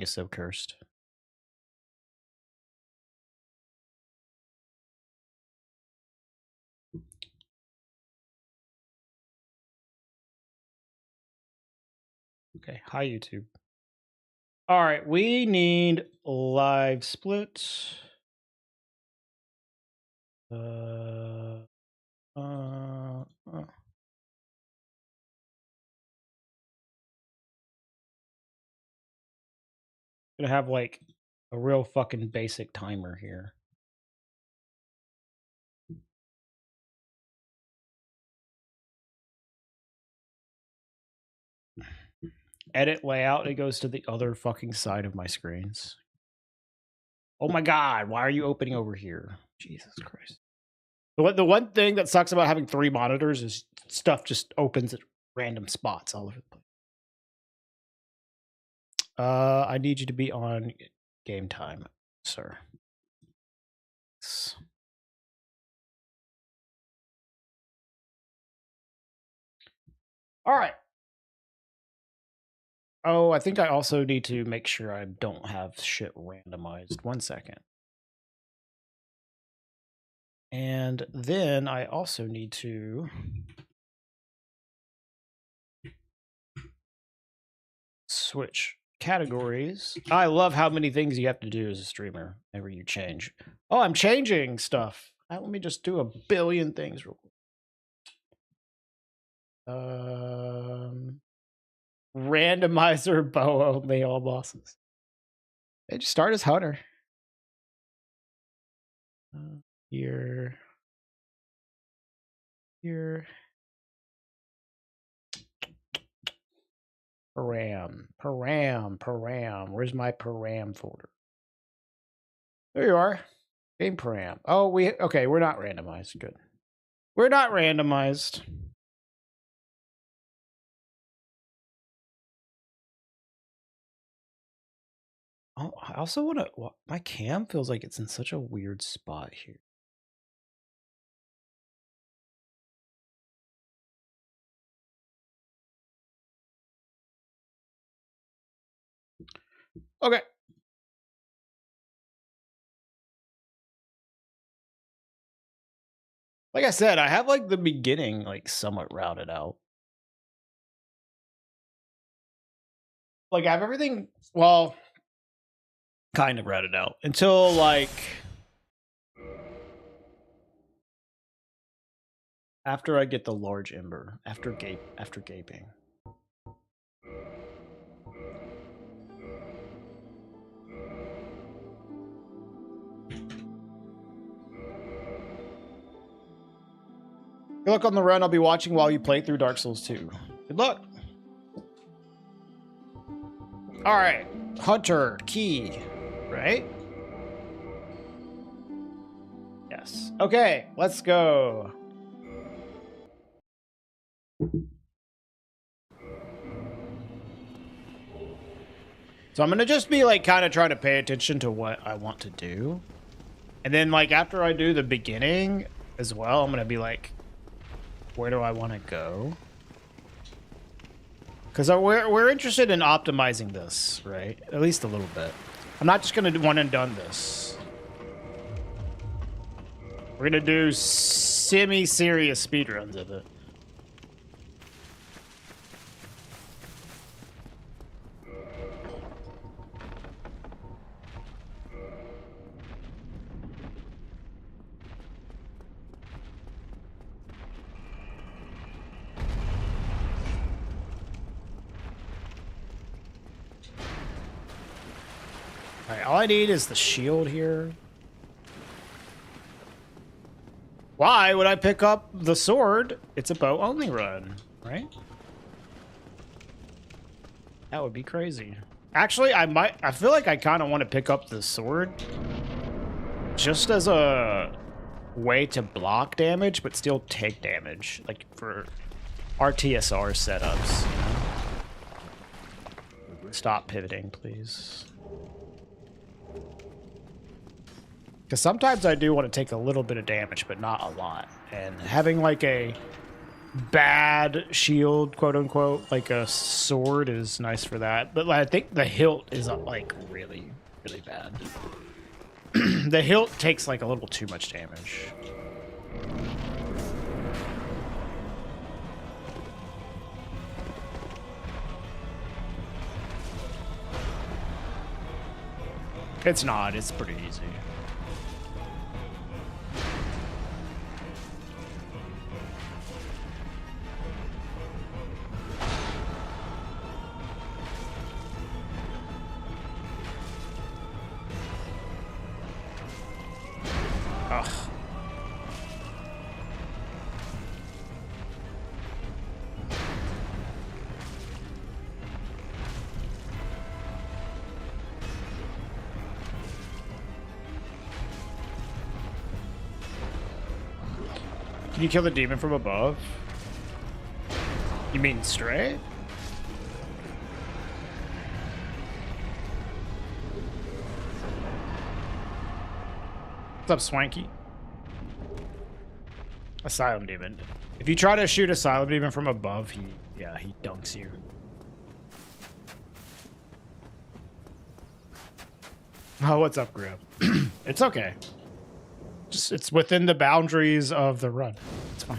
is so cursed. Okay, hi YouTube. All right, we need live split. Uh, Gonna have like a real fucking basic timer here. Edit layout, it goes to the other fucking side of my screens. Oh my god, why are you opening over here? Jesus Christ. The one thing that sucks about having 3 monitors is stuff just opens at random spots all over the place. I need you to be on game time, sir. All right. Oh, I think I also need to make sure I don't have shit randomized. 1 second. And then I also need to switch categories. I love how many things you have to do as a streamer whenever you change. Oh, I'm changing stuff. Let me just do a billion things real quick. Randomizer bow only all bosses. They just start as Hunter. Here. Param. Where's my param folder? There you are. Game param. Oh, okay, we're not randomized. Good. We're not randomized. Oh, I also want to. My cam feels like it's in such a weird spot here. Okay. Like I said, I have like the beginning like somewhat routed out. Like I have everything, well, kind of routed out until like after I get the large ember, after gaping. Good luck on the run. I'll be watching while you play through Dark Souls 2. Good luck. All right, Hunter key, right? Yes. Okay, let's go. So I'm gonna just be like kind of trying to pay attention to what I want to do. And then like after I do the beginning as well, I'm gonna be like, where do I want to go? Because we're interested in optimizing this, right? At least a little bit. I'm not just gonna do one and done this. We're gonna do semi-serious speedruns of it. Alright, all I need is the shield here. Why would I pick up the sword? It's a bow only run, right? That would be crazy. Actually, I feel like I kind of want to pick up the sword just as a way to block damage, but still take damage, like for RTSR setups. You know? Stop pivoting, please. Because sometimes I do want to take a little bit of damage, but not a lot. And having like a bad shield, quote unquote, like a sword is nice for that. But I think the hilt is like really, really bad. The hilt takes like a little too much damage. It's not, it's pretty easy. Ugh. Can you kill the demon from above? You mean straight? What's up, Swanky? Asylum Demon. If you try to shoot Asylum Demon from above, he dunks you. Oh, what's up, Grib? It's okay. Just it's within the boundaries of the run. It's fine.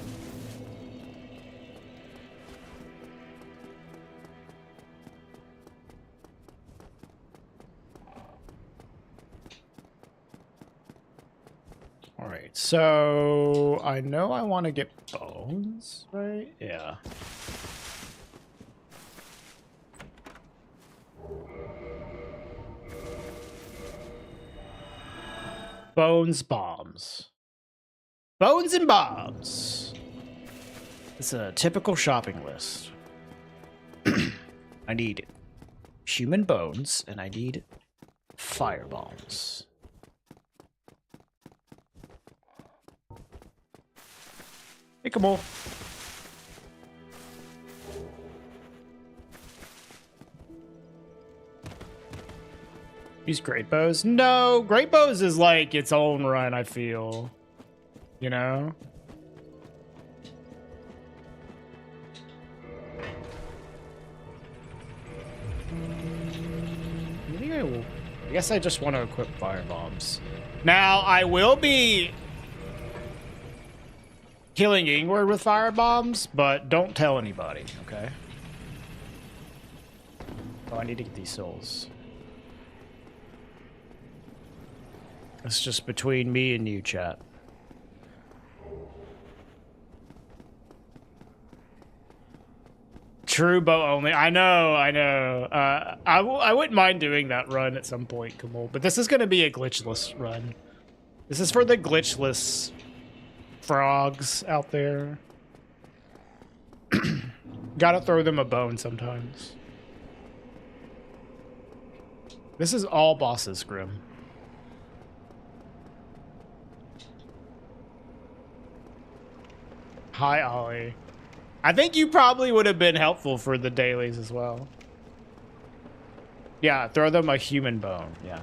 All right, so I know I want to get bones, right? Yeah. Bones, bombs. Bones and bombs. It's a typical shopping list. I need human bones and I need fire bombs. Hey, come on. Use great bows? No, great bows is like its own run, I feel. You know? I guess I just want to equip fire bombs. Now, I will be killing Ingward with fire bombs, but don't tell anybody, okay? Oh, I need to get these souls. It's just between me and you, chat. True bow only. I know. I wouldn't mind doing that run at some point, Kamal. But this is going to be a glitchless run. This is for the glitchless frogs out there. Gotta throw them a bone sometimes. This is all bosses, Grim. Hi, Ollie. I think you probably would have been helpful for the dailies as well. Yeah, throw them a human bone. Yeah.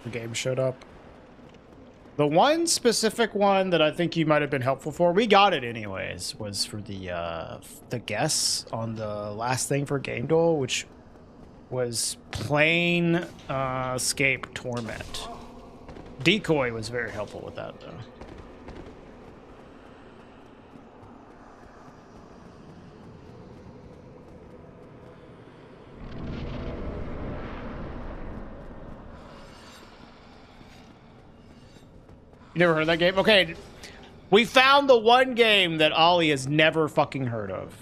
The game showed up. The one specific one that I think you might have been helpful for, we got it anyways, was for the guess on the last thing for Game Duel, which was plain escape torment. Decoy was very helpful with that though. You never heard that game? Okay, we found the one game that Ollie has never fucking heard of.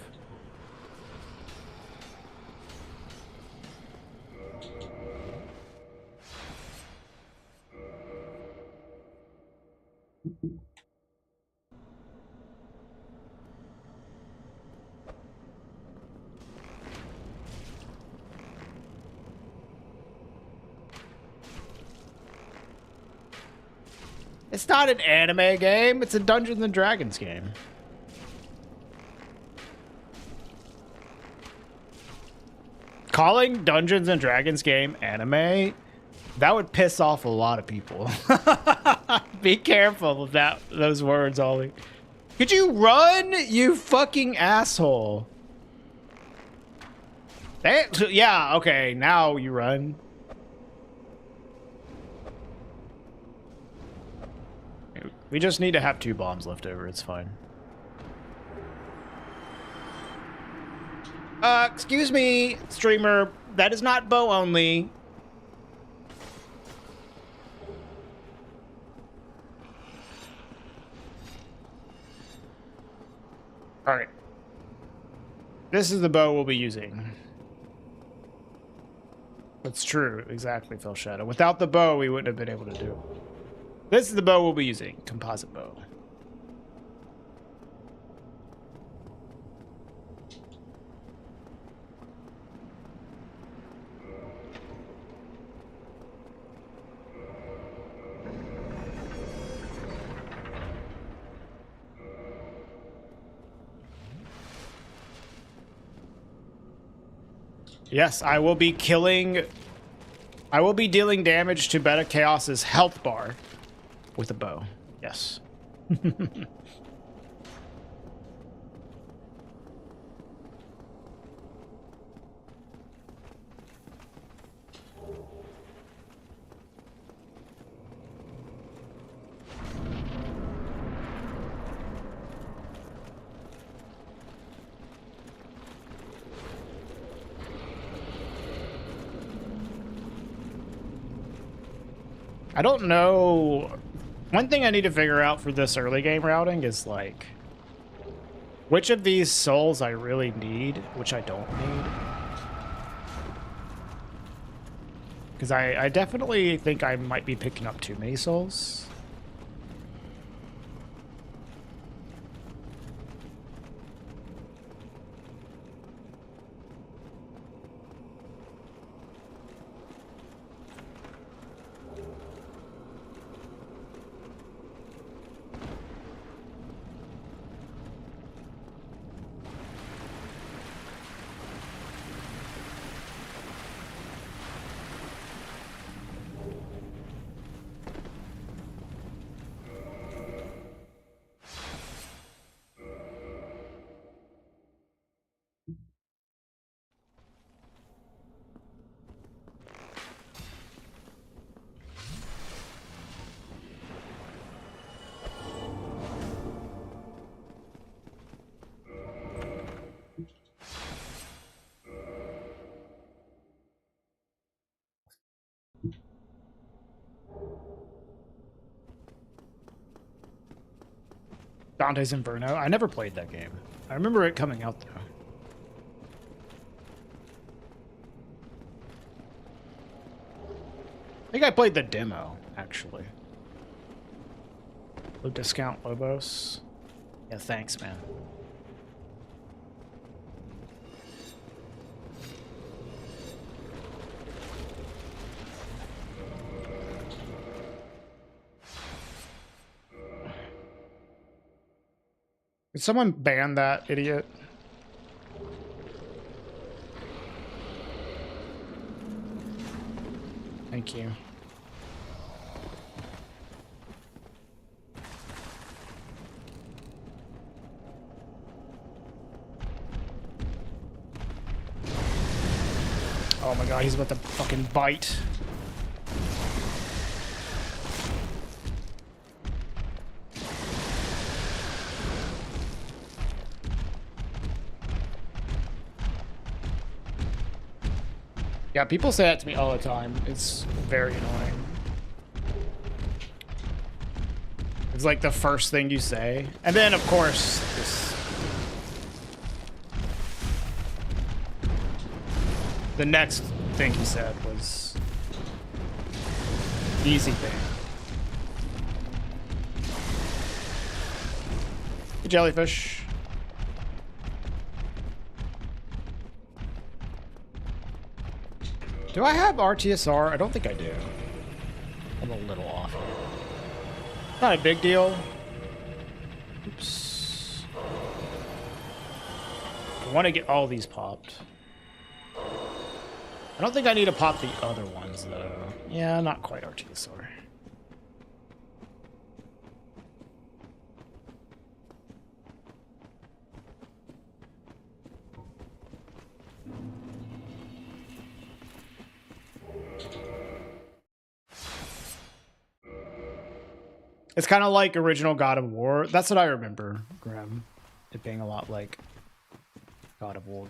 It's not an anime game, it's a Dungeons and Dragons game. Calling Dungeons and Dragons game anime, that would piss off a lot of people. Be careful of those words, Ollie. Could you run, you fucking asshole? Yeah, okay, now you run. We just need to have 2 bombs left over, it's fine. Excuse me, streamer, that is not bow only. Alright. This is the bow we'll be using. That's true, exactly, Phil Shadow. Without the bow, we wouldn't have been able to do it. This is the bow we'll be using, composite bow. Yes, I will be dealing damage to Beta Chaos's health bar with a bow. Yes. I don't know. One thing I need to figure out for this early game routing is like which of these souls I really need, which I don't need. Because I definitely think I might be picking up too many souls. Dante's Inferno. I never played that game. I remember it coming out though. I think I played the demo, actually. Low discount Lobos. Yeah, thanks, man. Did someone ban that idiot? Thank you. Oh my god, he's about to fucking bite. Yeah, people say that to me all the time. It's very annoying. It's like the first thing you say. And then, of course, the next thing he said was the easy thing. The jellyfish. Do I have RTSR? I don't think I do. I'm a little off. Not a big deal. Oops. I want to get all these popped. I don't think I need to pop the other ones, though. Yeah, not quite RTSR. It's kind of like original God of War. That's what I remember, Grim. It being a lot like God of War.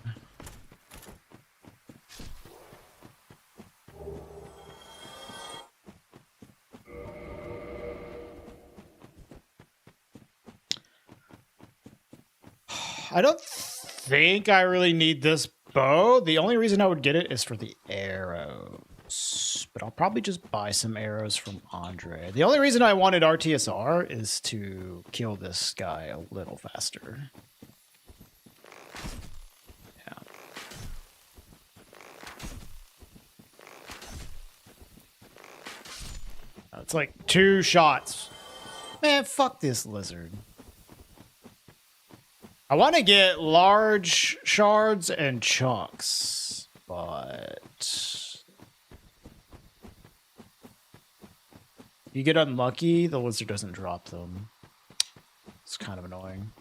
I don't think I really need this bow. The only reason I would get it is for the arrows. But I'll probably just buy some arrows from Andre. The only reason I wanted RTSR is to kill this guy a little faster. Yeah. It's like 2 shots. Man, fuck this lizard. I want to get large shards and chunks, but you get unlucky, the lizard doesn't drop them. It's kind of annoying.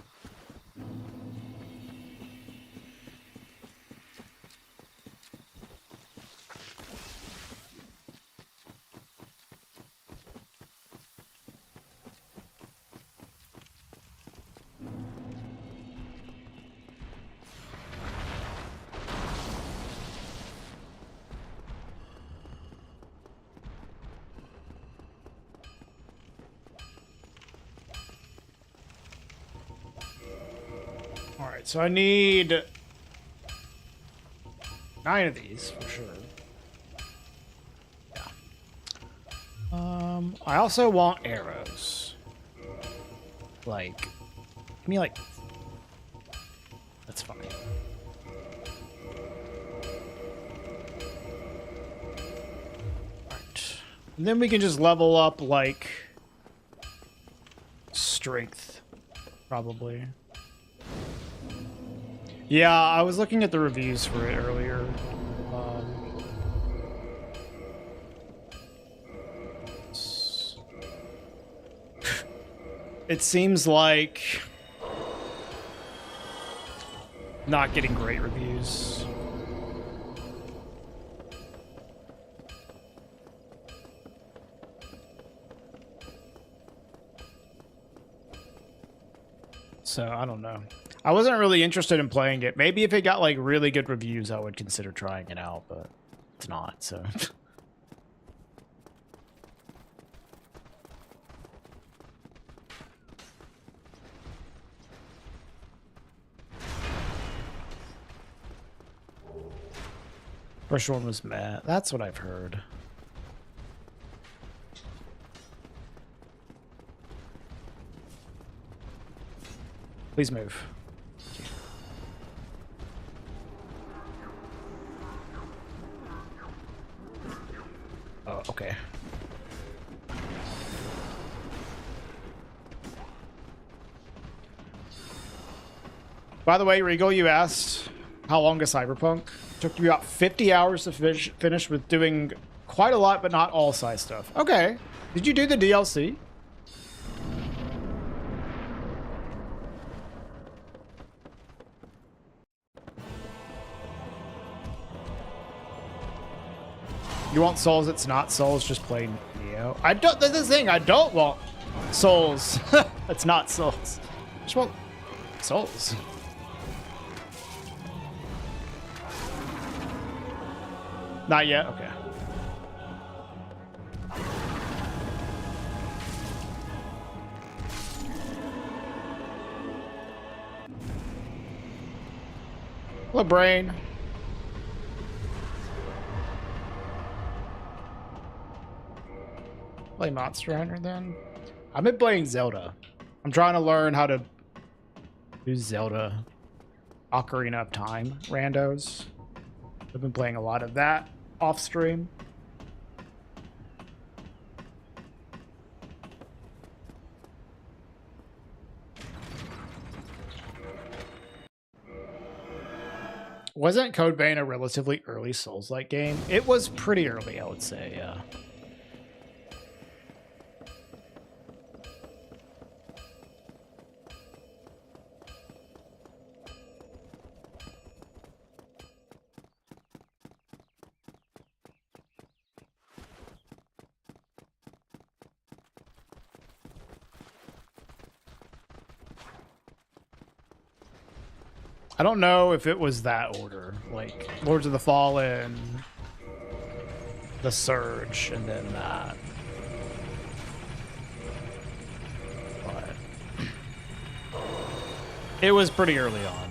Alright, so I need 9 of these for sure. Yeah. I also want arrows. Like, give me like, that's fine. Alright. And then we can just level up like strength, probably. Yeah, I was looking at the reviews for it earlier. It seems like not getting great reviews. So, I don't know. I wasn't really interested in playing it. Maybe if it got like really good reviews, I would consider trying it out, but it's not, so. First one was meh. That's what I've heard. Please move. Oh, okay. By the way, Regal, you asked how long is Cyberpunk? Took you about 50 hours to finish with doing quite a lot, but not all side stuff. Okay. Did you do the DLC? You want Souls? It's not Souls, just plain Neo. I don't. That's the thing. I don't want Souls. It's not Souls. I just want Souls. Not yet. Okay. Hello, brain. Play Monster Hunter then? I've been playing Zelda. I'm trying to learn how to do Zelda Ocarina of Time randos. I've been playing a lot of that off stream. Wasn't Code Vein a relatively early Souls-like game? It was pretty early, I would say, yeah. I don't know if it was that order, like Lords of the Fallen, the Surge, and then that. But it was pretty early on.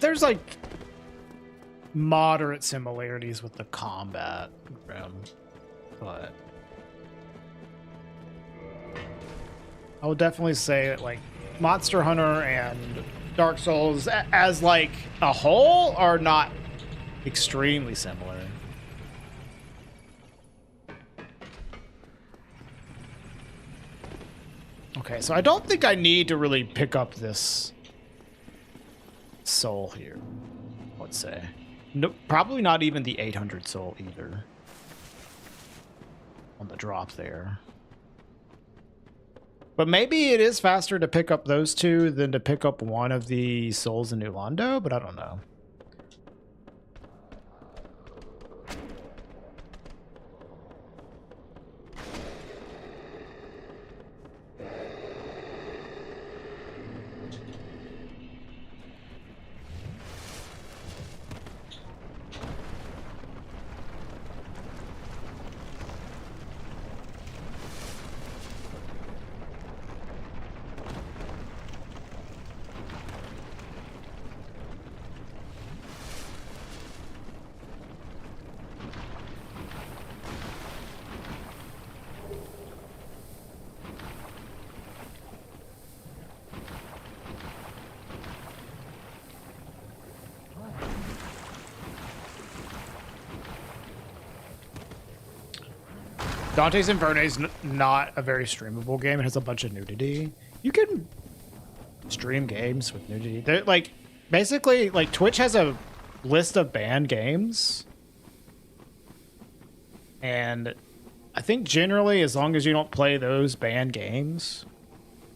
There's like moderate similarities with the combat, but I would definitely say that like Monster Hunter and Dark Souls as like a whole are not extremely similar. Okay, so I don't think I need to really pick up this soul here, let's say. No, probably not even the 800 soul either on the drop there. But maybe it is faster to pick up those two than to pick up one of the souls in New Londo, but I don't know. Dante's Inferno is not a very streamable game. It has a bunch of nudity. You can stream games with nudity. They're like, basically, like Twitch has a list of banned games. And I think generally, as long as you don't play those banned games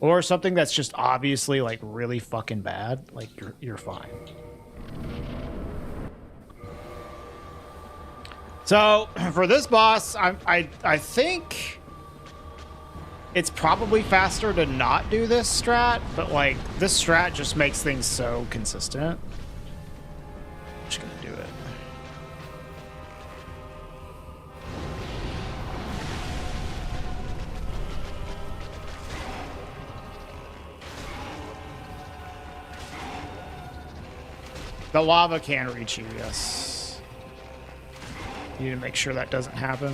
or something that's just obviously like really fucking bad, like you're fine. So for this boss, I think it's probably faster to not do this strat, but like this strat just makes things so consistent. I'm just gonna do it. The lava can reach you, yes. You need to make sure that doesn't happen.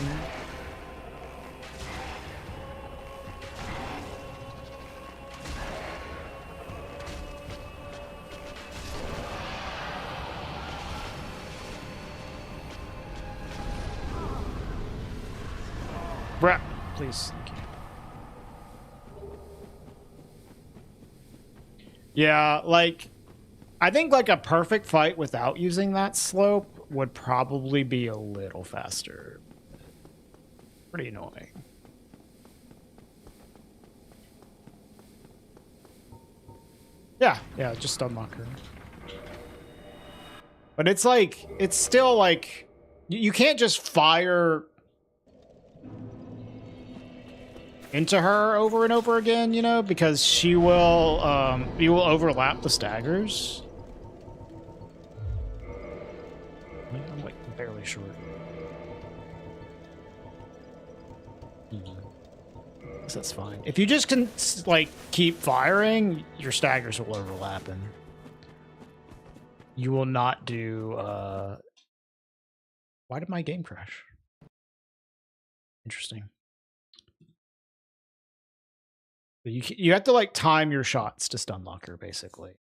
Bruh, please. Thank you. Yeah, like, I think like a perfect fight without using that slope would probably be a little faster. Pretty annoying. Yeah, just unlock her. But it's like, it's still like, you can't just fire into her over and over again, you know, because she will, you will overlap the staggers. I'm like barely short. So that's fine. If you just can, like, keep firing, your staggers will overlap, and you will not do, Why did my game crash? Interesting. You have to, like, time your shots to stun lock her, basically.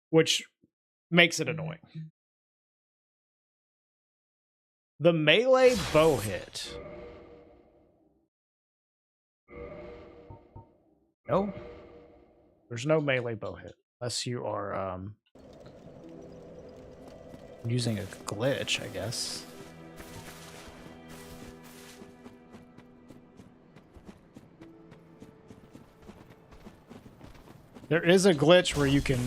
Which makes it annoying. The melee bow hit. No. There's no melee bow hit. Unless you are, using a glitch, I guess. There is a glitch where you can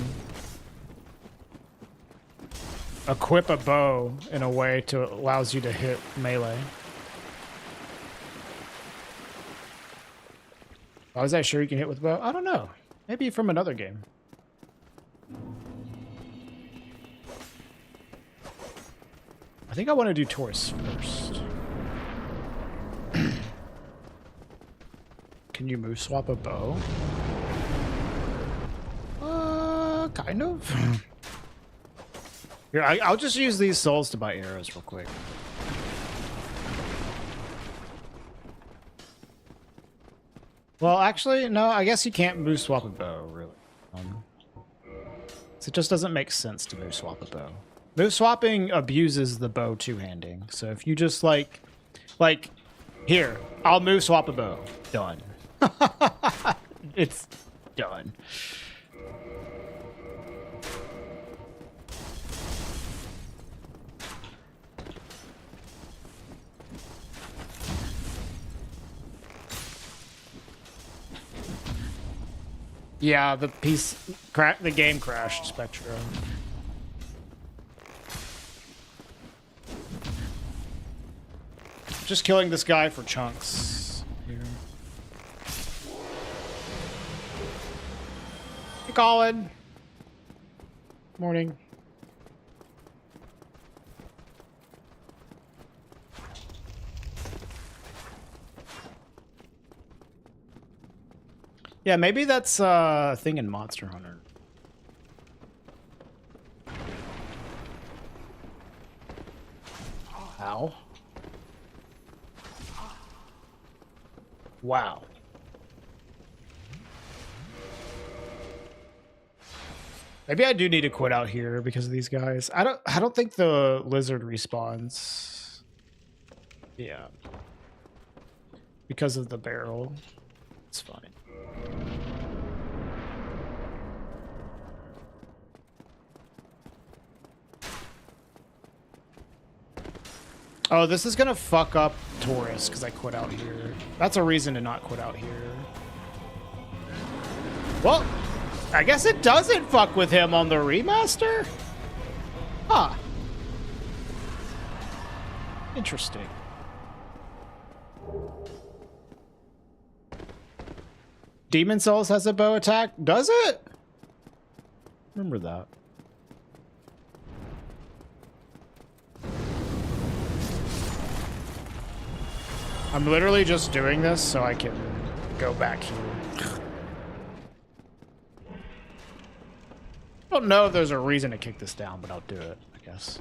equip a bow in a way to allows you to hit melee. Oh, is that sure you can hit with bow? I don't know. Maybe from another game. I think I want to do Taurus first. Can you move swap a bow? Kind of. Here, I'll just use these souls to buy arrows real quick. Well, actually, no, I guess you can't move swap a bow, really. So it just doesn't make sense to move swap a bow. Move swapping abuses the bow two-handing. So if you just like, here, I'll move swap a bow. Done. It's done. Yeah, the game crashed, Spectrum. Just killing this guy for chunks here. Hey, Colin. Morning. Yeah, maybe that's a thing in Monster Hunter. Ow. Wow. Maybe I do need to quit out here because of these guys. I don't think the lizard respawns. Yeah. Because of the barrel. It's fine. Oh, this is gonna fuck up Taurus because I quit out here. That's a reason to not quit out here. Well, I guess it doesn't fuck with him on the remaster? Huh. Interesting. Demon Souls has a bow attack? Does it? Remember that. I'm literally just doing this so I can go back here. I don't know if there's a reason to kick this down, but I'll do it, I guess.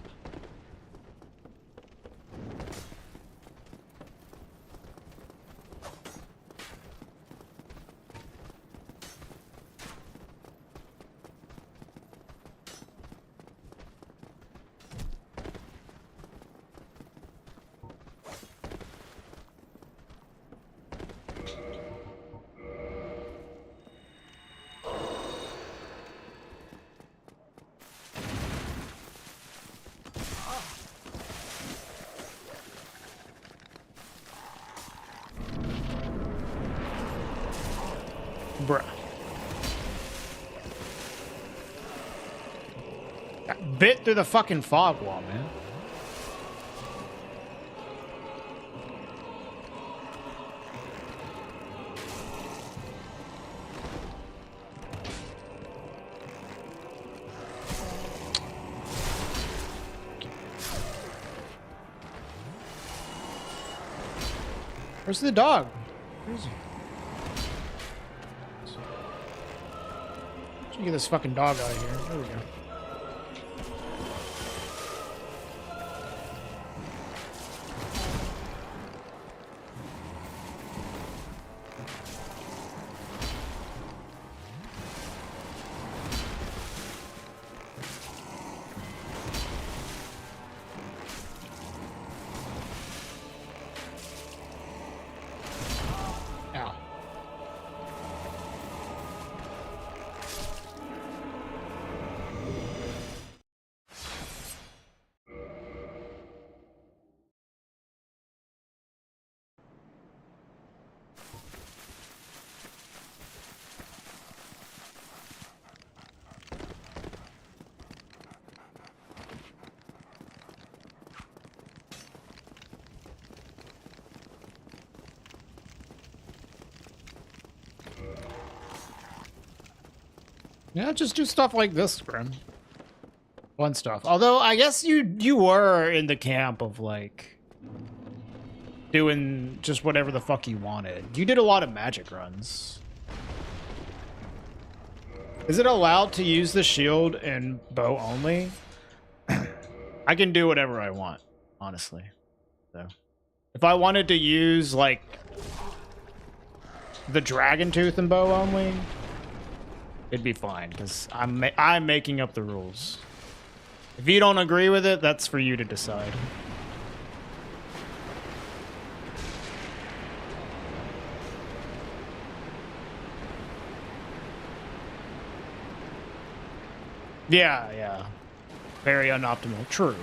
Bruh. Got bit through the fucking fog wall, man. Where's the dog? Where is he? Let's get this fucking dog out of here. There we go. Yeah, just do stuff like this, Grim. Fun stuff. Although, I guess you were in the camp of, like, doing just whatever the fuck you wanted. You did a lot of magic runs. Is it allowed to use the shield and bow only? I can do whatever I want, honestly. So, if I wanted to use, like, the dragon tooth and bow only, it'd be fine, because I'm making up the rules. If you don't agree with it, that's for you to decide. Yeah, yeah. Very unoptimal. True.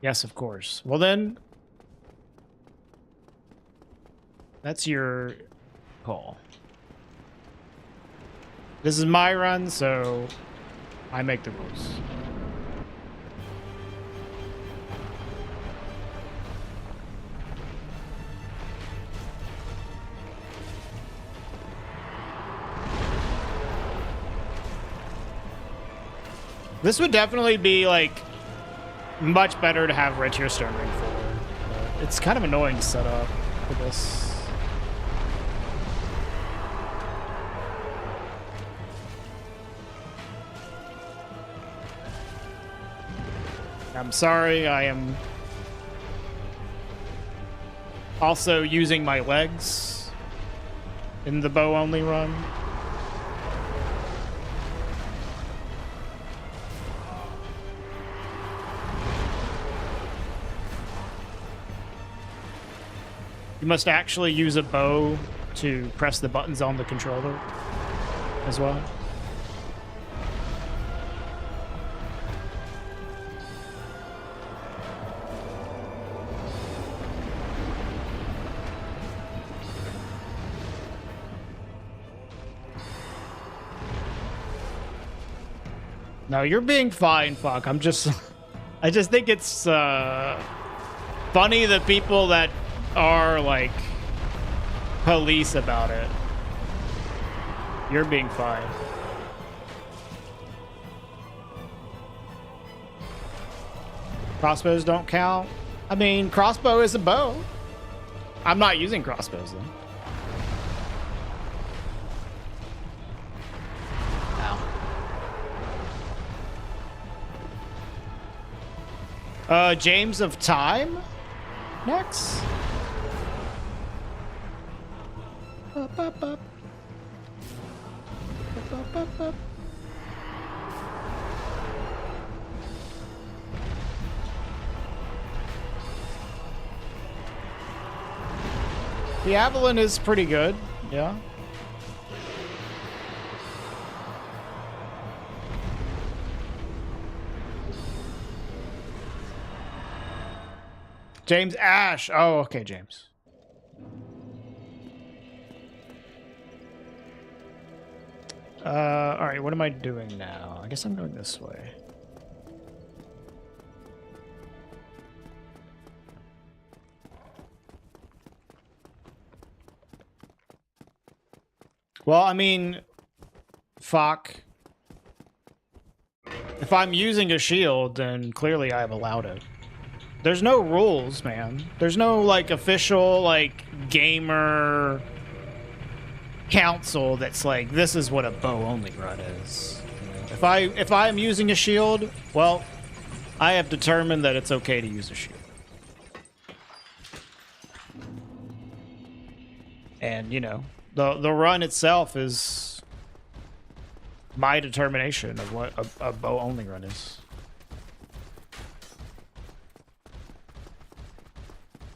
Yes, of course. Well then, that's your call. This is my run, so I make the rules. This would definitely be, like, much better to have Red Tier Stone Ring for. It's kind of annoying to set up for this. I'm sorry, I am also using my legs in the bow only run. You must actually use a bow to press the buttons on the controller as well. No, you're being fine, fuck. I just think it's funny that people that are like police about it. You're being fine. Crossbows don't count. I mean, crossbow is a bow. I'm not using crossbows though. James of Time next. Up, up, up. Up, up, up, up. The Avalon is pretty good, yeah. James Ash. Oh, okay, James. All right, what am I doing now? I guess I'm going this way. Well, I mean, fuck. If I'm using a shield, then clearly I have allowed it. There's no rules, man. There's no, like, official, like, gamer council that's like, this is what a bow-only run is. If I'm using a shield, well, I have determined that it's okay to use a shield. And, you know, the run itself is my determination of what a bow-only run is.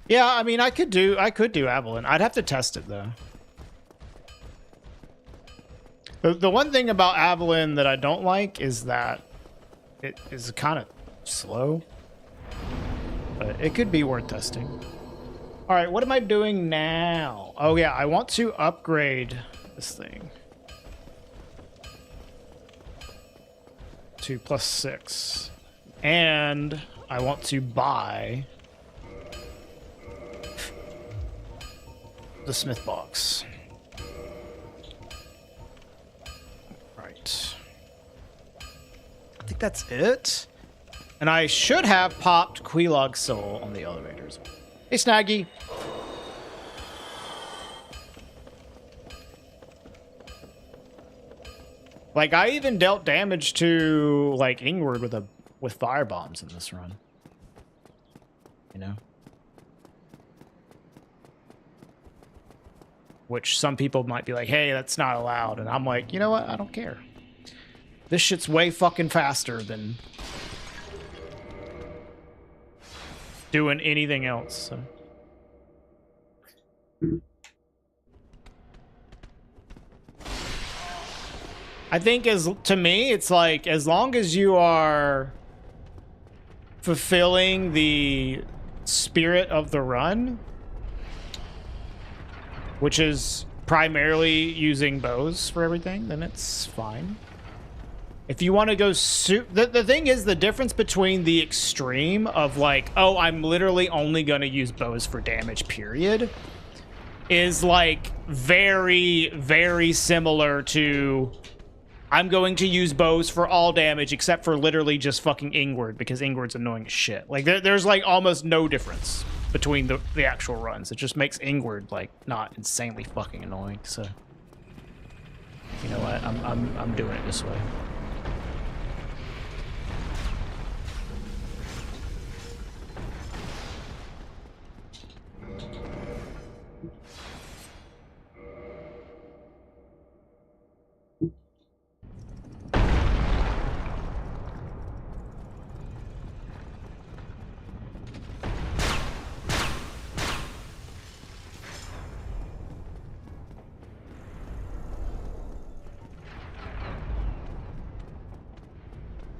Yeah, I mean, I could do Avalon. I'd have to test it, though. The one thing about Avalon that I don't like is that it is kind of slow. But it could be worth testing. All right, what am I doing now? Oh, yeah, I want to upgrade this thing to +6. And I want to buy the Smith box. Right. I think that's it. And I should have popped Quilog's soul on the elevators. Hey, Snaggy. Like, I even dealt damage to, like, Ingward with fire bombs in this run. You know? Which some people might be like, hey, that's not allowed. And I'm like, you know what? I don't care. This shit's way fucking faster than doing anything else. So. I think to me, it's like, as long as you are fulfilling the spirit of the run, which is primarily using bows for everything, then it's fine. If you want to go the thing is, the difference between the extreme of like, oh, I'm literally only going to use bows for damage, period, is like very, very similar to I'm going to use bows for all damage except for literally just fucking Ingward, because Ingward's annoying as shit. Like there's like almost no difference between the actual runs. It just makes Ingward like not insanely fucking annoying. So you know what? I'm doing it this way.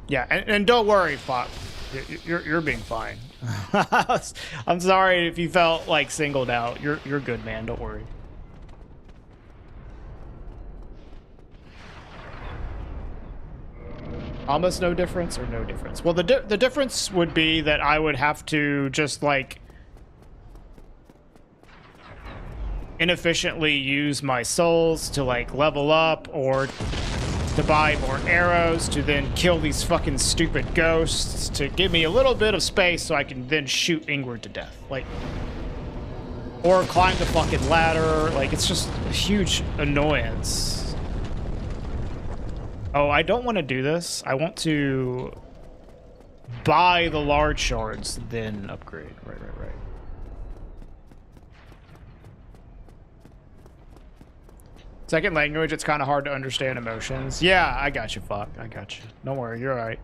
Yeah, and don't worry, Fox. You're being fine. I'm sorry if you felt like singled out. You're good, man. Don't worry. Almost no difference or no difference? Well, the difference would be that I would have to just like inefficiently use my souls to like level up or to buy more arrows to then kill these fucking stupid ghosts to give me a little bit of space so I can then shoot Ingward to death. Like, or climb the fucking ladder. Like, it's just a huge annoyance. Oh, I don't want to do this. I want to buy the large shards, then upgrade. Right. Second language, it's kind of hard to understand emotions. Yeah, I got you, fuck. I got you. Don't worry, you're all right.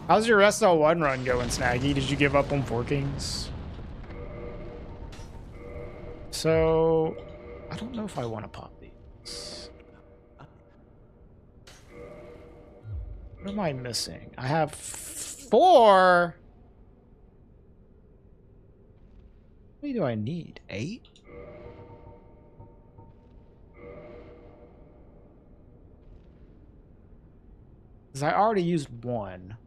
How's your SL1 run going, Snaggy? Did you give up on 4 Kings? So, I don't know if I want to pop these. What am I missing? I have 4. How many do I need? 8? Because I already used 1.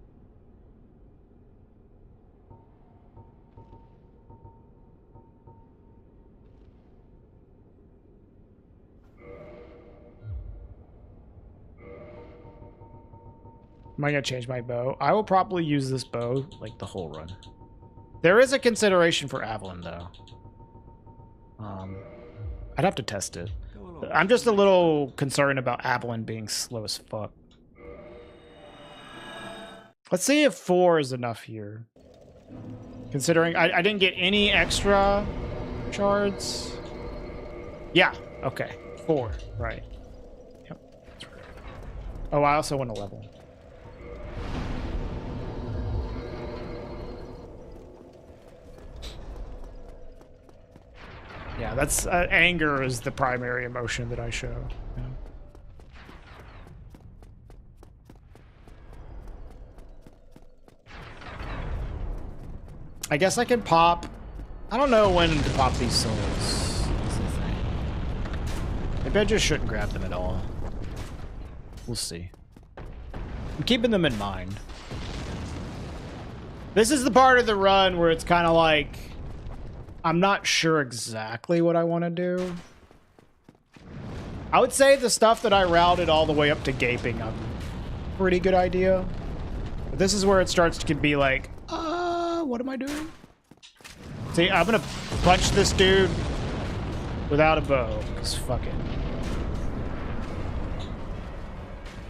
Am I gonna change my bow? I will probably use this bow like the whole run. There is a consideration for Avalon though. I'd have to test it. I'm just a little concerned about Avalon being slow as fuck. Let's see if 4 is enough here. Considering I didn't get any extra shards. Yeah, okay. 4, right. Yep. Oh, I also want a level. Yeah, that's anger is the primary emotion that I show. Yeah. I guess I can pop. I don't know when to pop these souls. That's the thing. Maybe I just shouldn't grab them at all. We'll see. I'm keeping them in mind. This is the part of the run where it's kind of like I'm not sure exactly what I want to do. I would say the stuff that I routed all the way up to Gaping, a pretty good idea. But this is where it starts to be like, what am I doing? See, I'm gonna punch this dude without a bow, because fuck it.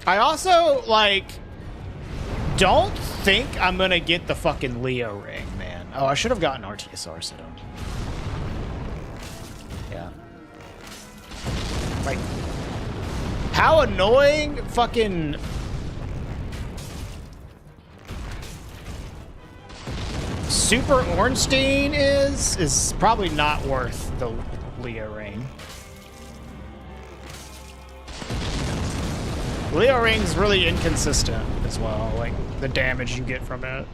I also, like, don't think I'm gonna get the fucking Leo ring, man. Oh, I should have gotten RTSR set up. Yeah. Like, how annoying fucking Super Ornstein is probably not worth the Leo ring. Leo ring's really inconsistent as well, like the damage you get from it.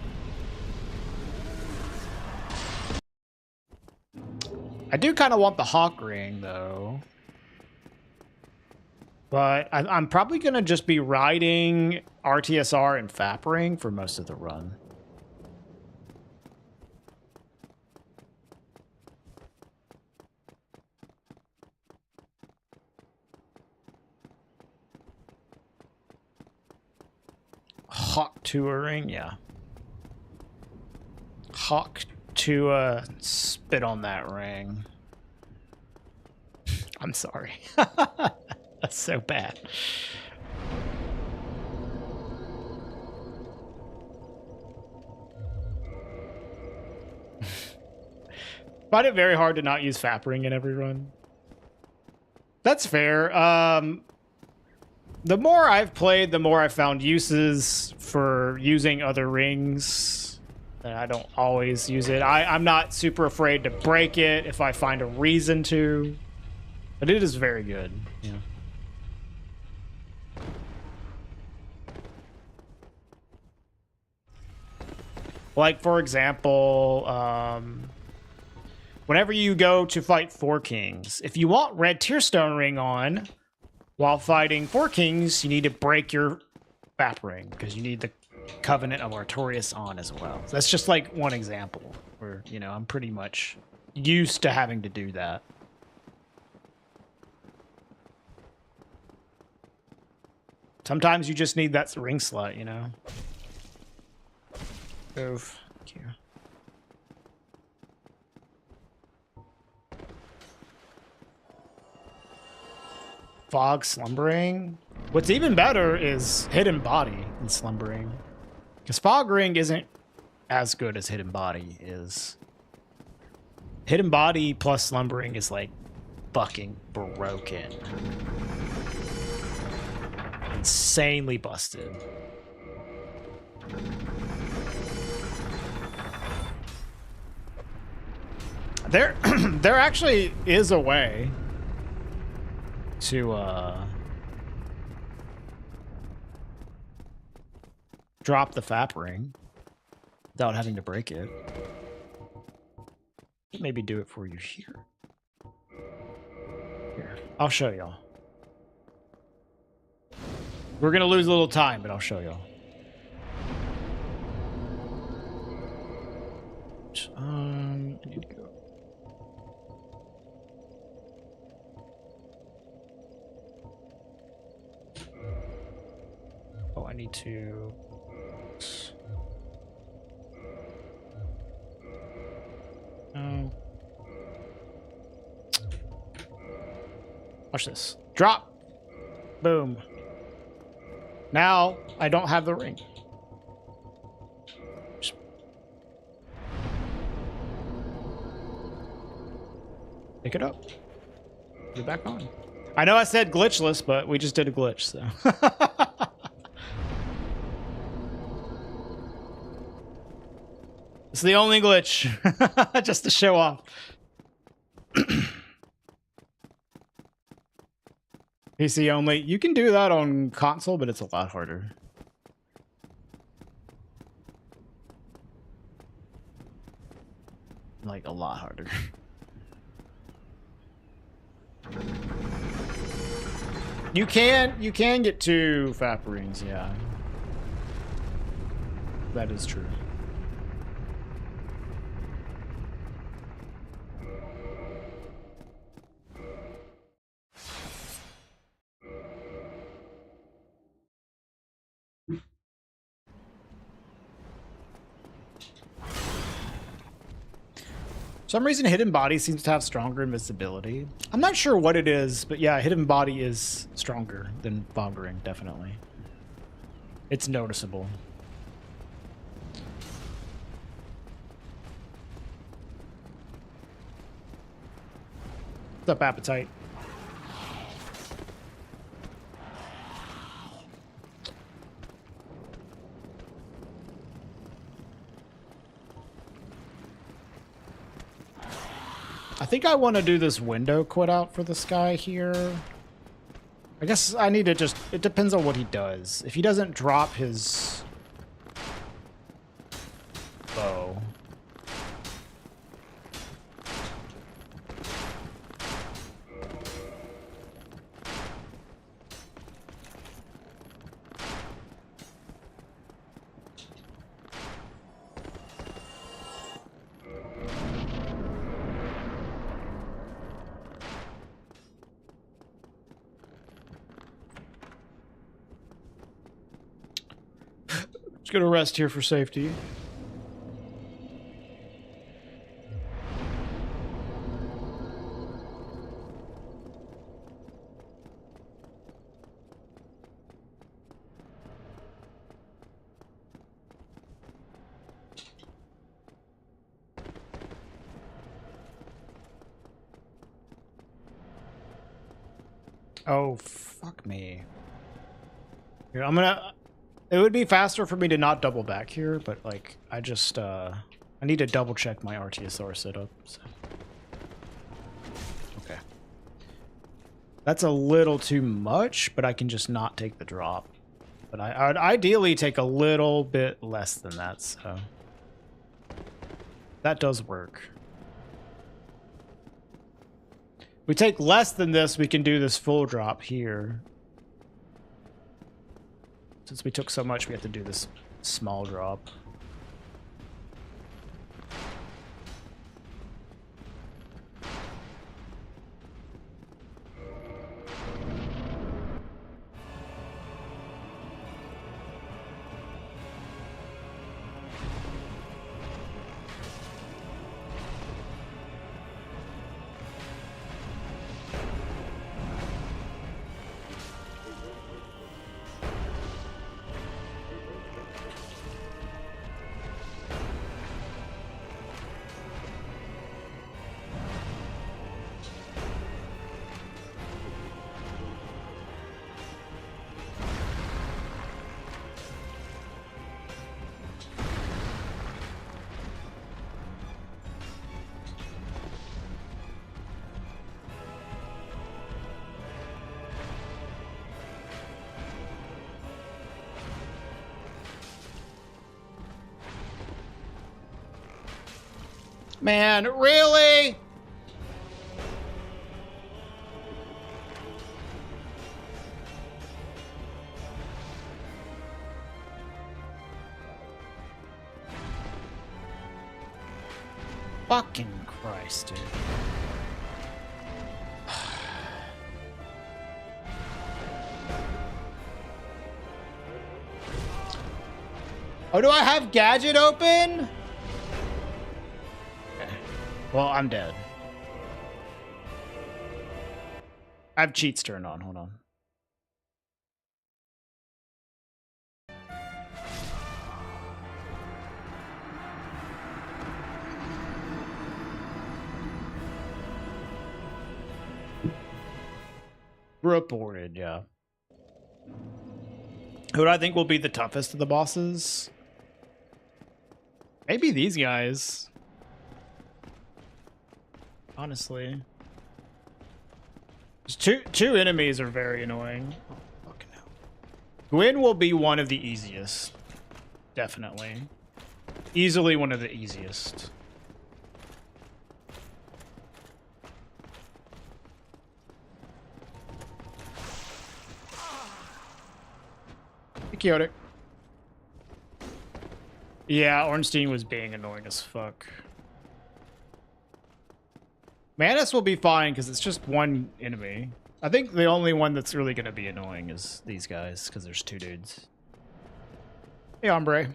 I do kind of want the Hawk ring though. But I'm probably going to just be riding RTSR and FAP ring for most of the run. Hawk touring, yeah. Hawk to spit on that ring. I'm sorry. That's so bad. Find it very hard to not use FAP ring in every run. That's fair. The more I've played, the more I've found uses for using other rings. And I don't always use it. I'm not super afraid to break it if I find a reason to. But it is very good. Yeah. Like, for example, whenever you go to fight 4 kings, if you want red Tearstone ring on while fighting 4 kings, you need to break your FAP ring because you need the Covenant of Artorias on as well. So that's just like one example where, you know, I'm pretty much used to having to do that. Sometimes you just need that ring slot, you know? Oof. Thank you. Fog slumbering. What's even better is hidden body in slumbering. Because fog ring isn't as good as hidden body is. Hidden body plus slumbering is like fucking broken. Insanely busted. There actually is a way to drop the FAP ring without having to break it. Maybe do it for you here. Here, I'll show y'all. We're gonna lose a little time, but I'll show y'all. I need to go. Oh, I need to... Oh. Watch this. Drop! Boom. Now, I don't have the ring. Just... Pick it up. Put it back on. I know I said glitchless, but we just did a glitch, so... It's the only glitch. Just to show off. PC only. You can do that on console, but it's a lot harder. Like, a lot harder. You can get 2 FAP rings, yeah. That is true. For some reason, Hidden Body seems to have stronger invisibility. I'm not sure what it is, but yeah, Hidden Body is stronger than Fog Ring, definitely. It's noticeable. What's up, Appetite? I think I want to do this window quit out for this guy here. I guess I need to just... It depends on what he does. If he doesn't drop his bow... Gonna rest here for safety. Oh, fuck me. Here, I'm gonna... It would be faster for me to not double back here, but like I just I need to double check my RTSR setup. So. Okay. That's a little too much, but I can just not take the drop. But I would ideally take a little bit less than that, so that does work. If we take less than this, we can do this full drop here. Since we took so much, we have to do this small drop. Man, really? Fucking Christ, dude. Oh, do I have gadget open? Okay. Well, I'm dead. I have cheats turned on. Hold on. Reported, yeah. Who do I think will be the toughest of the bosses? Maybe these guys. Honestly. Two enemies are very annoying. Oh, fucking hell. Gwyn will be one of the easiest. Definitely. Easily one of the easiest. Chaotic. Yeah, Ornstein was being annoying as fuck. Manus will be fine because it's just one enemy. I think the only one that's really going to be annoying is these guys because there's two dudes. Hey, hombre.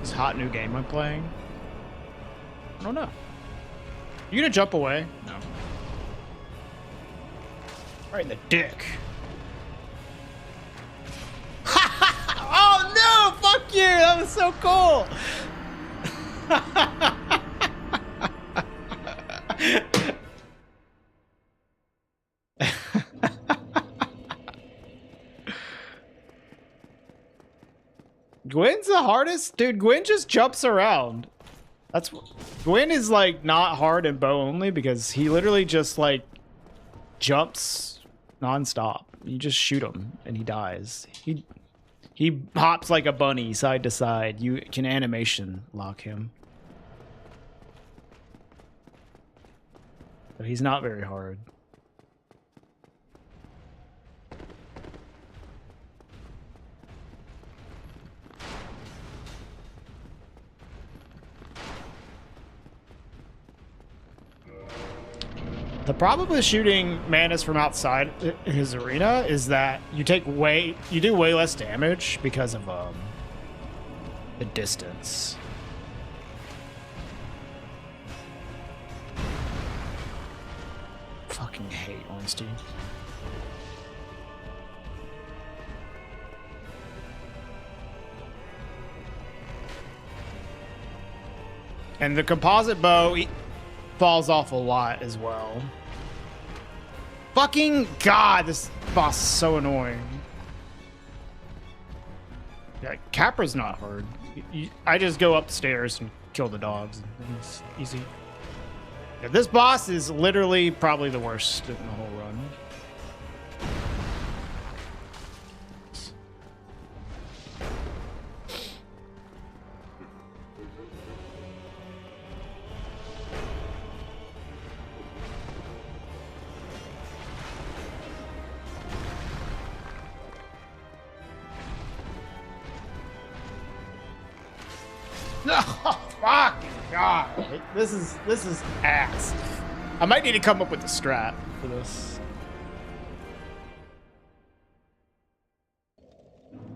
This hot new game I'm playing? I don't know. You gonna jump away? No. Right in the dick. Oh no! Fuck you! That was so cool! Gwyn's the hardest? Dude, Gwyn just jumps around. That's... Gwyn is, like, not hard in bow only because he literally just, like, jumps non-stop. You just shoot him and he dies. He hops like a bunny side to side. You can animation lock him. But he's not very hard. The problem with shooting Manus from outside his arena is that you do way less damage because of the distance. Fucking hate Ornstein. And the composite bow falls off a lot as well. Fucking God, this boss is so annoying. Yeah, Capra's not hard. I just go upstairs and kill the dogs. It's easy. Yeah, this boss is literally probably the worst in the whole run. Oh, fuck God. This is ass. I might need to come up with a strat for this.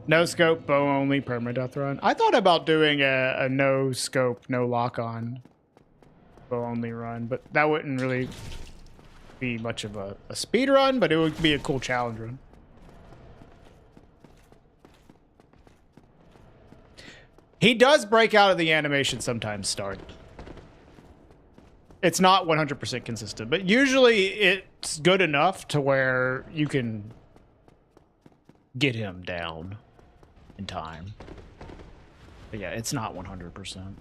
No scope, bow only, permadeath run. I thought about doing a no scope, no lock on bow only run, but that wouldn't really be much of a speed run, but it would be a cool challenge run. He does break out of the animation sometimes, Start. It's not 100% consistent, but usually it's good enough to where you can get him down in time. But yeah, it's not 100%.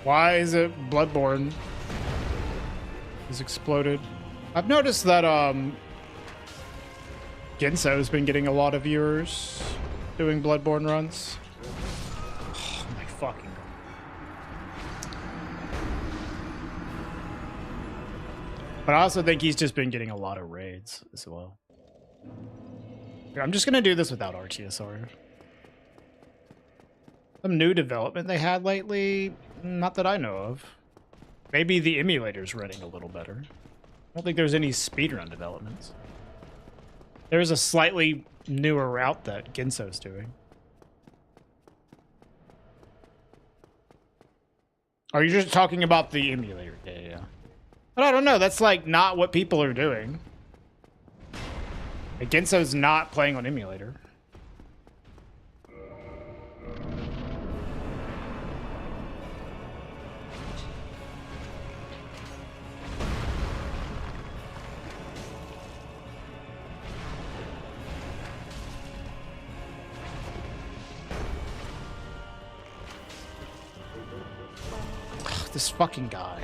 Why is it Bloodborne is exploded? I've noticed that Ginso's been getting a lot of viewers doing Bloodborne runs. Oh my fucking God. But I also think he's just been getting a lot of raids as well. Here, I'm just gonna do this without RTSR. Some new development they had lately, not that I know of. Maybe the emulator's running a little better. I don't think there's any speedrun developments. There's a slightly newer route that Ginso's doing. Are you just talking about the emulator? Yeah. But I don't know, that's like not what people are doing. Ginso's not playing on emulator. This fucking guy.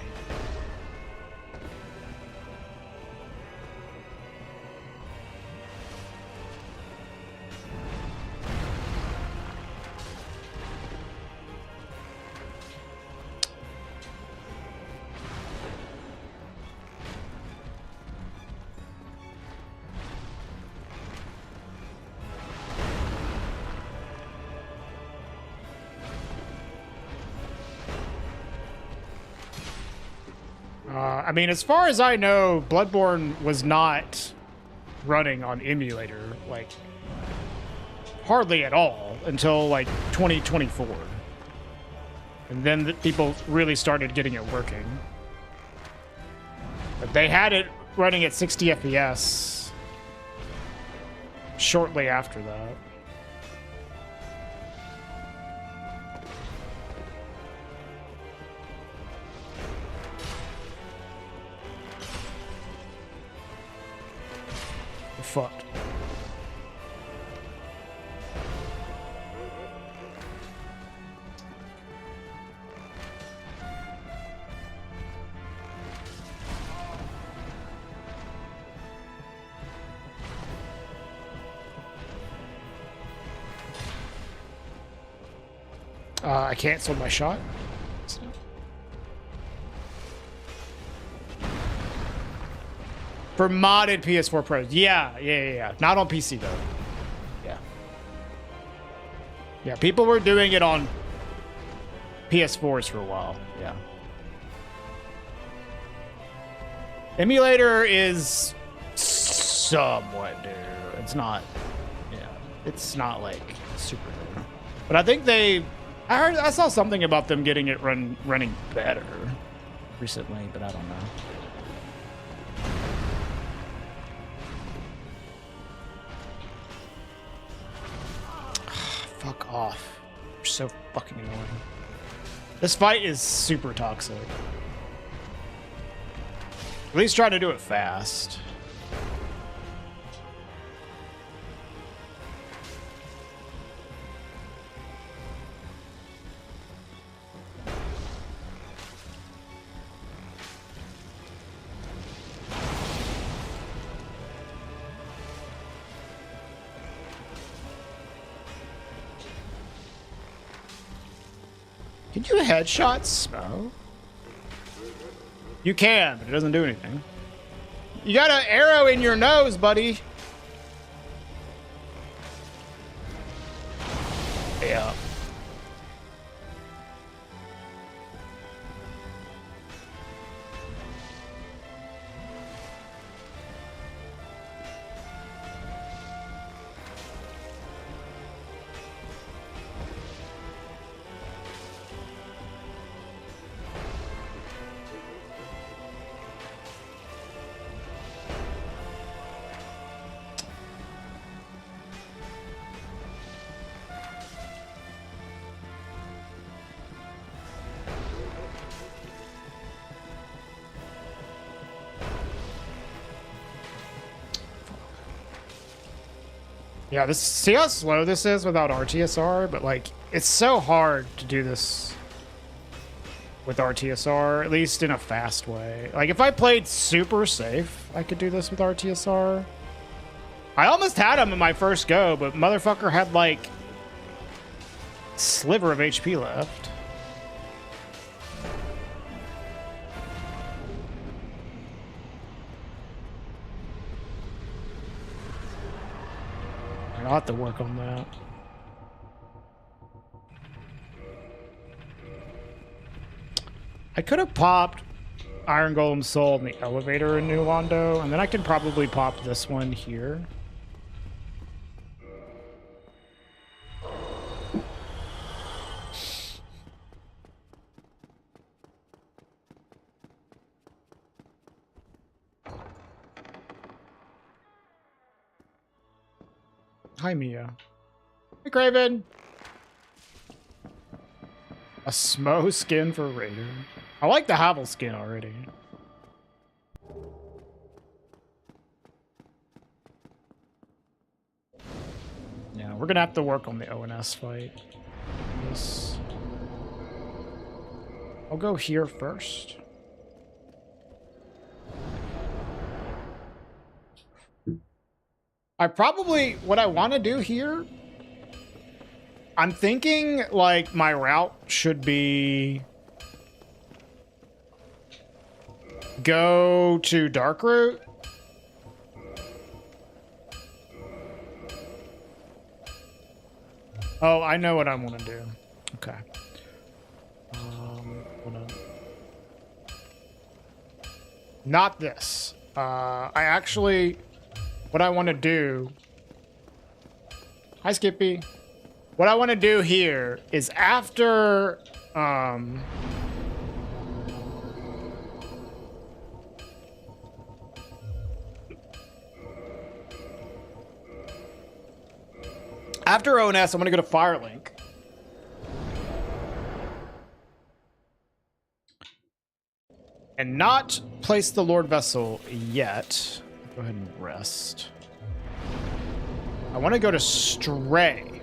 I mean, as far as I know, Bloodborne was not running on emulator, like, hardly at all until, like, 2024. And then people really started getting it working. But they had it running at 60 FPS shortly after that. Fucked. I canceled my shot. For modded PS4 Pros. Yeah. Not on PC, though. Yeah, people were doing it on PS4s for a while. Yeah. Emulator is somewhat new. It's not, it's not, like, super new. But I think I saw something about them getting it running better recently, but I don't know. Fuck off. You're so fucking annoying. This fight is super toxic. At least try to do it fast. Can you headshots? No. You can, but it doesn't do anything. You got an arrow in your nose, buddy. Yeah. Yeah, see how slow this is without RTSR? But, like, it's so hard to do this with RTSR, at least in a fast way. Like, if I played super safe, I could do this with RTSR. I almost had him in my first go, but motherfucker had, like, sliver of HP left. I'll have to work on that. I could have popped Iron Golem Soul in the elevator in New Londo, and then I can probably pop this one here. Hi, Mia. Hey, Craven. A Smo skin for Raider. I like the Havel skin already. Yeah, we're gonna have to work on the ONS fight. Yes. I'll go here first. What I want to do here, I'm thinking like my route should be go to Dark Route. Oh, I know what I want to do. Okay. Hold on. Not this. What I want to do... Hi, Skippy. What I want to do here is after... after ONS, I'm going to go to Firelink. And not place the Lord Vessel yet. Go ahead and rest. I want to go to Stray.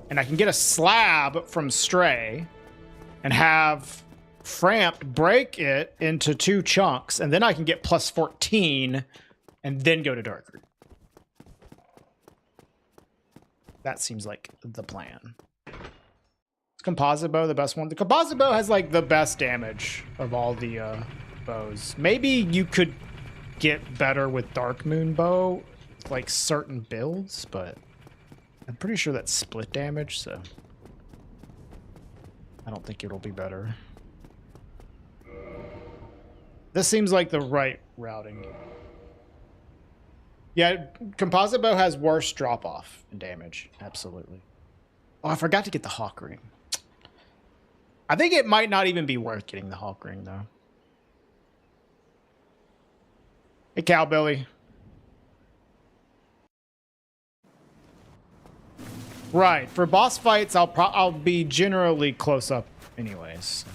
And I can get a slab from Stray and have Framp break it into 2 chunks. And then I can get plus 14 and then go to Dark Root. That seems like the plan. Composite bow, the best one. The composite bow has like the best damage of all the bows. Maybe you could get better with Dark Moon bow, like certain builds, but I'm pretty sure that's split damage, so I don't think it'll be better. This seems like the right routing. Yeah, composite bow has worse drop-off in damage, absolutely. Oh, I forgot to get the Hawk Ring. I think it might not even be worth getting the Hawk Ring, though. Hey, Cowbilly. Right, for boss fights, I'll be generally close up anyways.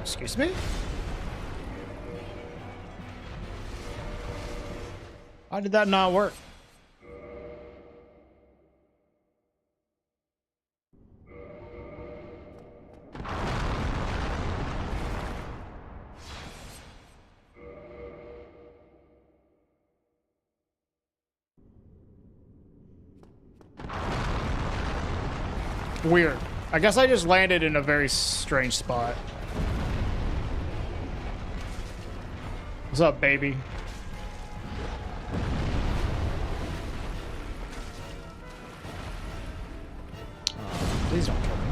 Excuse me? Why did that not work? Weird. I guess I just landed in a very strange spot. What's up, baby? Please don't kill me.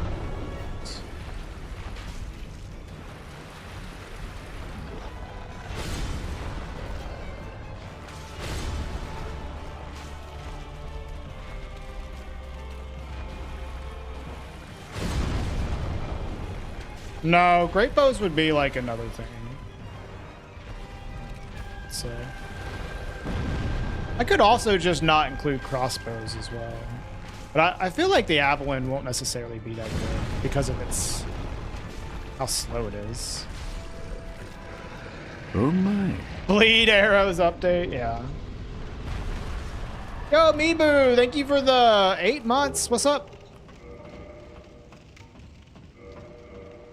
No, great bows would be like another thing. So I could also just not include crossbows as well. But I feel like the Avalon won't necessarily be that good because of its how slow it is. Oh my. Bleed arrows update, yeah. Yo, Meeboo, thank you for the 8 months. What's up?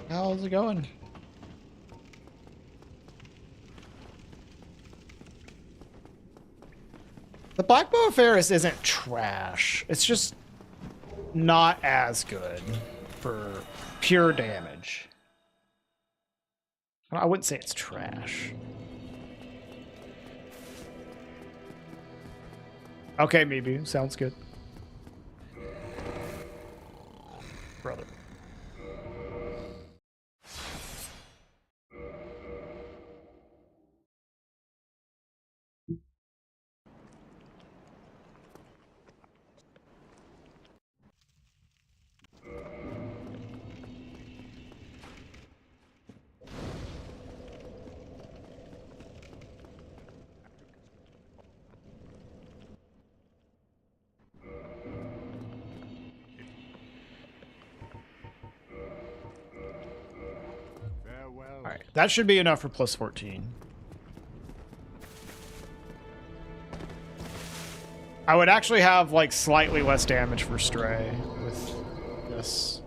How's it going? The Black Bow of Ferris isn't trash. It's just not as good for pure damage. I wouldn't say it's trash. Okay, maybe. Sounds good. Brother. All right, that should be enough for plus 14. I would actually have like slightly less damage for Stray with this.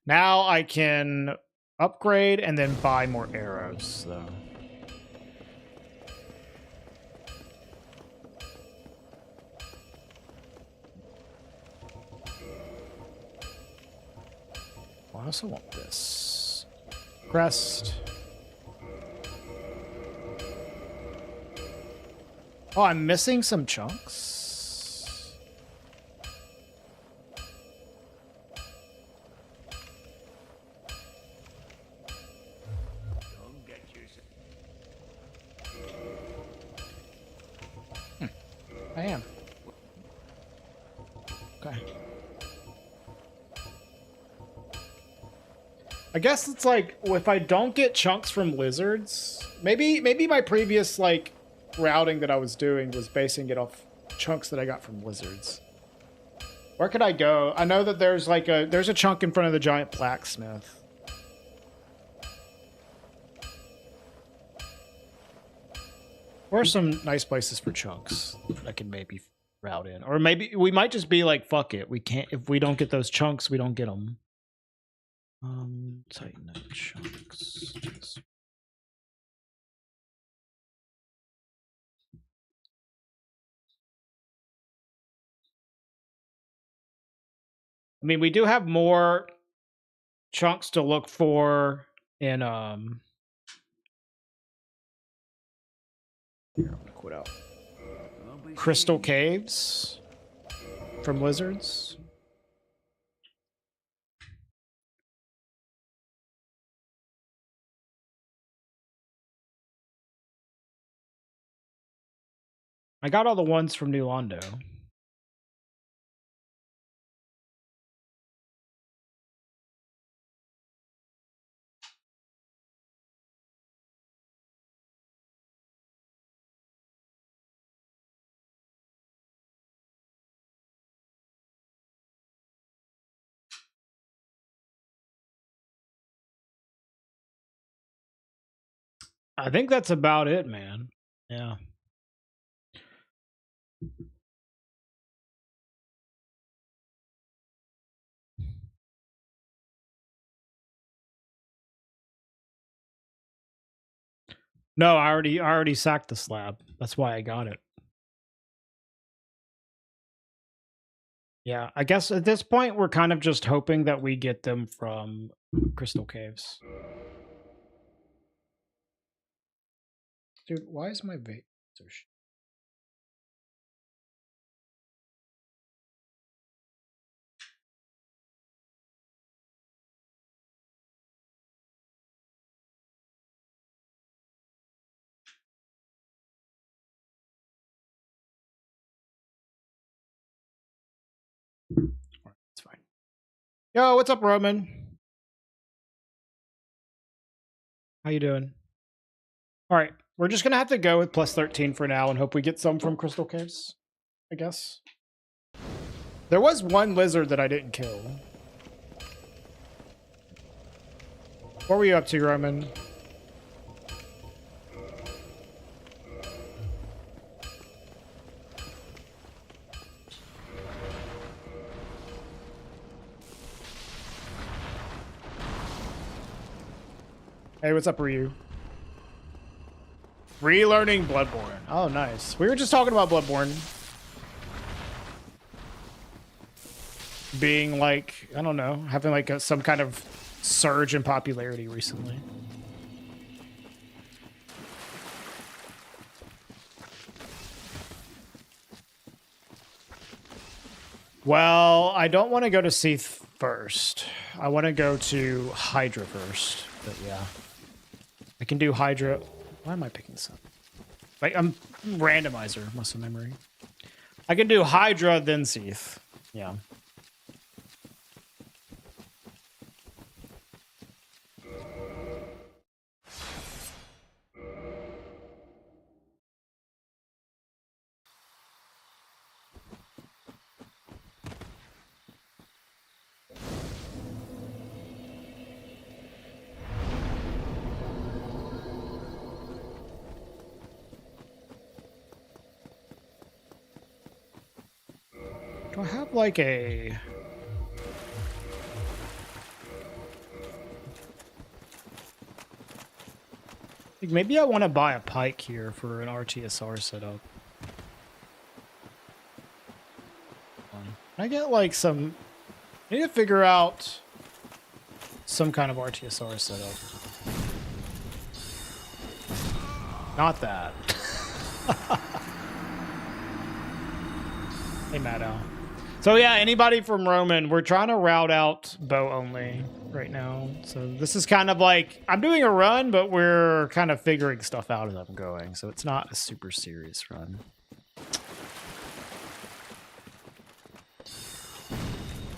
Now I can upgrade and then buy more arrows, though. I also want this. Crest. Oh, I'm missing some chunks. I am. Okay. I guess it's like, if I don't get chunks from lizards, maybe my previous like routing that I was doing was basing it off chunks that I got from lizards. Where could I go? I know that there's like there's a chunk in front of the giant blacksmith. Or some nice places for chunks that I can maybe route in. Or maybe we might just be like, fuck it. We can't, if we don't get those chunks, we don't get them. Tighten up chunks. I mean, we do have more chunks to look for in here, I'm gonna quit out. Crystal caves from lizards. I got all the ones from New Londo. I think that's about it, man. Yeah. No, I already sacked the slab. That's why I got it. Yeah, I guess at this point we're kind of just hoping that we get them from crystal caves. Dude, why is my vape so shit? Alright, it's fine. Yo, what's up, Roman? How you doing? All right, We're just gonna have to go with plus 13 for now and hope we get some from Crystal Caves, I guess. There was one lizard that I didn't kill. What were you up to, Roman? Hey, what's up, Ryu? Relearning Bloodborne. Oh, nice. We were just talking about Bloodborne being like, I don't know, having like some kind of surge in popularity recently. Well, I don't want to go to Seath first. I want to go to Hydra first. But yeah, I can do Hydra. Why am I picking this up? Like, I'm randomizer, muscle memory. I can do Hydra, then Seath. Yeah. Do I have like a... Like maybe I want to buy a pike here for an RTSR setup. Can I get like some... I need to figure out some kind of RTSR setup. Not that. Hey, Maddow. So yeah, anybody from Roman, we're trying to route out bow only right now. So this is kind of like, I'm doing a run, but we're kind of figuring stuff out as I'm going. So it's not a super serious run.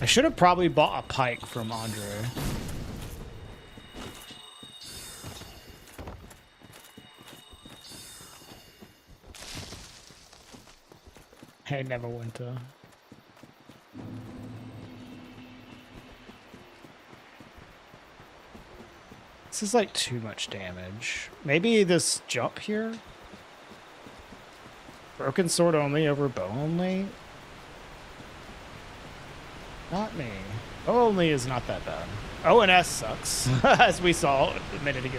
I should have probably bought a pike from Andre. Hey, Neverwinter. This is like too much damage. Maybe this jump here? Broken sword only over bow only? Not me. Bow only is not that bad. ONS sucks, as we saw a minute ago.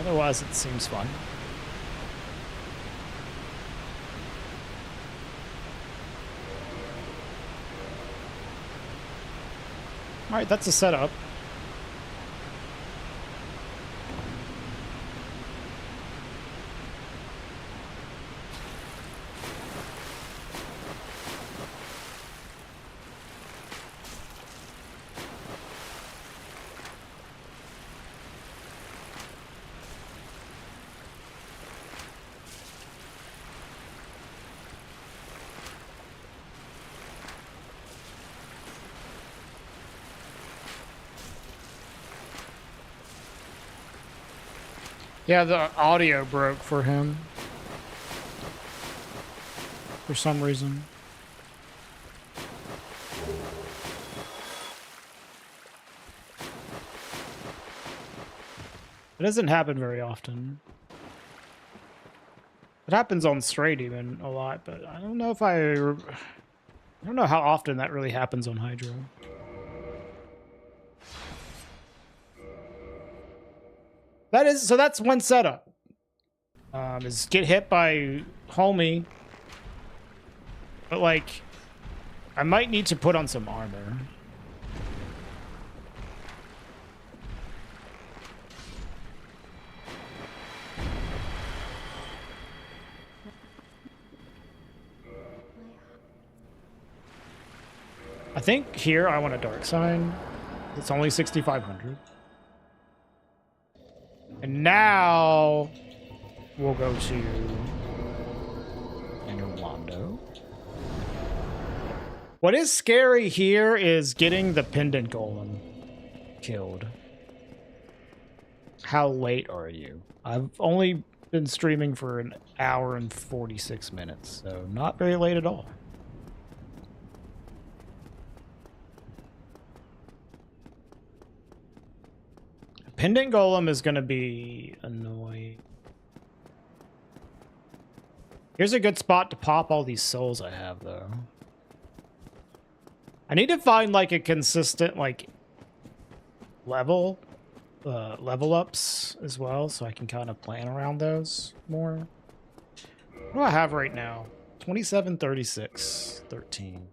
Otherwise, it seems fun. All right, that's a setup. Yeah, the audio broke for him. For some reason. It doesn't happen very often. It happens on straight even a lot, but I don't know if I don't know how often that really happens on Hydro. That is, so that's one setup. Is get hit by homie. But like, I might need to put on some armor. I think here I want a dark sign. It's only 6,500. And now we'll go to Wando. What is scary here is getting the pendant golem killed. How late are you? I've only been streaming for an hour and 46 minutes, so not very late at all. Pendant Golem is going to be annoying. Here's a good spot to pop all these souls I have, though. I need to find, like, a consistent, like, level ups as well, so I can kind of plan around those more. What do I have right now? 27, 36, 13.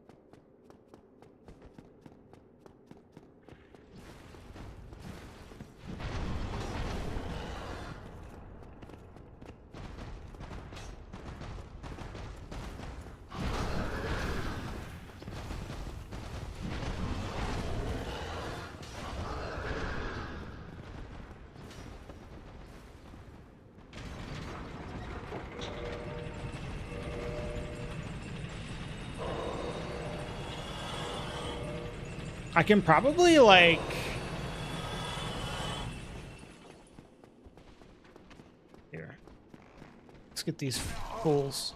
I can probably, like... Here. Let's get these fools.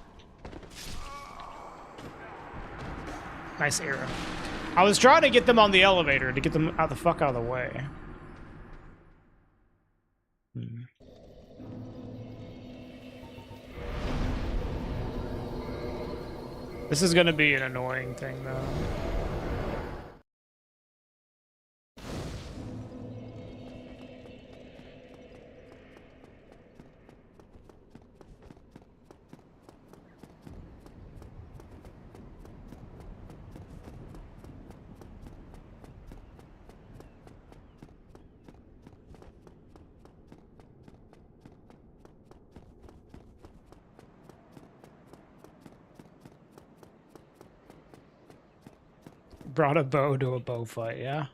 Nice arrow. I was trying to get them on the elevator to get them out the fuck out of the way. This is gonna be an annoying thing, though. Brought a bow to a bow fight, yeah.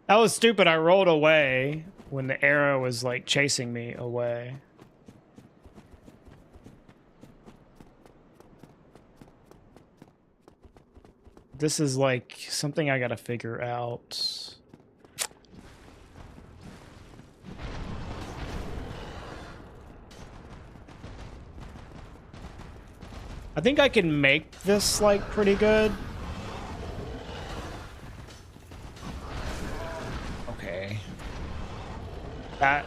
That was stupid. I rolled away when the arrow was, like, chasing me away. This is, like, something I gotta figure out. I think I can make this, like, pretty good. That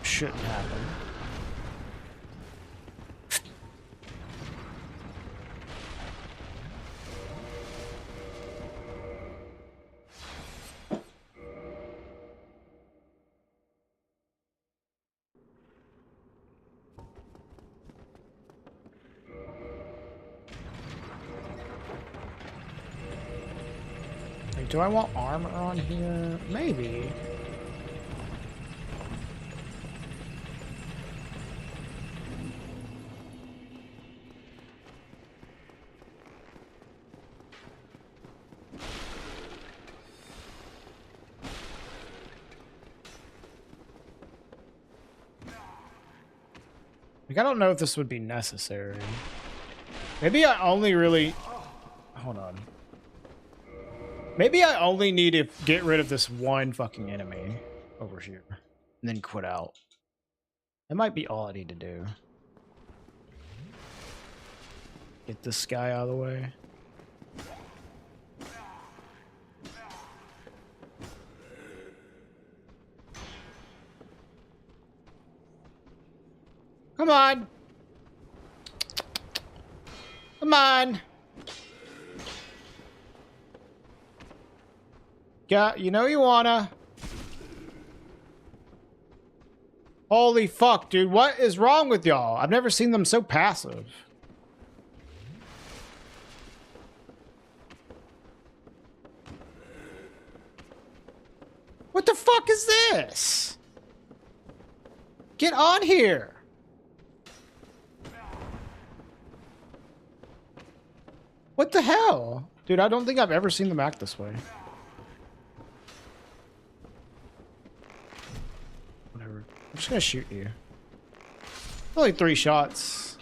shouldn't happen. Like, do I want armor on here? Maybe. Like, I don't know if this would be necessary. Maybe I only really... Hold on. Maybe I only need to get rid of this one fucking enemy over here. And then quit out. That might be all I need to do. Get this guy out of the way. Come on. Come on. Yeah, you know you wanna. Holy fuck, dude. What is wrong with y'all? I've never seen them so passive. What the fuck is this? Get on here. What the hell? Dude, I don't think I've ever seen them act this way. Whatever. I'm just gonna shoot you. Only 3 shots.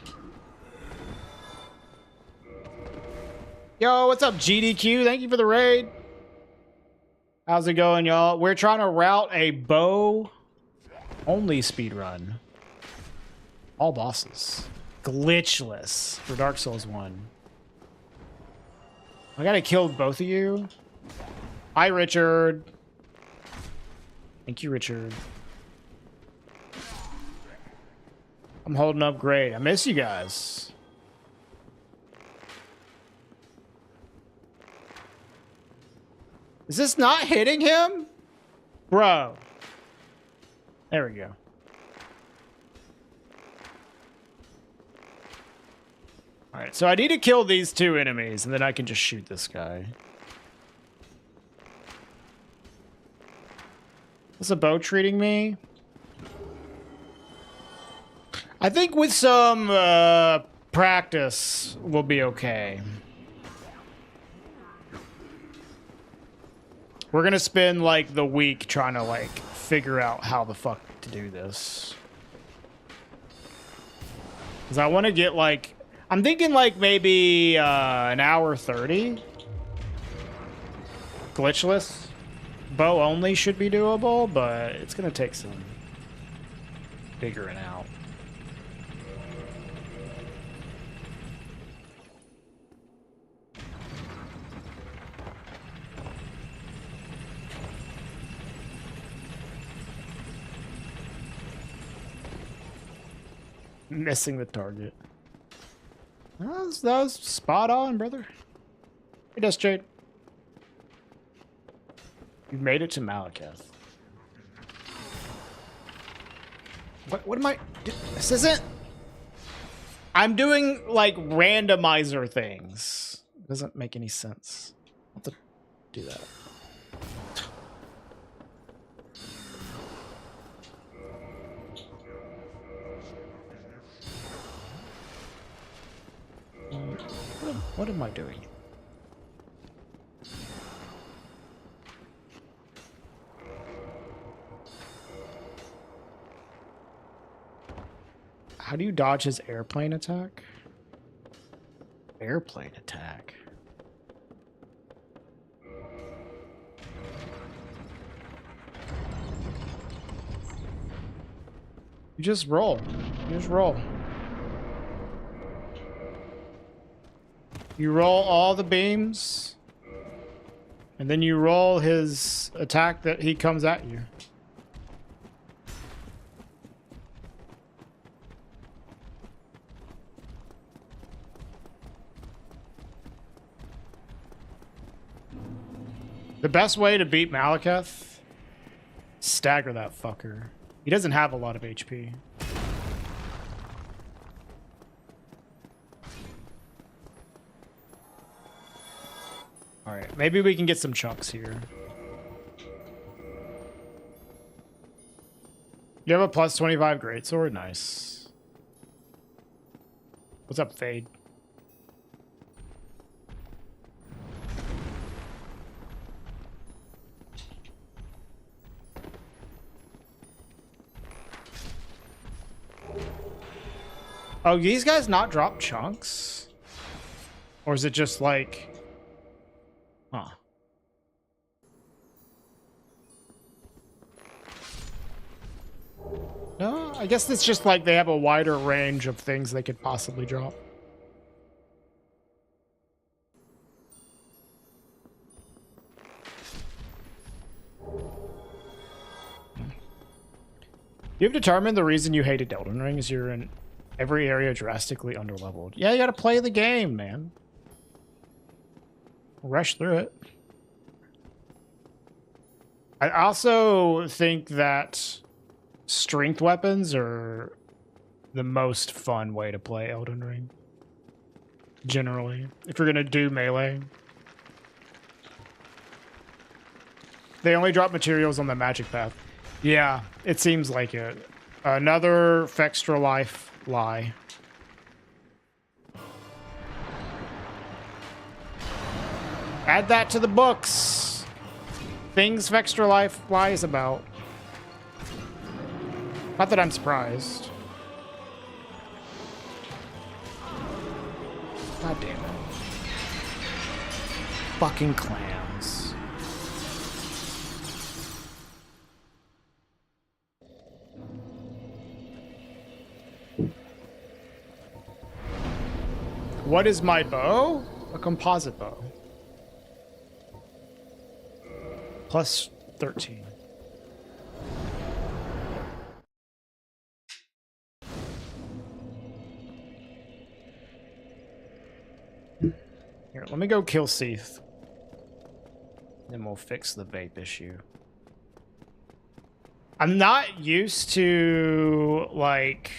Yo, what's up, GDQ? Thank you for the raid. How's it going, y'all? We're trying to route a bow-only speedrun. All bosses. Glitchless for Dark Souls 1. I gotta kill both of you. Hi, Richard. Thank you, Richard. I'm holding up great. I miss you guys. Is this not hitting him? Bro. There we go. Alright, so I need to kill these two enemies, and then I can just shoot this guy. Is a bow treating me? I think with some practice, we'll be okay. We're gonna spend like the week trying to like figure out how the fuck to do this. Cause I want to get like, I'm thinking like maybe an hour 30. Glitchless. Bow only should be doable, but it's gonna take some figuring out. Missing the target. That was spot on, brother. Hey, Dust Jade. You made it to Malekith. What am I... This isn't... I'm doing, like, randomizer things. It doesn't make any sense. I'll have to do that. What am I doing? How do you dodge his airplane attack? Airplane attack. You just roll. You just roll. You roll all the beams, and then you roll his attack that he comes at you. The best way to beat Malekith, stagger that fucker. He doesn't have a lot of HP. All right, maybe we can get some chunks here. You have a plus 25 greatsword? Nice. What's up, Fade? Oh, these guys not drop chunks? Or is it just like... Huh. No, I guess it's just like they have a wider range of things they could possibly drop. You've determined the reason you hated Elden Ring is you're in every area drastically underleveled. Yeah, you gotta play the game, man. Rush through it. I also think that strength weapons are the most fun way to play Elden Ring. Generally, if you're gonna do melee. They only drop materials on the magic path. Yeah, it seems like it. Another Fextra Life lie. Add that to the books. Things Fextra Life lies about. Not that I'm surprised. God damn it. Fucking clams. What is my bow? A composite bow. Plus 13. Here, let me go kill Seath. Then we'll fix the vape issue. I'm not used to, like,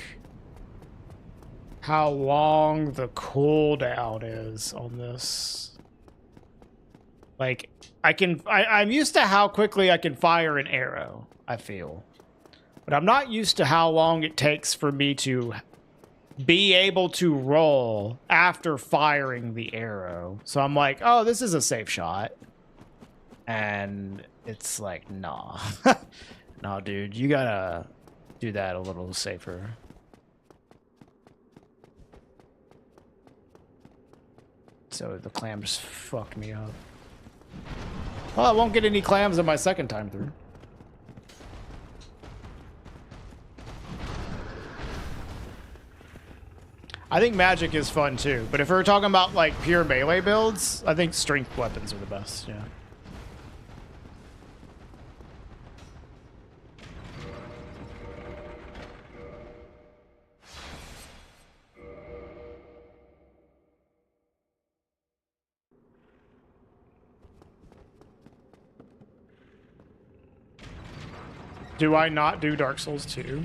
how long the cooldown is on this. Like, I'm used to how quickly I can fire an arrow, I feel. But I'm not used to how long it takes for me to be able to roll after firing the arrow. So I'm like, oh, this is a safe shot. And it's like, nah. Nah, dude, you gotta do that a little safer. So the clams fuck me up. Well, I won't get any clams on my second time through. I think magic is fun too, but if we're talking about like pure melee builds, I think strength weapons are the best, yeah. Do I not do Dark Souls 2? You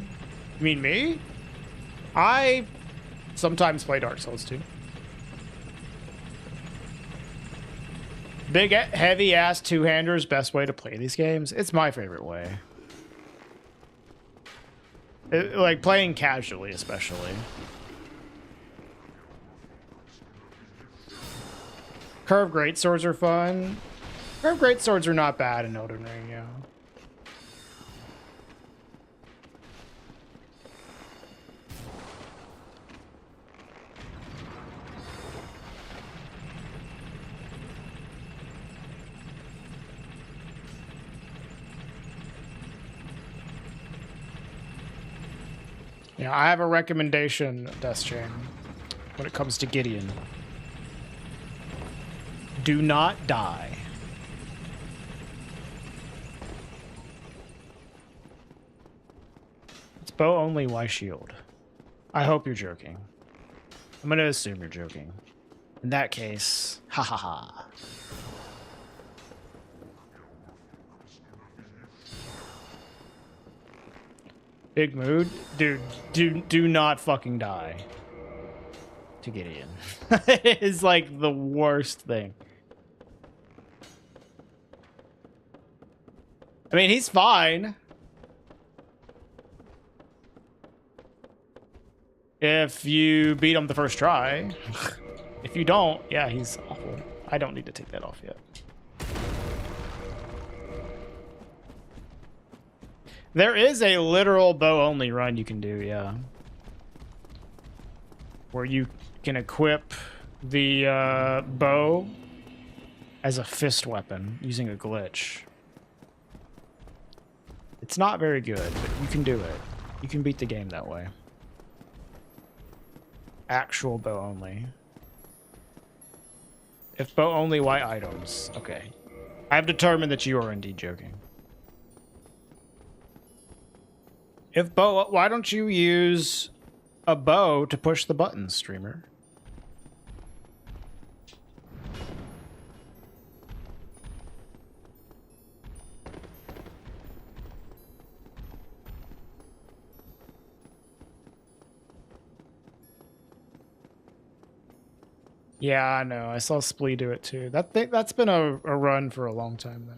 mean me? I sometimes play Dark Souls 2. Big, heavy-ass two-handers, best way to play these games. It's my favorite way. Like, playing casually, especially. Curved greatswords are fun. Curved greatswords are not bad in Elden Ring, yeah. Yeah, I have a recommendation, Deathchain, when it comes to Gideon. Do not die. It's bow only, why shield? I hope you're joking. I'm gonna assume you're joking. In that case, ha ha ha. Big mood? Dude, do not fucking die. To Gideon. It is like the worst thing. I mean, he's fine. If you beat him the first try. If you don't, yeah, he's awful. I don't need to take that off yet. There is a literal bow-only run you can do, yeah. Where you can equip the bow as a fist weapon using a glitch. It's not very good, but you can do it. You can beat the game that way. Actual bow-only. If bow-only, why items? Okay. I've determined that you are indeed joking. If bow, why don't you use a bow to push the buttons, streamer? Yeah, I know. I saw Splee do it too. That's been a run for a long time though.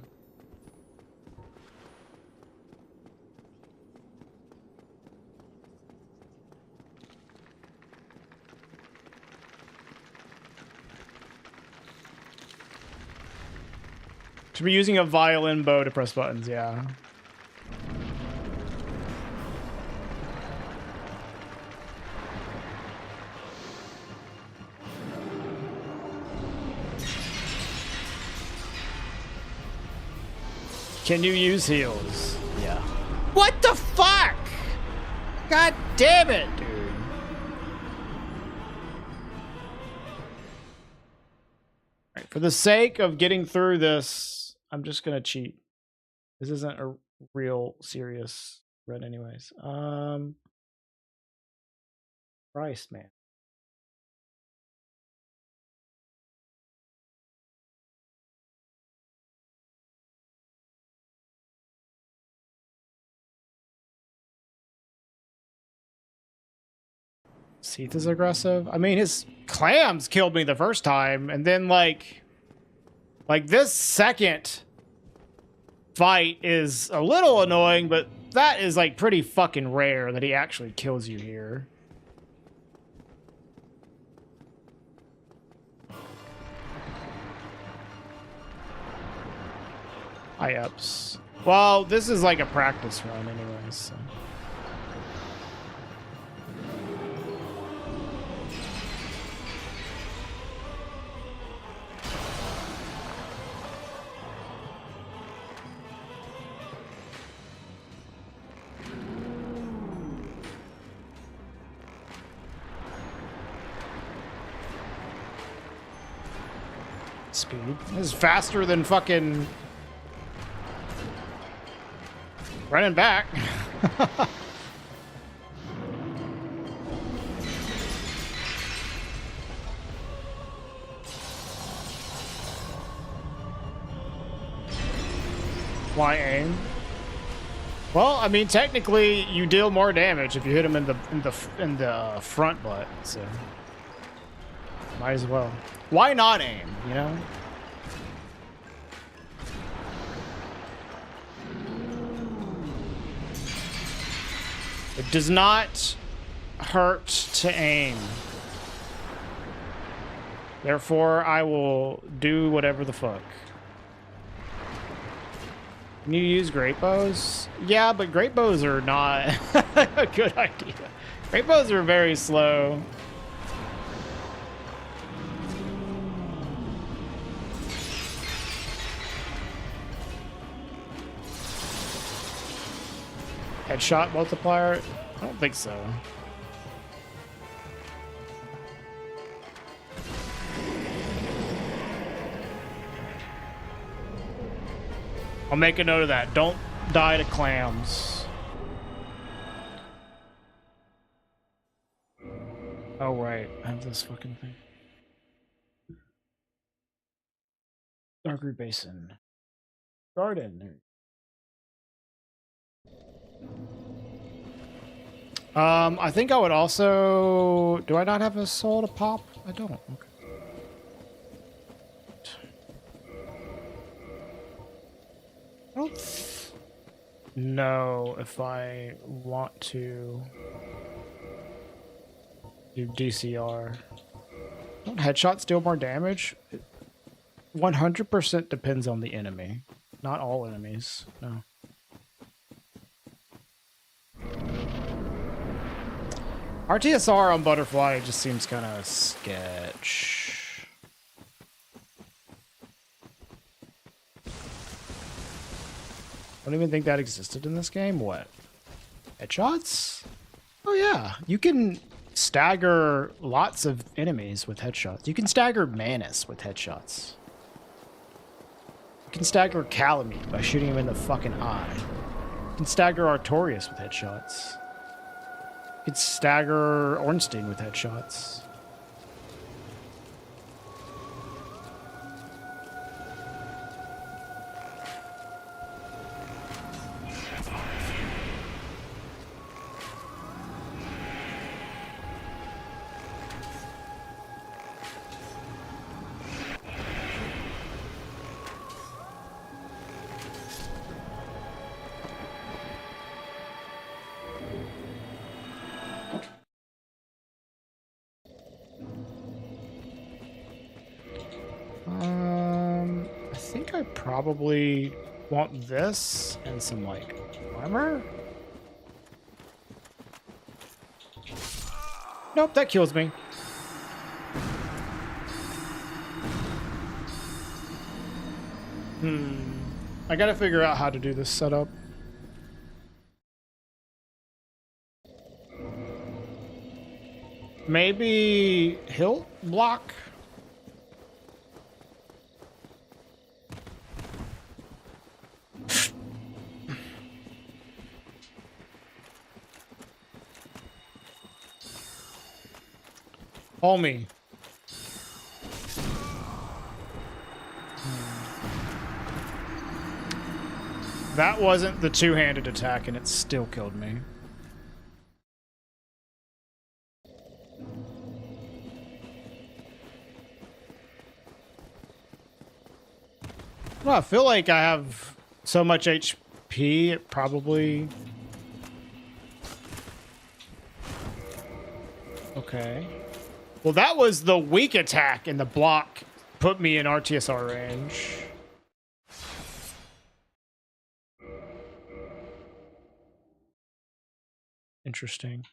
To be using a violin bow to press buttons, yeah. Can you use heals? Yeah. What the fuck? God damn it, dude. For the sake of getting through this, I'm just gonna cheat. This isn't a real serious run anyways. Christ, man. Seath is aggressive. I mean, his clams killed me the first time, and then like this second fight is a little annoying, but that is like pretty fucking rare that he actually kills you here. High ups. Well, this is like a practice run anyways, so. Speed. This is faster than fucking running back. Why aim? Well, I mean, technically, you deal more damage if you hit him in the front butt. So might as well. Why not aim? You know. It does not hurt to aim. Therefore, I will do whatever the fuck. Can you use great bows? Yeah, but great bows are not a good idea. Great bows are very slow. Headshot multiplier? I don't think so. I'll make a note of that. Don't die to clams. Oh, right. I have this fucking thing. Dark Basin. Garden. I think I would also... Do I not have a soul to pop? I don't. Okay. I don't know if I want to do DCR. Don't headshots deal more damage? 100% depends on the enemy. Not all enemies, no. RTSR on Butterfly just seems kind of sketch. I don't even think that existed in this game. What? Headshots? Oh yeah, you can stagger lots of enemies with headshots. You can stagger Manus with headshots. You can stagger Calamine by shooting him in the fucking eye. You can stagger Artorias with headshots. You could stagger Ornstein with headshots. I think I probably want this and some, like, armor? Nope, that kills me. I gotta figure out how to do this setup. Maybe hilt block? Homie. That wasn't the two-handed attack, and it still killed me. Well, I feel like I have so much HP, it probably... Okay. Well, that was the weak attack, and the block put me in RTSR range. Interesting.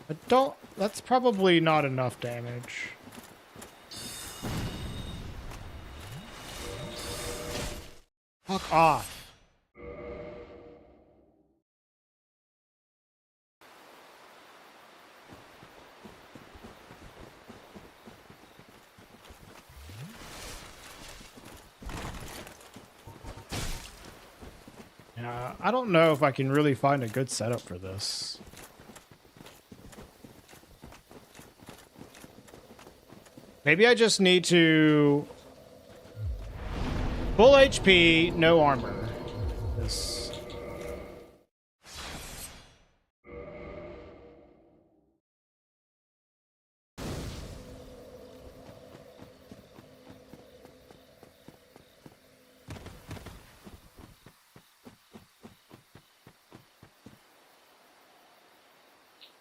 I don't... That's probably not enough damage. Fuck off. Yeah, I don't know if I can really find a good setup for this. Maybe I just need to... Full HP, no armor. This...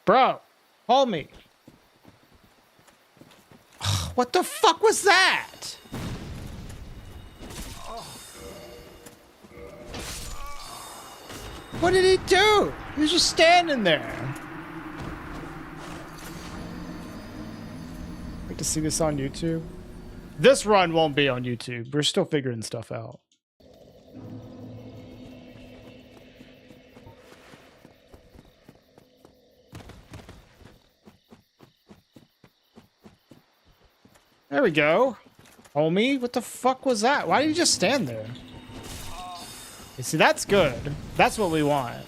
Bro, hold me. What the fuck was that? What did he do? He was just standing there. Wait to see this on YouTube. This run won't be on YouTube. We're still figuring stuff out. There we go. Homie, what the fuck was that? Why did you just stand there? You see, that's good. That's what we want.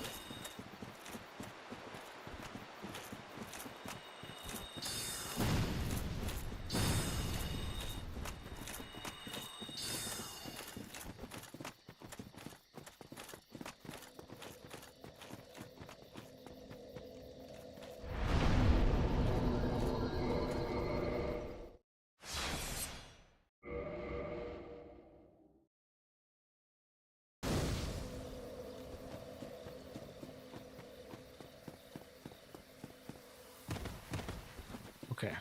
Okay,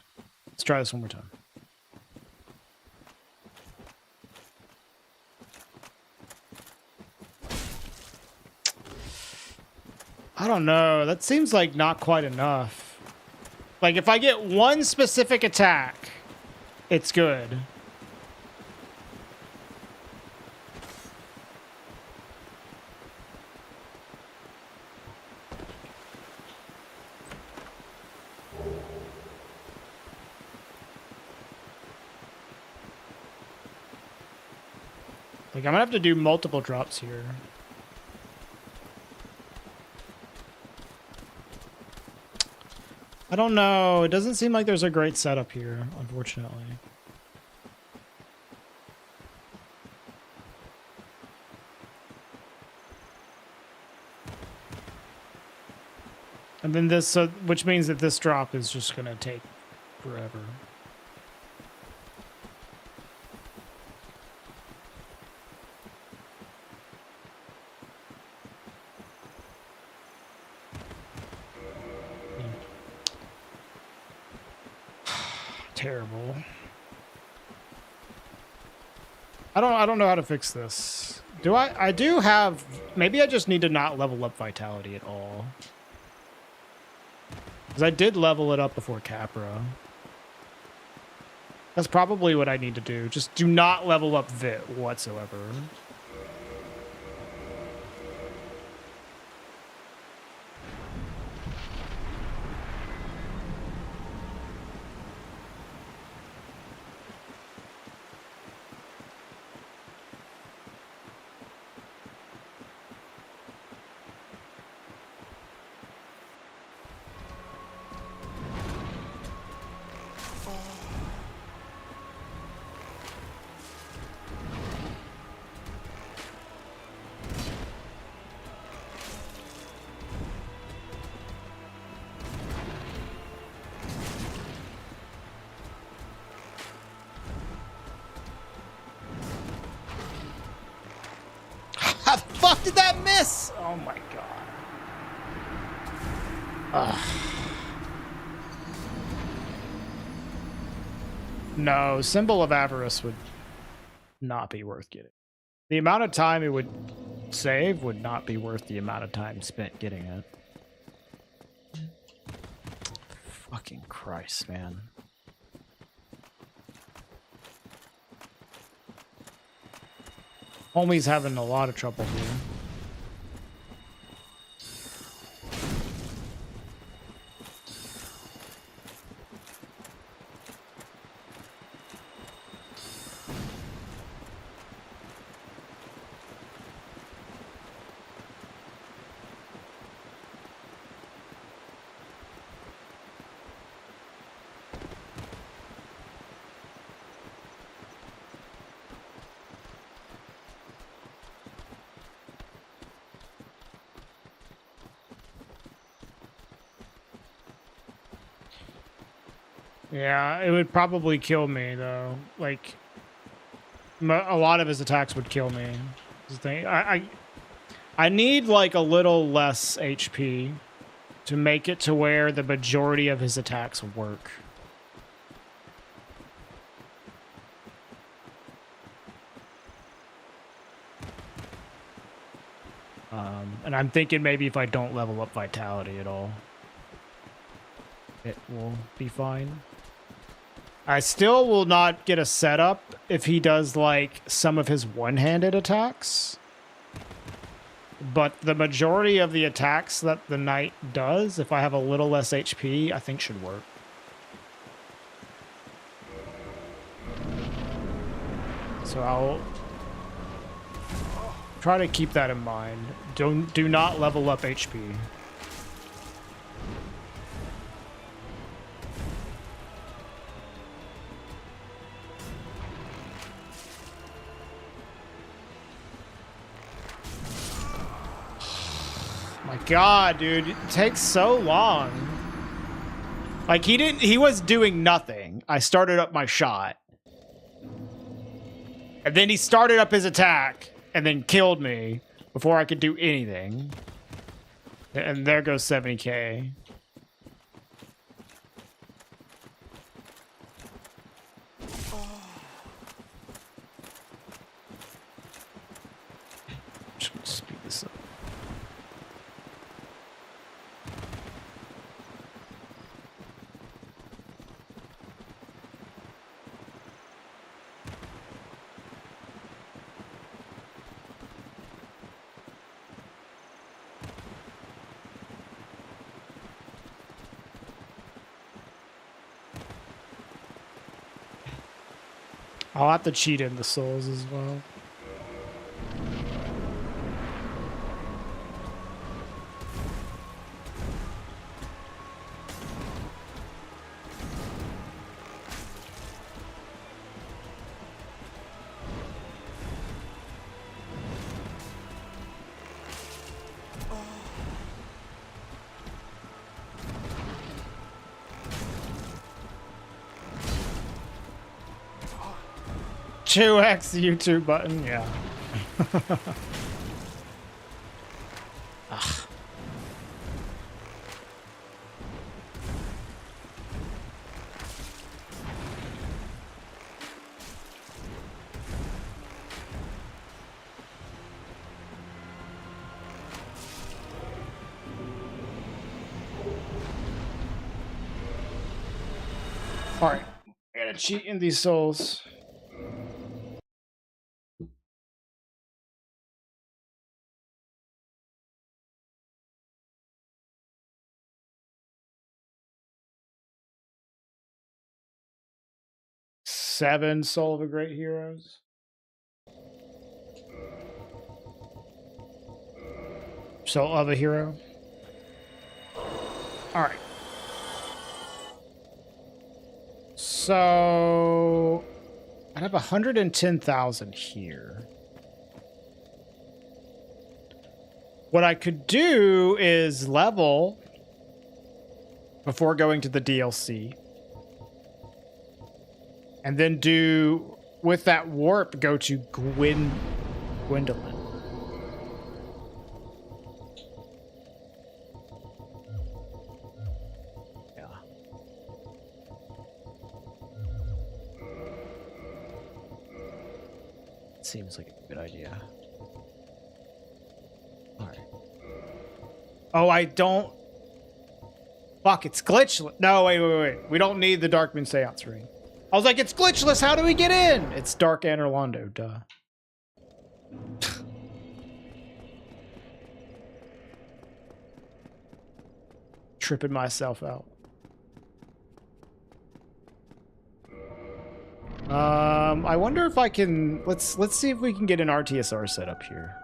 let's try this one more time. I don't know. That seems like not quite enough. Like, if I get one specific attack, it's good. Like, I'm gonna have to do multiple drops here. I don't know. It doesn't seem like there's a great setup here, unfortunately. And then this, which means that this drop is just gonna take forever. Terrible. I don't know how to fix this. Do I do have, maybe I just need to not level up vitality at all. Because I did level it up before Capra. That's probably what I need to do. Just do not level up Vit whatsoever. fuck did that miss? Oh my god. Ugh. No, Symbol of Avarice would not be worth getting. The amount of time it would save would not be worth the amount of time spent getting it. Fucking Christ, man. Homie's having a lot of trouble here. Yeah, it would probably kill me, though. Like, a lot of his attacks would kill me. I need, like, a little less HP to make it to where the majority of his attacks work. And I'm thinking maybe if I don't level up Vitality at all, it will be fine. I still will not get a setup if he does, like, some of his one-handed attacks. But the majority of the attacks that the knight does, if I have a little less HP, I think should work. So I'll try to keep that in mind. Do not level up HP. My God, dude, it takes so long. Like, he was doing nothing. I started up my shot. And then he started up his attack and then killed me before I could do anything. And there goes 70k. Just gonna speed this up. I'll have to cheat in the souls as well. Two X YouTube button, yeah. Ugh. All right, I gotta cheat in these souls. Seven Soul of a Great Heroes. Soul of a Hero. All right. So I have 110,000 here. What I could do is level before going to the DLC. And then do, with that warp, go to Gwendolyn. seems like a good idea. Alright. Oh, I don't... Fuck, it's glitchless. No, wait. We don't need the Dark Moon Seance ring. I was like, it's glitchless. How do we get in? It's Dark Anor Londo, duh. Tripping myself out. I wonder if I can... Let's see if we can get an RTSR set up here.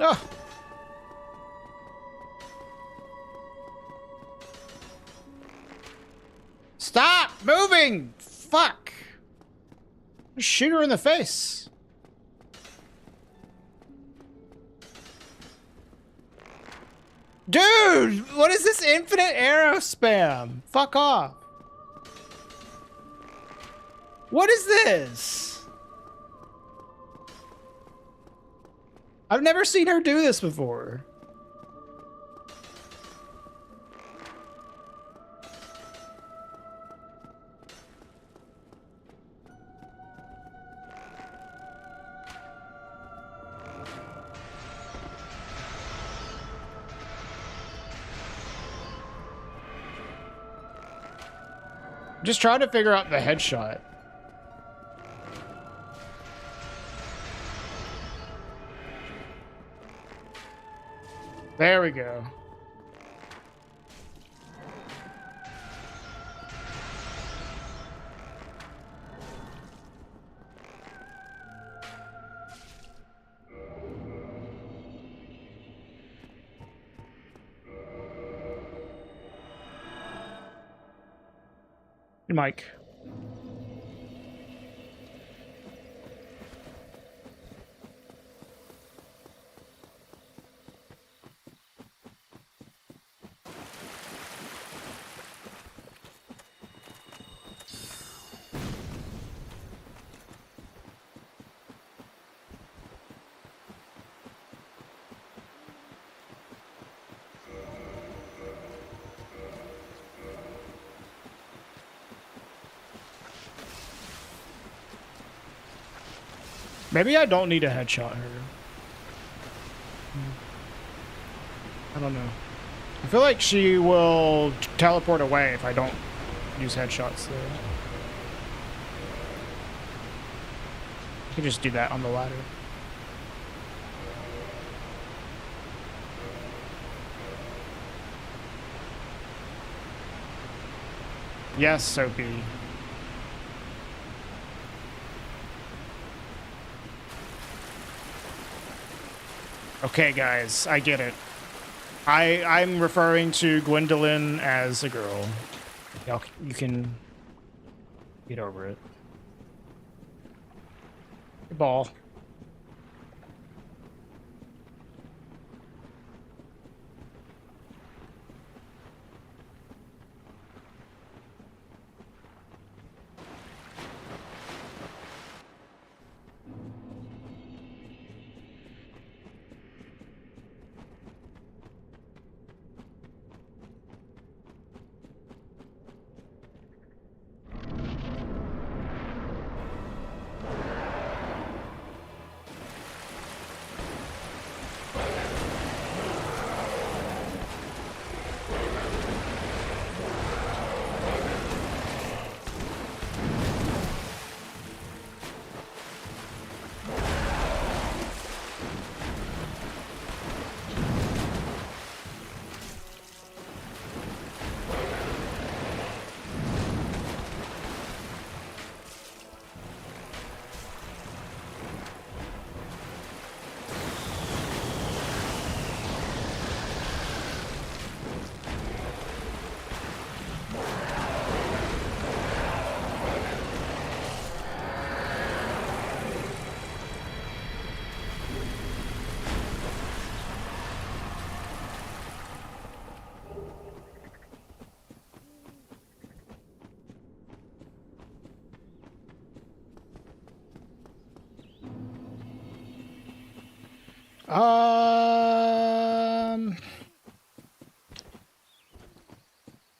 Oh. Stop moving! Fuck! Shoot her in the face. Dude, what is this infinite arrow spam? Fuck off. What is this? I've never seen her do this before. I'm just trying to figure out the headshot. There we go. Hey, Mike. Maybe I don't need to headshot her. I don't know. I feel like she will teleport away if I don't use headshots there. I could just do that on the ladder. Yes, Sophie. Okay, guys, I get it. I'm referring to Gwendolyn as a girl. Y'all, you can get over it. Good ball.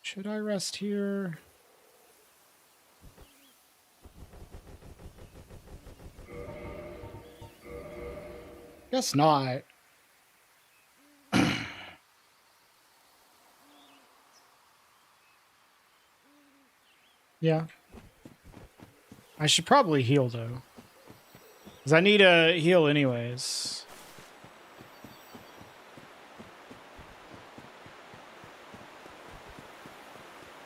Should I rest here? Guess not. Yeah. I should probably heal, though. Because I need to heal anyways.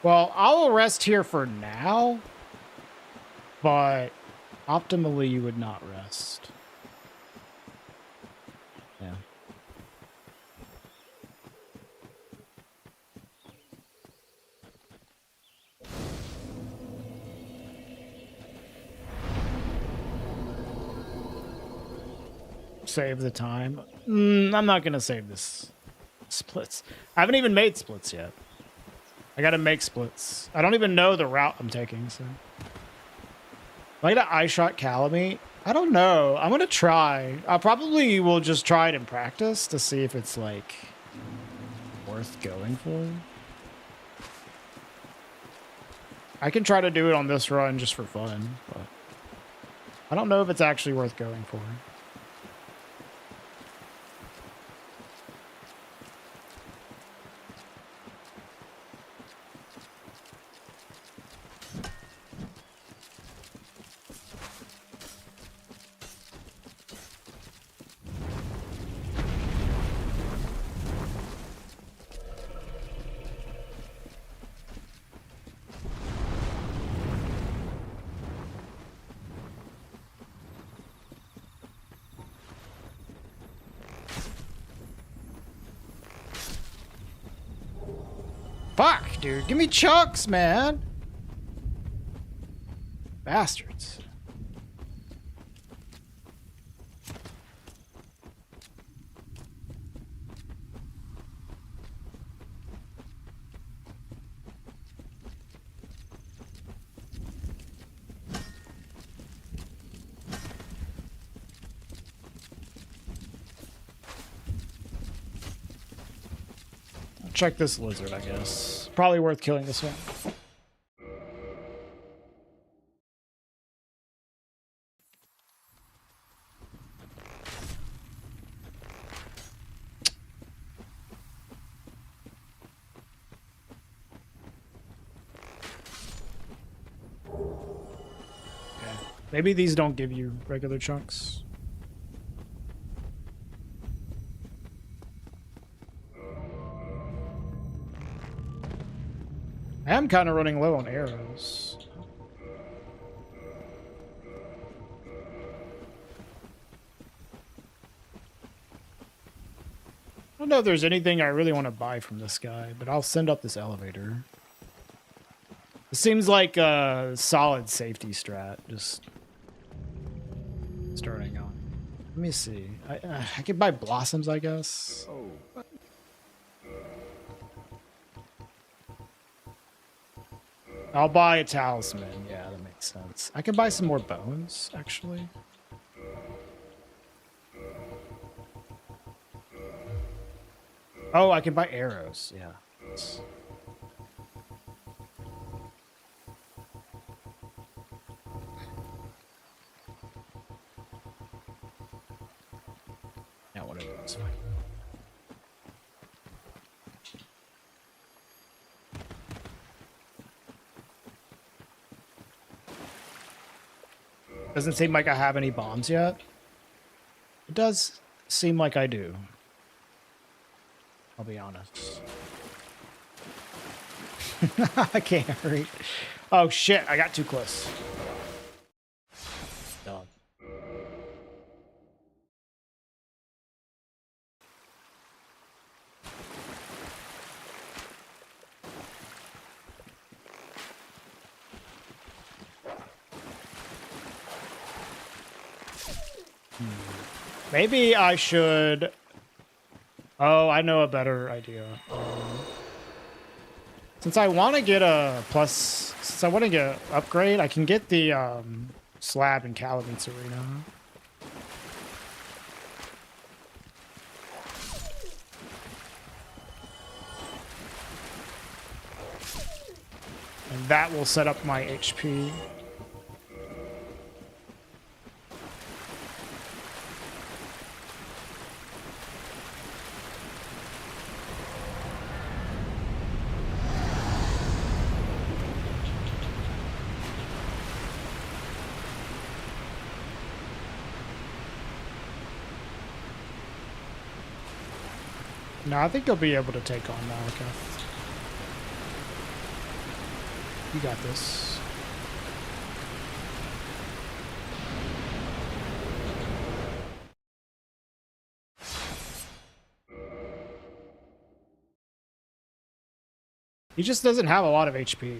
Well, I'll rest here for now. But optimally, you would not rest. Yeah. Save the time. I'm not going to save this. Splits. I haven't even made splits yet. I got to make splits. I don't even know the route I'm taking, so. Am I going to eye-shot Calamite? I don't know. I'm going to try. I probably will just try it in practice to see if it's, like, worth going for. I can try to do it on this run just for fun, but I don't know if it's actually worth going for. Fuck, dude. Give me chunks, man. Bastards. Check this lizard, I guess. Probably worth killing this one. Okay. Maybe these don't give you regular chunks. I am kind of running low on arrows. I don't know if there's anything I really want to buy from this guy, but I'll send up this elevator. It seems like a solid safety strat, just starting on. Let me see. I could buy blossoms, I guess. Oh. I'll buy a talisman. Yeah, that makes sense. I can buy some more bones, actually. Oh, I can buy arrows. Yeah. Yeah, whatever. That's fine. Doesn't seem like I have any bombs yet. It does seem like I do. I'll be honest. I can't hurry. Oh shit, I got too close. Dog. Maybe I should... Oh, I know a better idea. Since I want to get a plus... Since I want to get an upgrade, I can get the slab in Calamite's arena. And that will set up my HP. No, I think you'll be able to take on Malekith. You got this. He just doesn't have a lot of HP.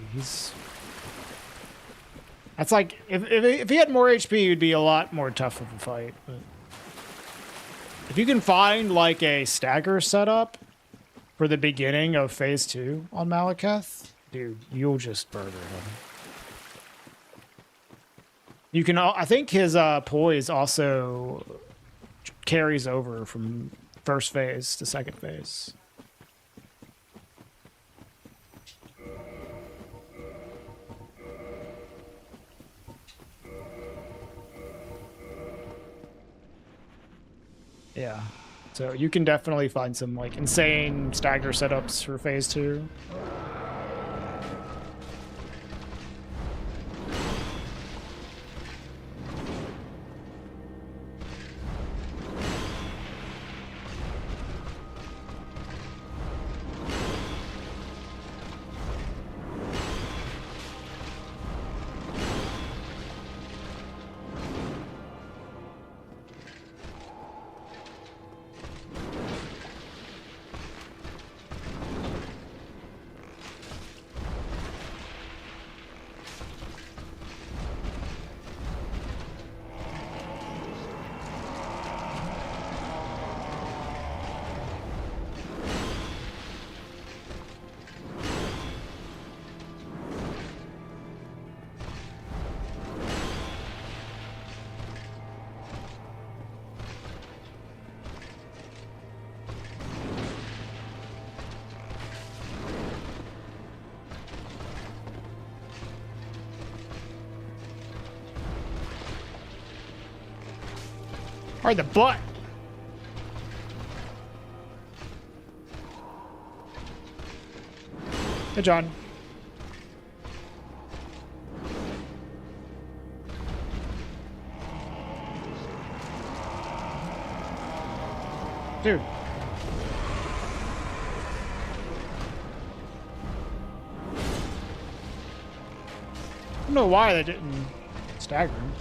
That's like, if he had more HP, he'd be a lot more tough of a fight. But if you can find like a stagger setup for the beginning of phase 2 on Malekith, dude, you'll just burger him. You can, I think his poise also carries over from first phase to second phase. Yeah, so you can definitely find some like insane stagger setups for phase 2. Or the butt. Hey, John. Dude. I don't know why they didn't stagger him.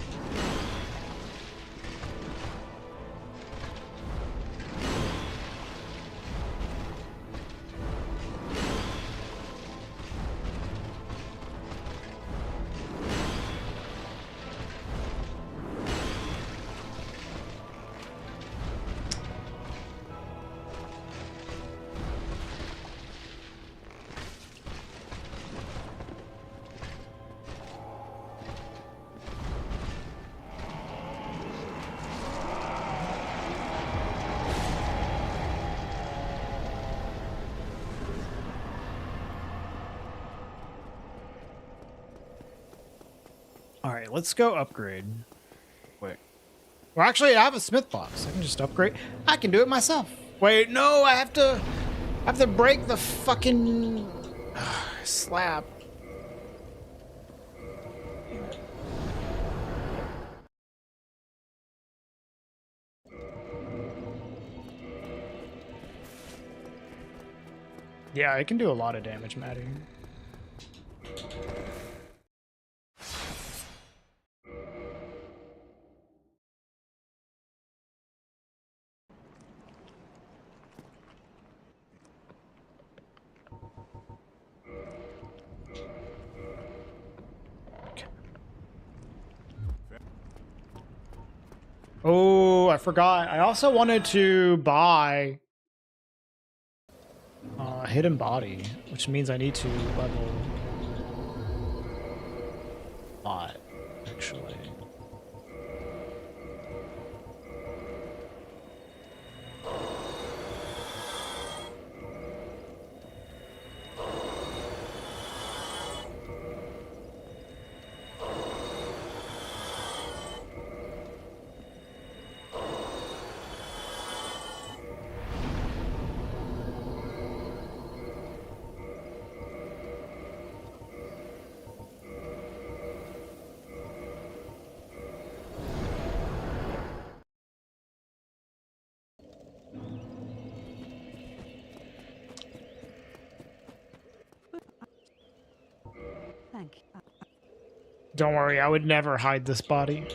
All right, let's go upgrade. Wait. Well, actually, I have a smith box. I can just upgrade. I can do it myself. Wait, no, I have to break the fucking slab. Yeah, it can do a lot of damage, Maddie. Oh, I forgot. I also wanted to buy hidden body, which means I need to level a lot, actually. Don't worry, I would never hide this body.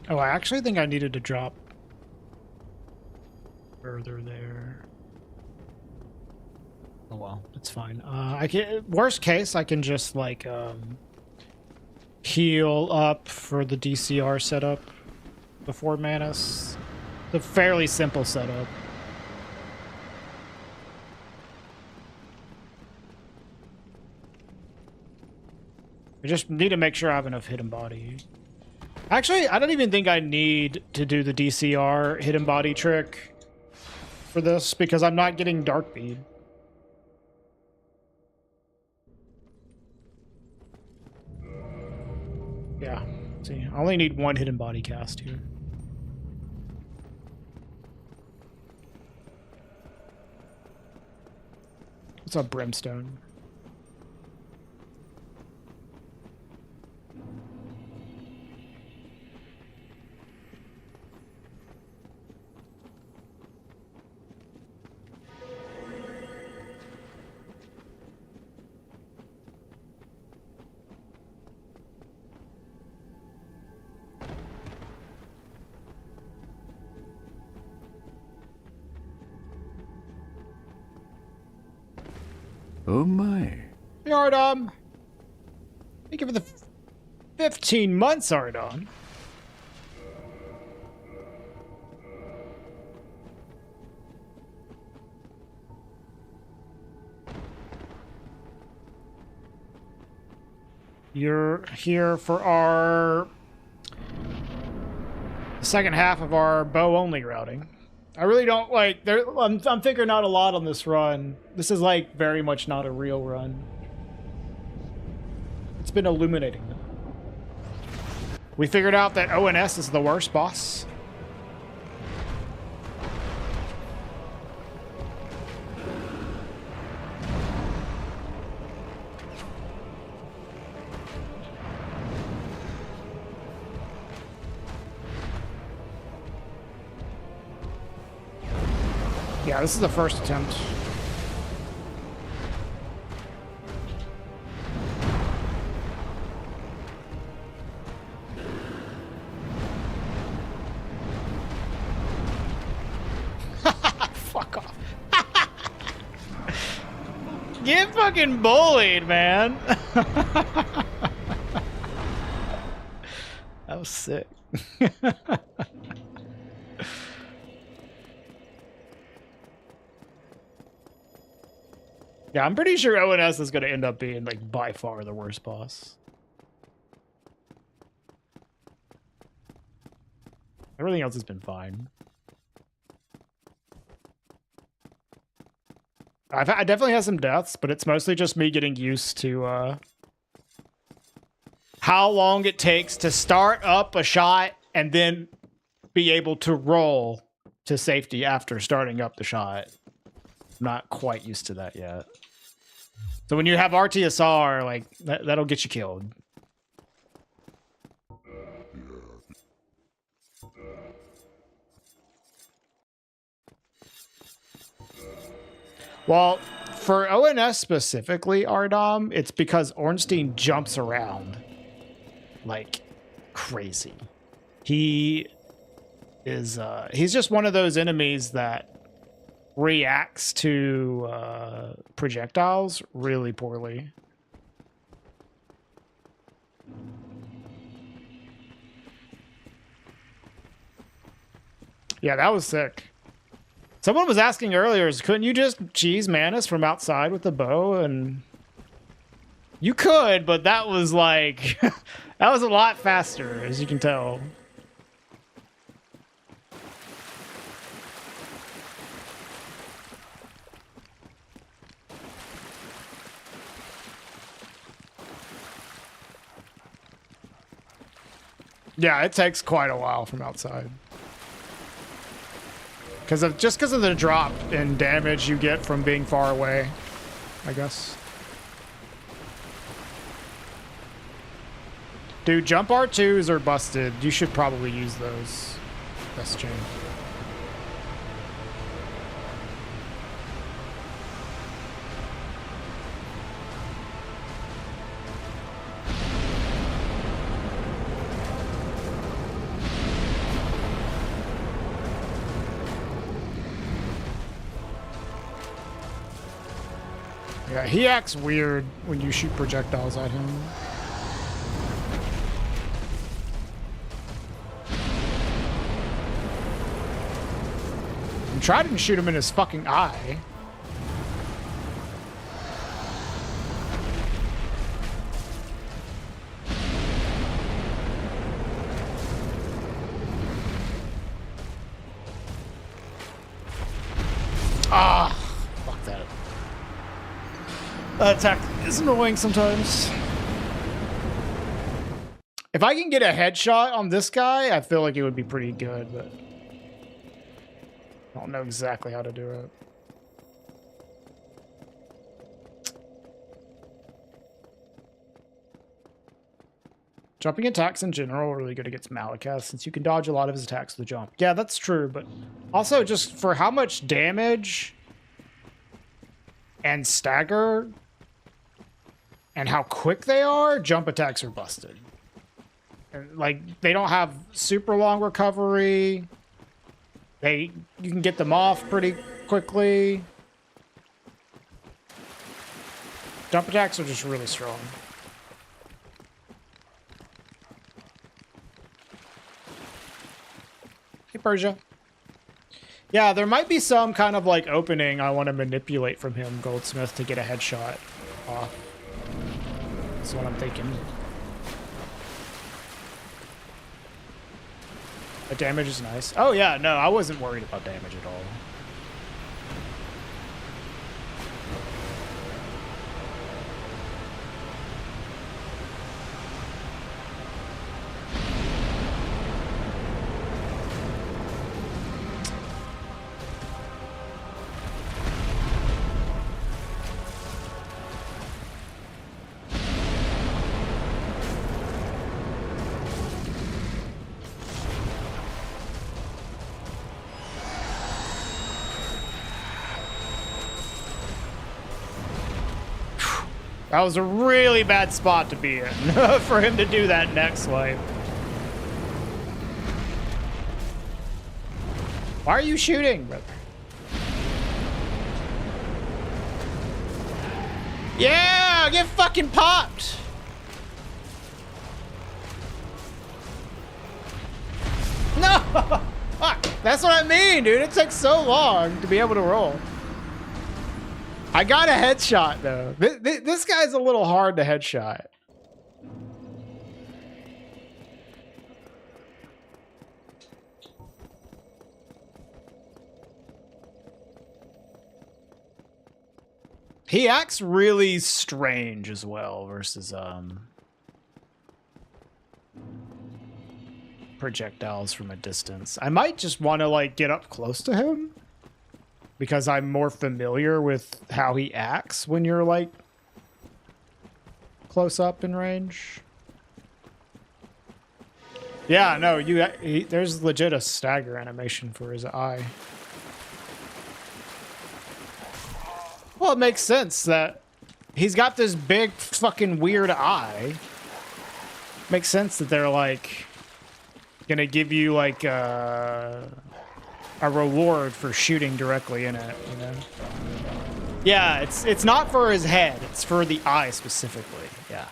Oh, I actually think I needed to drop further there. Oh well, it's fine. I can, worst case, I can just like heal up for the DCR setup before Manus. It's a fairly simple setup. I just need to make sure I have enough hidden body. Actually, I don't even think I need to do the DCR hidden body trick for this because I'm not getting Dark Bead. Yeah, see, I only need one hidden body cast here. What's up, Brimstone? Oh my. Ardom! Thank you for the 15 months, Ardom. You're here for our second half of our bow-only routing. I really don't like. I'm figuring out a lot on this run. This is like very much not a real run. It's been illuminating. We figured out that ONS is the worst boss. Yeah, this is the first attempt. Fuck off. Get fucking bullied, man. That was sick. Yeah, I'm pretty sure ONS is going to end up being, like, by far the worst boss. Everything else has been fine. I definitely had some deaths, but it's mostly just me getting used to how long it takes to start up a shot and then be able to roll to safety after starting up the shot. I'm not quite used to that yet. So when you have RTSR, like, that'll get you killed. Well, for ONS specifically, Ardom, it's because Ornstein jumps around like crazy. He is he's just one of those enemies that reacts to projectiles really poorly. Yeah, that was sick. Someone was asking earlier, couldn't you just cheese Manus from outside with the bow? And you could, but that was like, that was a lot faster, as you can tell. Yeah, it takes quite a while from outside. Just because of the drop in damage you get from being far away, I guess. Dude, jump R2s are busted. You should probably use those. Best chain. Yeah, he acts weird when you shoot projectiles at him. And try to shoot him in his fucking eye. Ah, fuck that. That attack is annoying sometimes. If I can get a headshot on this guy, I feel like it would be pretty good, but I don't know exactly how to do it. Jumping attacks in general are really good against Malekith, since you can dodge a lot of his attacks with the jump. Yeah, that's true, but also just for how much damage and stagger and how quick they are, jump attacks are busted. And, like, they don't have super long recovery. You can get them off pretty quickly. Jump attacks are just really strong. Hey, Persia. Yeah, there might be some kind of, like, opening I want to manipulate from him, Goldsmith, to get a headshot off. That's what I'm thinking. The damage is nice. Oh, yeah, no, I wasn't worried about damage at all. That was a really bad spot to be in for him to do that next swipe. Why are you shooting, brother? Yeah, get fucking popped. No, fuck. That's what I mean, dude. It takes so long to be able to roll. I got a headshot, though. This guy's a little hard to headshot. He acts really strange as well versus projectiles from a distance. I might just want to like get up close to him because I'm more familiar with how he acts when you're like close up in range. Yeah, no, there's legit a stagger animation for his eye. Well, it makes sense that he's got this big fucking weird eye. Makes sense that they're like gonna give you like a reward for shooting directly in it, you know? Yeah, it's not for his head, it's for the eye specifically. Yeah.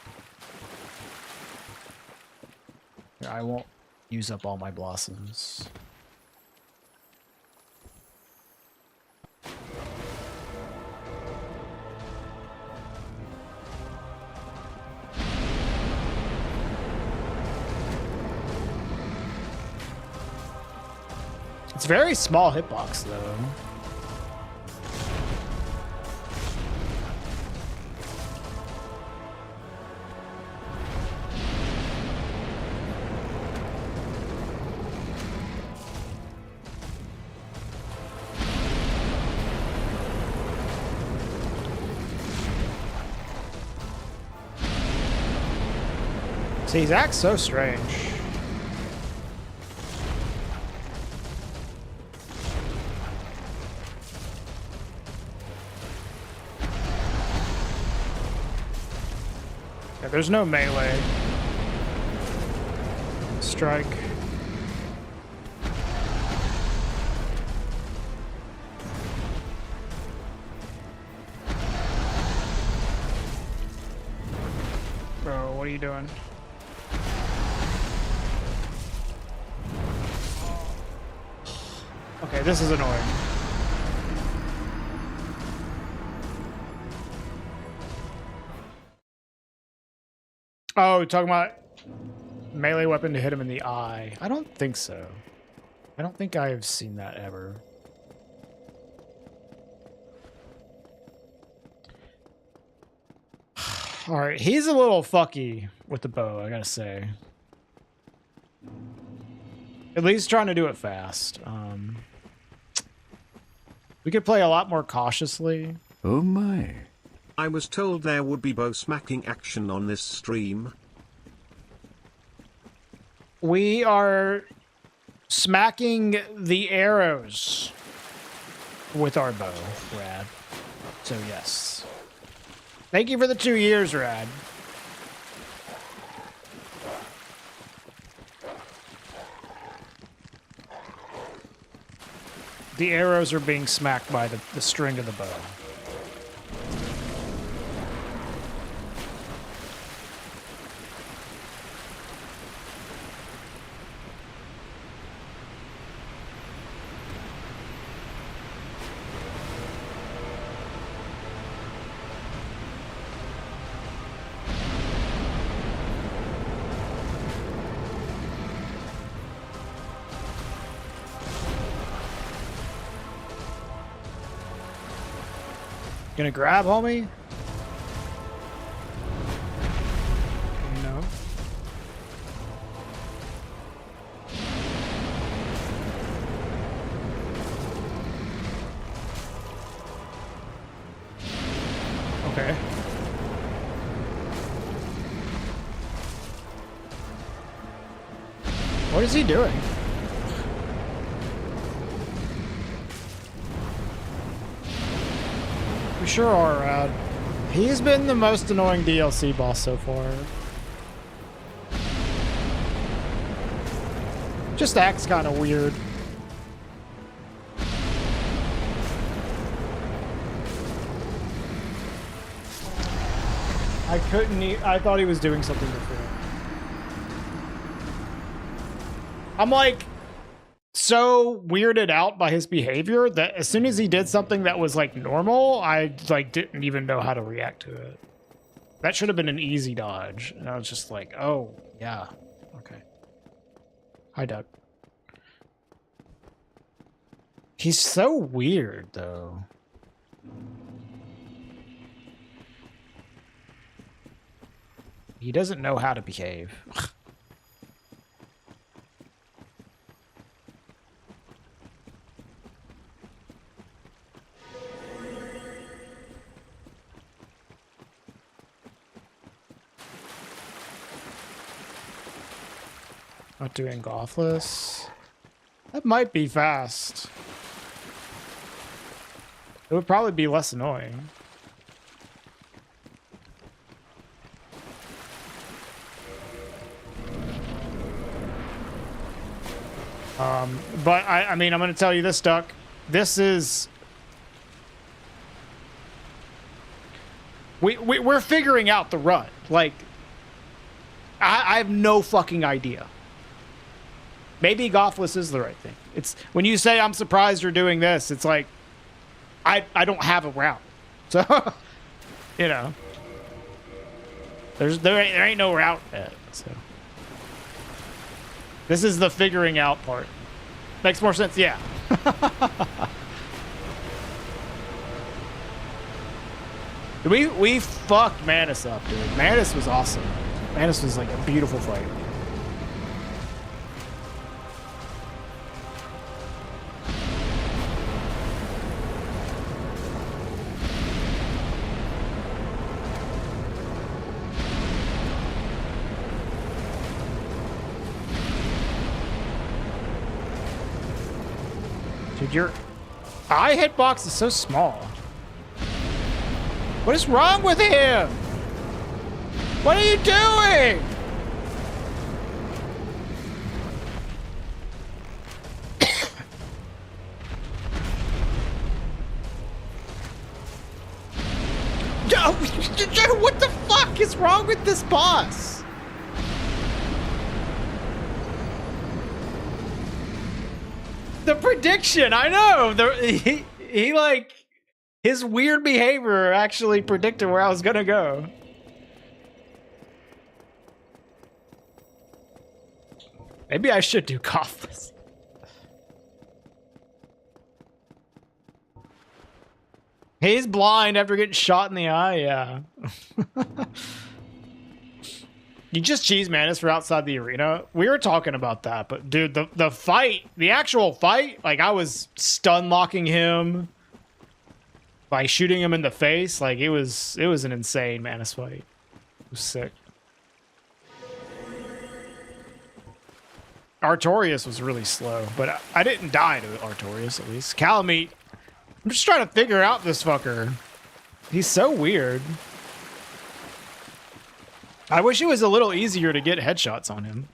I won't use up all my blossoms. It's a very small hitbox, though. See, he acts so strange. Yeah, there's no melee strike. Bro, what are you doing? Okay, this is annoying. Oh, talking about melee weapon to hit him in the eye. I don't think so. I don't think I have seen that ever. All right, he's a little fucky with the bow, I gotta say. At least trying to do it fast. We could play a lot more cautiously. Oh my. I was told there would be bow smacking action on this stream. We are smacking the arrows with our bow, Rad. So yes. Thank you for the 2 years, Rad. The arrows are being smacked by the string of the bow. Gonna grab, homie? No. Okay. What is he doing? We sure are, Rad. He's been the most annoying DLC boss so far. Just acts kind of weird. I thought he was doing something different. I'm like so weirded out by his behavior that as soon as he did something that was like normal, I like didn't even know how to react to it. That should have been an easy dodge. And I was just like, oh, yeah. Okay. Hi, Doug. He's so weird, though. He doesn't know how to behave. Not doing Glitchless. That might be fast. It would probably be less annoying. But I mean, I'm going to tell you this, Duck. This is... We're figuring out the run. Like, I have no fucking idea. Maybe Glitchless is the right thing. It's when you say I'm surprised you're doing this, it's like I don't have a route. So, you know. There ain't no route yet. So this is the figuring out part. Makes more sense, yeah. We fucked Manus up, dude. Manus was awesome. Manus was like a beautiful fight. Dude, your eye hitbox is so small. What is wrong with him? What are you doing? What the fuck is wrong with this boss? The prediction, I know. He like, his weird behavior actually predicted where I was gonna go. Maybe I should do Glitchless. He's blind after getting shot in the eye, yeah. You just cheese Manus for outside the arena. We were talking about that, but dude, the fight, the actual fight, like I was stun locking him by shooting him in the face. Like it was an insane Manus fight. It was sick. Artorias was really slow, but I didn't die to Artorias at least. Calamite, I'm just trying to figure out this fucker. He's so weird. I wish it was a little easier to get headshots on him.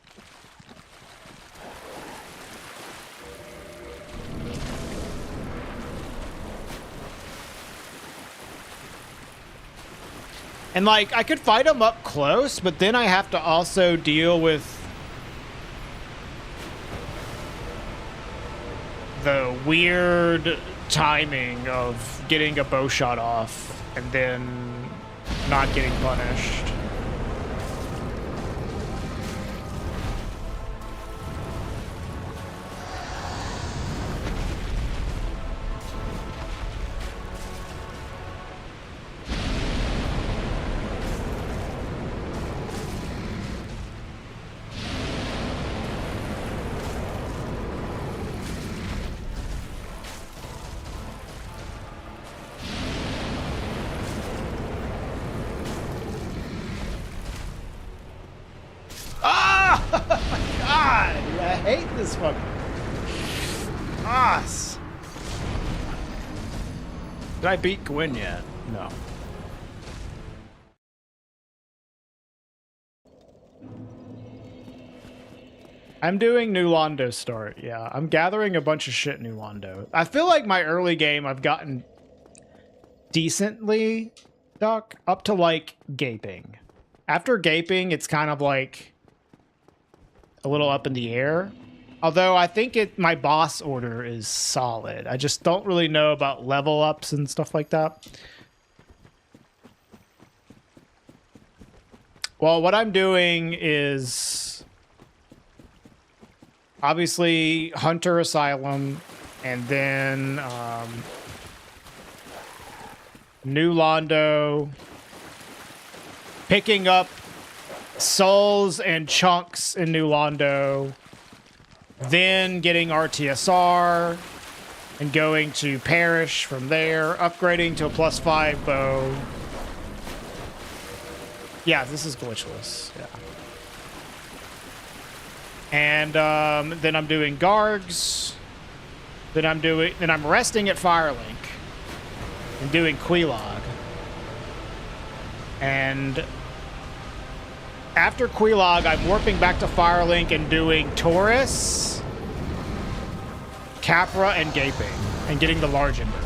And like, I could fight him up close, but then I have to also deal with the weird timing of getting a bow shot off and then not getting punished. This fucking ass. Did I beat Gwyn yet? No. I'm doing New Londo start. Yeah, I'm gathering a bunch of shit New Londo. I feel like my early game I've gotten decently, Doc, up to like Gaping. After Gaping, it's kind of like a little up in the air. Although I think my boss order is solid. I just don't really know about level ups and stuff like that. Well, what I'm doing is obviously Hunter Asylum and then New Londo, picking up souls and chunks in New Londo, then getting RTSR and going to Parish from there, upgrading to a +5 bow. Yeah, this is glitchless. Yeah. And then I'm doing Gargs. Then I'm resting at Firelink and doing Quelaag. And after Quelaag, I'm warping back to Firelink and doing Taurus, Capra, and Gaping, and getting the large Ember.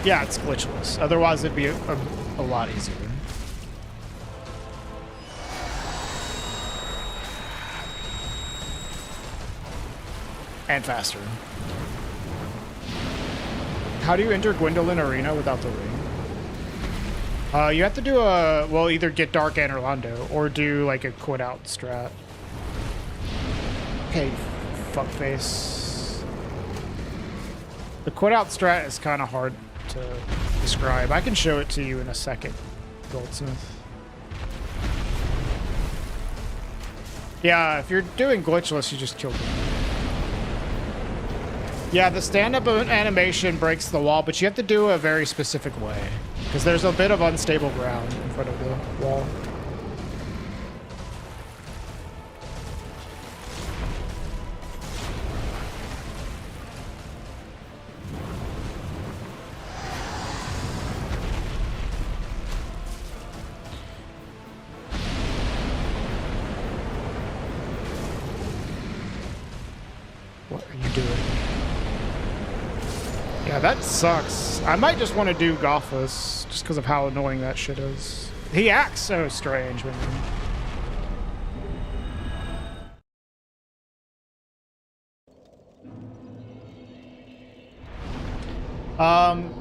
Yeah, it's glitchless. Otherwise, it'd be a lot easier. And faster. How do you enter Gwendolyn Arena without the ring? You have to do either get Dark and Orlando, or do like a quit out strat. Okay, fuckface. The quit out strat is kind of hard to describe. I can show it to you in a second, Goldsmith. Yeah, if you're doing glitchless, you just kill them. Yeah, the stand-up animation breaks the wall, but you have to do it a very specific way, because there's a bit of unstable ground in front of the wall. What are you doing? Yeah, that sucks. I might just want to do Gothas, just because of how annoying that shit is. He acts so strange, man.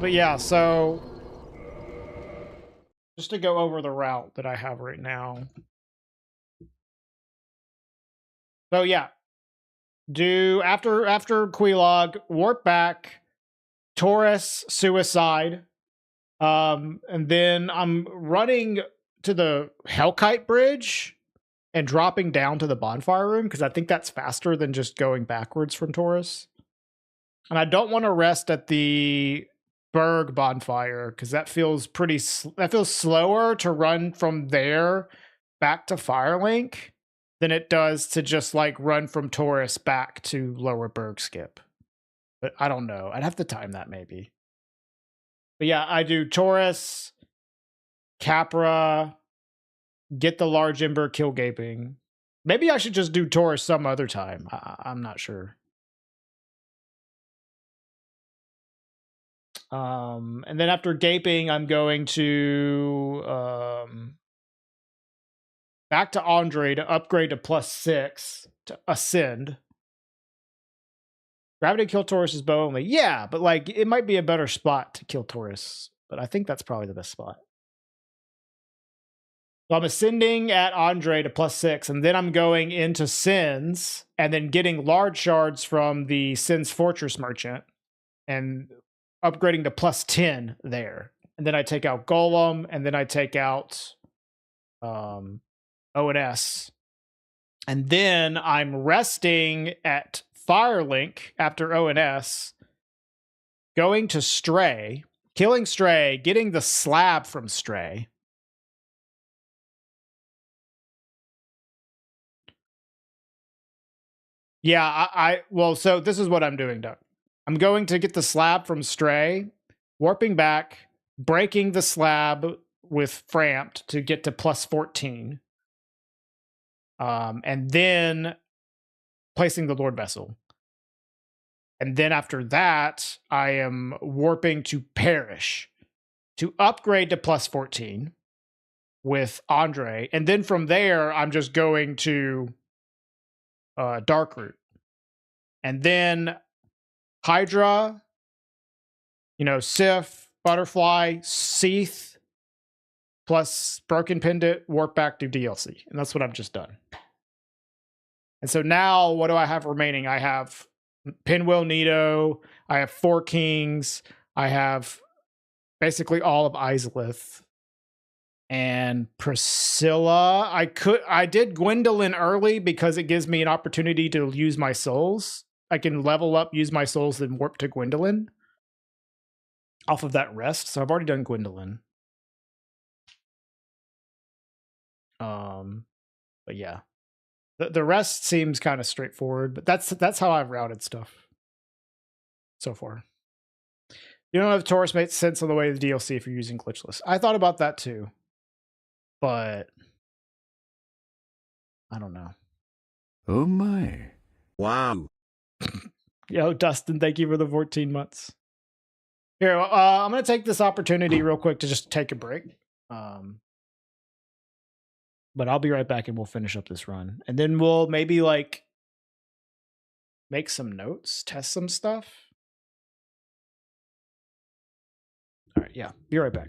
But yeah, so just to go over the route that I have right now. So yeah, do after Quelaag, warp back, Taurus, Suicide, and then I'm running to the Hellkite Bridge and dropping down to the Bonfire Room, because I think that's faster than just going backwards from Taurus. And I don't want to rest at the Berg Bonfire, because that feels slower to run from there back to Firelink than it does to just like run from Taurus back to Lower Berg Skip. But I don't know. I'd have to time that maybe. But yeah, I do Taurus, Capra, get the large Ember, kill Gaping. Maybe I should just do Taurus some other time. I'm not sure. And then after Gaping, I'm going to back to Andre to upgrade to +6 to Ascend. Gravity kill Taurus's bow only. Yeah, but like it might be a better spot to kill Taurus, but I think that's probably the best spot. So I'm ascending at Andre to +6, and then I'm going into Sins and then getting large shards from the Sins Fortress Merchant and upgrading to +10 there. And then I take out Golem, and then I take out ONS. And then I'm resting at Firelink after ONS, going to Stray, killing Stray, getting the slab from Stray. Yeah, well, so this is what I'm doing, Doug. I'm going to get the slab from Stray, warping back, breaking the slab with Frampt to get to +14. And then placing the Lord Vessel. And then after that, I am warping to Parish to upgrade to +14 with Andre. And then from there, I'm just going to Darkroot. And then Hydra, Sif, Butterfly, Seath, plus Broken Pendant, warp back to DLC. And that's what I've just done. And so now, what do I have remaining? I have Pinwheel Nito. I have 4 kings. I have basically all of Islith. And Priscilla. I did Gwendolyn early because it gives me an opportunity to use my souls. I can level up, use my souls, then warp to Gwendolyn off of that rest. So I've already done Gwendolyn. But yeah. The rest seems kind of straightforward, but that's how I've routed stuff so far. You don't have Taurus makes sense on the way to the DLC if you're using Glitchless. I thought about that too, but I don't know. Oh my. Wow. Yo, Dustin, thank you for the 14 months. Here, I'm going to take this opportunity real quick to just take a break. But I'll be right back and we'll finish up this run. And then we'll maybe like make some notes, test some stuff. All right, yeah, be right back.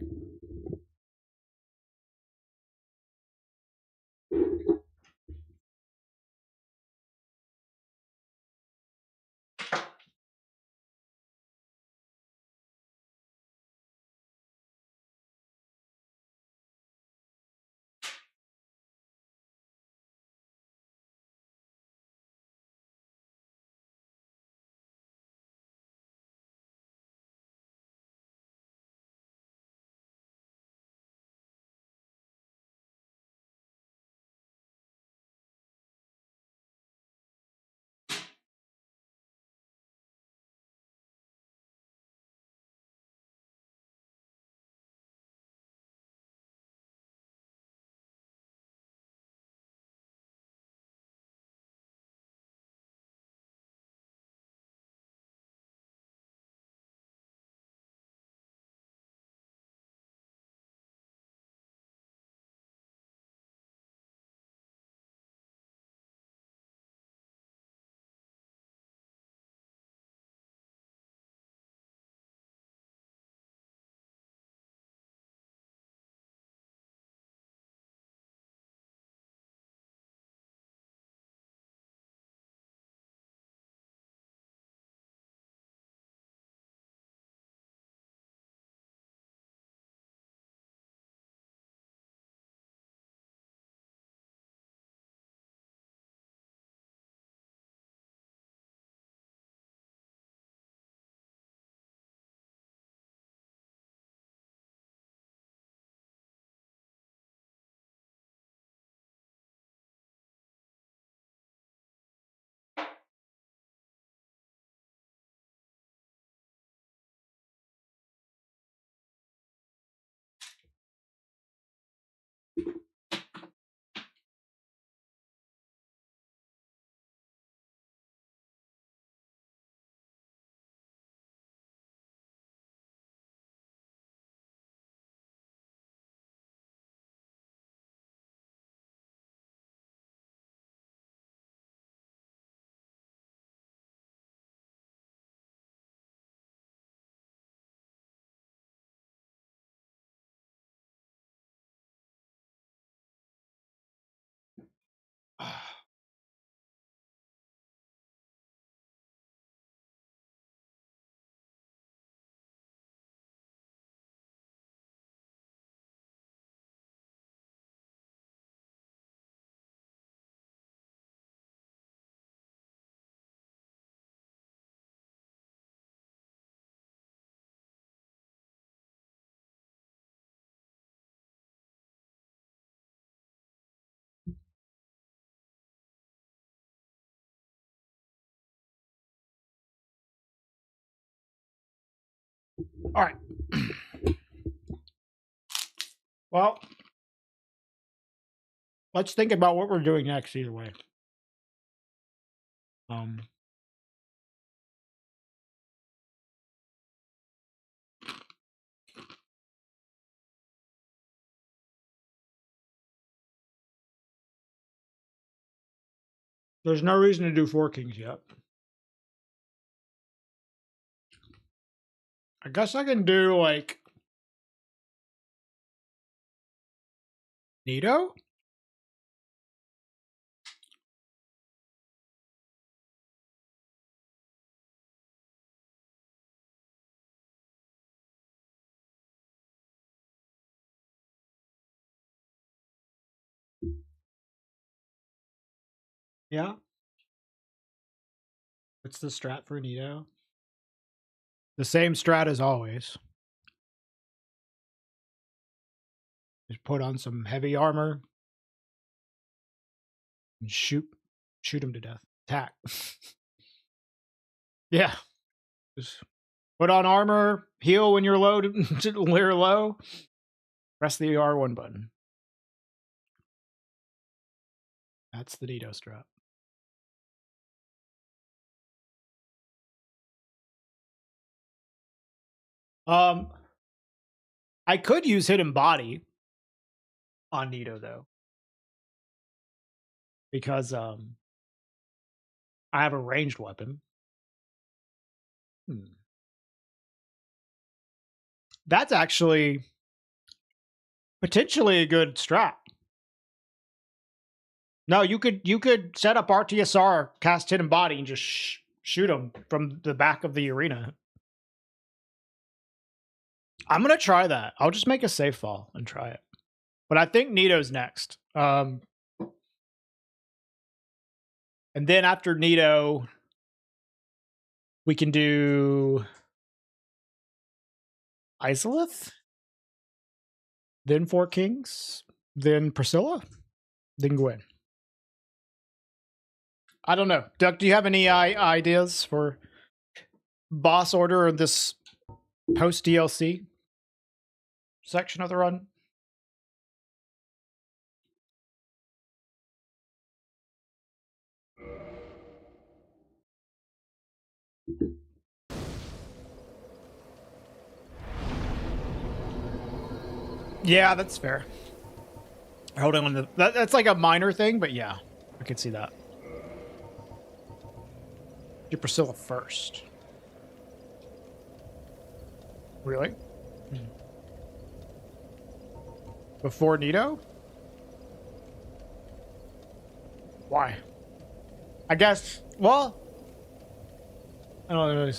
All right. Well, let's think about what we're doing next either way. There's no reason to do 4 kings yet. I guess I can do like Nito? Yeah. What's the strat for Nito? The same strat as always. Just put on some heavy armor and shoot him to death. Attack. Yeah. Just put on armor, heal when you're low you're low. Press the R1 button. That's the Nito strat. I could use hidden body on Nito though, because I have a ranged weapon. That's actually potentially a good strat. No, you could set up RTSR, cast hidden body, and just shoot him from the back of the arena. I'm gonna try that. I'll just make a save file and try it. But I think Nito's next. And then after Nito, we can do Izalith, then Four Kings, then Priscilla, then Gwen. I don't know. Duck, do you have any ideas for boss order or this post DLC section of the run? Yeah, that's fair. Holding on to that's like a minor thing, but yeah, I could see that. Do Priscilla first. Really? Before Nito? Why? I guess, well, I don't know.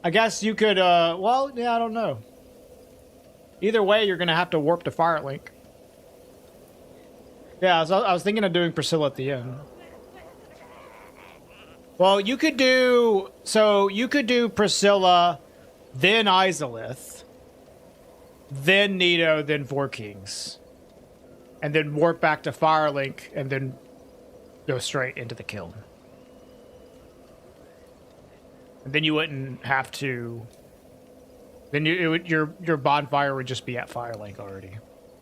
I guess you could, well, yeah, I don't know. Either way, you're going to have to warp to Firelink. Yeah, I was thinking of doing Priscilla at the end. Well, you could do, so you could do Priscilla, then Izalith, then Nito, then Four Kings. And then warp back to Firelink, and then go straight into the kiln. And then you wouldn't have to. Then your bonfire would just be at Firelink already,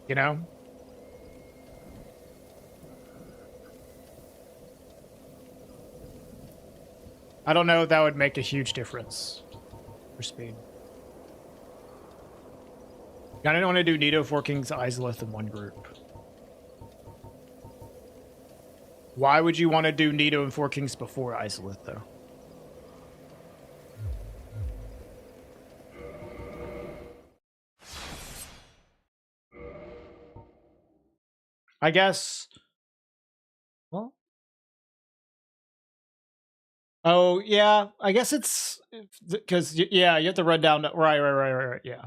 you know. I don't know if that would make a huge difference for speed. I don't want to do Nito, Four Kings, Izalith in one group. Why would you want to do Nito and Four Kings before Izalith, though? I guess. Well. Oh yeah, I guess it's because yeah, you have to run down. Right. Yeah.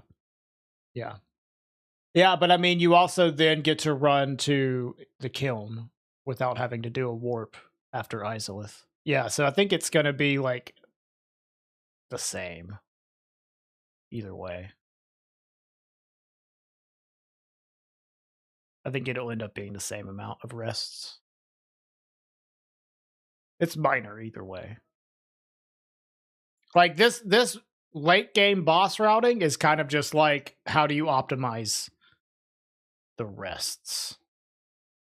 But I mean, you also then get to run to the kiln without having to do a warp after Izalith. Yeah, so I think it's gonna be like the same either way. I think it'll end up being the same amount of rests. It's minor either way. Like this late game boss routing is kind of just like, how do you optimize the rests?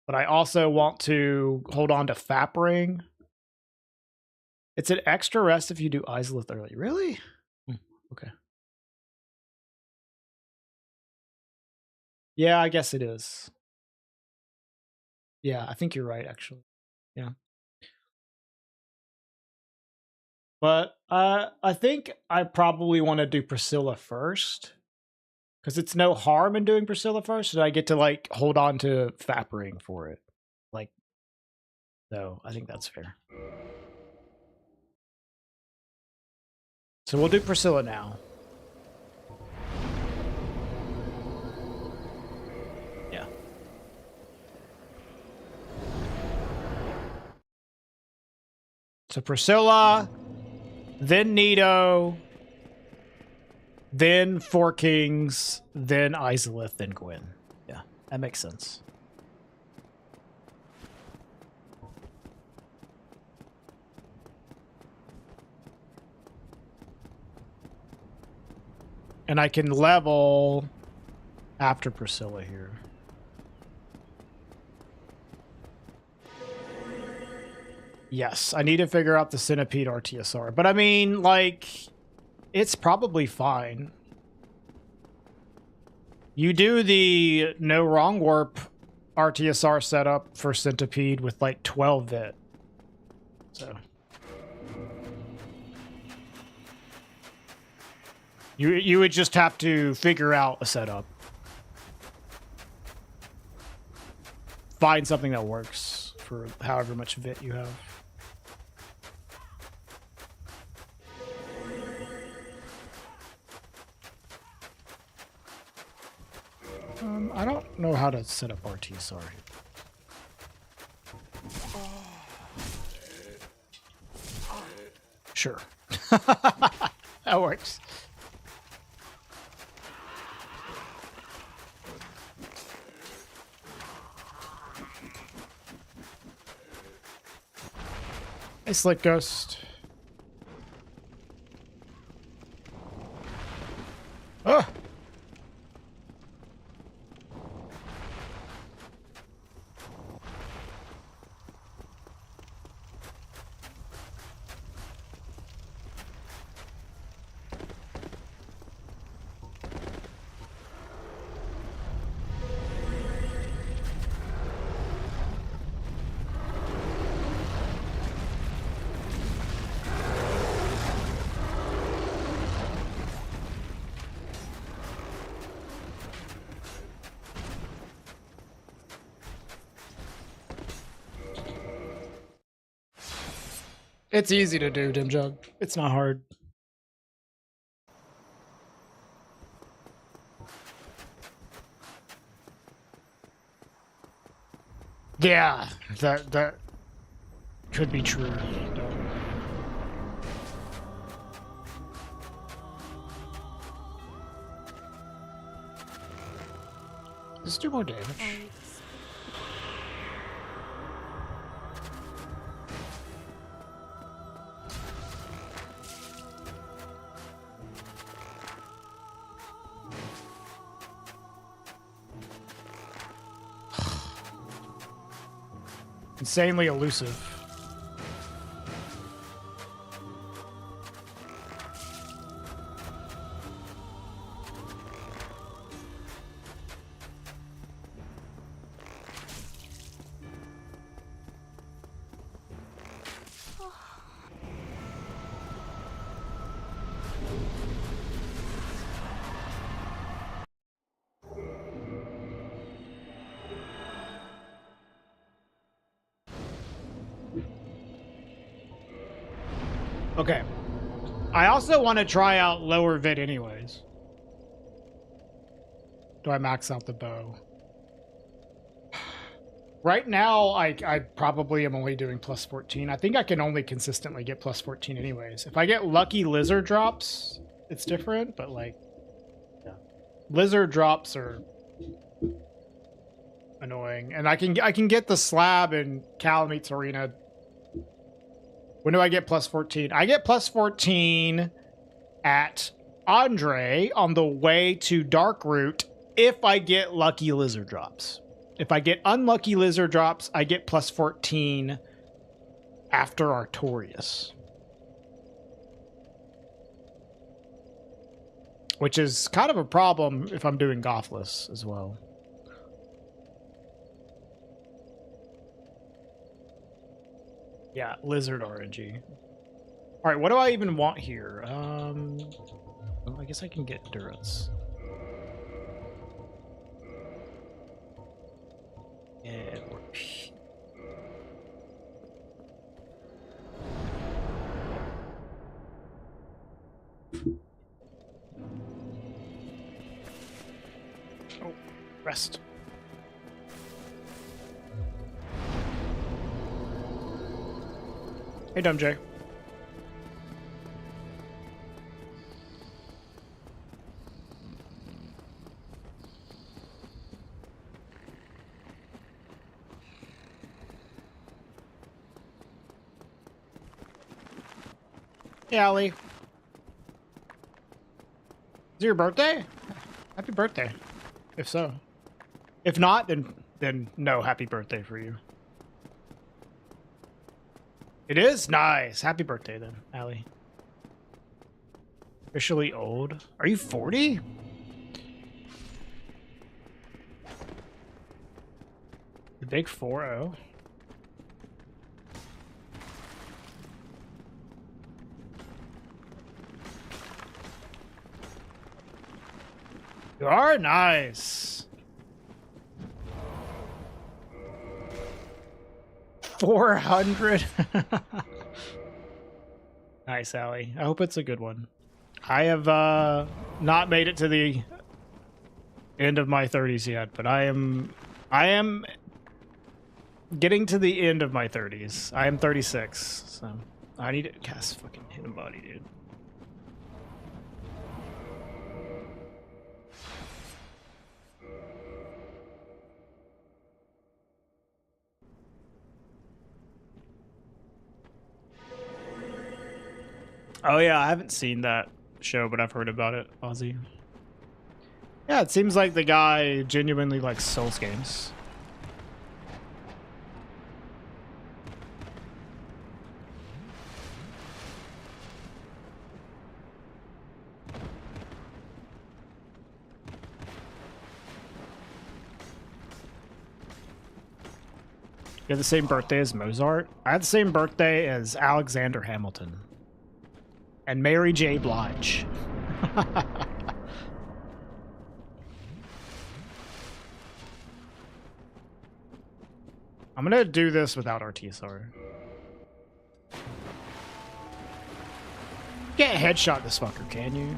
But I also want to hold on to Fap Ring. It's an extra rest if you do Izalith early. Really? Okay. Yeah, I guess it is. Yeah, I think you're right, actually. Yeah. But I think I probably want to do Priscilla first. Because it's no harm in doing Priscilla first, and I get to, like, hold on to Fap Ring for it. Like, so I think that's fair. So we'll do Priscilla now. Yeah. So Priscilla, then Nito, then Four Kings, then Izalith, then Gwen. Yeah, that makes sense. And I can level after Priscilla here. Yes, I need to figure out the Centipede RTSR. But I mean, like, it's probably fine. You do the no wrong warp RTSR setup for Centipede with like 12 vit. So you would just have to figure out a setup. Find something that works for however much vit you have. I don't know how to set up RT, sorry. Sure. That works. Hey, Slick Ghost. Oh! It's easy to do, Dim Jug. It's not hard. Yeah, that could be true. Let's do more damage. Insanely elusive. Okay. I also want to try out lower vid anyways. Do I max out the bow? Right now, I probably am only doing plus 14. I think I can only consistently get plus 14 anyways. If I get lucky lizard drops, it's different, but like, yeah. Lizard drops are annoying. And I can get the slab in Calamete's Arena. When do I get plus 14? I get plus 14 at Andre on the way to Dark Route if I get lucky lizard drops. If I get unlucky lizard drops, I get plus 14 after Artorias. Which is kind of a problem if I'm doing Gothless as well. Yeah, lizard RNG. All right, what do I even want here? Well, I guess I can get endurance. Yeah, warp. Oh, rest. Hey, Dumb Jay. Hey, Allie. Is it your birthday? Happy birthday. If so. If not, then no happy birthday for you. It is? Nice. Happy birthday then, Allie. Officially old. Are you 40? The big 4-0. You are? Nice. 400. Nice, Allie. I hope it's a good one. I have not made it to the end of my 30s yet, but I am getting to the end of my 30s. I am 36, so I need to cast fucking hidden body, dude. Oh yeah, I haven't seen that show, but I've heard about it, Ozzy. Yeah, it seems like the guy genuinely likes Souls games. You have the same birthday as Mozart? I had the same birthday as Alexander Hamilton. And Mary J. Blige. I'm gonna do this without RTSR. Can't headshot this fucker, can you?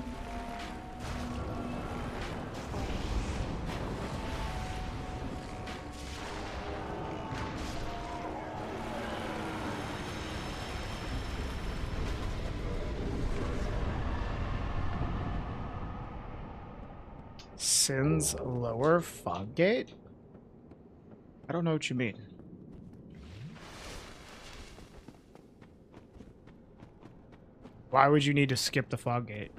Sin's lower fog gate? I don't know what you mean. Why would you need to skip the fog gate?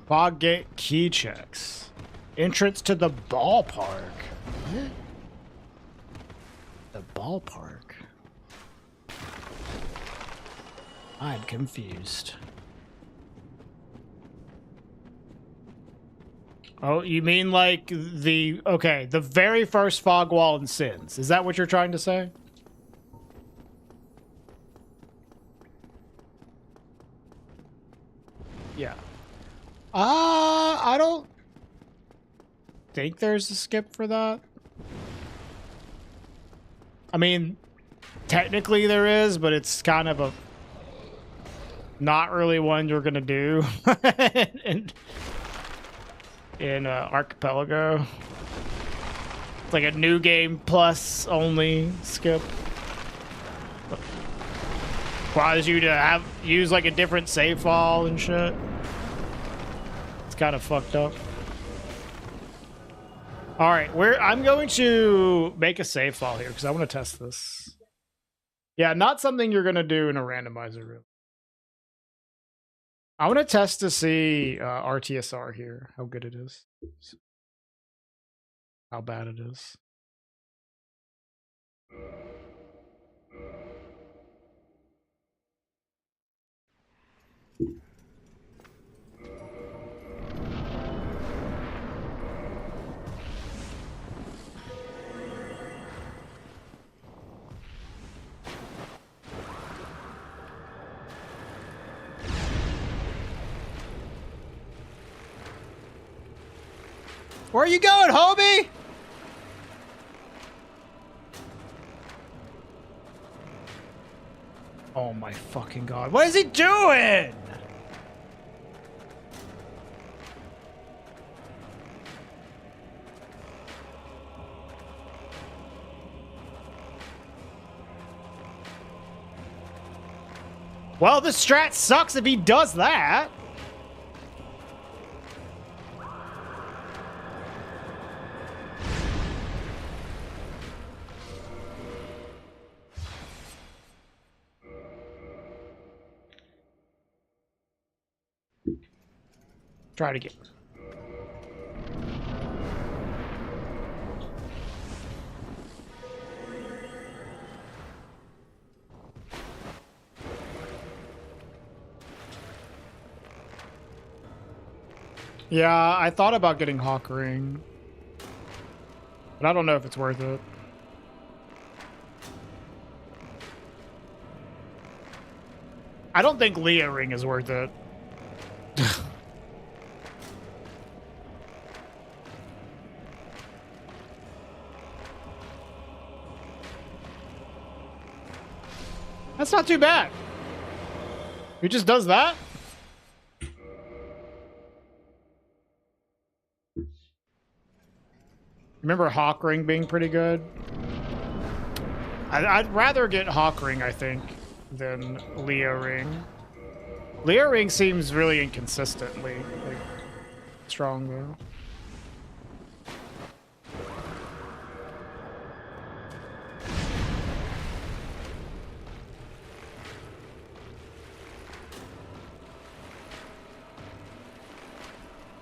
Fog gate key checks. Entrance to the ballpark. What? The ballpark. I'm confused. Oh, you mean like the very first fog wall in Sins. Is that what you're trying to say? Yeah. I don't think there's a skip for that. I mean, technically there is, but it's kind of a not really one you're gonna do in Archipelago. It's like a new game plus only skip. Requires you to use like a different save file and shit. It's kind of fucked up. All right, I'm going to make a save file here because I want to test this. Yeah, not something you're gonna do in a randomizer room. I want to test to see RTSR here, how good it is, how bad it is. Where are you going, homie? Oh my fucking god. What is he doing? Well, the strat sucks if he does that. Try it again. Yeah, I thought about getting Hawk Ring, but I don't know if it's worth it. I don't think Leah Ring is worth it. That's not too bad. He just does that. Remember Hawk Ring being pretty good? I'd rather get Hawk Ring, I think, than Leah Ring. Leah Ring seems really inconsistently like strong though.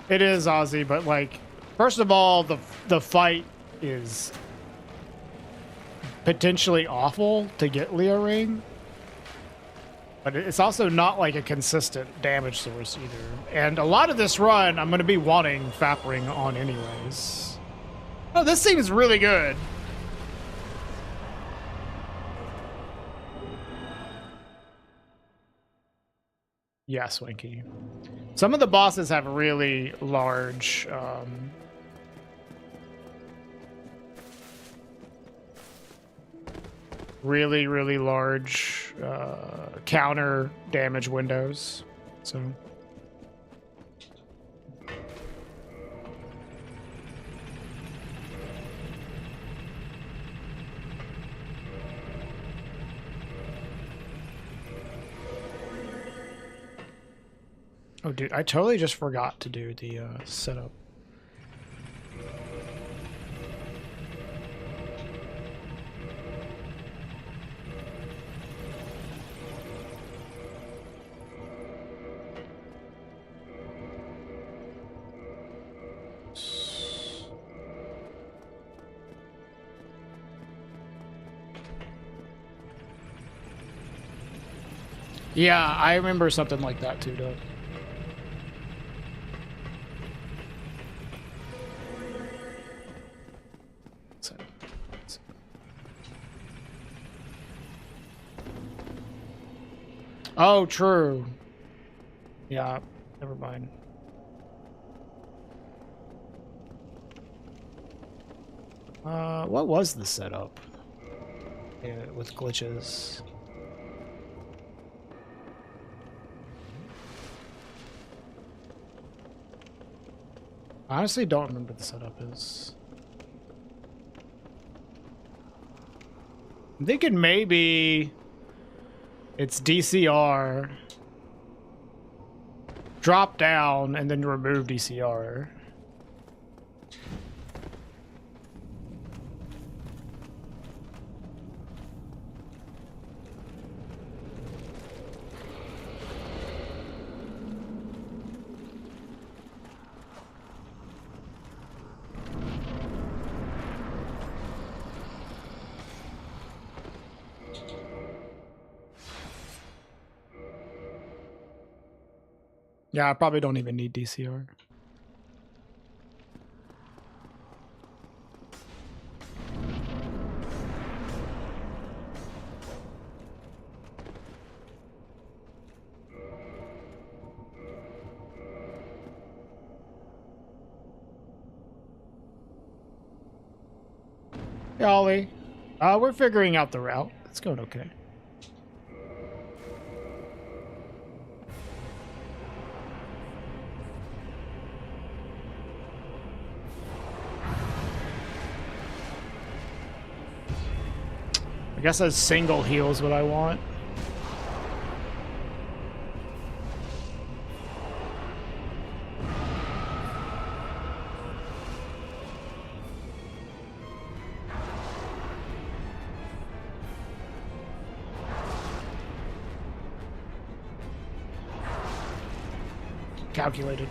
It is Ozzy, but like, first of all, the fight is potentially awful to get Leah Ring, but it's also not like a consistent damage source either. And a lot of this run, I'm going to be wanting Fap Ring on anyways. Oh, this seems really good. Yeah, Swanky. Some of the bosses have really large really large counter damage windows. So oh, dude, I totally just forgot to do the setup. Yeah, I remember something like that too, Doug. Oh, true. Yeah, never mind. What was the setup? Yeah, with glitches. I honestly don't remember what the setup is. I'm thinking maybe it's DCR, drop down, and then remove DCR. Yeah, I probably don't even need DCR. Hey, Ollie. We're figuring out the route. It's going okay. I guess a single heal is what I want. Calculated.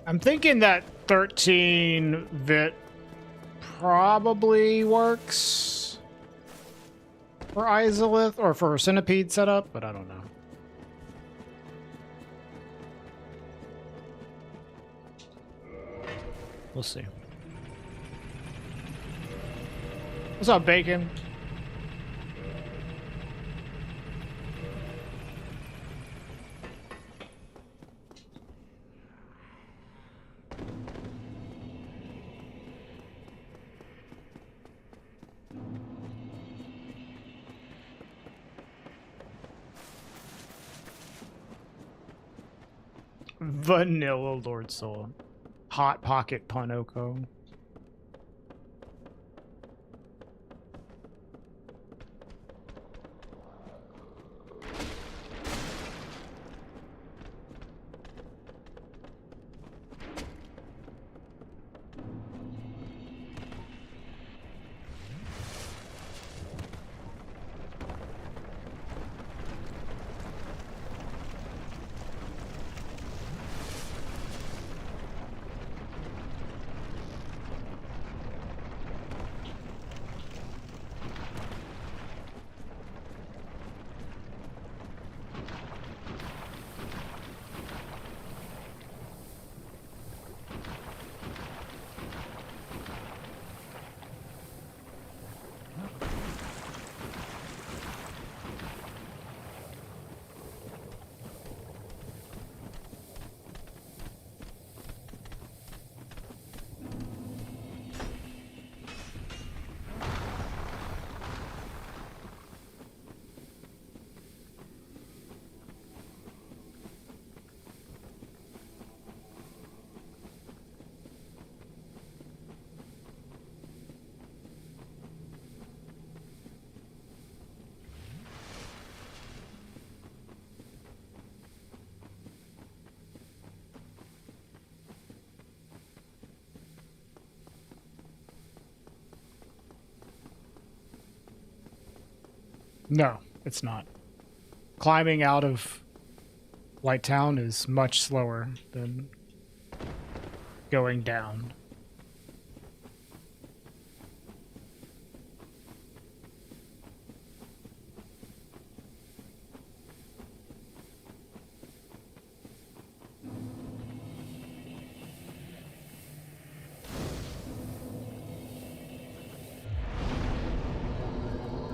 I'm thinking that 13 Vit probably works for Izalith or for Centipede setup, but I don't know. We'll see. What's up, Bacon? Vanilla Lord Soul. Hot Pocket Ponoko. No, it's not. Climbing out of White Town is much slower than going down.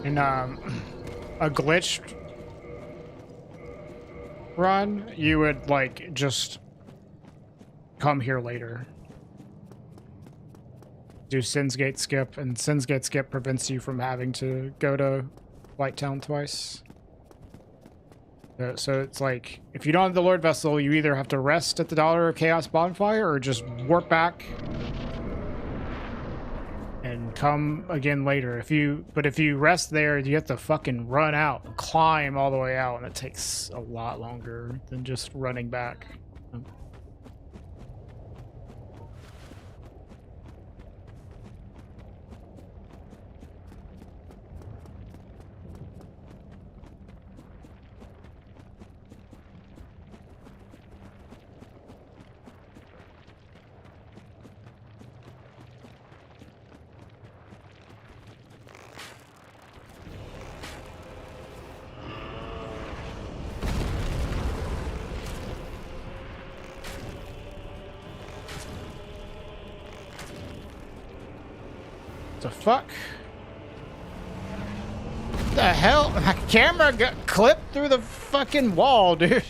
In a glitched run, you would like just come here later. Do Sin's Gate skip, and Sin's Gate skip prevents you from having to go to White Town twice. So it's like, if you don't have the Lord Vessel, you either have to rest at the Dollar of Chaos bonfire or just warp back and come again later. But if you rest there, you have to fucking run out and climb all the way out, and it takes a lot longer than just running back. The fuck? The hell? My camera got clipped through the fucking wall, dude.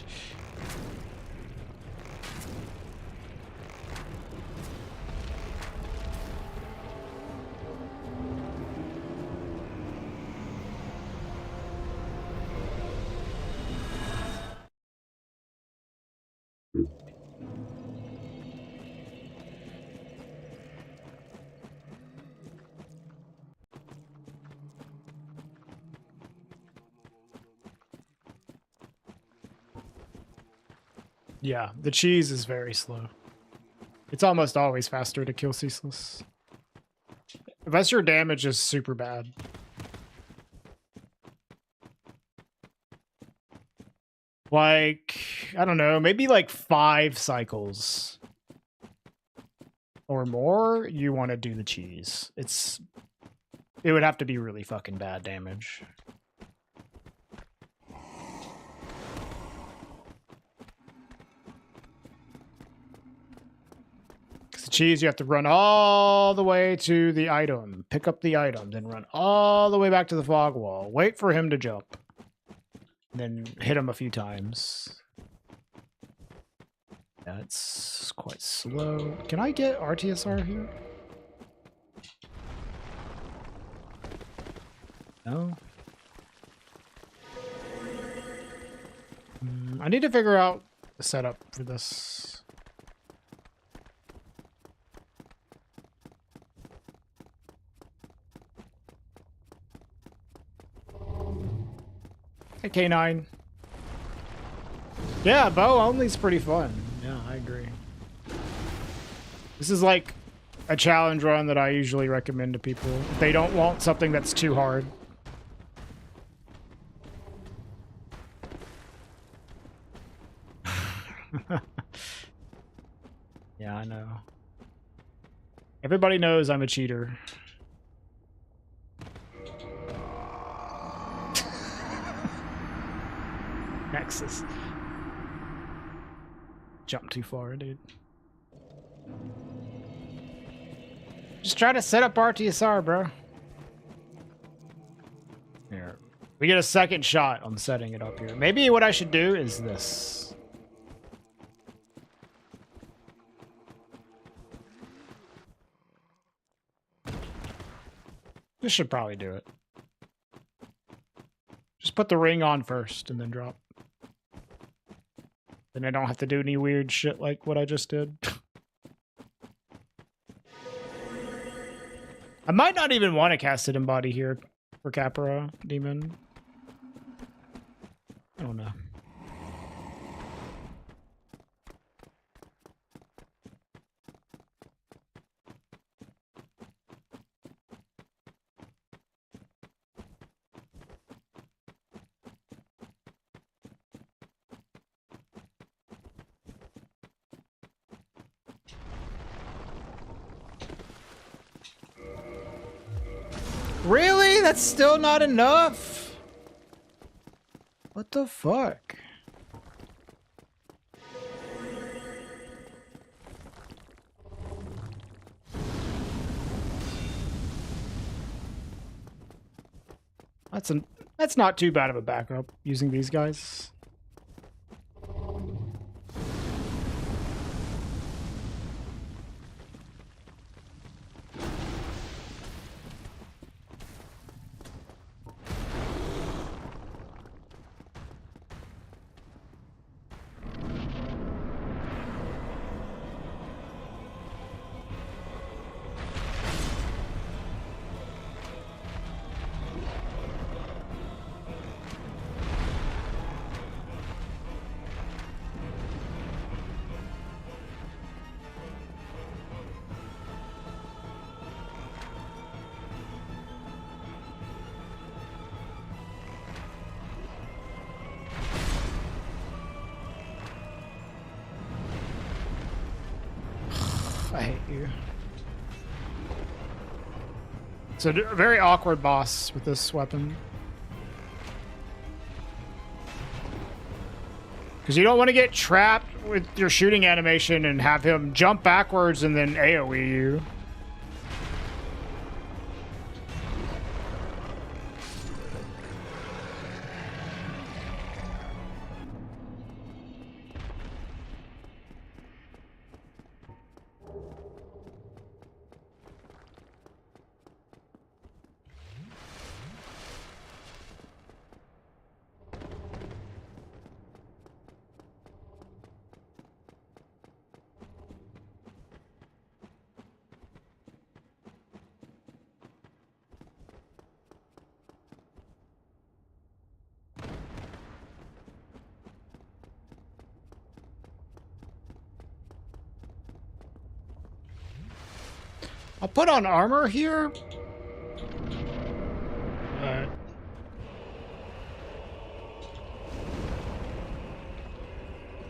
Yeah, the cheese is very slow. It's almost always faster to kill Ceaseless. Unless your damage is super bad. Like, I don't know, maybe like 5 cycles or more, you want to do the cheese. It would have to be really fucking bad damage. Cheese, you have to run all the way to the item, pick up the item, then run all the way back to the fog wall, wait for him to jump, then hit him a few times. That's quite slow. Can I get RTSR here? No? I need to figure out the setup for this. Hey, K9. Yeah, bow only is pretty fun. Yeah, I agree. This is like a challenge run that I usually recommend to people if they don't want something that's too hard. Yeah, I know. Everybody knows I'm a cheater. Nexus. Jump too far, dude. Just try to set up RTSR, bro. Here. We get a second shot on setting it up here. Maybe what I should do is this. This should probably do it. Just put the ring on first and then drop. Then I don't have to do any weird shit like what I just did. I might not even want to cast it in body here for Capra Demon. I don't know. Really? That's still not enough? What the fuck? That's not too bad of a backup using these guys. I hate you. It's a very awkward boss with this weapon. Because you don't want to get trapped with your shooting animation and have him jump backwards and then AoE you. I'll put on armor here. I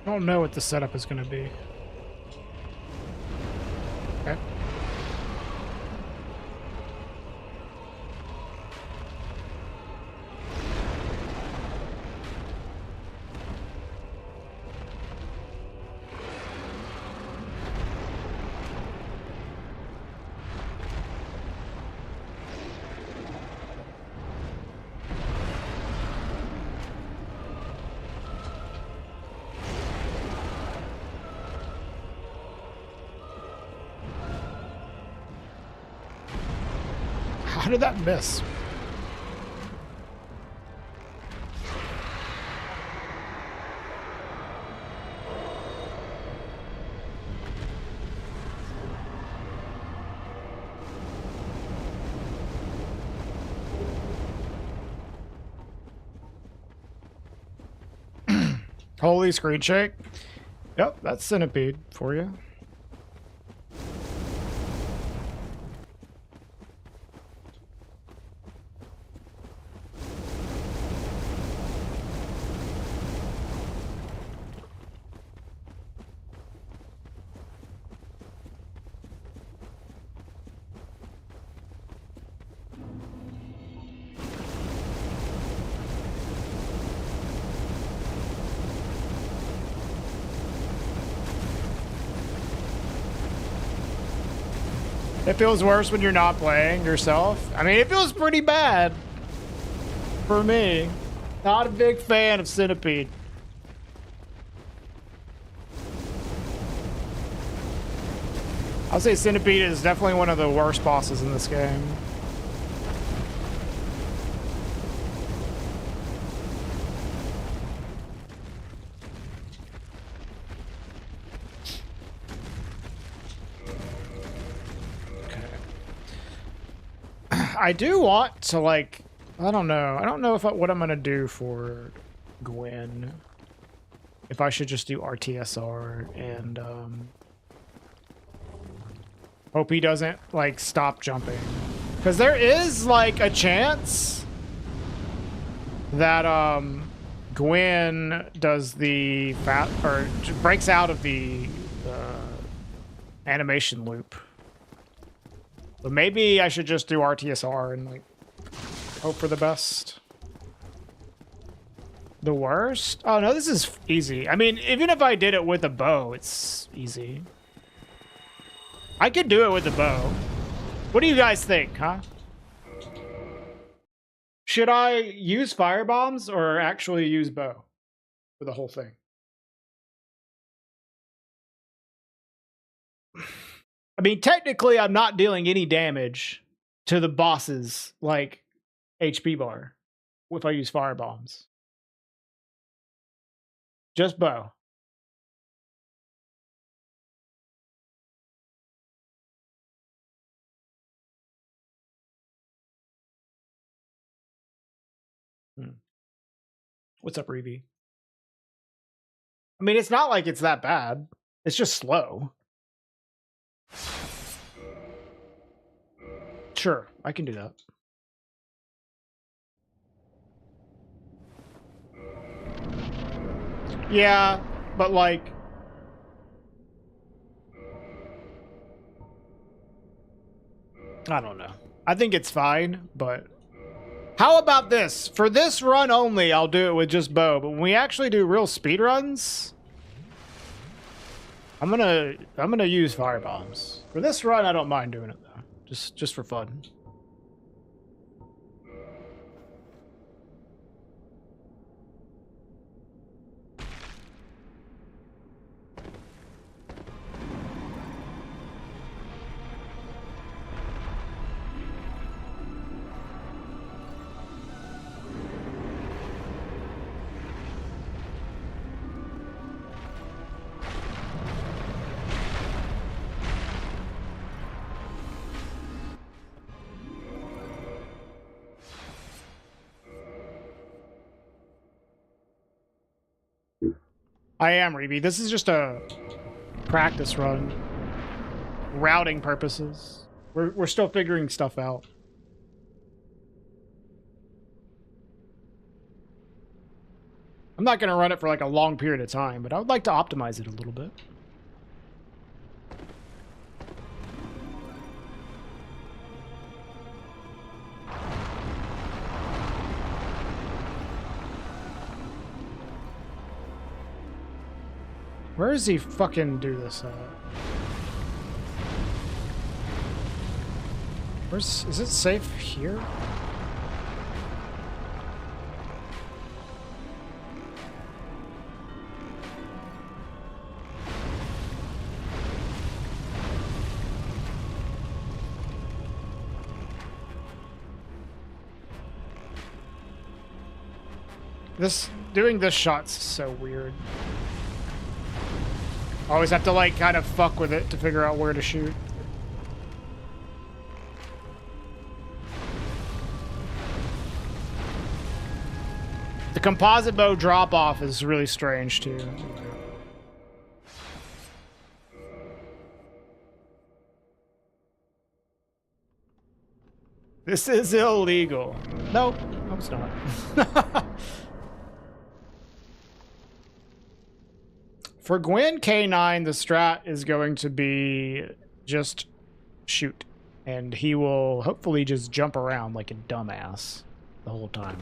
don't know what the setup is going to be. Okay. How did that miss? Holy screen shake. Yep, that's Centipede for you. It feels worse when you're not playing yourself. I mean, it feels pretty bad for me. Not a big fan of Centipede. I'll say Centipede is definitely one of the worst bosses in this game. I do want to, like, I don't know if what I'm gonna do for Gwen. If I should just do RTSR and hope he doesn't like stop jumping, because there is like a chance that Gwen does the or breaks out of the animation loop. But maybe I should just do RTSR and like Hope for the best. The worst? Oh no, this is easy. I mean, even if I did it with a bow, it's easy. I could do it with a bow. What do you guys think, huh? Should I use fire bombs or actually use bow for the whole thing? I mean, technically, I'm not dealing any damage to the boss's, like, HP bar if I use fire bombs. Just bow. What's up, Reevy? I mean, it's not like it's that bad. It's just slow. Sure, I can do that. Yeah, but like... I don't know. I think it's fine, but... How about this? For this run only, I'll do it with just bow, but when we actually do real speedruns, I'm gonna use fire bombs. For this run, I don't mind doing it though. Just for fun. I am, Reevy. This is just a practice run. Routing purposes. We're still figuring stuff out. I'm not going to run it for like a long period of time, but I would like to optimize it a little bit. Where does he fucking do this at? Is it safe here? Doing this shot's so weird. I always have to like kind of fuck with it to figure out where to shoot. The composite bow drop off is really strange too. This is illegal. Nope, no, it's not. For Gwen K9, the strat is going to be just shoot. And he will hopefully just jump around like a dumbass the whole time.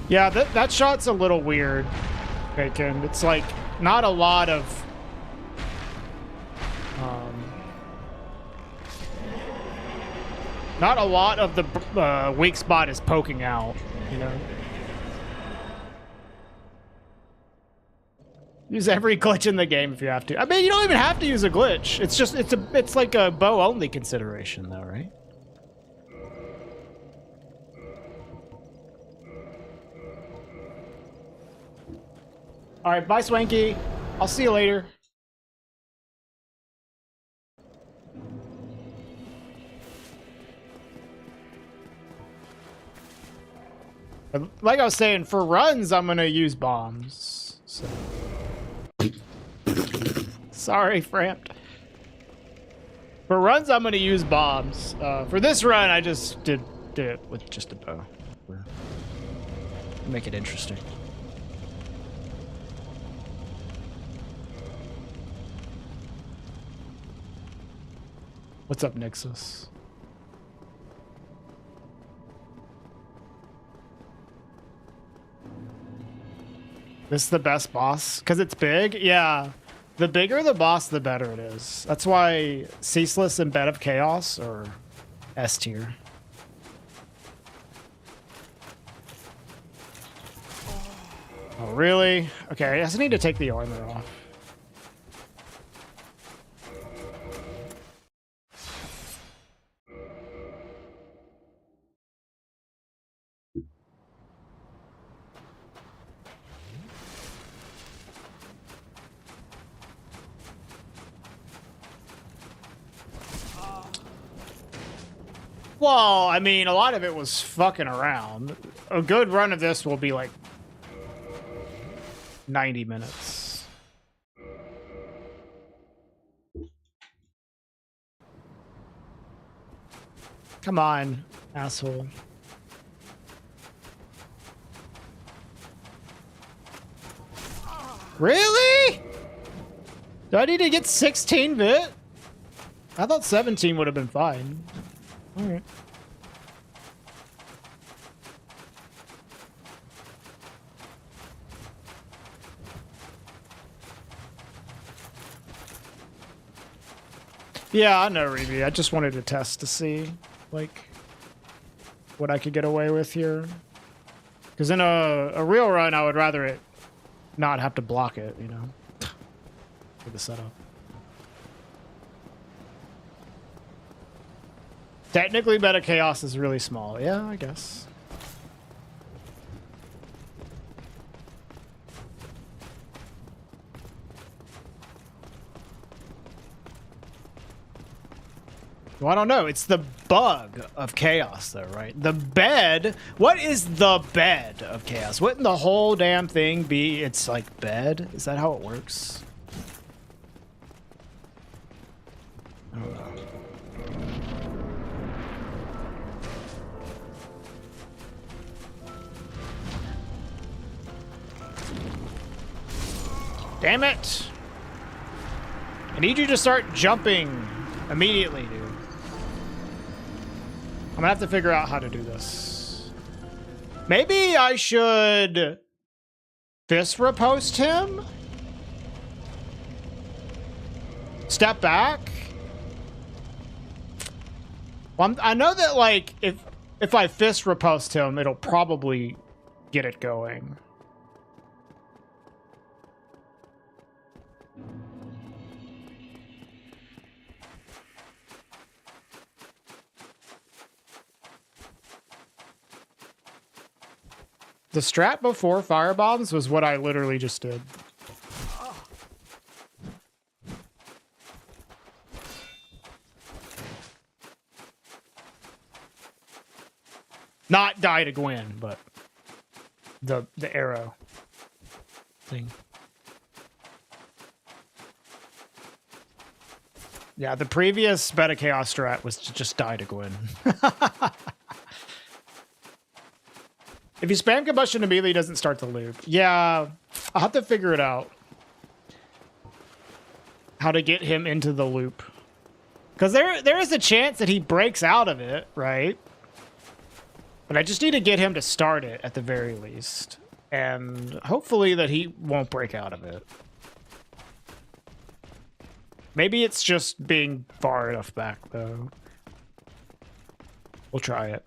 Yeah, that shot's a little weird, Bacon. It's like not a lot of the weak spot is poking out, you know. Use every glitch in the game if you have to. I mean, you don't even have to use a glitch. It's just it's like a bow only consideration though, right? All right, bye, Swanky. I'll see you later. But like I was saying, for runs, I'm gonna use bombs. So. Sorry, Framped. For runs, I'm going to use bombs. For this run, I just did it with just a bow. Make it interesting. What's up, Nixus? This is the best boss? Because it's big? Yeah. The bigger the boss, the better it is. That's why Ceaseless and Bed of Chaos are S tier. Oh, really? Okay, I just need to take the armor off. Well, I mean, a lot of it was fucking around. A good run of this will be like 90 minutes. Come on, asshole. Really? Do I need to get 16 bit? I thought 17 would have been fine. All right. Yeah, I know, Reevy. I just wanted to test to see, like, what I could get away with here. Because in a real run, I would rather it not have to block it, you know, for the setup. Technically, Bed of Chaos is really small. Yeah, I guess. Well, I don't know. It's the bug of chaos, though, right? The bed. What is the bed of chaos? Wouldn't the whole damn thing be its, like, bed? Is that how it works? I don't know. Damn it! I need you to start jumping immediately, dude. I'm gonna have to figure out how to do this. Maybe I should fist riposte him? Step back? Well, I know that, like, if I fist riposte him, it'll probably get it going. The strat before firebombs was what I literally just did. Not die to Gwen, but the arrow thing. Yeah, the previous Bed of Chaos strat was to just die to Gwen. If you spam combustion immediately, it doesn't start the loop. Yeah, I'll have to figure it out. How to get him into the loop. Because there is a chance that he breaks out of it, right? But I just need to get him to start it at the very least. And hopefully that he won't break out of it. Maybe it's just being far enough back, though. We'll try it.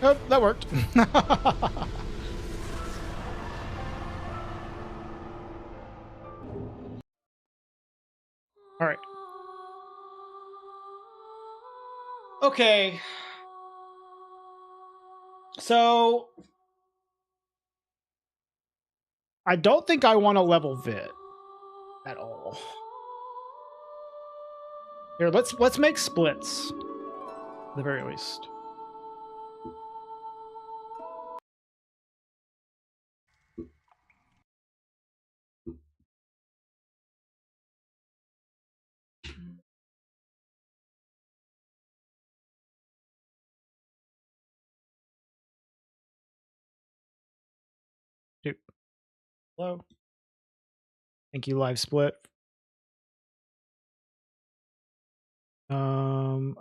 Oh, that worked. All right. Okay. So I don't think I want to level Vit at all. Here, let's make splits. At the very least. Dude. Hello. Thank you, live split.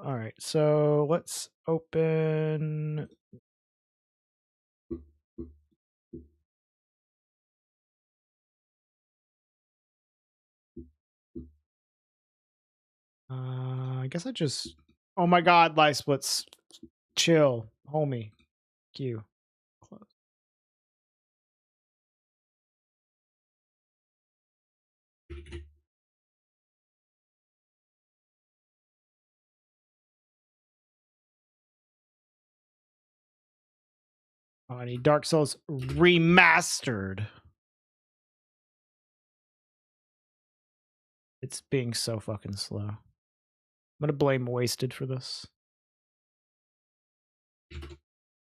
All right, so let's open. I guess I just. Oh my God, live splits. Chill, homie. Q. Close. Oh, I need Dark Souls remastered. It's being so fucking slow. I'm gonna blame Wasted for this.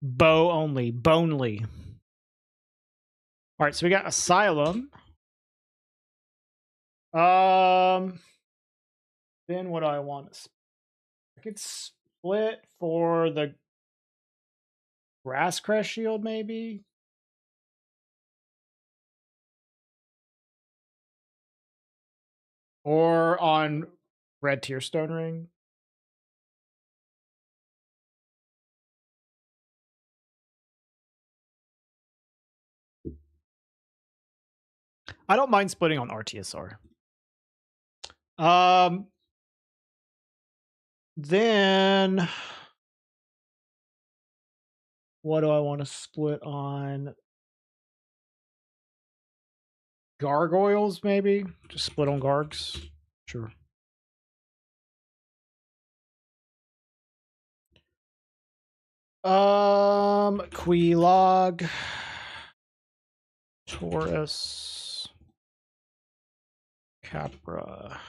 Bow only, bonely. All right, so we got Asylum. Then what do I want? I could split for the Grass Crest Shield, maybe. Or on Red Tearstone Ring. I don't mind splitting on RTSR. Then what do I want to split on? Gargoyles, maybe? Just split on Gargs. Sure. Quilog. Taurus. Capra.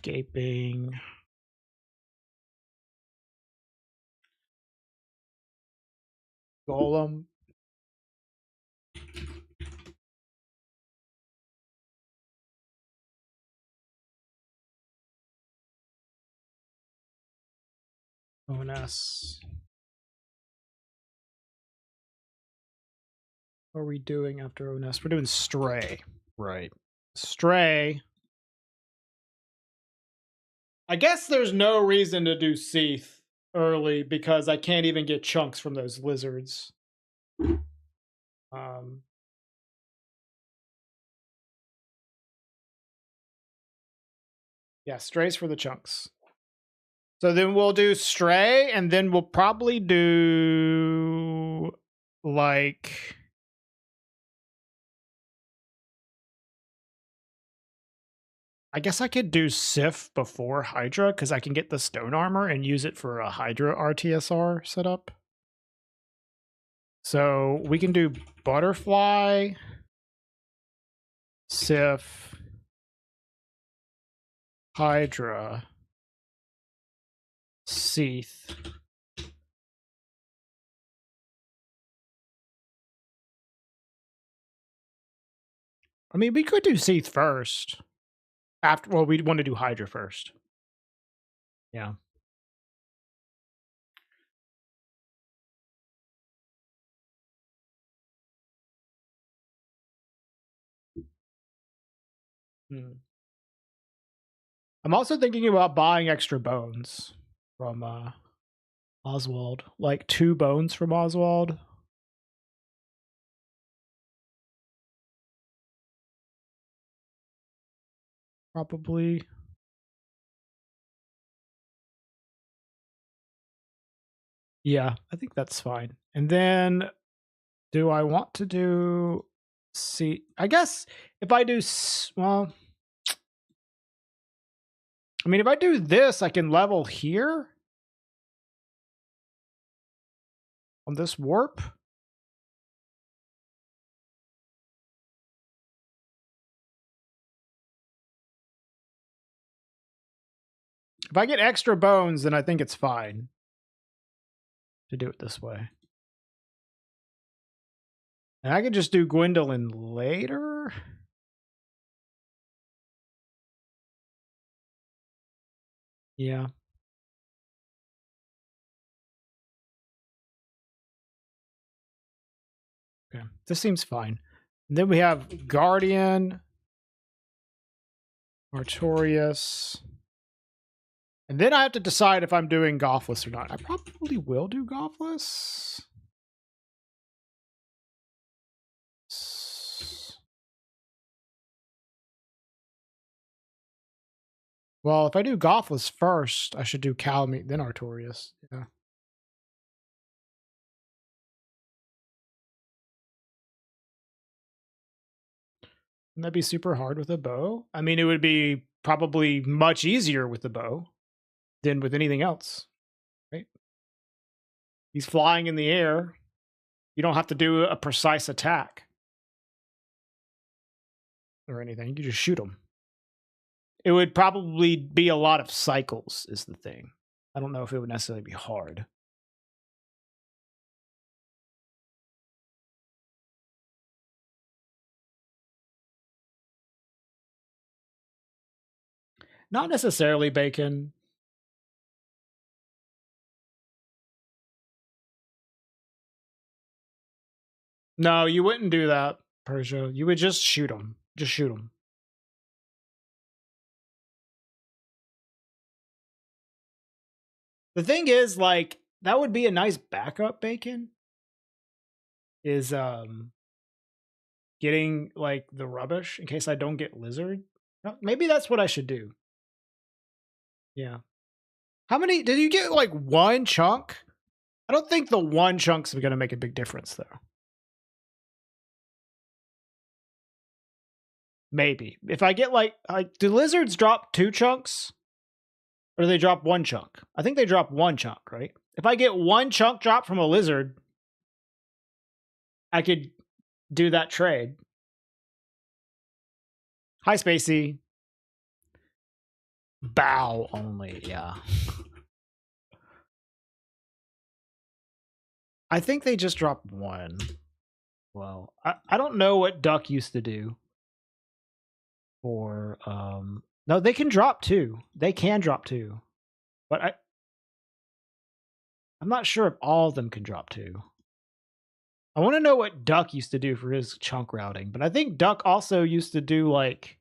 Gaping. Golem. ONS. What are we doing after ONS? We're doing Stray. Right. Stray. I guess there's no reason to do Seath early because I can't even get chunks from those lizards. Yeah, Stray's for the chunks. So then we'll do Stray, and then we'll probably do like I guess I could do Sif before Hydra because I can get the stone armor and use it for a Hydra RTSR setup. So we can do Butterfly, Sif, Hydra, Seath. I mean, we could do Seath first. Well, we'd want to do Hydra first. Yeah. I'm also thinking about buying extra bones from Oswald. Like 2 bones from Oswald. Probably. Yeah, I think that's fine. And then do I want to do I guess if I do well I mean, if I do this, I can level here on this warp. If I get extra bones, then I think it's fine to do it this way. And I could just do Gwendolyn later. Yeah. Okay, this seems fine. And then we have Guardian, Artorias. And then I have to decide if I'm doing Glitchless or not. I probably will do Glitchless. Well, if I do Glitchless first, I should do Calamite, then Artorias. Yeah. Wouldn't that be super hard with a bow? I mean, it would be probably much easier with the bow than with anything else, right? He's flying in the air. You don't have to do a precise attack or anything. You just shoot him. It would probably be a lot of cycles is the thing. I don't know if it would necessarily be hard. Not necessarily bacon. No, you wouldn't do that, Persia. You would just shoot him. Just shoot him. The thing is, like, that would be a nice backup bacon. Is getting like the rubbish in case I don't get lizard. Maybe that's what I should do. Yeah. How many did you get? Like one chunk? I don't think the one chunk's going to make a big difference though. Maybe. If I get like do lizards drop 2 chunks? Or do they drop 1 chunk? I think they drop 1 chunk, right? If I get 1 chunk drop from a lizard, I could do that trade. Hi, Spacey. Bow only, yeah. I think they just dropped 1. Well, I don't know what Duck used to do. For no, they can drop 2. They can drop 2. But I'm not sure if all of them can drop 2. I want to know what Duck used to do for his chunk routing, but I think Duck also used to do like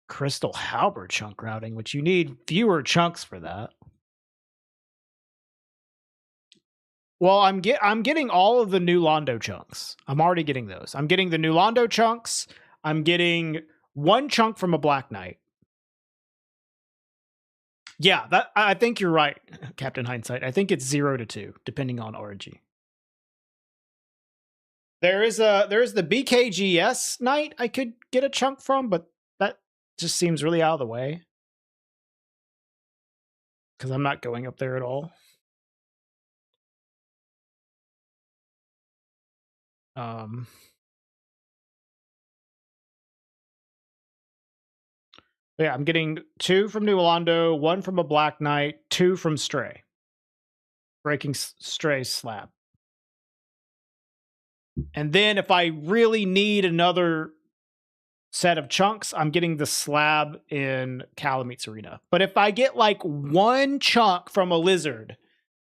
Crystal Halberd chunk routing, which you need fewer chunks for that. Well, I'm getting all of the new Londo chunks. I'm already getting those. I'm getting the new Londo chunks. I'm getting 1 chunk from a Black Knight. Yeah, that I think you're right, Captain Hindsight. I think it's 0 to 2, depending on RNG. There is the BKGS Knight I could get a chunk from, but that just seems really out of the way. Because I'm not going up there at all. Yeah, I'm getting 2 from New Londo, 1 from a Black Knight, 2 from Stray. Breaking Stray slab. And then if I really need another set of chunks, I'm getting the slab in Calamite's Arena. But if I get like 1 chunk from a lizard,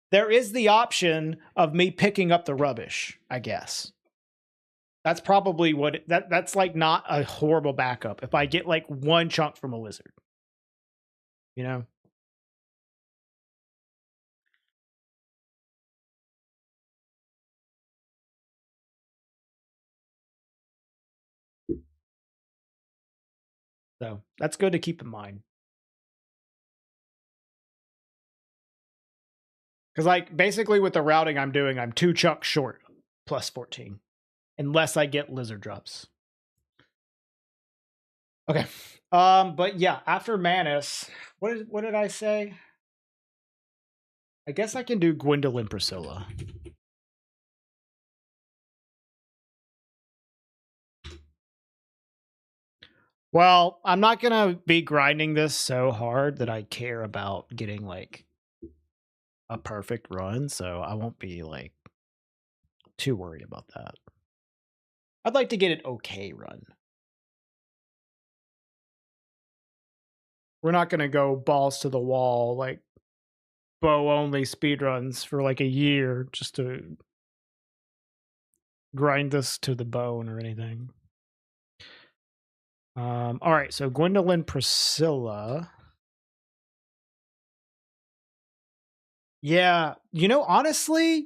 there is the option of me picking up the rubbish, I guess. That's probably what that's like not a horrible backup if I get like 1 chunk from a lizard. You know? So that's good to keep in mind. Because like basically with the routing I'm doing, I'm 2 chunks short plus 14. Unless I get lizard drops. Okay. But yeah, after Manus, what did I say? I guess I can do Gwendolyn Priscilla. Well, I'm not gonna be grinding this so hard that I care about getting like a perfect run, so I won't be like too worried about that. I'd like to get an okay run. We're not gonna go balls to the wall like bow only speedruns for like a year just to grind this to the bone or anything. All right, so Gwendolyn Priscilla. Yeah, you know, honestly,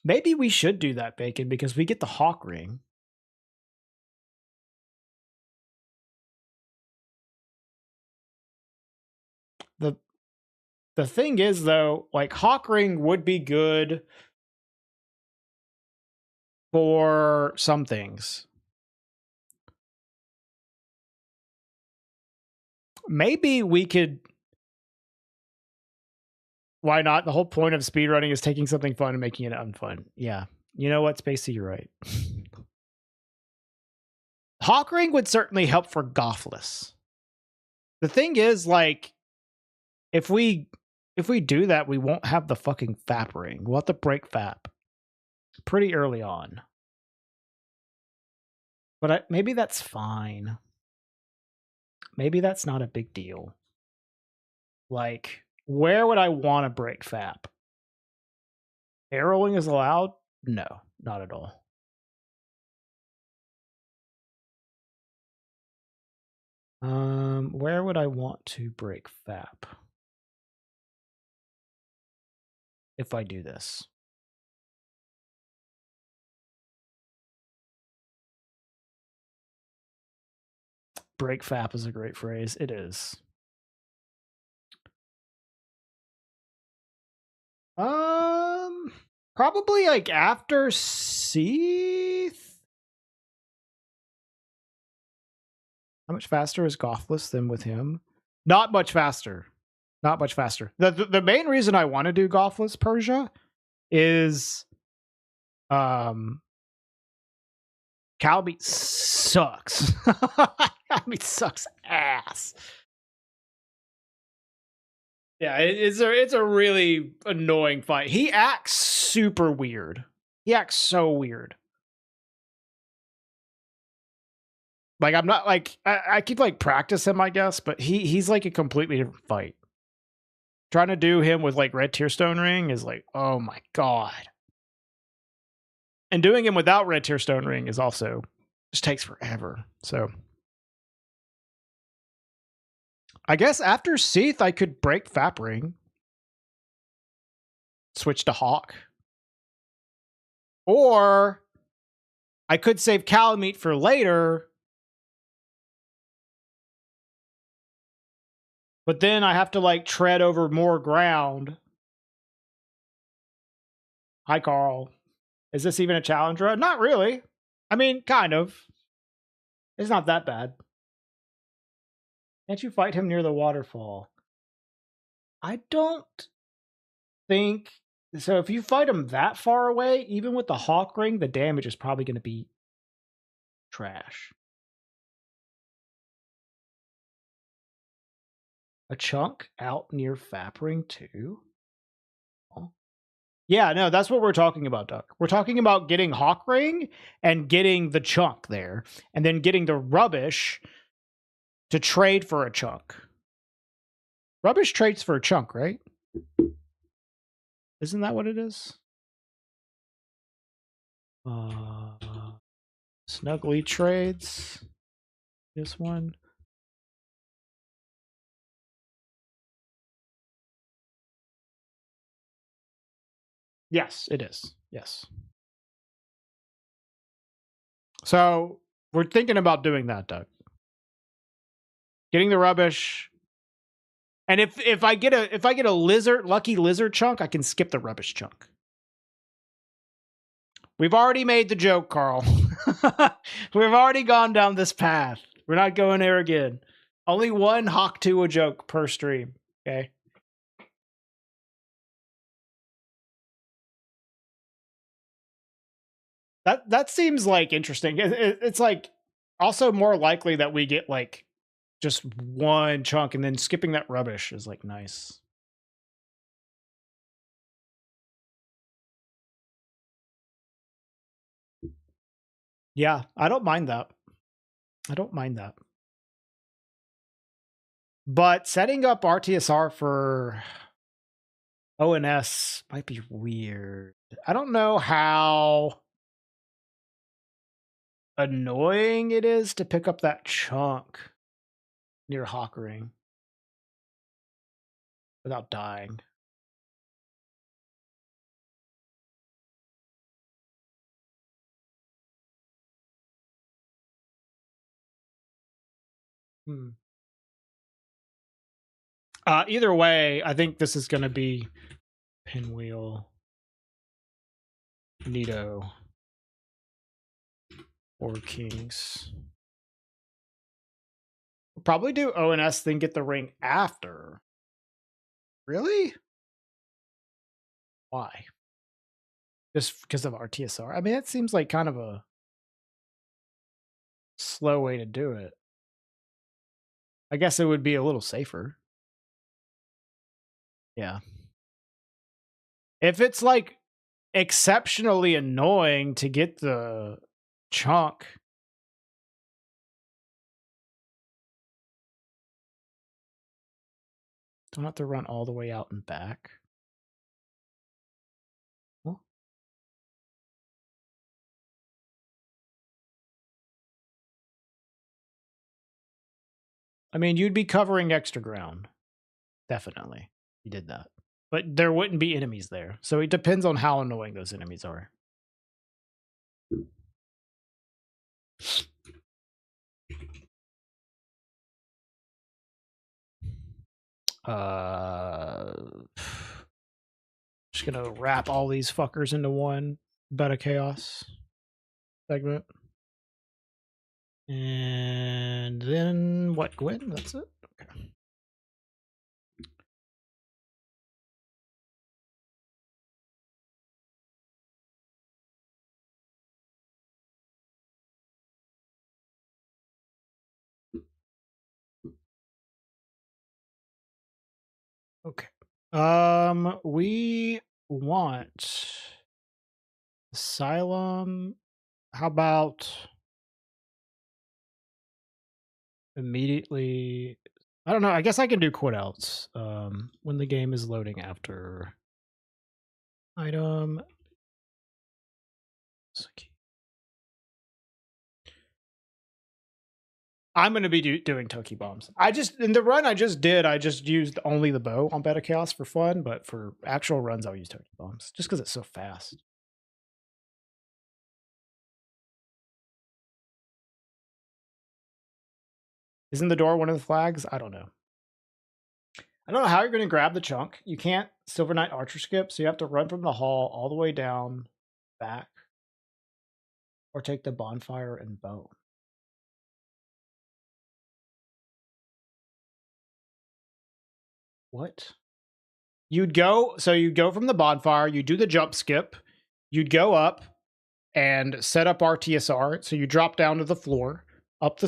maybe we should do that, Bacon, because we get the Hawk Ring. The thing is, though, like, Hawk Ring would be good for some things. Maybe we could... Why not? The whole point of speedrunning is taking something fun and making it unfun. Yeah. You know what, Spacey? You're right. Hawk Ring would certainly help for Glitchless. The thing is, like, if we do that, we won't have the fucking FAP ring. We'll have to break FAP pretty early on. But maybe that's fine. Maybe that's not a big deal. Like, where would I want to break FAP? Arrowing is allowed? No, not at all. Where would I want to break FAP? If I do this. Break FAP is a great phrase. It is. Probably like after Seath. How much faster is Glitchless than with him? Not much faster. Not much faster. The main reason I want to do Glitchless Persia is Calbeat sucks. Calbeat sucks ass. Yeah, it's a really annoying fight. He acts super weird. He acts so weird. Like, I'm not like I keep like practice him, I guess, but he's like a completely different fight. Trying to do him with like Red Tearstone Ring is like, oh my god. And doing him without Red Tearstone Ring is also just takes forever. So I guess after Seath, I could break FAP Ring. Switch to Hawk. Or I could save Calamite for later. But then I have to like tread over more ground. Hi, Carl. Is this even a challenge run? Not really. I mean, kind of. It's not that bad. Can't you fight him near the waterfall? I don't think... So if you fight him that far away, even with the Hawk Ring, the damage is probably going to be trash. A chunk out near FAP Ring too? Oh. Yeah, no, that's what we're talking about, Duck. We're talking about getting Hawk Ring and getting the chunk there, and then getting the rubbish to trade for a chunk. Rubbish trades for a chunk, right? Isn't that what it is? Snuggly trades. This one. Yes, it is. Yes. So we're thinking about doing that, Doug. Getting the rubbish. And if I get a lucky lizard chunk, I can skip the rubbish chunk. We've already made the joke, Carl. We've already gone down this path. We're not going there again. Only one Hawk 2 joke per stream. Okay. That seems like interesting. It's like also more likely that we get like just one chunk, and then skipping that rubbish is like nice. Yeah, I don't mind that. I don't mind that. But setting up RTSR for ONS might be weird. I don't know how annoying it is to pick up that chunk near Hawkering without dying. Either way, I think this is going to be Pinwheel, Nito, or Kings. We'll probably do ONS, then get the ring after. Really? Why? Just because of RTSR? I mean, that seems like kind of a slow way to do it. I guess it would be a little safer. Yeah. If it's like exceptionally annoying to get the chunk, don't have to run all the way out and back. Well, I mean, you'd be covering extra ground. Definitely. You did that. But there wouldn't be enemies there. So it depends on how annoying those enemies are. Just gonna wrap all these fuckers into one Beta Chaos segment. And then what, Gwen? That's it? Okay. Okay. We want Asylum. How about immediately? I don't know. I guess I can do Quit Outs when the game is loading after item. I'm going to be doing Toki Bombs. In the run I just did, I just used only the bow on Beta Chaos for fun, but for actual runs I'll use Toki Bombs just because it's so fast. Isn't the door one of the flags? I don't know. I don't know how you're going to grab the chunk. You can't Silver Knight Archer skip, so you have to run from the hall all the way down, back, or take the bonfire and bow. What? You'd go from the bonfire, you do the jump skip, you'd go up and set up RTSR. So you drop down to the floor, up the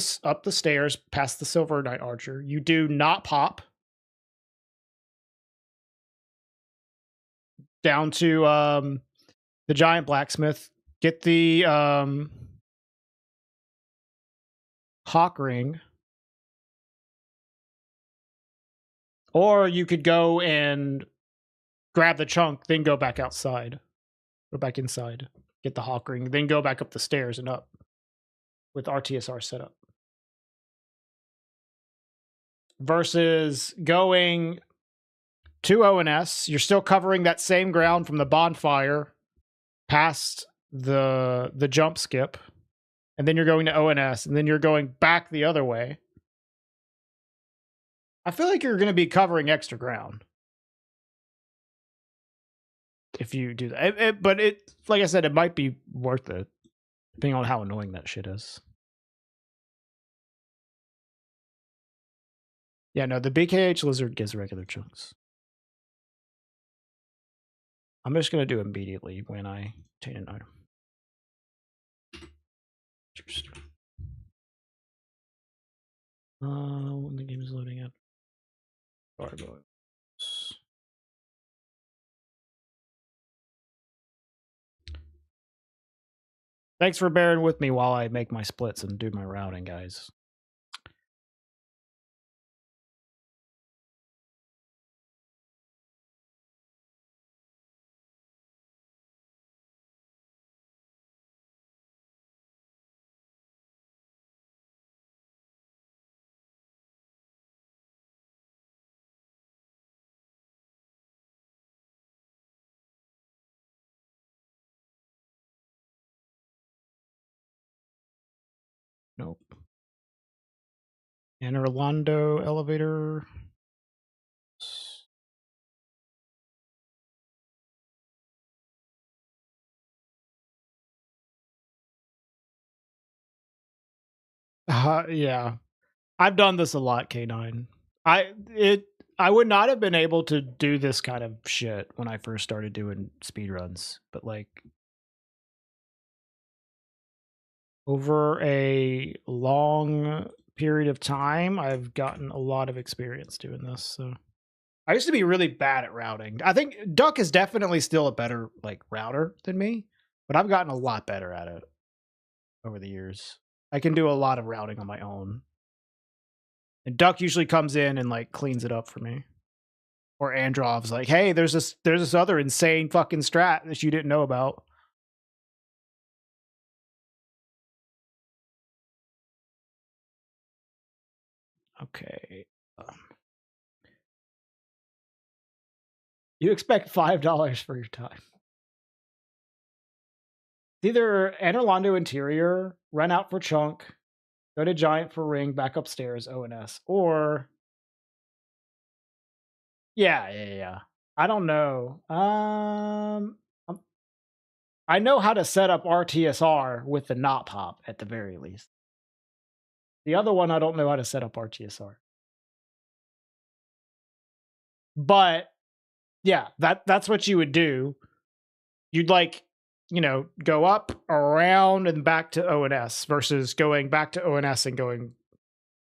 stairs, past the Silver Knight Archer. You do not pop. Down to the giant blacksmith. Get the hawk ring. Or you could go and grab the chunk, then go back outside. Go back inside. Get the hawk ring, then go back up the stairs and up with RTSR set up. Versus going to ONS, you're still covering that same ground from the bonfire past the jump skip, and then you're going to ONS, and then you're going back the other way. I feel like you're going to be covering extra ground if you do that. But like I said, it might be worth it, depending on how annoying that shit is. Yeah, no, the BKH lizard gives regular chunks. I'm just gonna do immediately when I obtain an item. When the game is loading up. Gargoyles. Thanks for bearing with me while I make my splits and do my routing, guys. Nope. And Orlando elevator. Yeah. I've done this a lot, K9. I would not have been able to do this kind of shit when I first started doing speedruns, but like over a long period of time, I've gotten a lot of experience doing this. So I used to be really bad at routing. I think Duck is definitely still a better like router than me, but I've gotten a lot better at it over the years. I can do a lot of routing on my own. And Duck usually comes in and like cleans it up for me. Or Androv's like, hey, there's this other insane fucking strat that you didn't know about. Okay. You expect $5 for your time. Either Anorlando Interior, run out for Chunk, go to Giant for Ring, back upstairs, ONS, or yeah. I don't know. I know how to set up RTSR with the not pop at the very least. The other one, I don't know how to set up RTSR. But yeah, that's what you would do. You'd like, you know, go up, around, and back to ONS versus going back to ONS and going,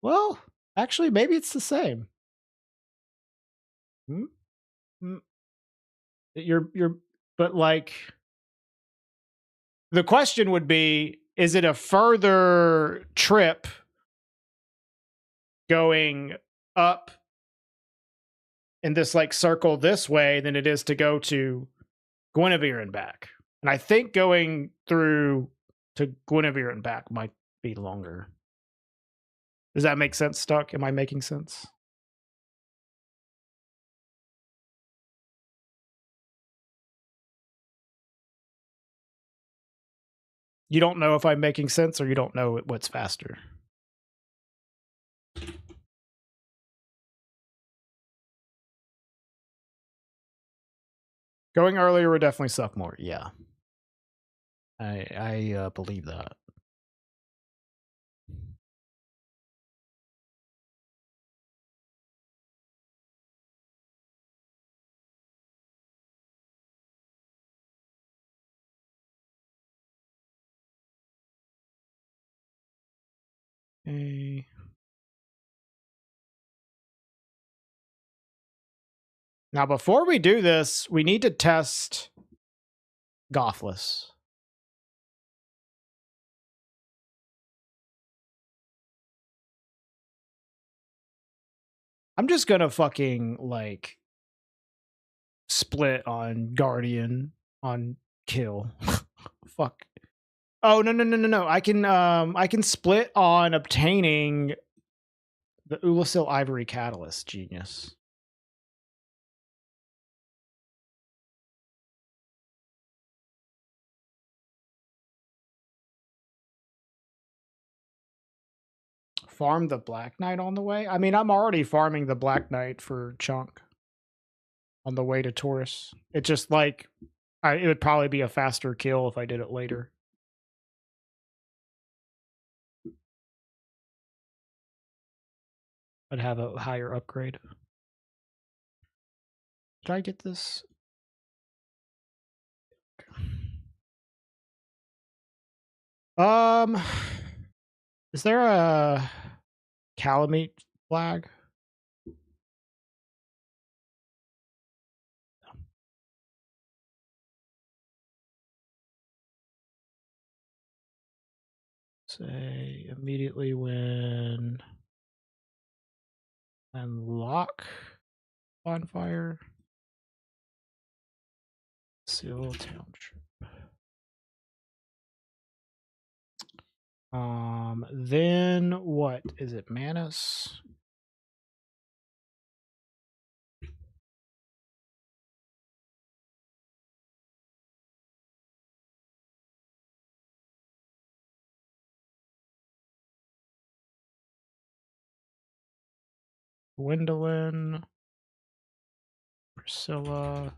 well, actually, maybe it's the same. But like, the question would be, is it a further trip going up in this like circle this way than it is to go to Guinevere and back? And I think going through to Guinevere and back might be longer. Does that make sense, Stuck? Am I making sense? You don't know if I'm making sense, or you don't know what's faster? Going earlier would definitely suck more. Yeah. I believe that. Okay. Now, before we do this, we need to test Gothless. I'm just gonna fucking like split on Guardian on kill. Fuck. Oh no. I can split on obtaining the Ulasil Ivory Catalyst. Genius. Farm the Black Knight on the way? I mean, I'm already farming the Black Knight for Chunk on the way to Taurus. It's just like, it would probably be a faster kill if I did it later. I'd have a higher upgrade. Did I get this? Is there a Calamite flag? Say immediately when unlock bonfire. Seal Township. Then what is it? Manus? Gwendolyn, Priscilla,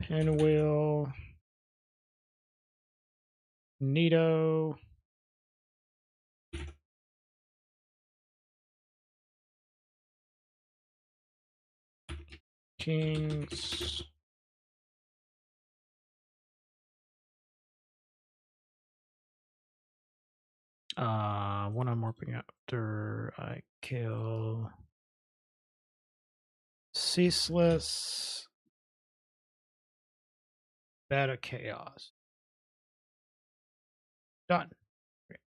Pinwheel, Nito, Kings, what I'm warping after I kill Ceaseless, Beta Chaos. Done. Great.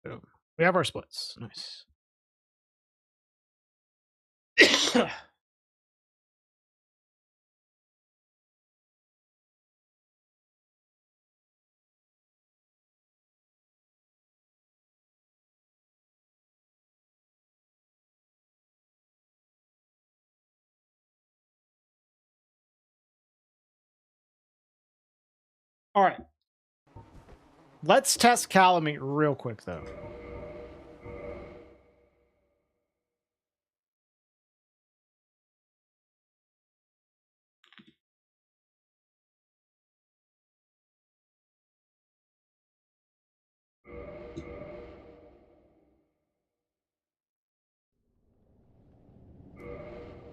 Boom. We have our splits. Nice. All right. Let's test Calamite real quick, though.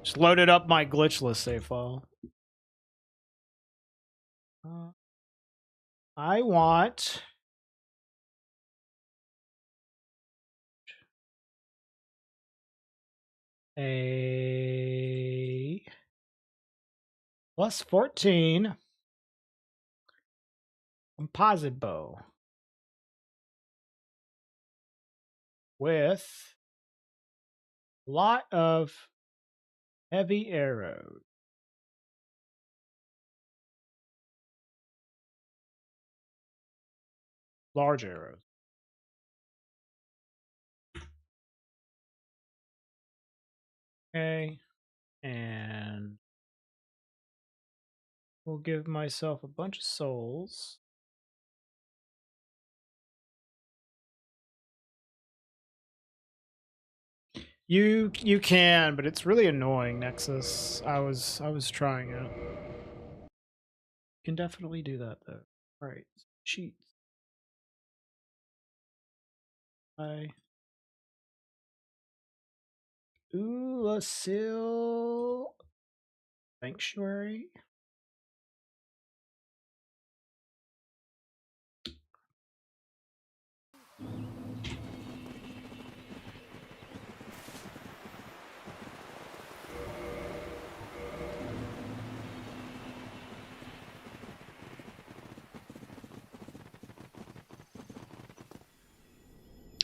Just loaded up my glitchless save file. I want a plus 14 composite bow with a lot of heavy arrows. Large arrows. Okay. And we'll give myself a bunch of souls. You can, but it's really annoying, Nexus. I was trying it. You can definitely do that though. All right. Cheats. Ulasil Sanctuary.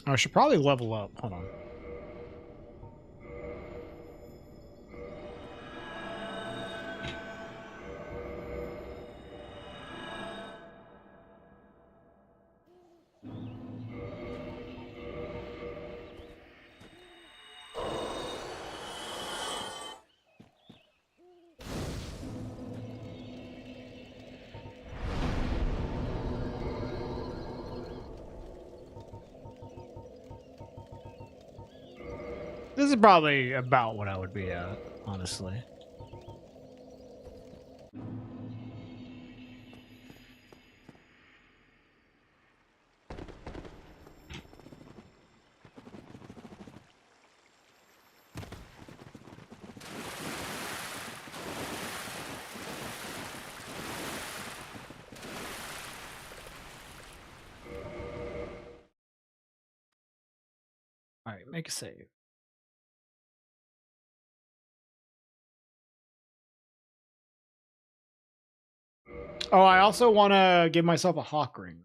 I should probably level up. Hold on. This is probably about what I would be at, honestly. right, make a save. Oh, I also want to give myself a hawk ring.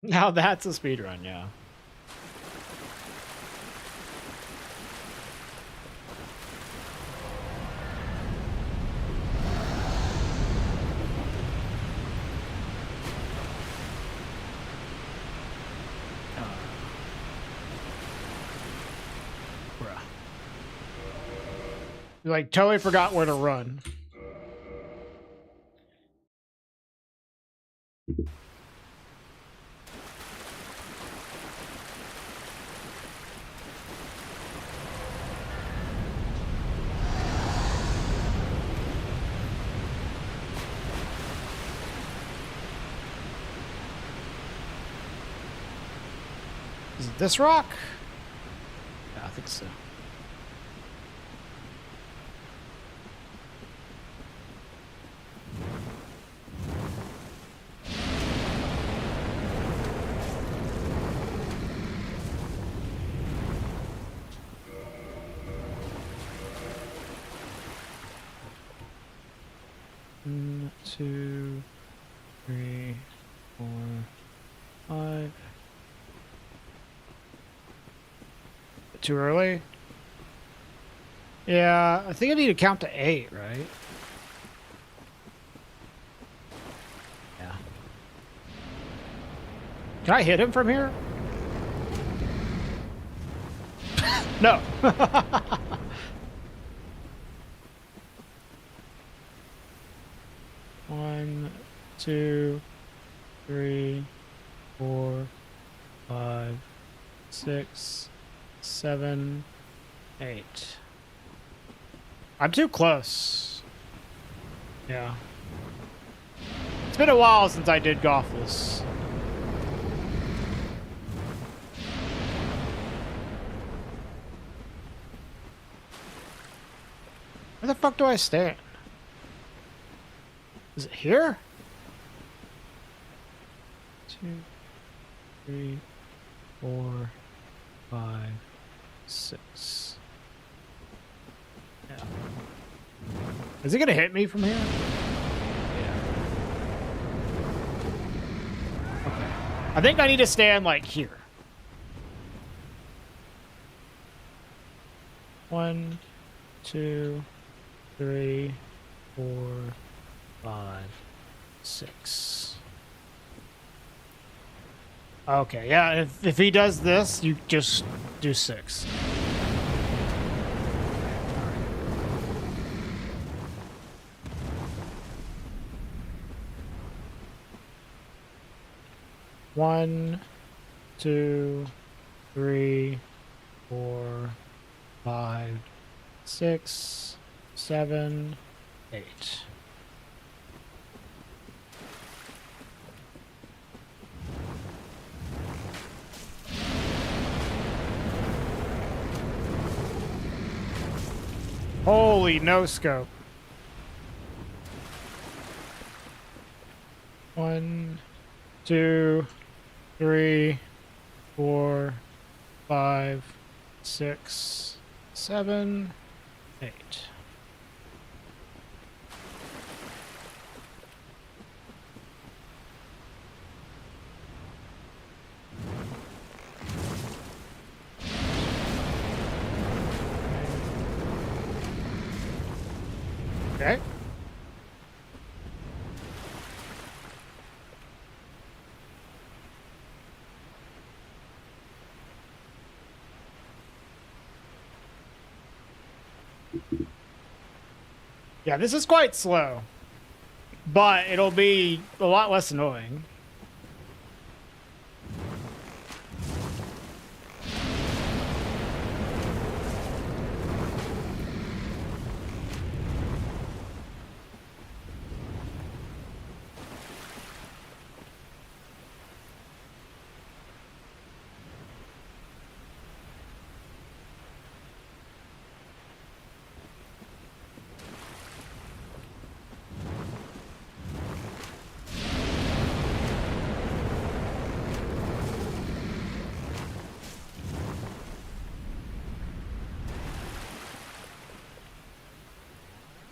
Now that's a speed run, yeah. Bruh. Like, totally forgot where to run. Is it this rock? Yeah, I think so. One, two, three, 4, 5. Too early? Yeah, I think I need to count to 8, right? Yeah. Can I hit him from here? No. One, 2, 3, 4, 5, 6, 7, 8. I'm too close. Yeah. It's been a while since I did Golfless. Where the fuck do I stand? Is it here? 2, 3, 4, 5, 6. Yeah. Is it gonna hit me from here? Yeah. Okay. I think I need to stand like here. 1, 2, 3, 4, 5, 6. Okay, yeah, if he does this, you just do 6. One, 2, 3, 4, 5, 6, 7, 8. Holy no scope. 1, 2, 3, 4, 5, 6, 7, 8. Okay. Yeah, this is quite slow, but it'll be a lot less annoying.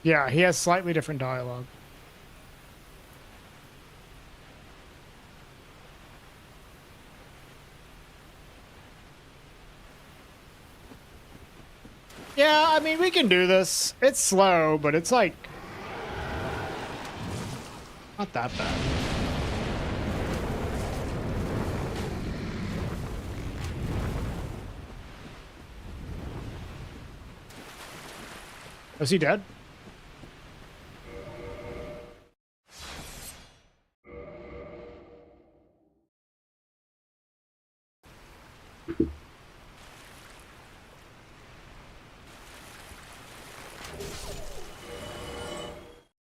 Yeah, he has slightly different dialogue. Yeah, I mean, we can do this. It's slow, but it's like not that bad. Is he dead?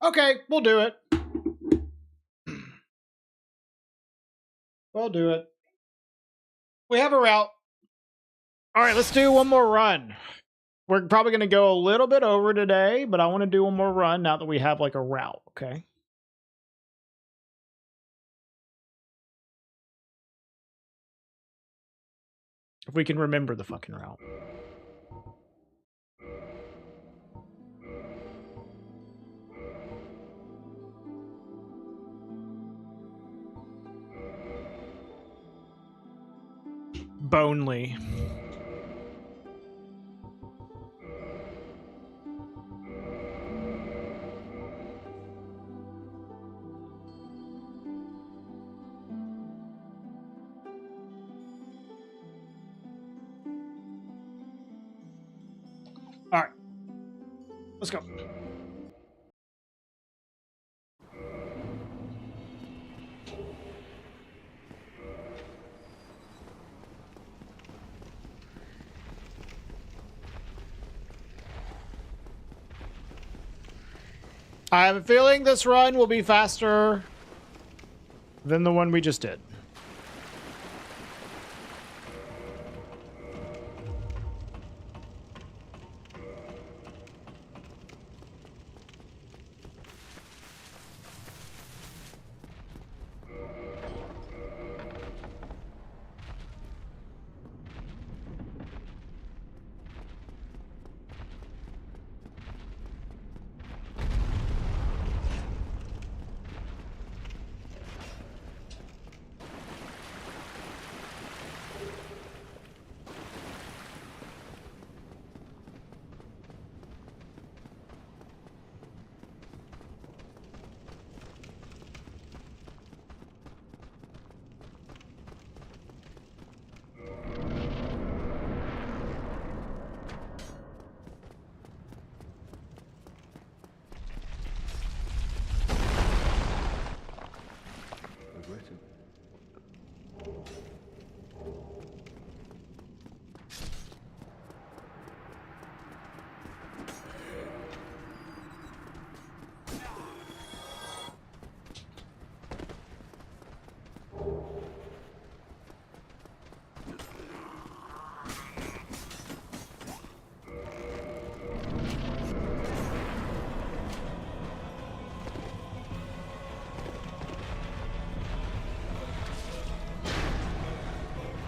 Okay, we'll do it. We'll do it. We have a route. All right, let's do one more run. We're probably going to go a little bit over today, but I want to do one more run now that we have like a route, okay? If we can remember the fucking route. Bonely. All right. Let's go. I have a feeling this run will be faster than the one we just did.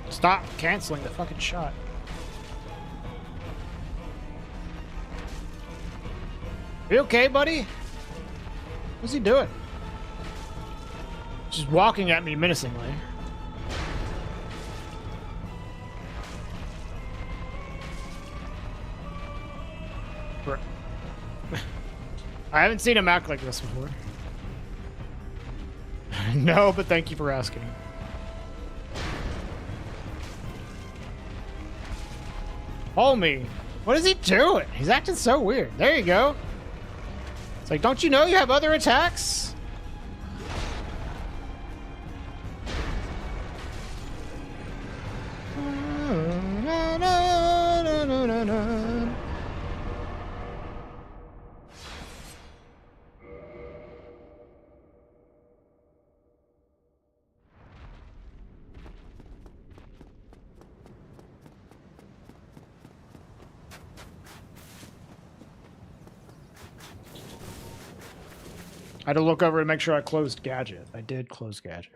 Stop canceling the fucking shot. You okay, buddy? What's he doing? Just walking at me menacingly. I haven't seen him act like this before. No, but thank you for asking. Homie, what is he doing? He's acting so weird. There you go. It's like, don't you know you have other attacks? I had to look over to make sure I closed Gadget. I did close Gadget.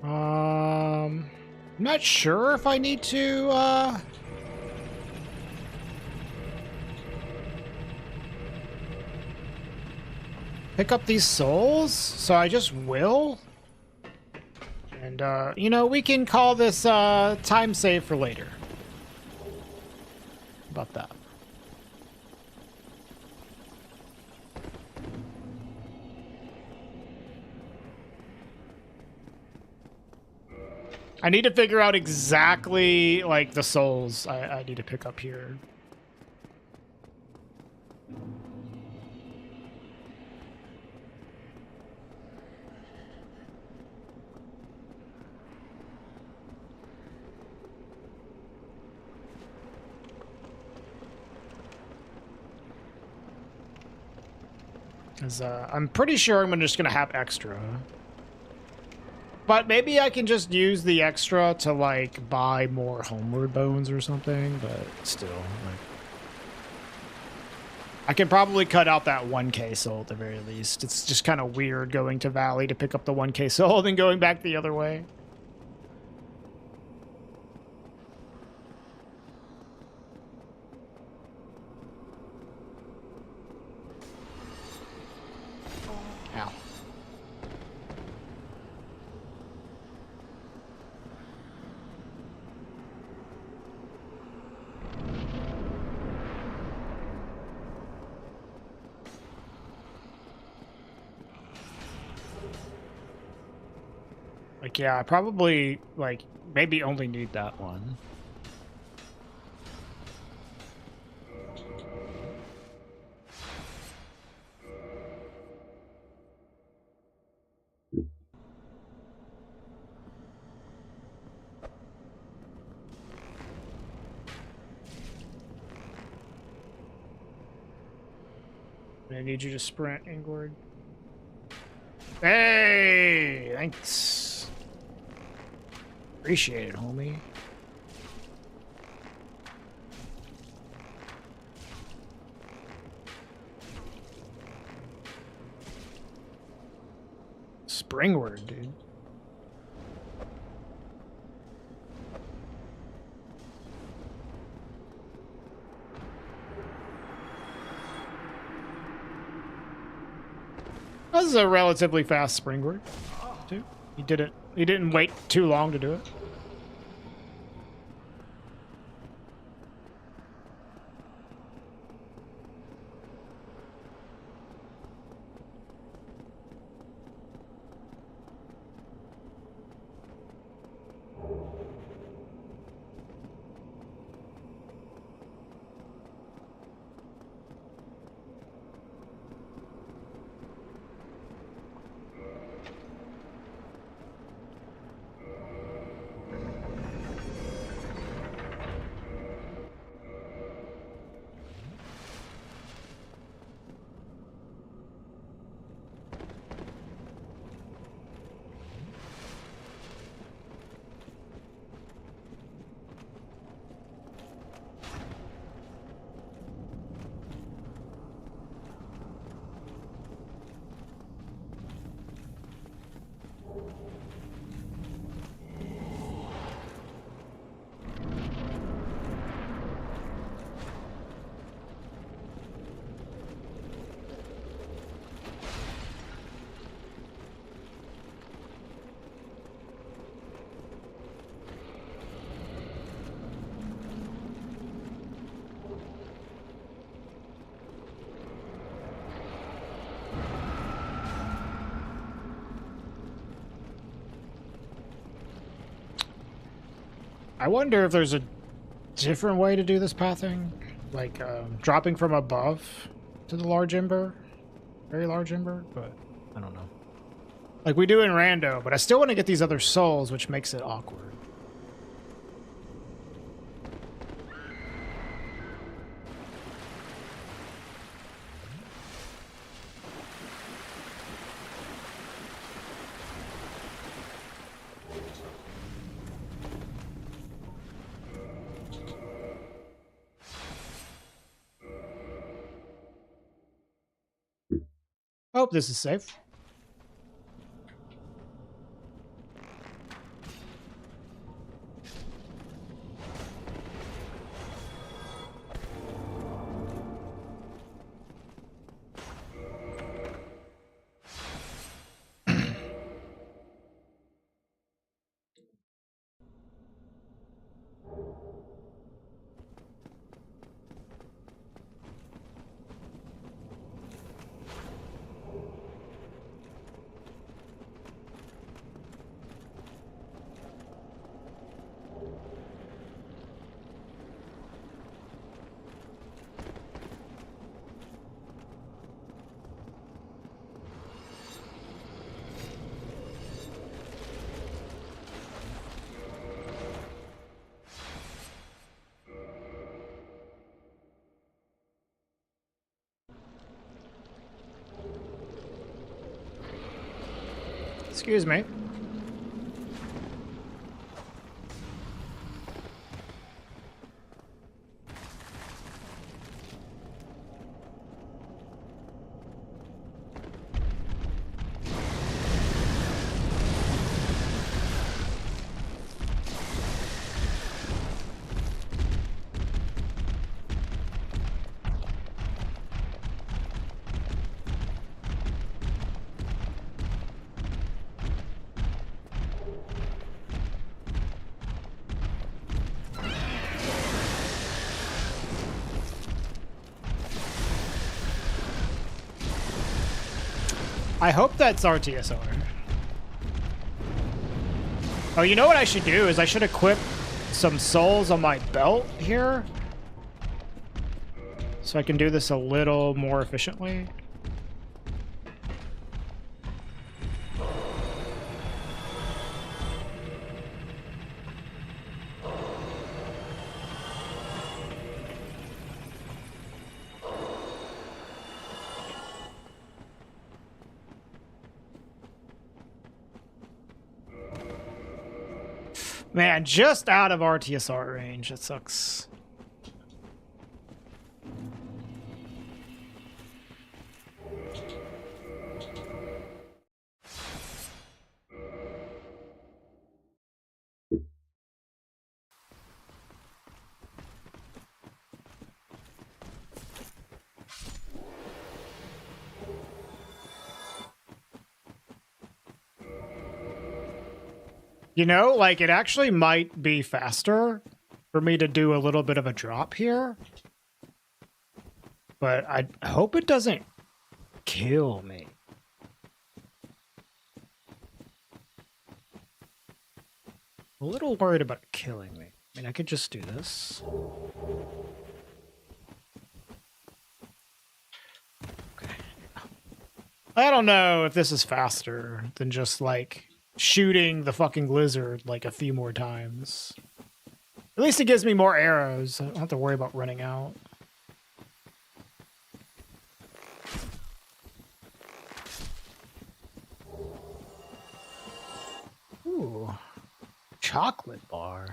I'm not sure if I need to, pick up these souls, so I just will. And, you know, we can call this, time save for later. How about that? I need to figure out exactly, like, the souls I need to pick up here. Because I'm pretty sure I'm just going to have extra. But maybe I can just use the extra to, like, buy more homeward bones or something, but still, like... I can probably cut out that 1k soul at the very least. It's just kind of weird going to Valley to pick up the 1k soul, then going back the other way. Ow. Like, yeah, I probably, like, maybe only need that one. I need you to sprint, Ingward. Hey, thanks. Appreciate it, homie. Springward, dude. This is a relatively fast springward, too. He didn't wait too long to do it. I wonder if there's a different way to do this pathing, like dropping from above to the large ember, very large ember, but I don't know. Like we do in Rando, but I still want to get these other souls, which makes it awkward. Oh, this is safe. Excuse me. I hope that's RTSR. Oh, you know what I should do is I should equip some souls on my belt here. So I can do this a little more efficiently. Man, just out of RTSR range. That sucks. You know, like, it actually might be faster for me to do a little bit of a drop here. But I hope it doesn't kill me. A little worried about killing me. I mean, I could just do this. Okay. I don't know if this is faster than just, like, shooting the fucking lizard like a few more times. At least it gives me more arrows. I don't have to worry about running out. Ooh. Chocolate bar.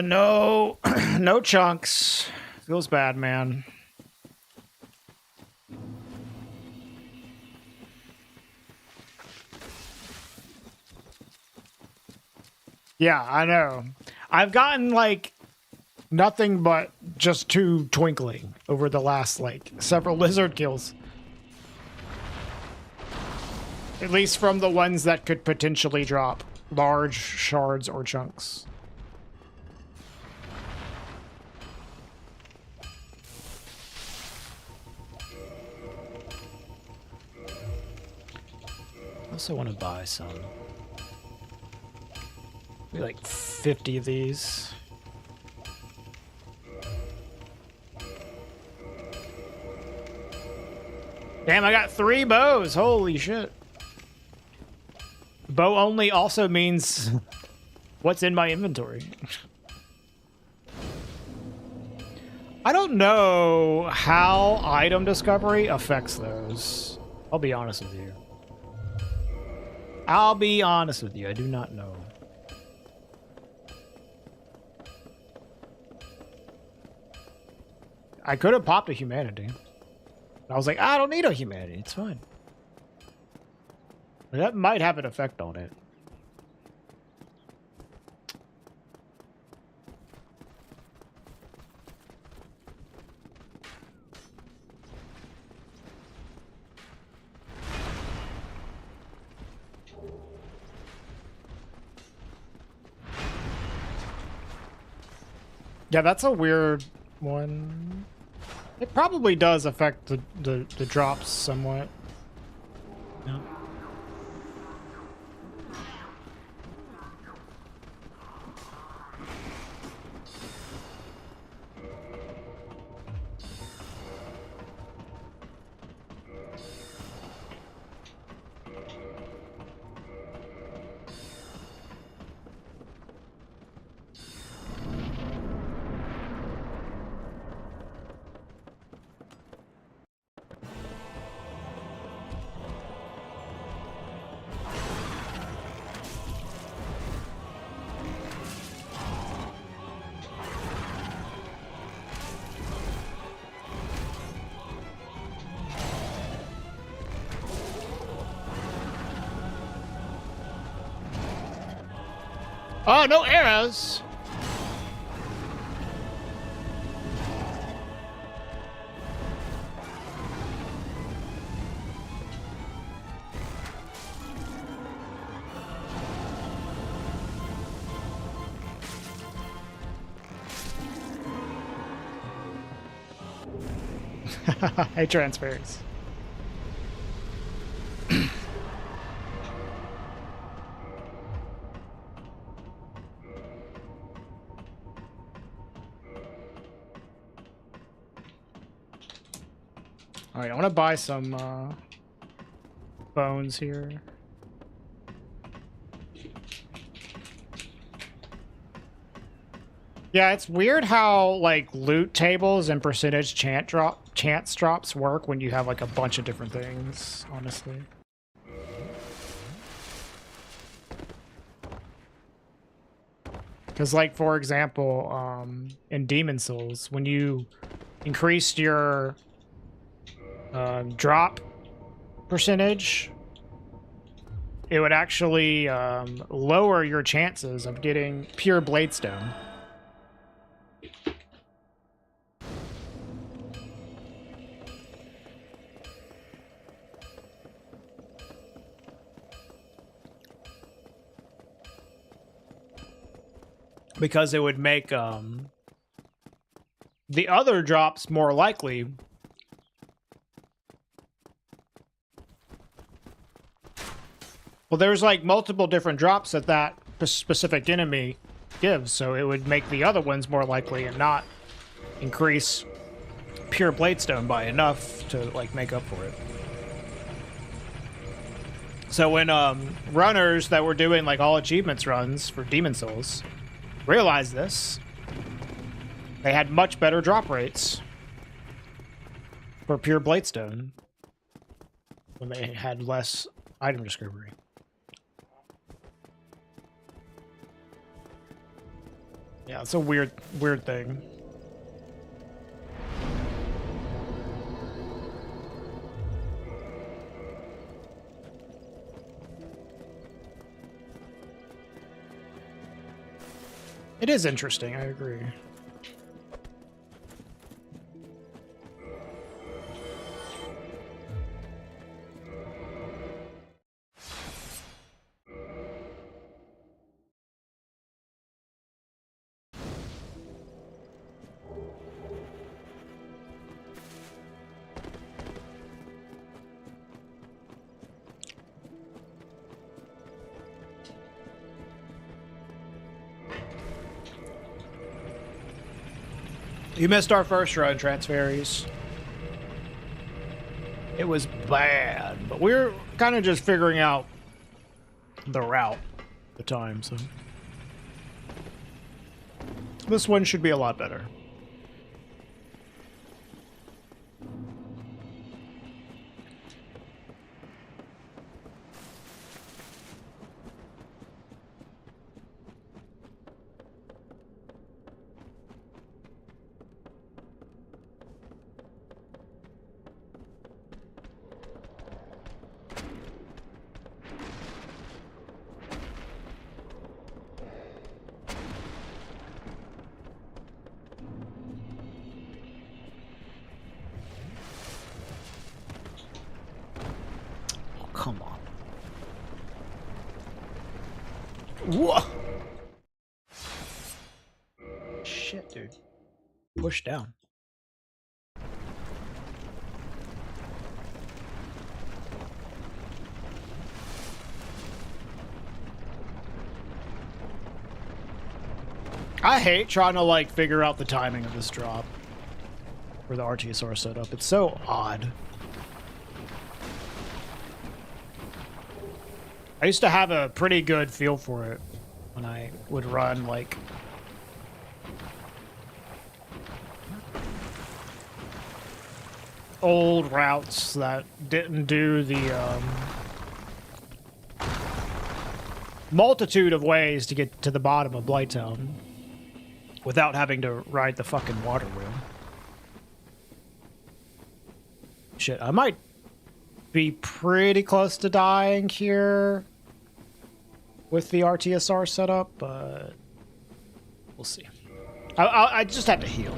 No. No chunks. Feels bad, man. Yeah, I know. I've gotten, like, nothing but just 2 twinkling over the last, like, several lizard kills. At least from the ones that could potentially drop large shards or chunks. I also want to buy some. Maybe like 50 of these. Damn, I got 3 bows. Holy shit. Bow only also means what's in my inventory. I don't know how item discovery affects those. I'll be honest with you. I'll be honest with you. I do not know. I could have popped a humanity. I was like, I don't need a humanity. It's fine. That might have an effect on it. Yeah, that's a weird one. It probably does affect the drops somewhat. Yeah. Oh, no arrows! Hey, transfers. All right, I want to buy some bones here. Yeah, it's weird how like loot tables and percentage chance drops work when you have like a bunch of different things, honestly. Because like, for example, in Demon Souls, when you increased your drop percentage, it would actually lower your chances of getting pure bladestone. Because it would make the other drops more likely. Well, there's like multiple different drops that that specific enemy gives, so it would make the other ones more likely and not increase pure bladestone by enough to like make up for it. So when runners that were doing like all achievements runs for Demon Souls realized this, they had much better drop rates for pure bladestone when they had less item discovery. Yeah, it's a weird thing. It is interesting, I agree. You missed our first run, Transferries. It was bad, but we're kind of just figuring out the route at the time, so this one should be a lot better. Come on. Whoa! Shit, dude. Push down. I hate trying to, like, figure out the timing of this drop for the RTSR setup. It's so odd. I used to have a pretty good feel for it when I would run, like, old routes that didn't do the multitude of ways to get to the bottom of Blighttown without having to ride the fucking water wheel. Shit, I might be pretty close to dying here. with the RTSR setup, but we'll see. I just have to heal.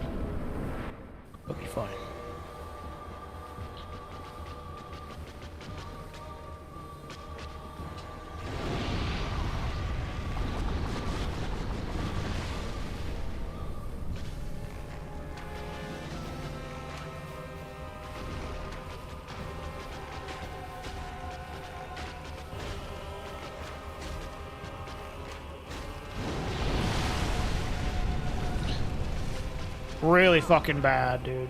It'll be fine. Really fucking bad, dude.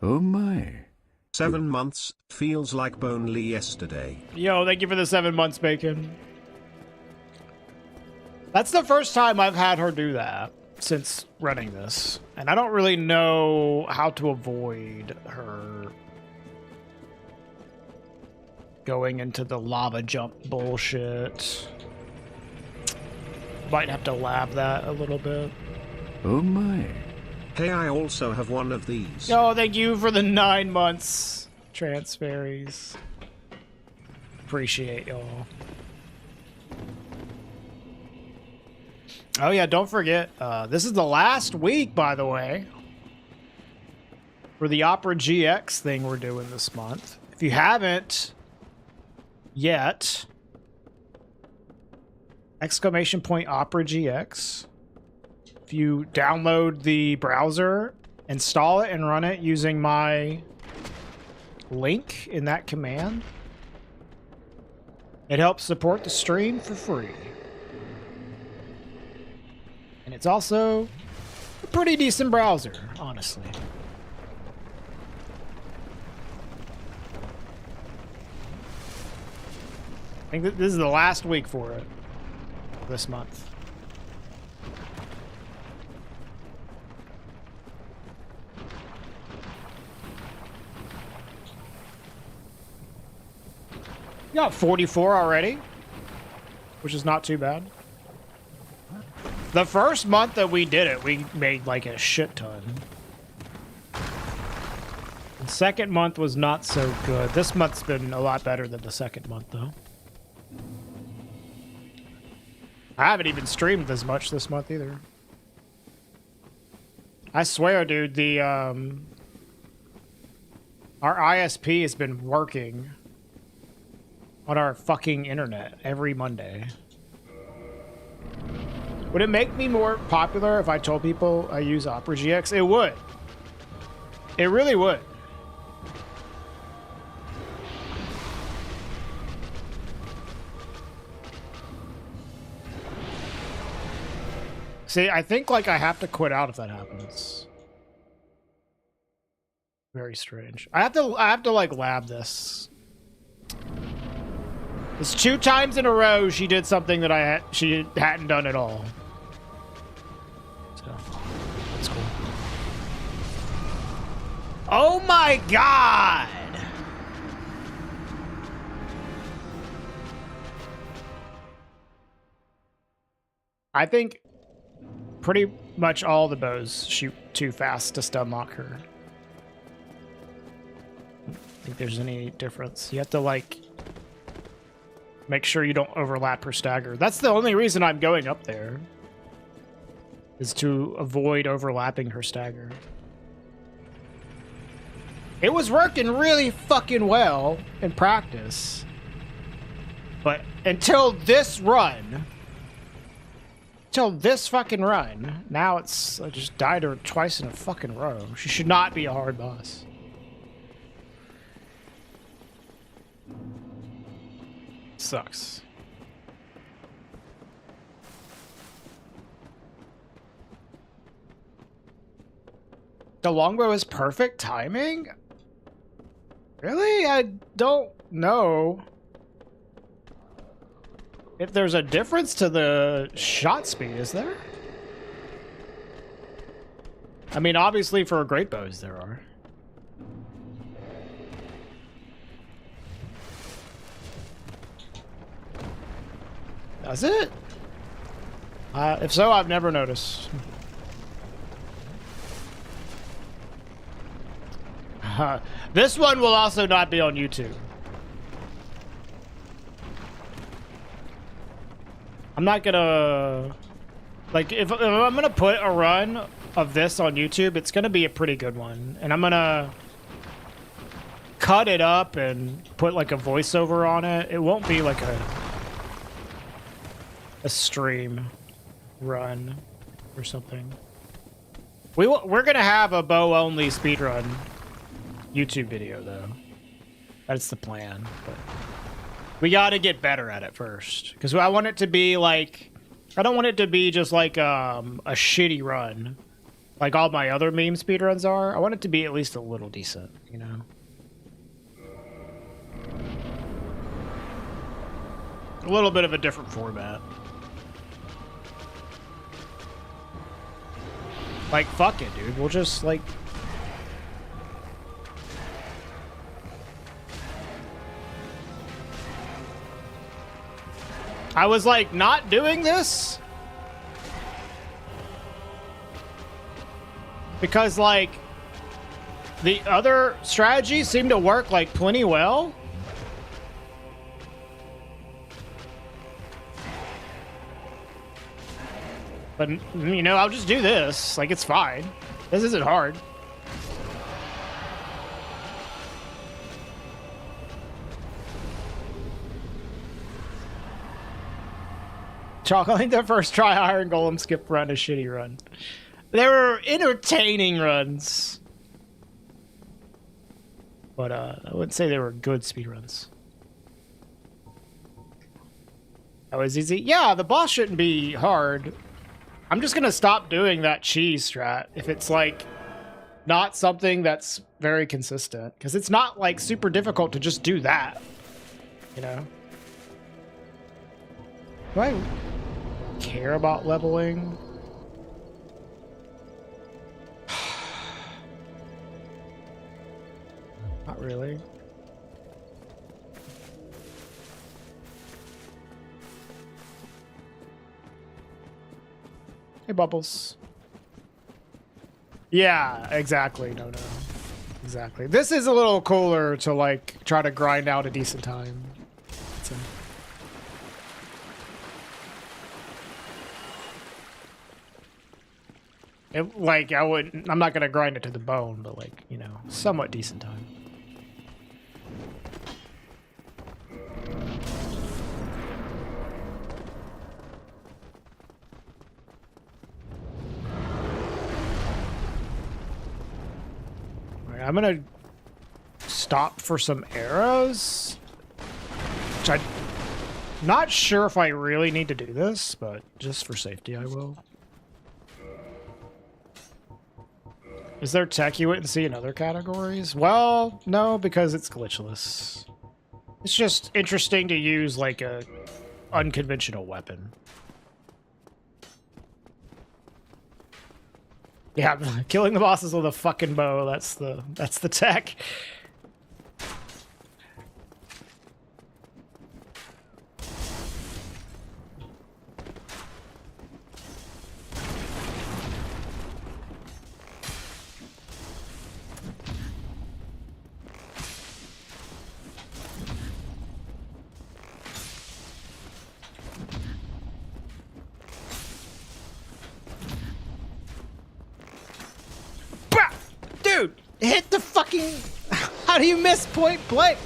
Oh my. 7 months, feels like only yesterday. Yo, thank you for the 7 months, Bacon. That's the first time I've had her do that since running this. And I don't really know how to avoid her going into the lava jump bullshit. Might have to lab that a little bit. Oh my. Hey, I also have one of these. Oh, thank you for the 9 months, Transferries. Appreciate y'all. Oh yeah, don't forget, this is the last week, by the way, for the Opera GX thing we're doing this month. If you haven't yet, !Opera GX. If you download the browser, install it, and run it using my link in that command, it helps support the stream for free. And it's also a pretty decent browser, honestly. I think this is the last week for it this month. Got 44 already, which is not too bad. The first month that we did it, we made like a shit ton. The second month was not so good. This month's been a lot better than the second month, though. I haven't even streamed as much this month either. I swear, dude, the our ISP has been working on our fucking internet every Monday. Would it make me more popular if I told people I use Opera GX? It would. It really would. See, I think like I have to quit out if that happens. Very strange. I have to like lab this. It's 2 times in a row she did something that she hadn't done at all. So that's cool. Oh my god! I think pretty much all the bows shoot too fast to stun lock her. I don't think there's any difference. You have to like make sure you don't overlap her stagger. That's the only reason I'm going up there, is to avoid overlapping her stagger. It was working really fucking well in practice, but until this run, now it's, I just died her twice in a fucking row. She should not be a hard boss. Sucks. The longbow is perfect timing? Really? I don't know if there's a difference to the shot speed, is there? I mean, obviously for great bows there are. Does it? If so, I've never noticed. This one will also not be on YouTube. I'm not gonna... Like, if I'm gonna put a run of this on YouTube, it's gonna be a pretty good one. And I'm gonna cut it up and put, like, a voiceover on it. It won't be, like, a stream run or something. We're gonna have a bow-only speedrun YouTube video, though. That's the plan. But we gotta get better at it first. Because I want it to be, like... I don't want it to be just, like, a shitty run. Like all my other meme speedruns are. I want it to be at least a little decent, you know? A little bit of a different format. Like, fuck it, dude. We'll just, like... I was, like, not doing this because, like, the other strategies seem to work, like, plenty well. But, you know, I'll just do this. Like, it's fine. This isn't hard. Chalk, I think the first try Iron Golem skip run a shitty run. They were entertaining runs. But, I wouldn't say they were good speedruns. That was easy. Yeah, the boss shouldn't be hard. I'm just gonna stop doing that cheese strat if it's, like, not something that's very consistent. Because it's not, like, super difficult to just do that. You know? Do I care about leveling? Not really. Hey, Bubbles. Yeah, exactly. No. Exactly. This is a little cooler to, like, try to grind out a decent time. So. Like, I'm not gonna grind it to the bone, but, like, you know, somewhat decent time. Alright, I'm gonna stop for some arrows. Which I'm not sure if I really need to do this, but just for safety I will. Is there tech you wouldn't see in other categories? Well, no, because it's glitchless. It's just interesting to use, like, a unconventional weapon. Yeah, killing the bosses with a fucking bow, that's the tech. Dude, hit the fucking... How do you miss point blank?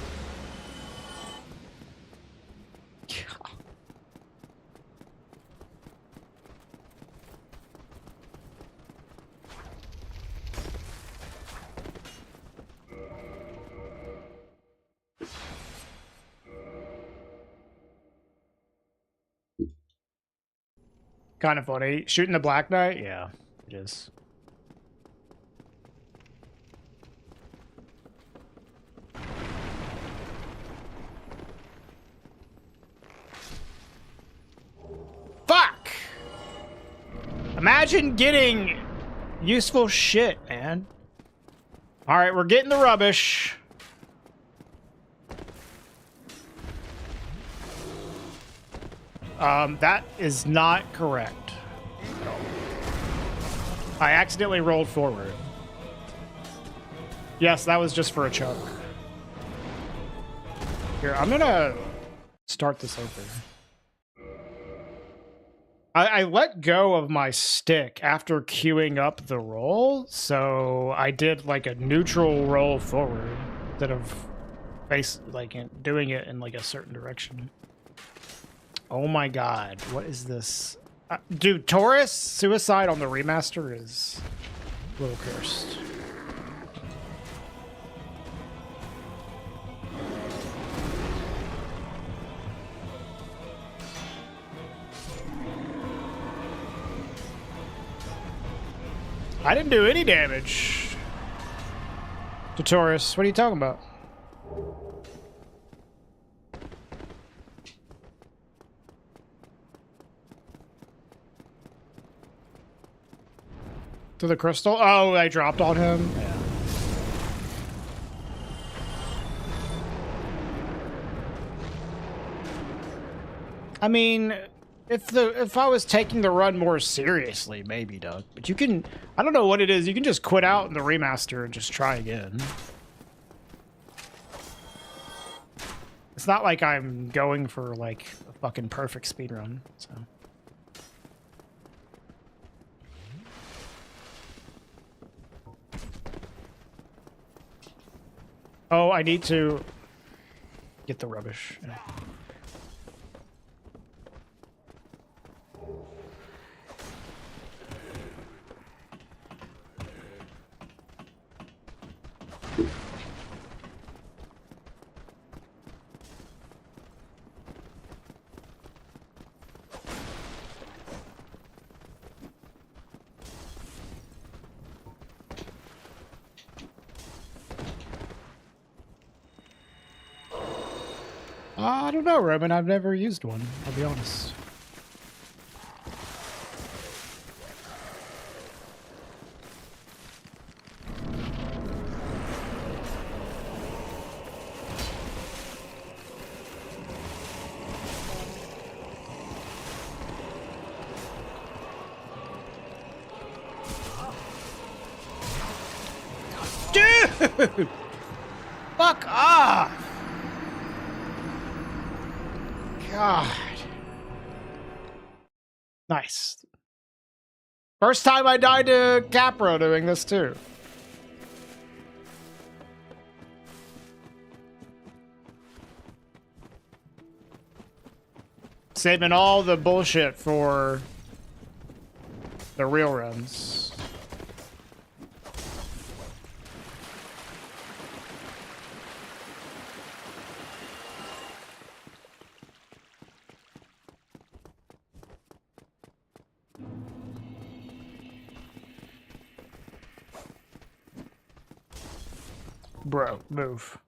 Kind of funny. Shooting the Black Knight? Yeah, it is. Fuck! Imagine getting useful shit, man. Alright, we're getting the rubbish. That is not correct. I accidentally rolled forward. Yes, that was just for a chunk. Here, I'm gonna start this over. I let go of my stick after queuing up the roll, so I did like a neutral roll forward instead of doing it in like a certain direction. Oh my god, what is this? Dude, Taurus Suicide on the remaster is a little cursed. I didn't do any damage to Taurus. What are you talking about? To the crystal? Oh, I dropped on him? Yeah. I mean, if I was taking the run more seriously, maybe, Doug. But you can, I don't know what it is. You can just quit out in the remaster and just try again. It's not like I'm going for like a fucking perfect speedrun, so. Oh, I need to get the rubbish. Yeah. I don't know, Roman. I've never used one, I'll be honest. Dude! Fuck off! God. Nice. First time I died to Capro doing this too. Saving all the bullshit for the real runs. Bro, move.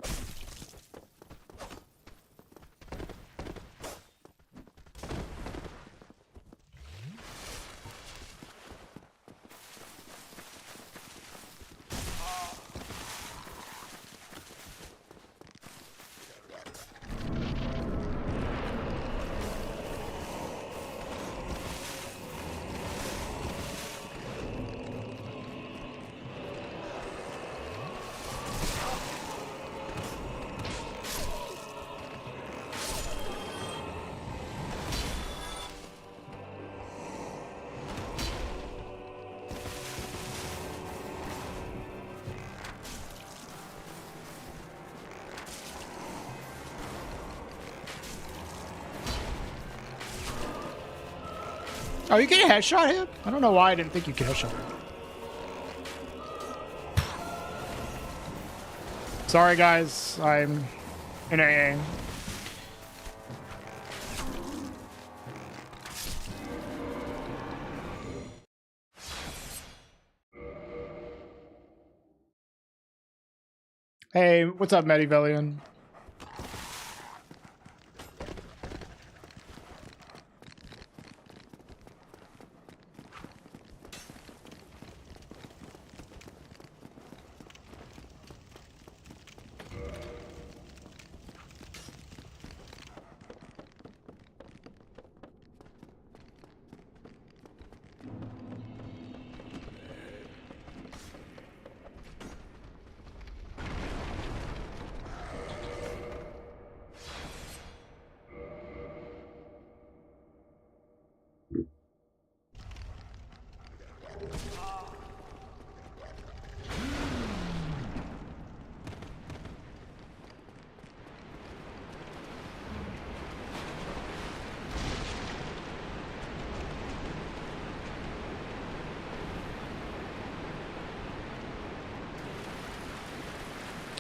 Oh, you can headshot him? I don't know why I didn't think you could headshot him. Sorry, guys. I'm in AA. Hey, what's up, Medivellian?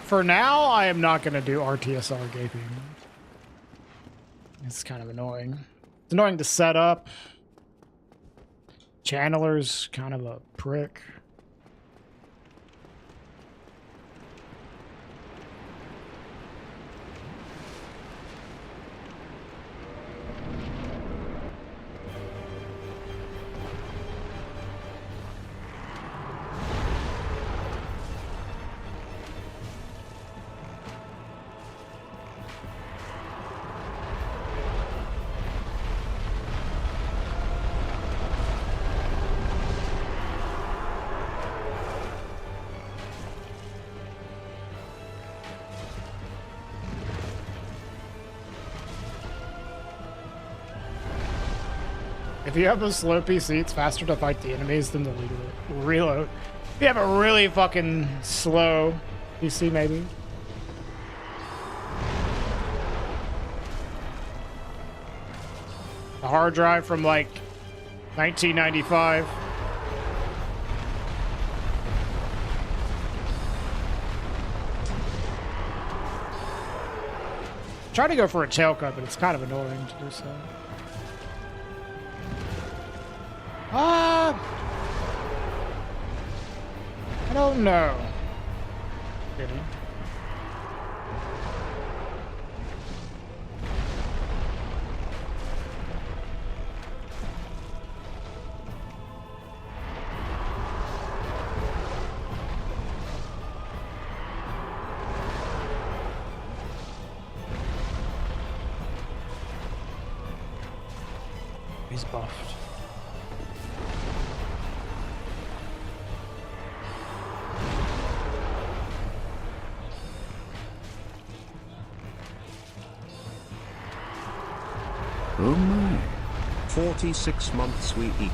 For now, I am not going to do RTSR gaping. It's kind of annoying. It's annoying to set up. Channeler's kind of a prick. If you have a slow PC, it's faster to fight the enemies than the reload. If you have a really fucking slow PC, maybe. A hard drive from like 1995. Try to go for a tail cut, but it's kind of annoying to do so. I don't know. Kidding. He's buffed. Oh my. 46 months we eat.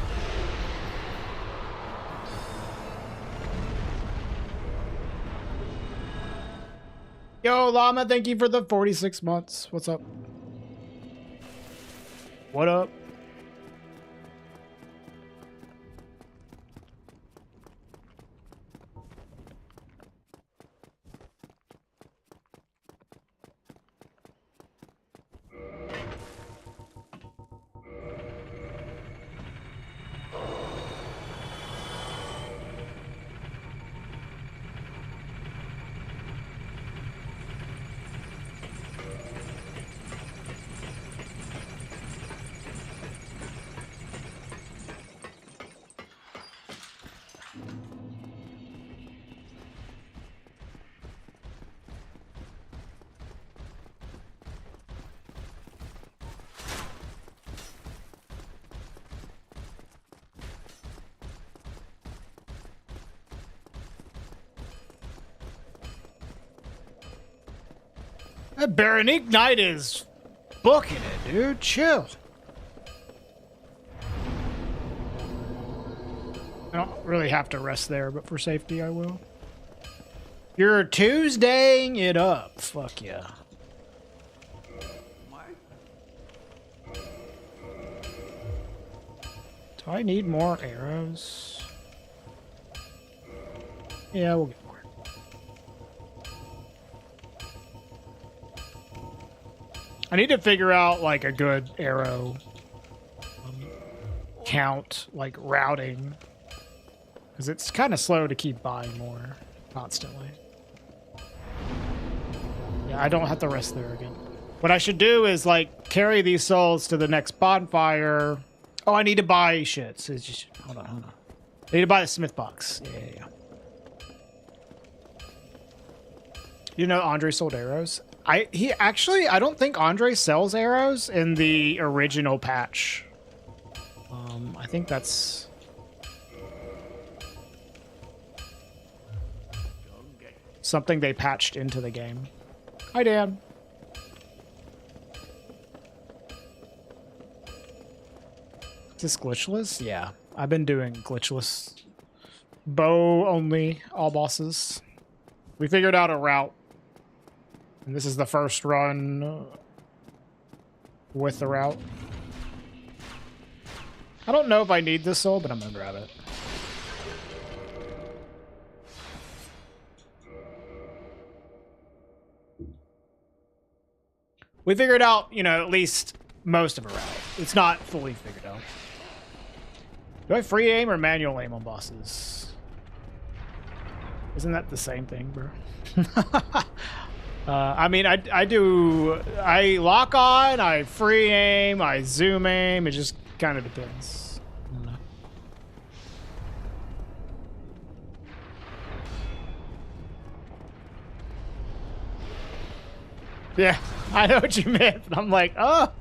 Yo, Llama, thank you for the 46 months. What's up? What up? That Baronique Knight is booking it, dude. Chill. I don't really have to rest there, but for safety, I will. You're Tuesdaying it up. Fuck yeah. Do I need more arrows? Yeah, we'll get more. I need to figure out like a good arrow count, like routing, because it's kind of slow to keep buying more constantly. Yeah, I don't have to rest there again. What I should do is like carry these souls to the next bonfire. Oh, I need to buy shit. So it's just, hold on. I need to buy the smith box. Yeah. You know, Andre sold arrows. I don't think Andre sells arrows in the original patch. I think that's something they patched into the game. Hi, Dan. Is this glitchless? Yeah, I've been doing glitchless. Bow only, all bosses. We figured out a route. And this is the first run with the route. I don't know if I need this soul, but I'm gonna grab it. We figured out, you know, at least most of a route. It's not fully figured out. Do I free aim or manual aim on bosses? Isn't that the same thing, bro? I mean, I lock on, I free aim, I zoom aim. It just kind of depends. I don't know. Yeah, I know what you meant. I'm like, oh.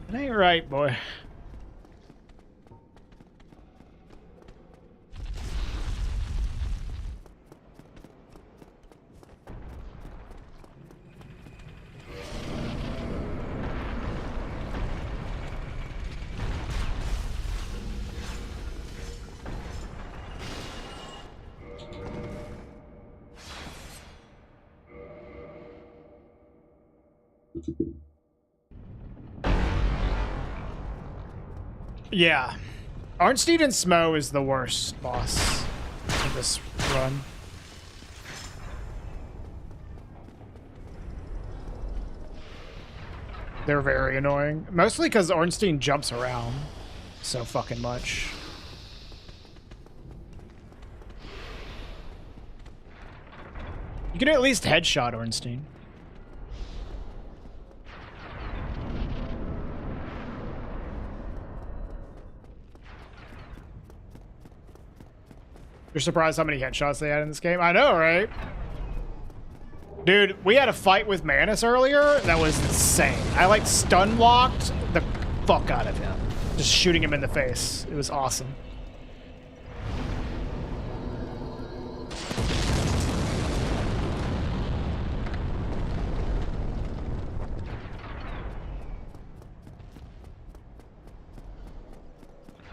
It ain't right, boy. Yeah. Arnstein and Smo is the worst boss in this run. They're very annoying. Mostly because Ornstein jumps around so fucking much. You can at least headshot Ornstein. You're surprised how many headshots they had in this game? I know, right? Dude, we had a fight with Manus earlier that was insane. I like stun blocked the fuck out of him. Just shooting him in the face. It was awesome.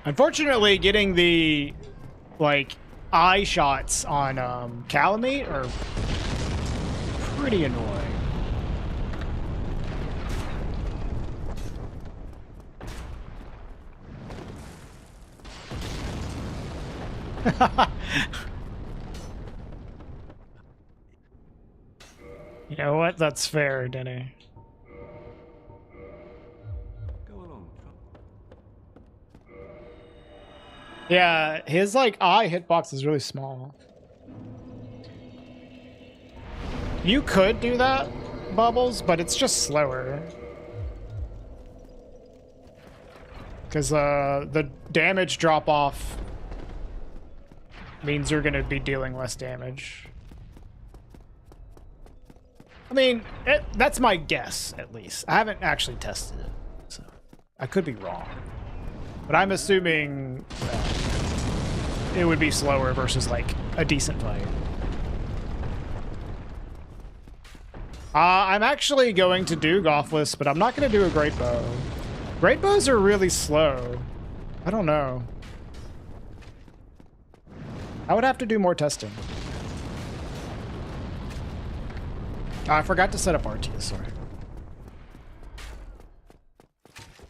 Unfortunately, getting the, like, eye shots on Calamite are pretty annoying. You know what? That's fair, Denny. Yeah, his like eye hitbox is really small. You could do that, Bubbles, but it's just slower. Because the damage drop off means you're going to be dealing less damage. I mean, that's my guess, at least. I haven't actually tested it, so I could be wrong. But I'm assuming it would be slower versus, like, a decent fight. I'm actually going to do Glitchless, but I'm not going to do a Great Bow. Great Bows are really slow. I don't know. I would have to do more testing. I forgot to set up RTS, sorry.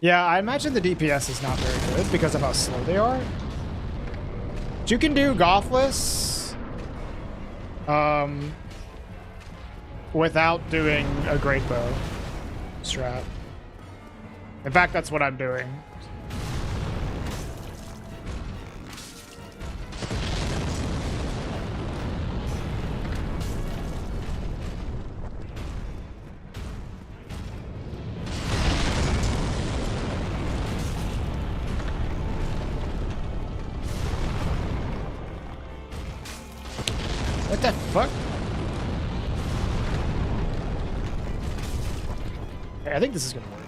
Yeah, I imagine the DPS is not very good because of how slow they are. But you can do Glitchless without doing a Great Bow strat. In fact, that's what I'm doing. What the fuck? Hey, I think this is gonna work.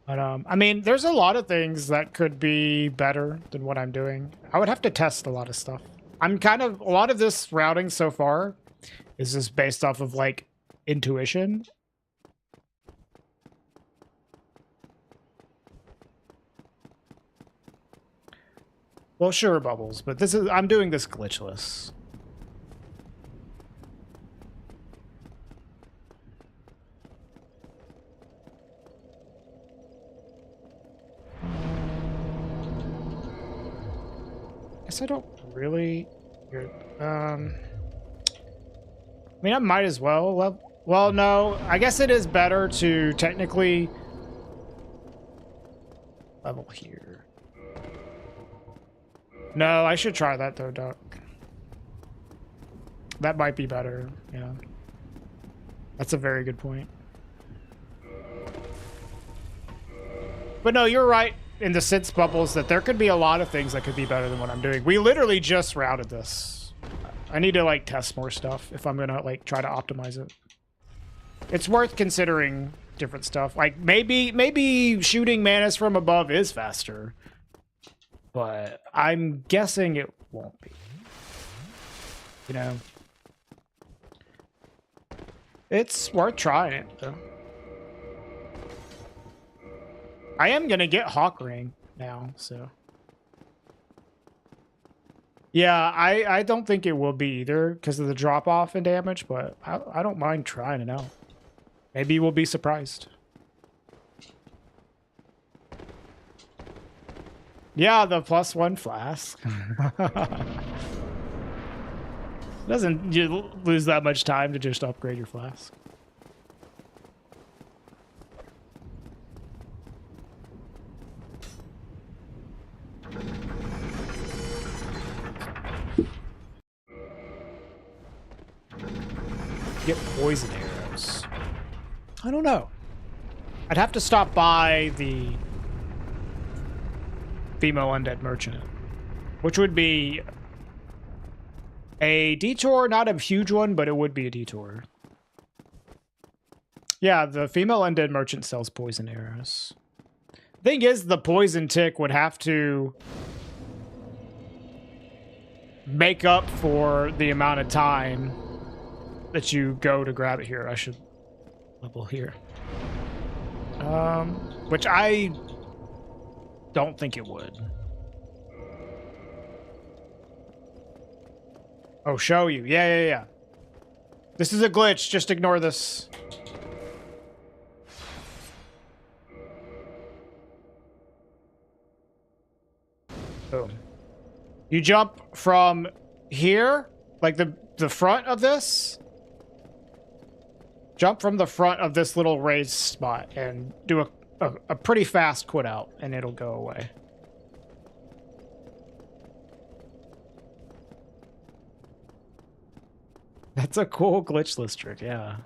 But, I mean, there's a lot of things that could be better than what I'm doing. I would have to test a lot of stuff. I'm kind of, a lot of this routing so far is just based off of, like, intuition. Well, sure, Bubbles, but this is, I'm doing this glitchless. guess I don't really... I mean, I might as well. Well, no. I guess it is better to technically level here. No, I should try that though, Duck. That might be better. Yeah. That's a very good point. But no, you're right in the sense, Bubbles, that there could be a lot of things that could be better than what I'm doing. We literally just routed this. I need to like test more stuff if I'm gonna like try to optimize it. It's worth considering different stuff. Like maybe shooting manas from above is faster, but I'm guessing it won't be. You know, it's worth trying it though. I am gonna get Hawk Ring now, so. Yeah, I don't think it will be either because of the drop off in damage, but I don't mind trying it out. Maybe we'll be surprised. Yeah, the +1 flask. Doesn't you lose that much time to just upgrade your flask? Get poison arrows. I don't know. I'd have to stop by the female undead merchant, which would be a detour, not a huge one, but it would be a detour. Yeah, the female undead merchant sells poison arrows. Thing is, the poison tick would have to make up for the amount of time that you go to grab it here. I should level here. Which I don't think it would. Oh, show you. Yeah. This is a glitch. Just ignore this. Boom. You jump from here, like the front of this. Jump from the front of this little raised spot and do a pretty fast quit out, and it'll go away. That's a cool glitchless trick, yeah.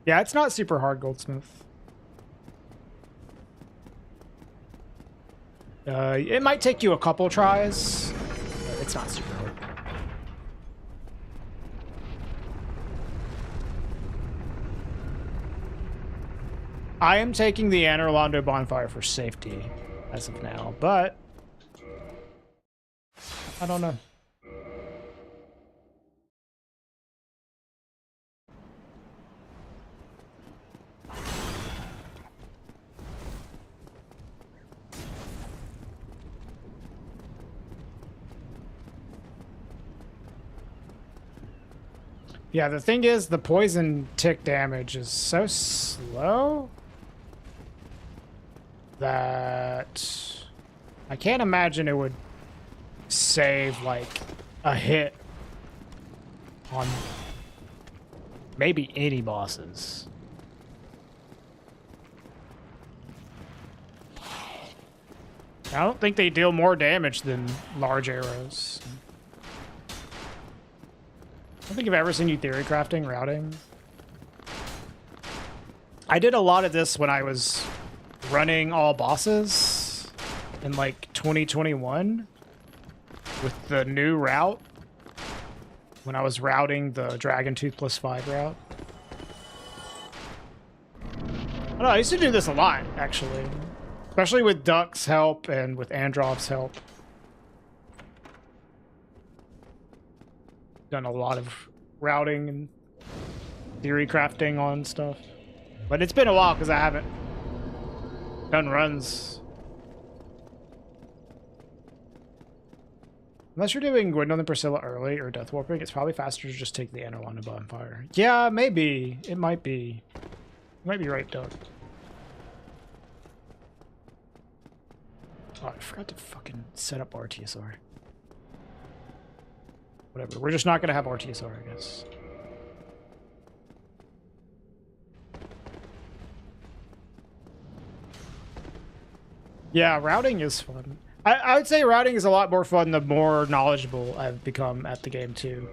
Yeah, it's not super hard, Goldsmith. It might take you a couple tries, but it's not super hard. I am taking the Anne Orlando bonfire for safety as of now, but I don't know. Yeah, the thing is, the poison tick damage is so slow that I can't imagine it would save, like, a hit on maybe any bosses. I don't think they deal more damage than large arrows. I don't think I've ever seen you theory crafting routing. I did a lot of this when I was running all bosses in like 2021 with the new route. When I was routing the Dragon Tooth +5 route. I don't know, I used to do this a lot, actually. Especially with Duck's help and with Androv's help. Done a lot of routing and theory crafting on stuff. But it's been a while because I haven't done runs. Unless you're doing Gwendolyn and Priscilla early or Death Warping, it's probably faster to just take the Anne Orlando bonfire. Yeah, maybe. It might be. Might be right, Doug. Oh, I forgot to fucking set up RTSR. Whatever. We're just not gonna have RTSR, I guess. Yeah, routing is fun. I would say routing is a lot more fun the more knowledgeable I've become at the game too.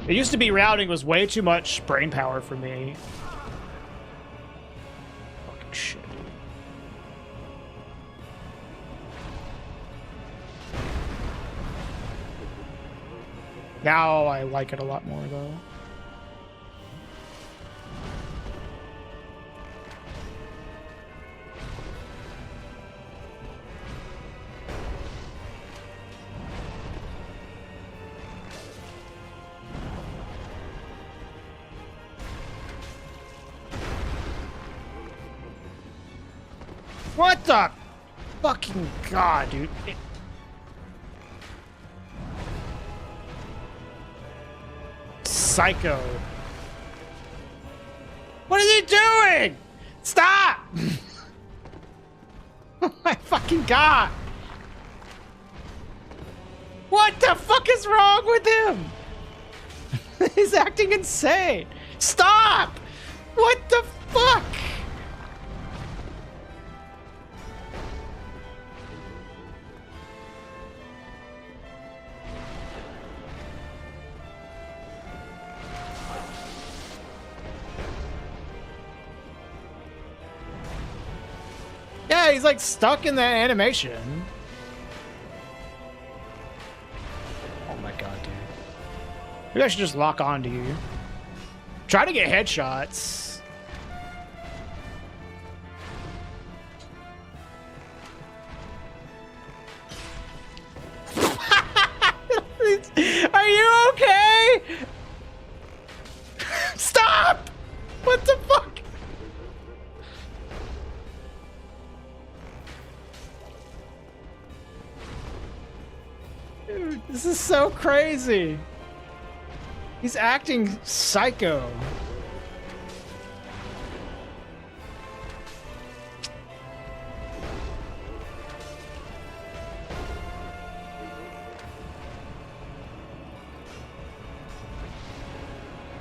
It used to be routing was way too much brain power for me. Fucking shit. Now I like it a lot more though. What the fucking god, dude? Psycho. What is he doing? Stop! Oh my fucking god. What the fuck is wrong with him? He's acting insane. Stop! What the fuck? Yeah, he's like stuck in that animation. Oh my god, dude. Maybe I should just lock on to you. Try to get headshots. Are you okay? Stop! What the fuck? Dude, this is so crazy. He's acting psycho.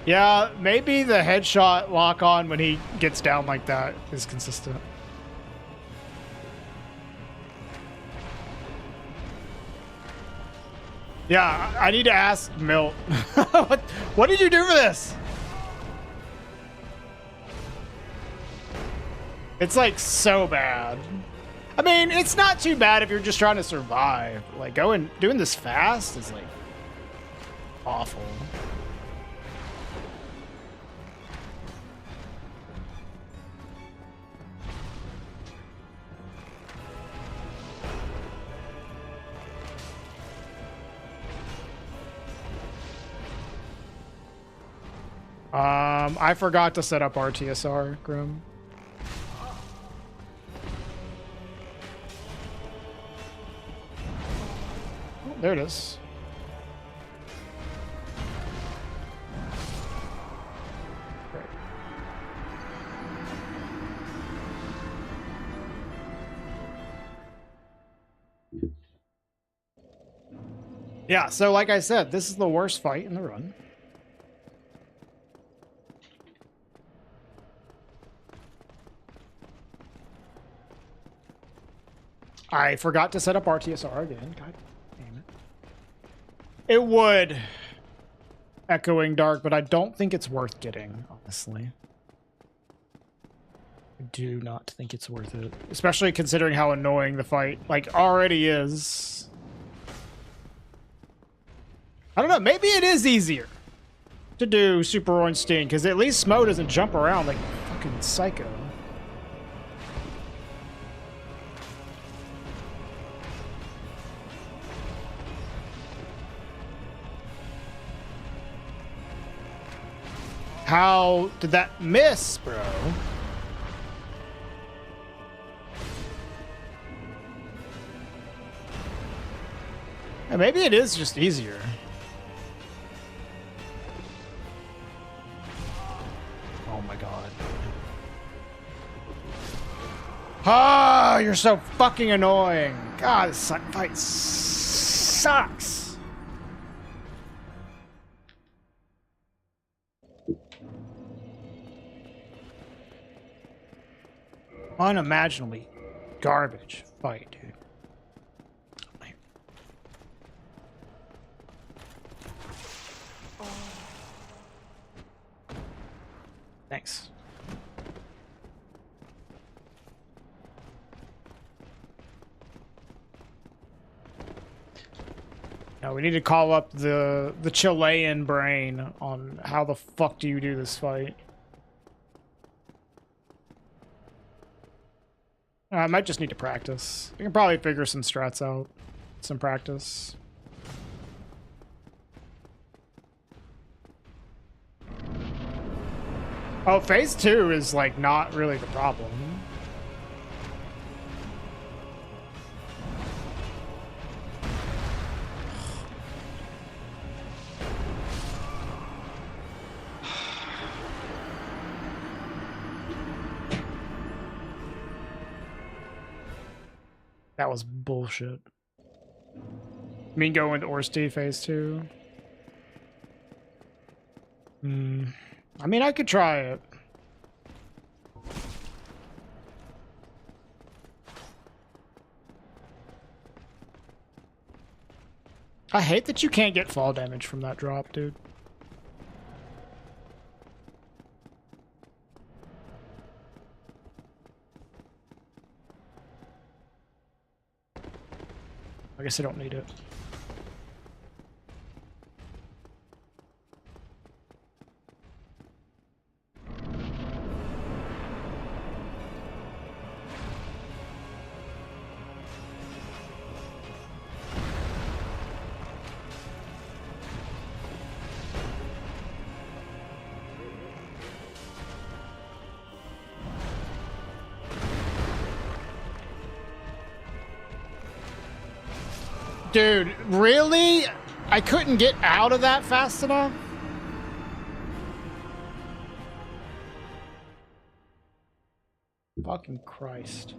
Yeah, maybe the headshot lock on when he gets down like that is consistent. Yeah, I need to ask Milt. What did you do for this? It's like so bad. I mean, it's not too bad if you're just trying to survive. Like doing this fast is like awful. I forgot to set up RTSR, Grim. Oh, there it is. Great. Yeah, so like I said, this is the worst fight in the run. I forgot to set up RTSR again. God damn it. It would Echoing Dark, but I don't think it's worth getting, honestly. I do not think it's worth it. Especially considering how annoying the fight, like, already is. I don't know, maybe it is easier to do Super Orange Sting, because at least Smo doesn't jump around like fucking psycho. How did that miss, bro? Yeah, maybe it is just easier. Oh my god. Oh, you're so fucking annoying. God, this fight sucks. Unimaginably garbage fight, dude. Thanks. No, we need to call up the Chilean brain on how the fuck do you do this fight. I might just need to practice. We can probably figure some strats out. Some practice. Oh, phase 2 is like not really the problem. That was bullshit. You mean go into Orsti phase 2? I mean, I could try it. I hate that you can't get fall damage from that drop, dude. I guess I don't need it. Dude, really? I couldn't get out of that fast enough? Fucking Christ.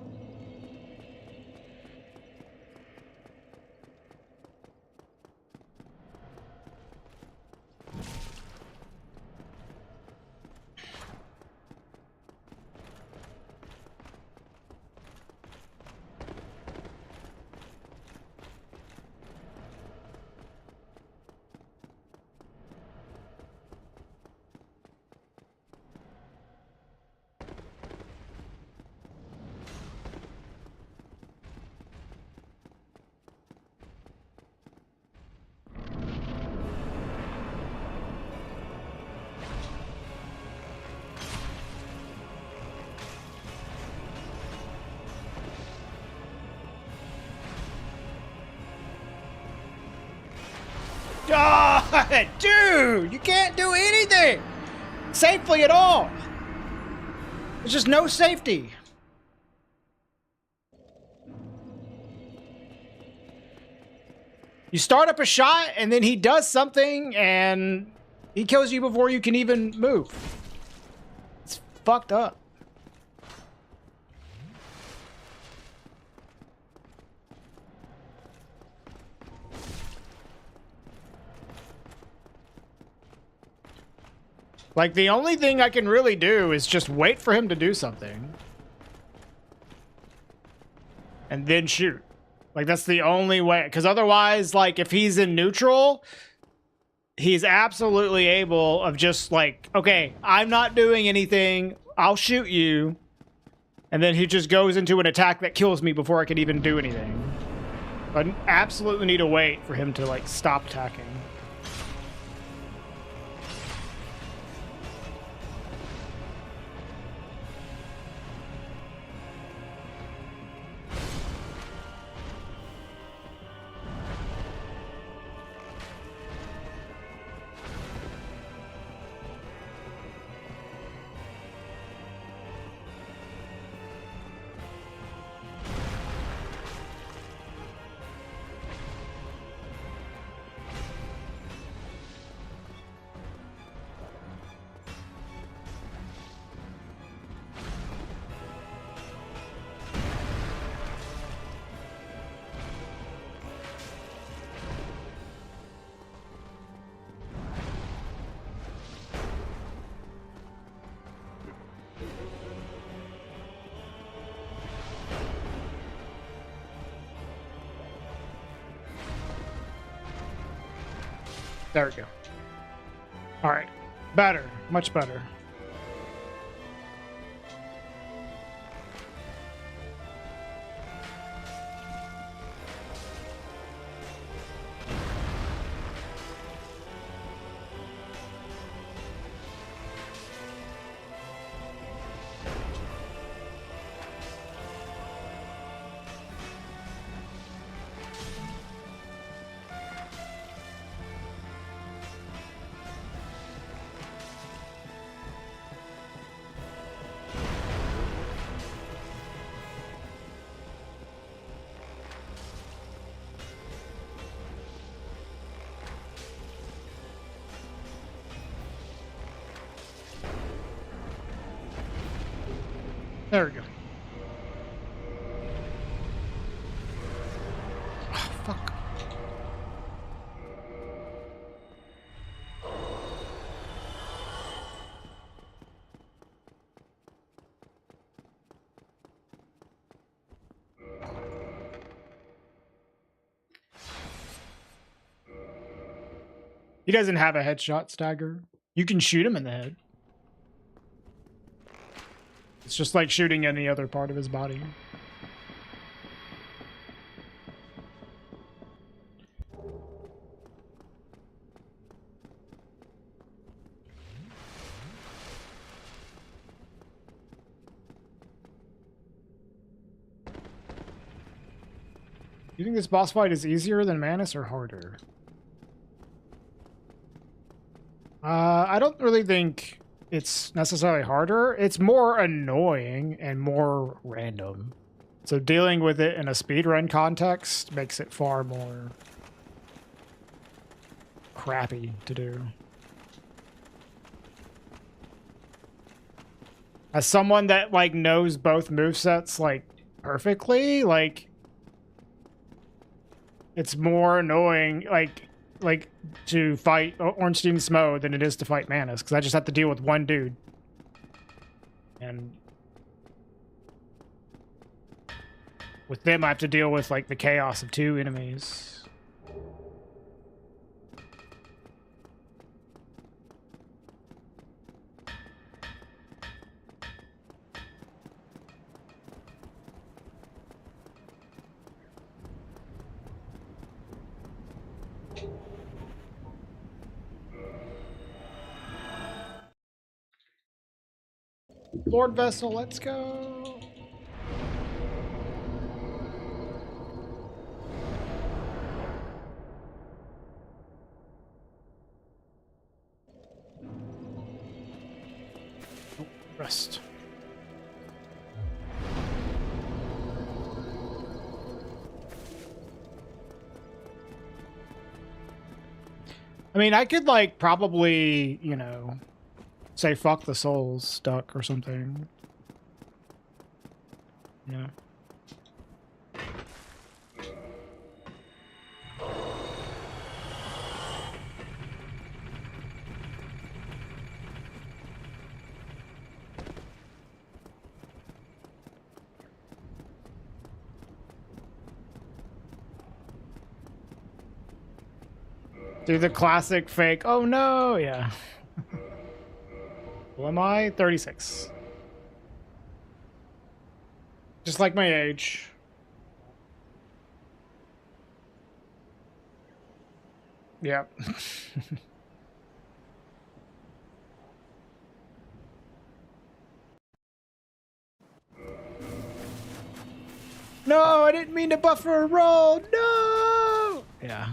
God, dude, you can't do anything safely at all. There's just no safety. You start up a shot and then he does something and he kills you before you can even move. It's fucked up. Like, the only thing I can really do is just wait for him to do something. And then shoot. Like, that's the only way. Because otherwise, like, if he's in neutral, he's absolutely able of just, like, okay, I'm not doing anything. I'll shoot you. And then he just goes into an attack that kills me before I can even do anything. I absolutely need to wait for him to, like, stop attacking. There we go. All right. Better. Much better. There we go. Oh, fuck. He doesn't have a headshot stagger. You can shoot him in the head. It's just like shooting any other part of his body. You think this boss fight is easier than Manus or harder? I don't really think it's necessarily harder. It's more annoying and more random. So dealing with it in a speedrun context makes it far more crappy to do. As someone that like knows both movesets like perfectly, like it's more annoying like to fight Ornstein's Smo than it is to fight Manus, because I just have to deal with one dude. And with them, I have to deal with like the chaos of two enemies. Lord Vessel, let's go. Oh, rest. I mean, I could like probably, you know, say fuck the souls duck or something. Yeah. Do the classic fake, oh no, yeah. Who am I? 36. Just like my age. Yep. No, I didn't mean to buffer a roll. No. Yeah.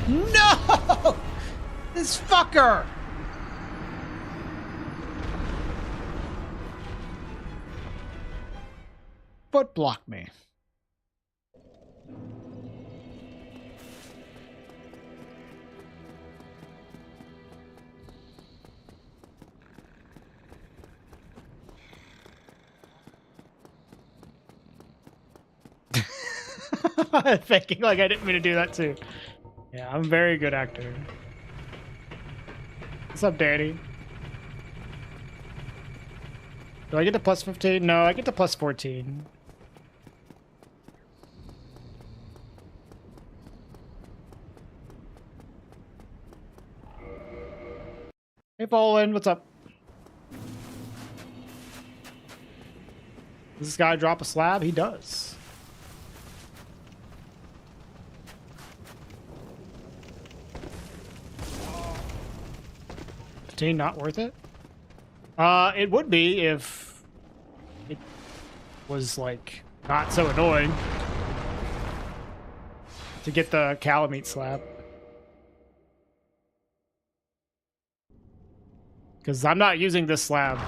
No! This fucker! foot blocked me. Thinking like I didn't mean to do that too. Yeah, I'm a very good actor. What's up, Danny? Do I get to plus 15? No, I get to plus 14. Hey, Bolin, what's up? Does this guy drop a slab? He does. Not worth it? It would be if it was like not so annoying to get the calamite slab. Because I'm not using this slab.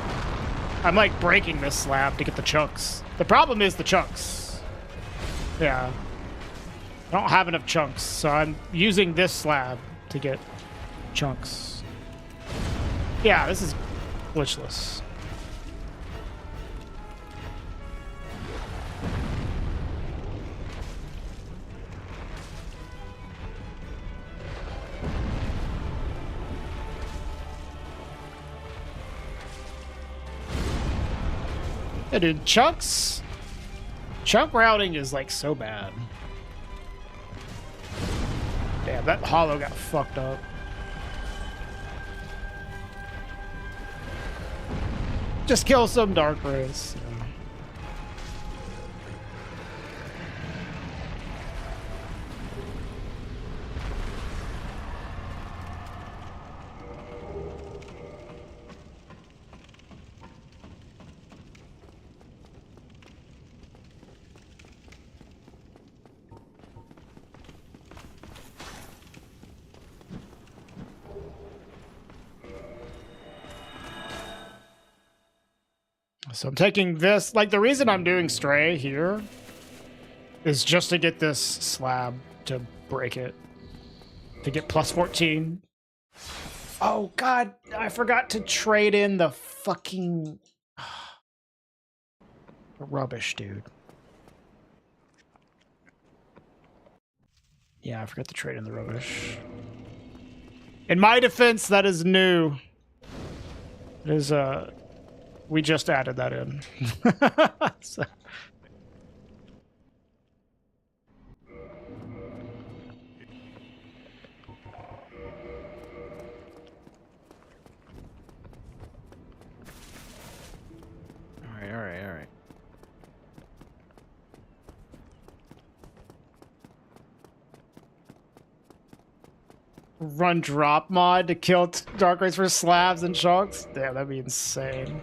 I'm like breaking this slab to get the chunks. The problem is the chunks. Yeah. I don't have enough chunks, so I'm using this slab to get chunks. Yeah, this is glitchless. Yeah, dude, chunks. Chunk routing is like so bad. Damn, that hollow got fucked up. Just kill some dark rays. So I'm taking this, like the reason I'm doing Stray here is just to get this slab to break it. To get plus 14. Oh god, I forgot to trade in the fucking rubbish, dude. Yeah, I forgot to trade in the rubbish. In my defense, that is new. It is we just added that in. So. All right. Run drop mod to kill dark rays for slabs and chunks? Damn, that'd be insane.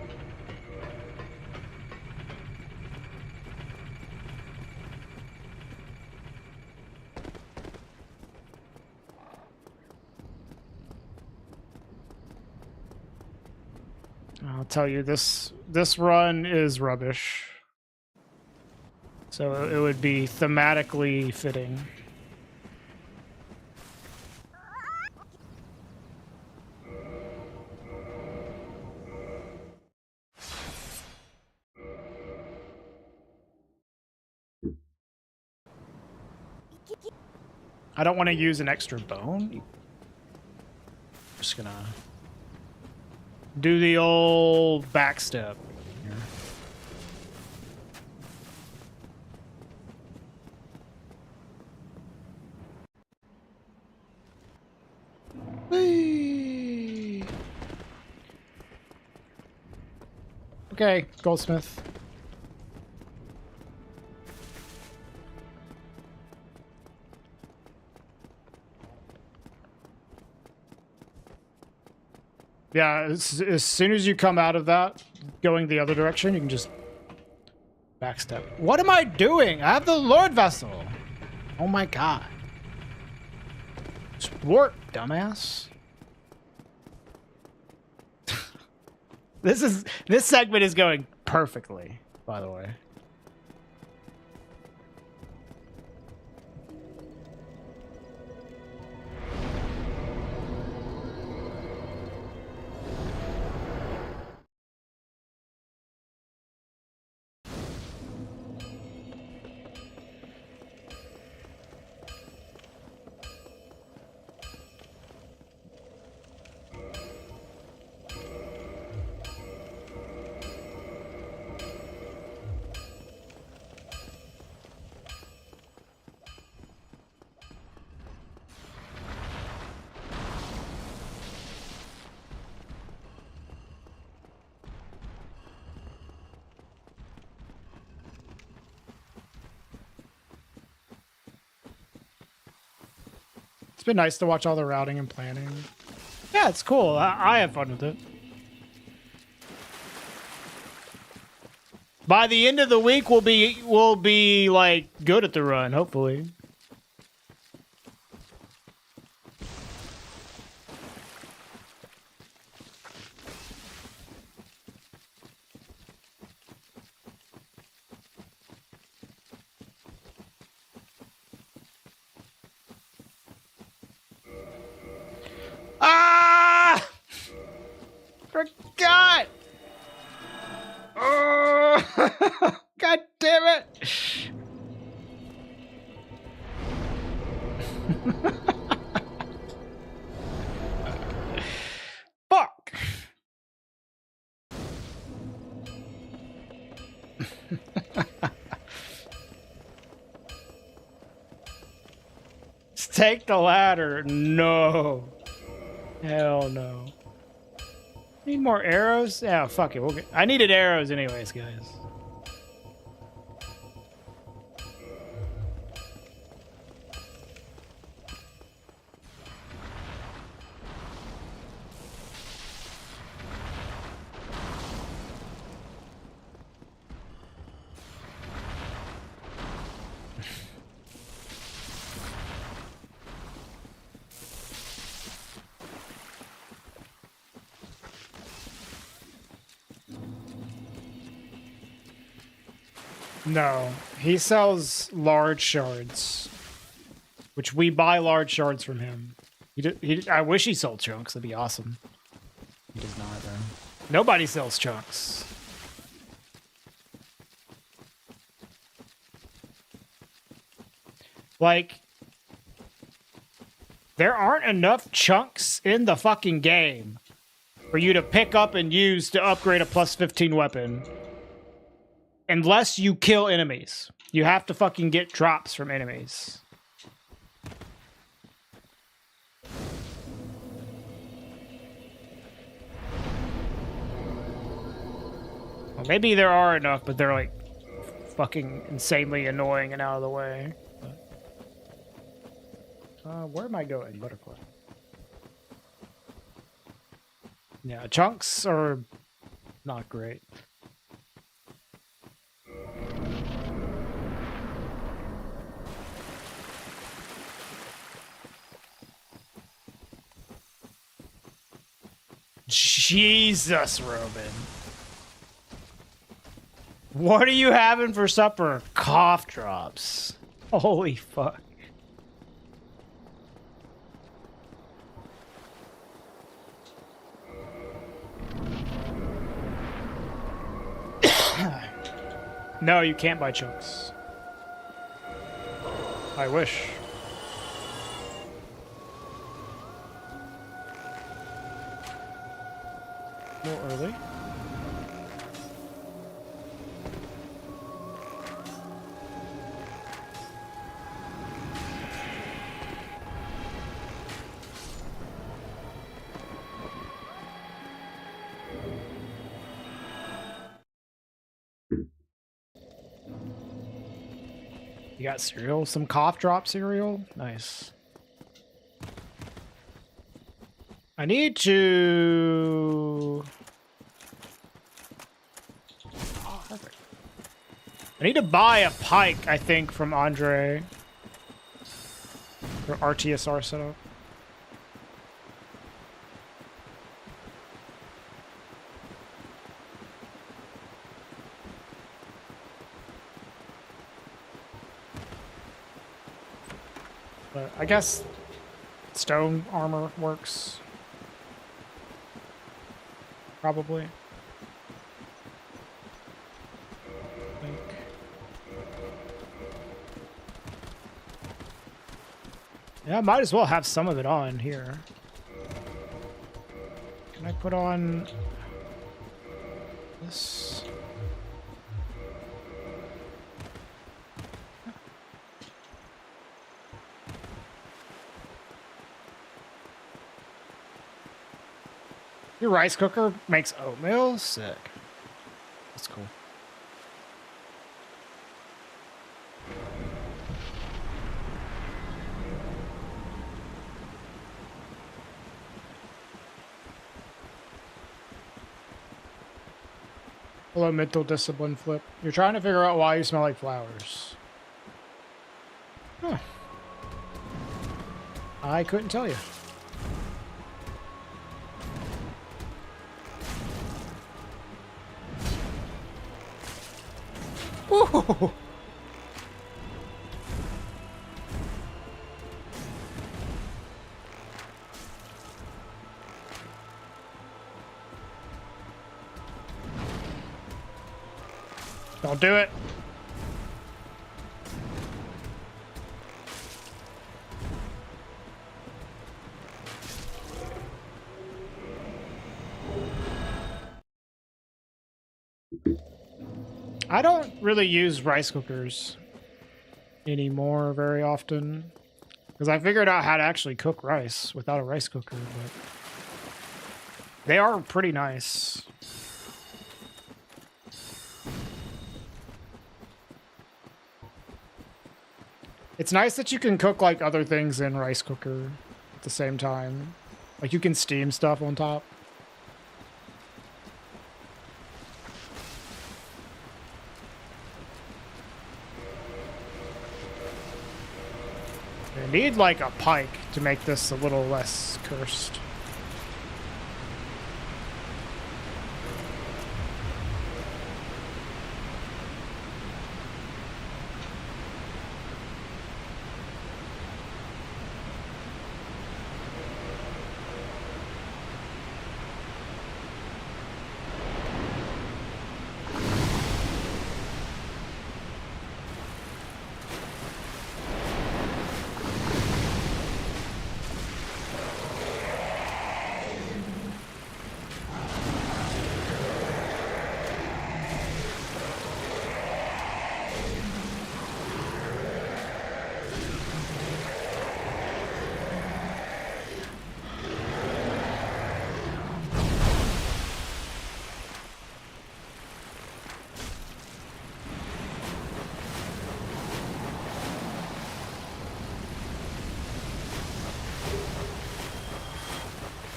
I'll tell you, this run is rubbish. So it would be thematically fitting. I don't want to use an extra bone. Just gonna do the old backstep here. Whee! Okay, goldsmith. Yeah, as soon as you come out of that, going the other direction, you can just backstep. What am I doing? I have the Lord Vessel. Oh my god. Sport, dumbass. This segment is going perfectly, by the way. been nice to watch all the routing and planning. Yeah, it's cool. I have fun with it. By the end of the week, we'll be like good at the run, hopefully. Ah! Forgot! Oh! God damn it! Fuck! Let's take the ladder. No. Hell no. Need more arrows? Yeah, fuck it. I needed arrows anyways, guys. No, he sells large shards, which we buy large shards from him. I wish he sold chunks. That'd be awesome. He does not, though. Nobody sells chunks. Like, there aren't enough chunks in the fucking game for you to pick up and use to upgrade a plus 15 weapon. Unless you kill enemies. You have to fucking get drops from enemies. Well, maybe there are enough, but they're like fucking insanely annoying and out of the way. Where am I going? Butterfly. Yeah, chunks are not great. Jesus, Robin. What are you having for supper? Cough drops. Holy fuck. No, you can't buy chunks. I wish. A little early. You got cereal? Some cough drop cereal? Nice. I need to... Oh, perfect. I need to buy a pike, I think, from Andre. For RTSR setup. But I guess stone armor works. Probably. I think. Yeah, I might as well have some of it on here. Can I put on this? Your rice cooker makes oatmeal? Sick. That's cool. Hello, mental discipline flip. You're trying to figure out why you smell like flowers. Huh. I couldn't tell you. Ooh. Don't do it. I don't really use rice cookers anymore very often because I figured out how to actually cook rice without a rice cooker, but they are pretty nice. It's nice that you can cook like other things in rice cooker at the same time. Like you can steam stuff on top. I need like a pike to make this a little less cursed.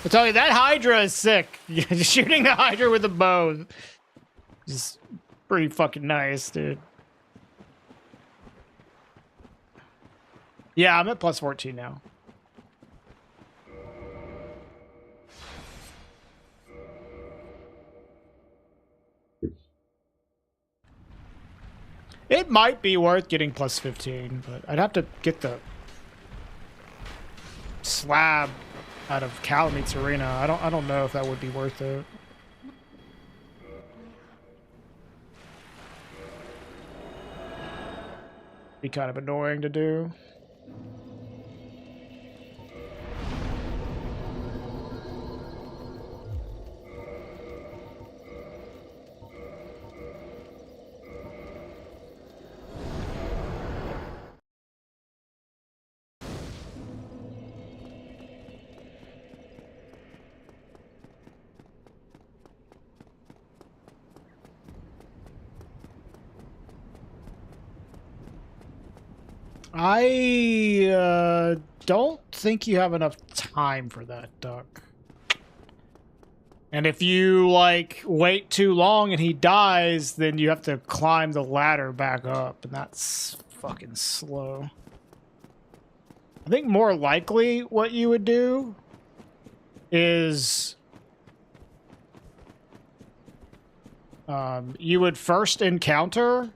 I tell you, that Hydra is sick. Shooting the Hydra with a bow is pretty fucking nice, dude. Yeah, I'm at plus 14 now. It might be worth getting plus 15, but I'd have to get the slab out of Calamete's arena. I don't know if that would be worth it. Be kind of annoying to do. I don't think you have enough time for that, Duck. And if you, like, wait too long and he dies, then you have to climb the ladder back up, and that's fucking slow. I think more likely what you would do is you would first encounter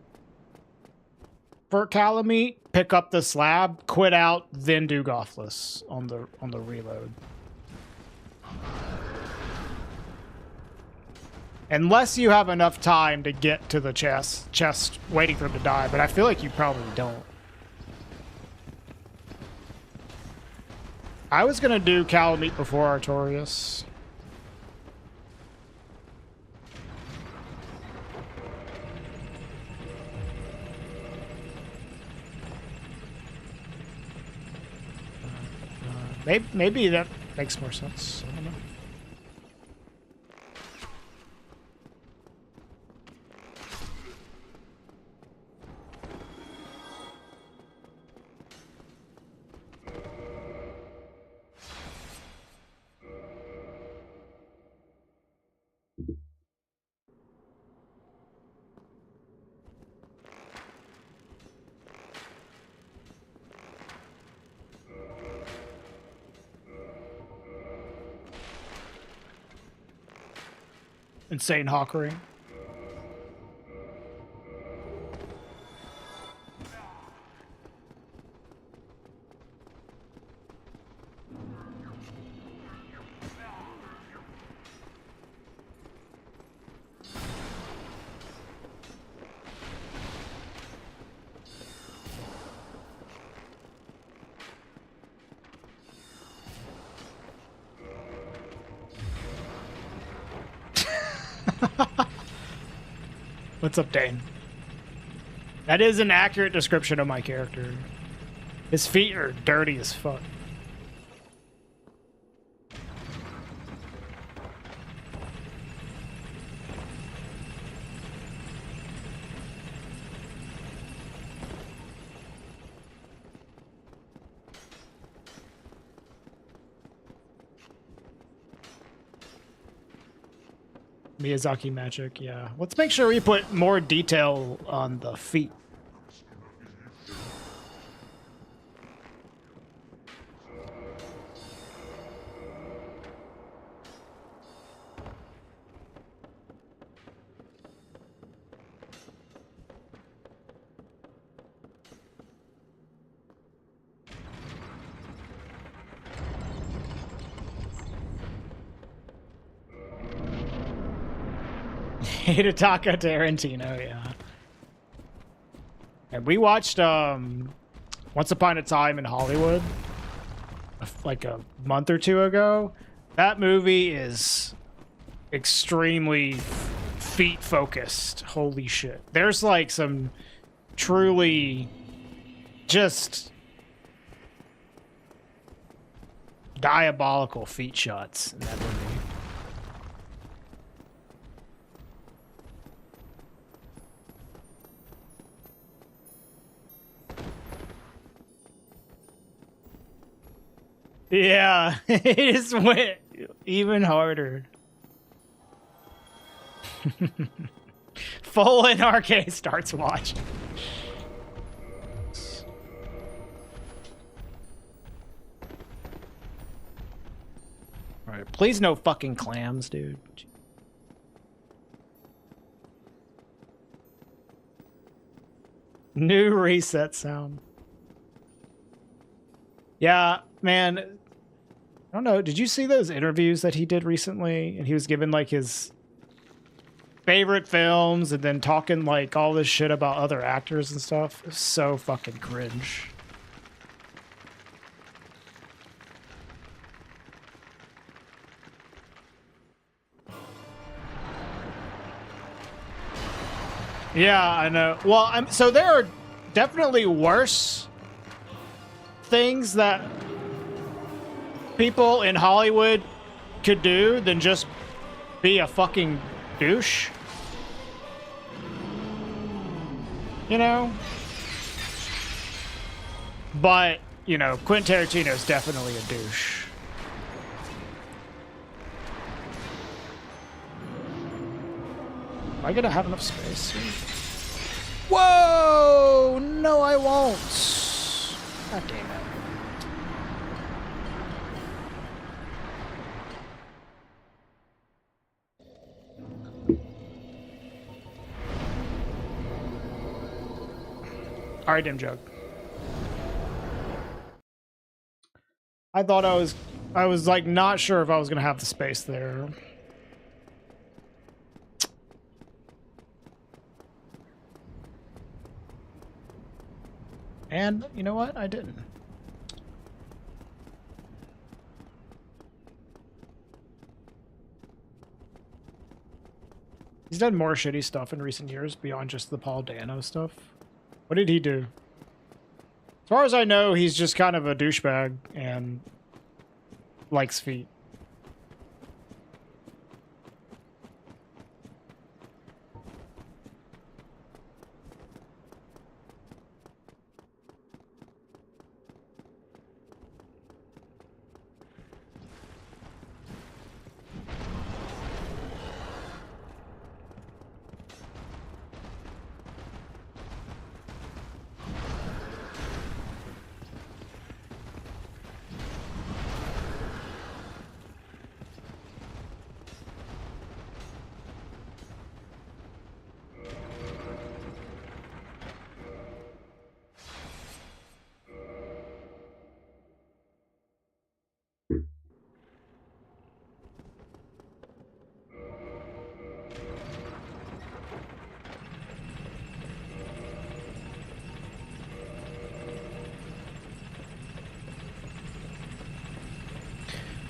for Calamite, pick up the slab, quit out, then do Gothless on the reload. Unless you have enough time to get to the chest waiting for him to die, but I feel like you probably don't. I was gonna do Calamite before Artorias. Maybe that makes more sense. I don't know. insane hawkery. What's up, Dane? That is an accurate description of my character. His feet are dirty as fuck. Miyazaki magic, yeah. Let's make sure we put more detail on the feet. Hidetaka Tarantino, yeah. And we watched Once Upon a Time in Hollywood like a month or two ago. That movie is extremely feet focused. Holy shit. There's like some truly just diabolical feet shots in that movie. Yeah, it just went even harder. Full NRK starts watching. Alright, please no fucking clams, dude. New reset sound. Yeah, man. I don't know. Did you see those interviews that he did recently? And he was given like his favorite films and then talking like all this shit about other actors and stuff. It was so fucking cringe. Yeah, I know. Well, so there are definitely worse things that people in Hollywood could do than just be a fucking douche. You know? But, you know, Quentin Tarantino is definitely a douche. Am I gonna have enough space? Whoa! No, I won't. God damn it. All right, dim jug. I thought I was like not sure if I was gonna have the space there. And you know what? I didn't. He's done more shitty stuff in recent years beyond just the Paul Dano stuff. What did he do? As far as I know, he's just kind of a douchebag and likes feet.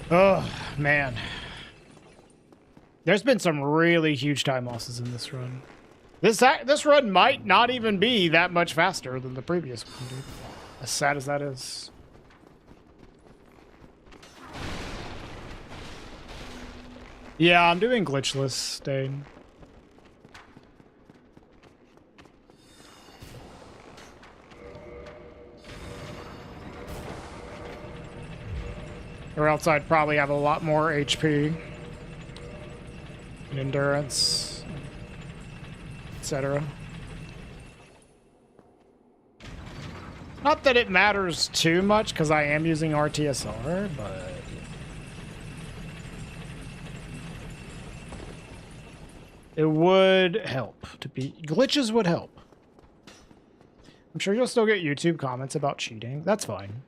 Oh, man. There's been some really huge time losses in this run. This run might not even be that much faster than the previous one, dude. As sad as that is. Yeah, I'm doing glitchless, Dane. Or else I'd probably have a lot more HP and endurance, etc. Not that it matters too much, because I am using RTSR, but... it would help to be... glitches would help. I'm sure you'll still get YouTube comments about cheating. That's fine.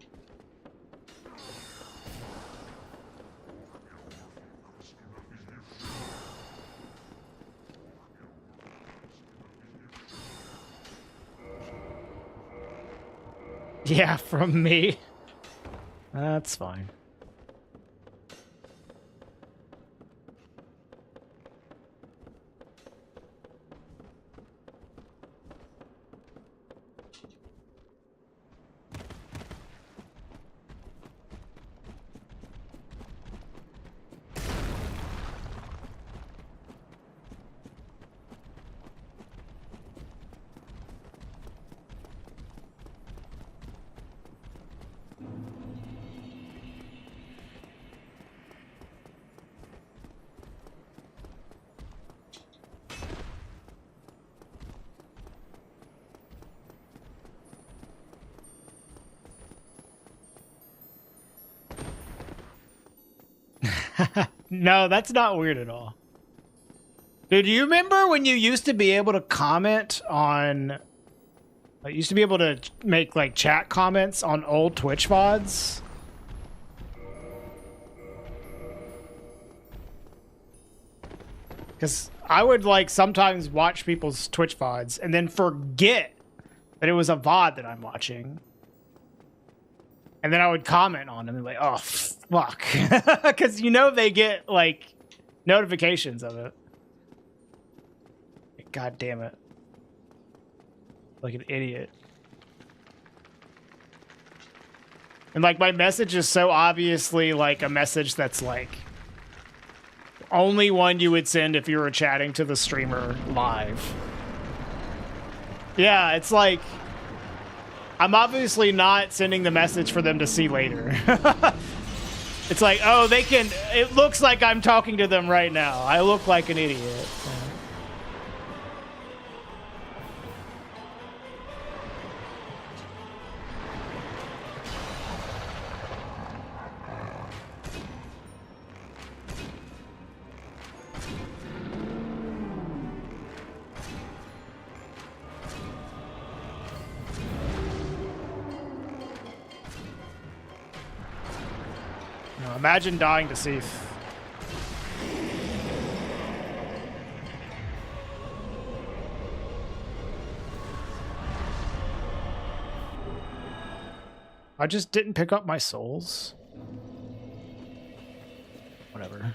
Yeah, from me. That's fine. No, that's not weird at all. Dude, do you remember when you used to be able to comment on... I used to be able to make, like, chat comments on old Twitch VODs? Because I would, like, sometimes watch people's Twitch VODs and then forget that it was a VOD that I'm watching. And then I would comment on them and be like, oh, fuck. Because you know they get, like, notifications of it. God damn it. Like an idiot. And, like, my message is so obviously, like, a message that's, like, only one you would send if you were chatting to the streamer live. Yeah, it's like... I'm obviously not sending the message for them to see later. It's like, oh, they can... It looks like I'm talking to them right now. I look like an idiot. Imagine dying to Seath. I just didn't pick up my souls. Whatever.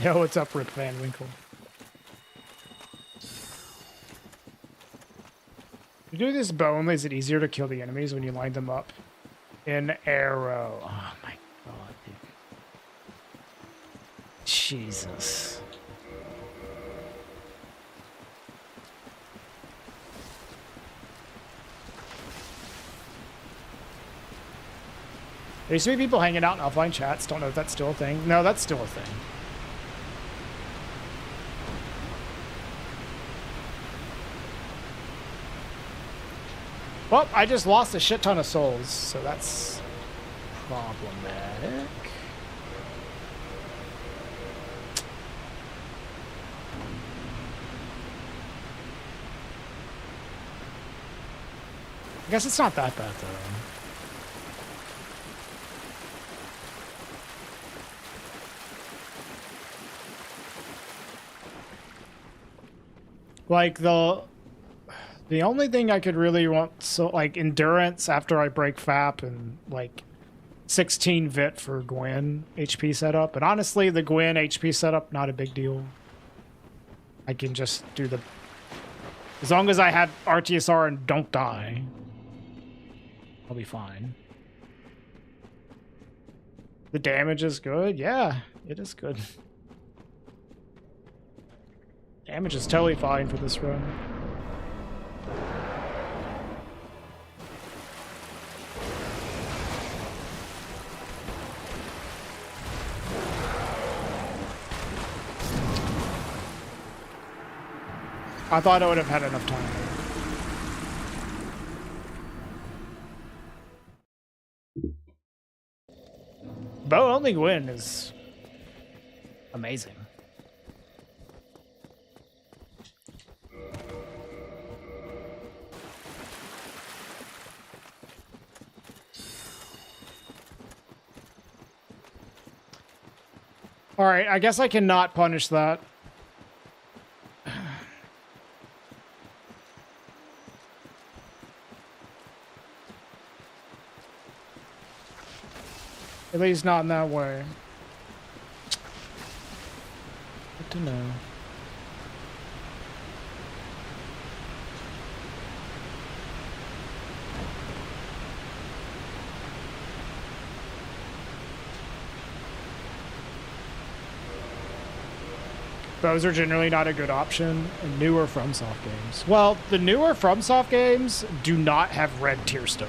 Yo, what's up, Rick Van Winkle? To do this bow only, is it easier to kill the enemies when you line them up in arrow? Oh my god, dude. Jesus. There used to be people hanging out in offline chats. Don't know if that's still a thing. No, that's still a thing. Well, I just lost a shit ton of souls, so that's problematic. I guess it's not that bad, though. Like, The only thing I could really want, so like endurance after I break FAP and like 16 vit for Gwen HP setup. But honestly, the Gwen HP setup, not a big deal. I can just do the... As long as I have RTSR and don't die, I'll be fine. The damage is good? Yeah, it is good. Damage is totally fine for this run. I thought I would have had enough time. Bow only win is amazing. All right, I guess I cannot punish that. At least not in that way. Good to know. Those are generally not a good option in newer FromSoft games. Well, the newer FromSoft games do not have red Tearstone.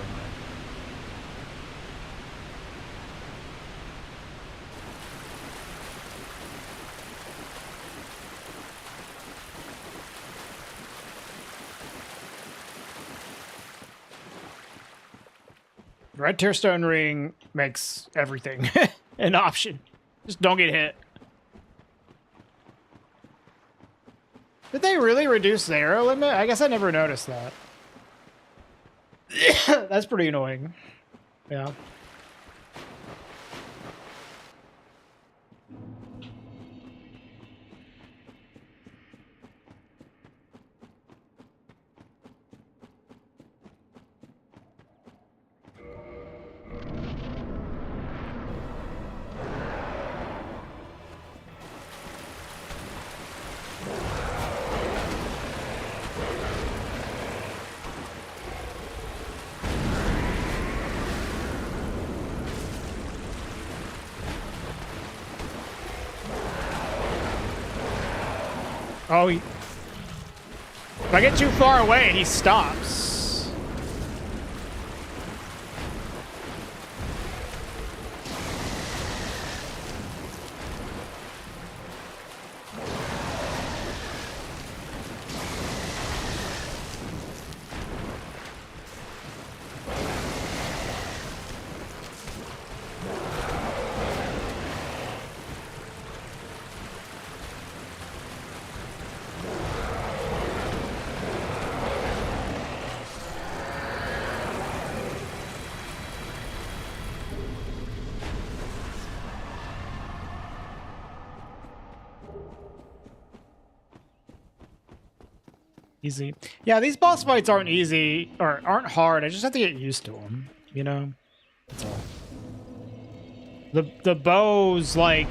Red Tearstone ring makes everything an option. Just don't get hit. Did they really reduce the arrow limit? I guess I never noticed that. That's pretty annoying. Yeah. Oh, if I get too far away, he stops. Easy. Yeah, these boss fights aren't easy, or aren't hard. I just have to get used to them, you know? That's all. The bow's like...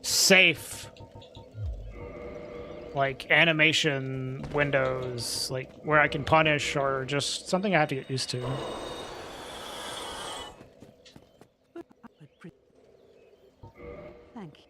safe. Like, animation windows, like, where I can punish, or just something I have to get used to. Thank you.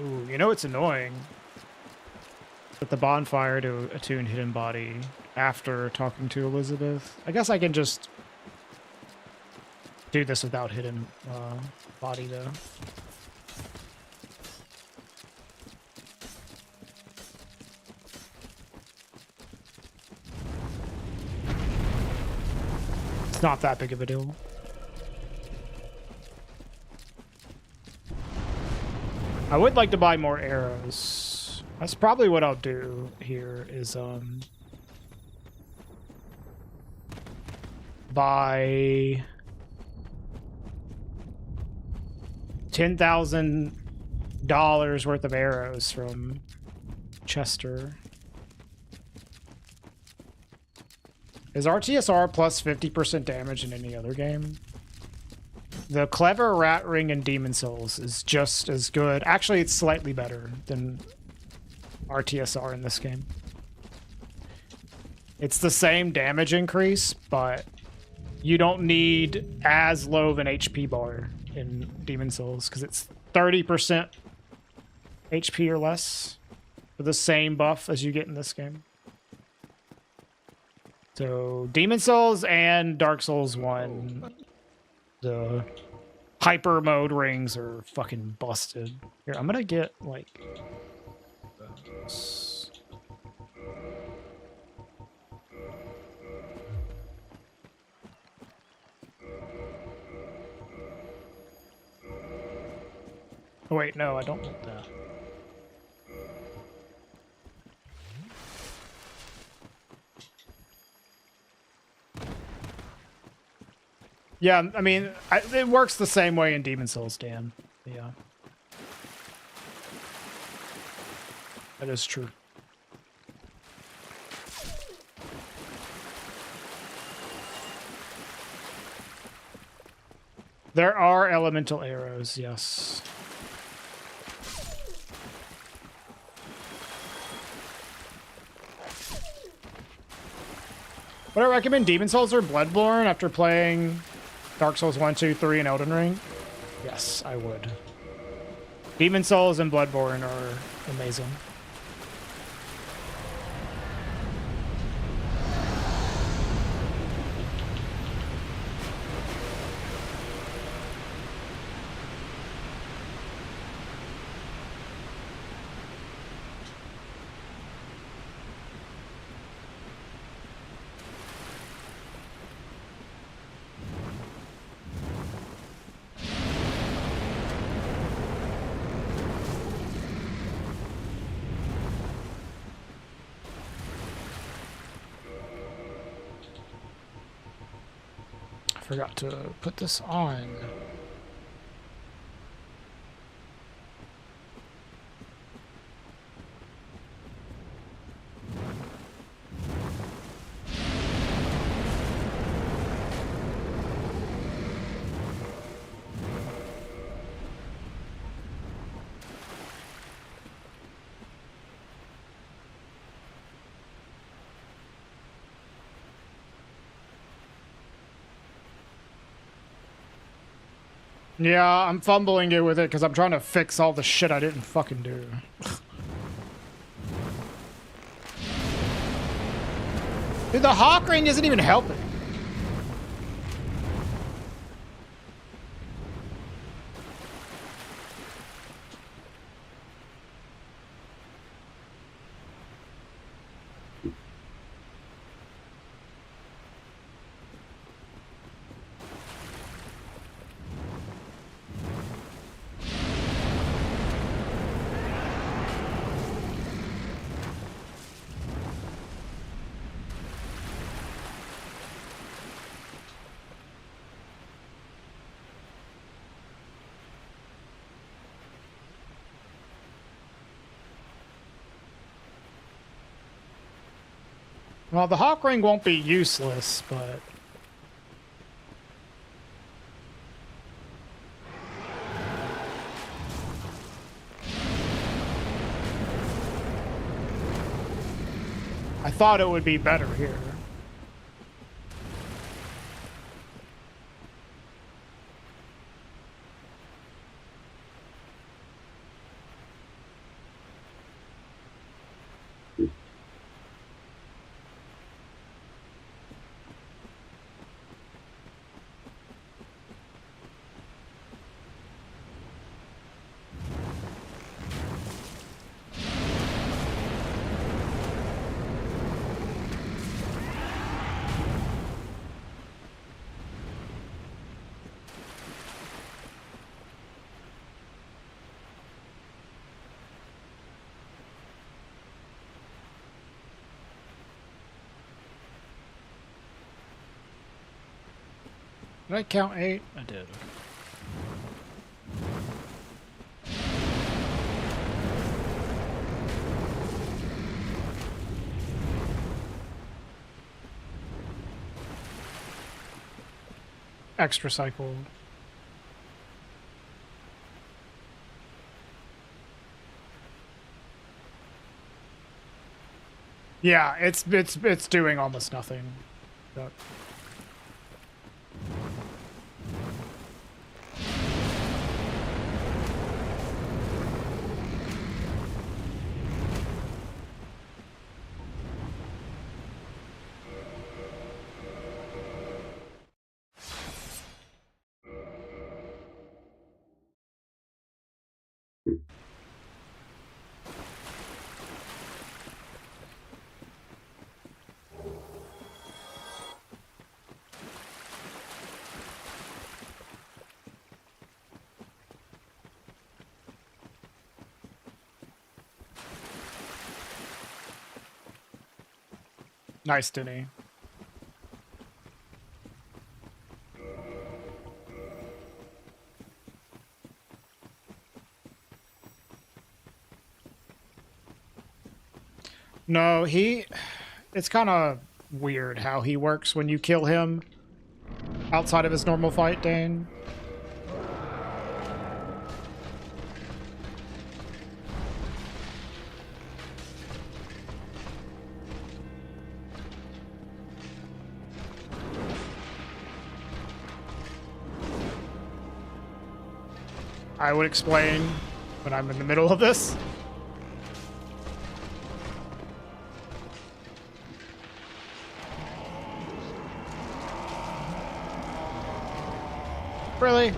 Ooh, you know it's annoying? With the bonfire to attune hidden body after talking to Elizabeth. I guess I can just do this without hidden body though. not that big of a deal. I would like to buy more arrows. That's probably what I'll do here is buy $10,000 worth of arrows from Chester. Is RTSR plus 50% damage in any other game? The Clever Rat Ring in Demon Souls is just as good. Actually, it's slightly better than RTSR in this game. It's the same damage increase, but you don't need as low of an HP bar in Demon Souls because it's 30% HP or less for the same buff as you get in this game. So Demon Souls and Dark Souls 1, the hyper mode rings are fucking busted. Here, I'm gonna get like those. Oh wait, no, I don't want that. Yeah, I mean, it works the same way in Demon Souls, Dan. Yeah. That is true. There are elemental arrows, yes. Would I recommend Demon Souls or Bloodborne after playing Dark Souls 1, 2, 3, and Elden Ring? Yes, I would. Demon Souls and Bloodborne are amazing. Forgot to put this on. Yeah, I'm fumbling it with it because I'm trying to fix all the shit I didn't fucking do. Dude, the Hawk Ring isn't even helping. Well, the Hawk Ring won't be useless, but... I thought it would be better here. Did I count 8? I did. Extra cycle. Yeah, it's doing almost nothing. But... Nice, Denny. No, it's kind of weird how he works when you kill him outside of his normal fight, Dane. I would explain when I'm in the middle of this. Really?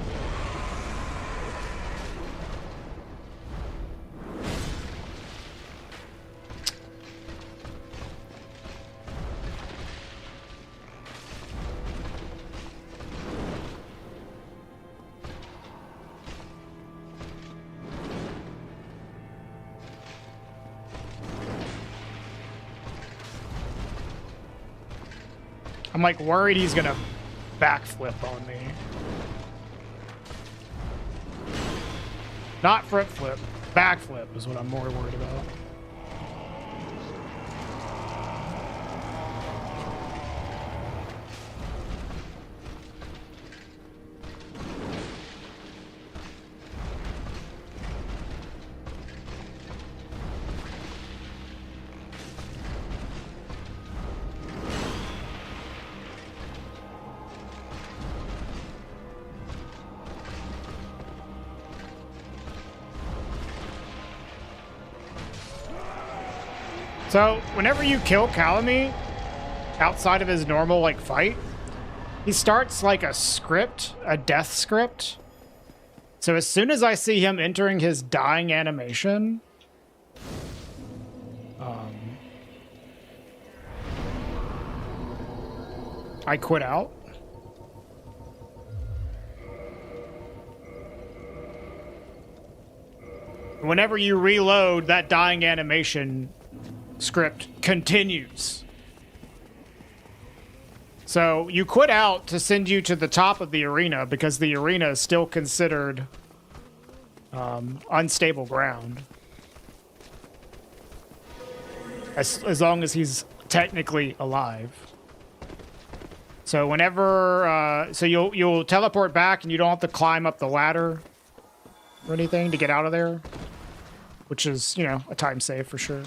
I'm like worried he's gonna backflip on me. Not front flip, backflip is what I'm more worried about. So, whenever you kill Calamy outside of his normal, like, fight, he starts, like, a script, a death script. So, as soon as I see him entering his dying animation, I quit out. Whenever you reload, that dying animation script continues. So you quit out to send you to the top of the arena because the arena is still considered unstable ground. As long as he's technically alive. So whenever, so you'll teleport back and you don't have to climb up the ladder or anything to get out of there, which is, you know, a time save for sure.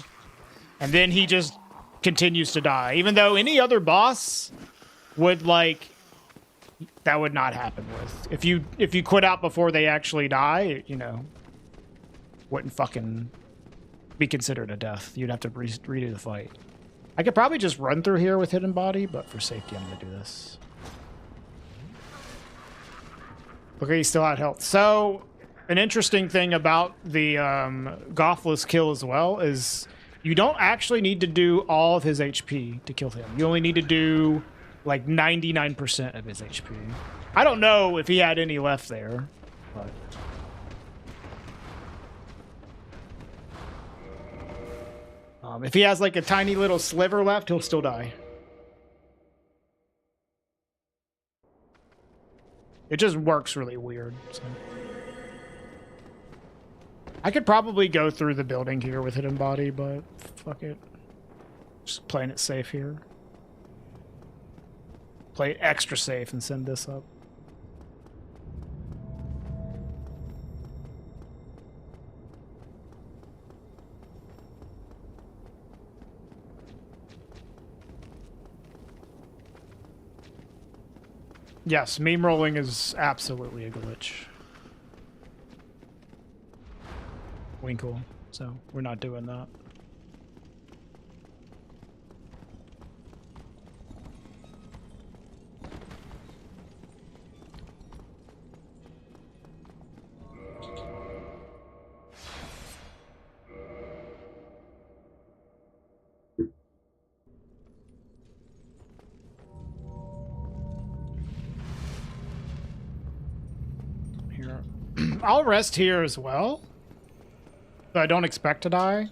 And then he just continues to die. Even though any other boss would, like, that would not happen with. If you quit out before they actually die, you know, wouldn't fucking be considered a death. You'd have to redo the fight. I could probably just run through here with Hidden Body, but for safety, I'm gonna do this. Okay, he's still out of health. So, an interesting thing about the Glitchless kill as well is you don't actually need to do all of his HP to kill him. You only need to do like 99% of his HP. I don't know if he had any left there, but... if he has like a tiny little sliver left, he'll still die. It just works really weird. So. I could probably go through the building here with Hidden Body, but fuck it. Just playing it safe here. Play it extra safe and send this up. Yes, meme rolling is absolutely a glitch. Winkle, so we're not doing that. Here. I'll rest here as well. So I don't expect to die.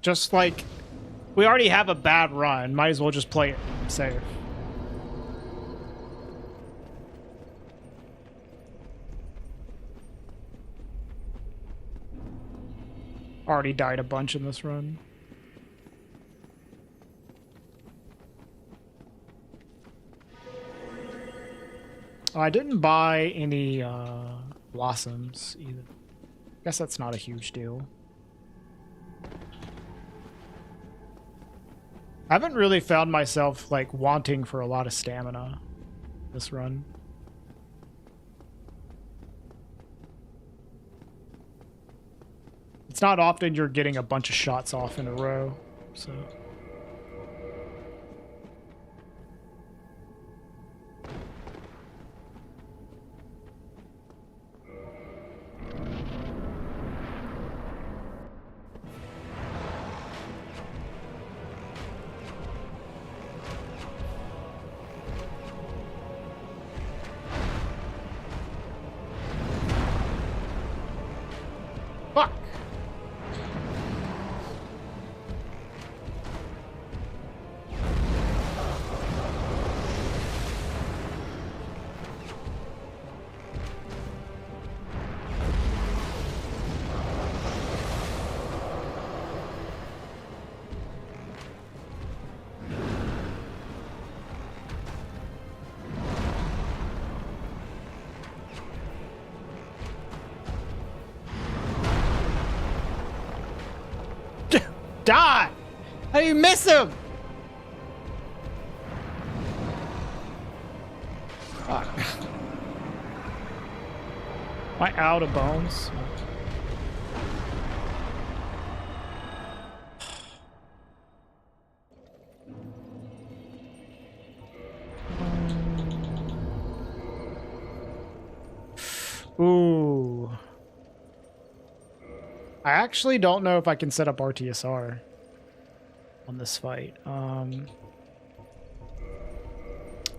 Just like, we already have a bad run. Might as well just play it safe. Already died a bunch in this run. Oh, I didn't buy any blossoms either. Guess that's not a huge deal. I haven't really found myself like wanting for a lot of stamina this run. It's not often you're getting a bunch of shots off in a row, so. Fuck! Die! How do you miss him? Fuck. Am I out of bones? Ooh. I actually don't know if I can set up RTSR on this fight.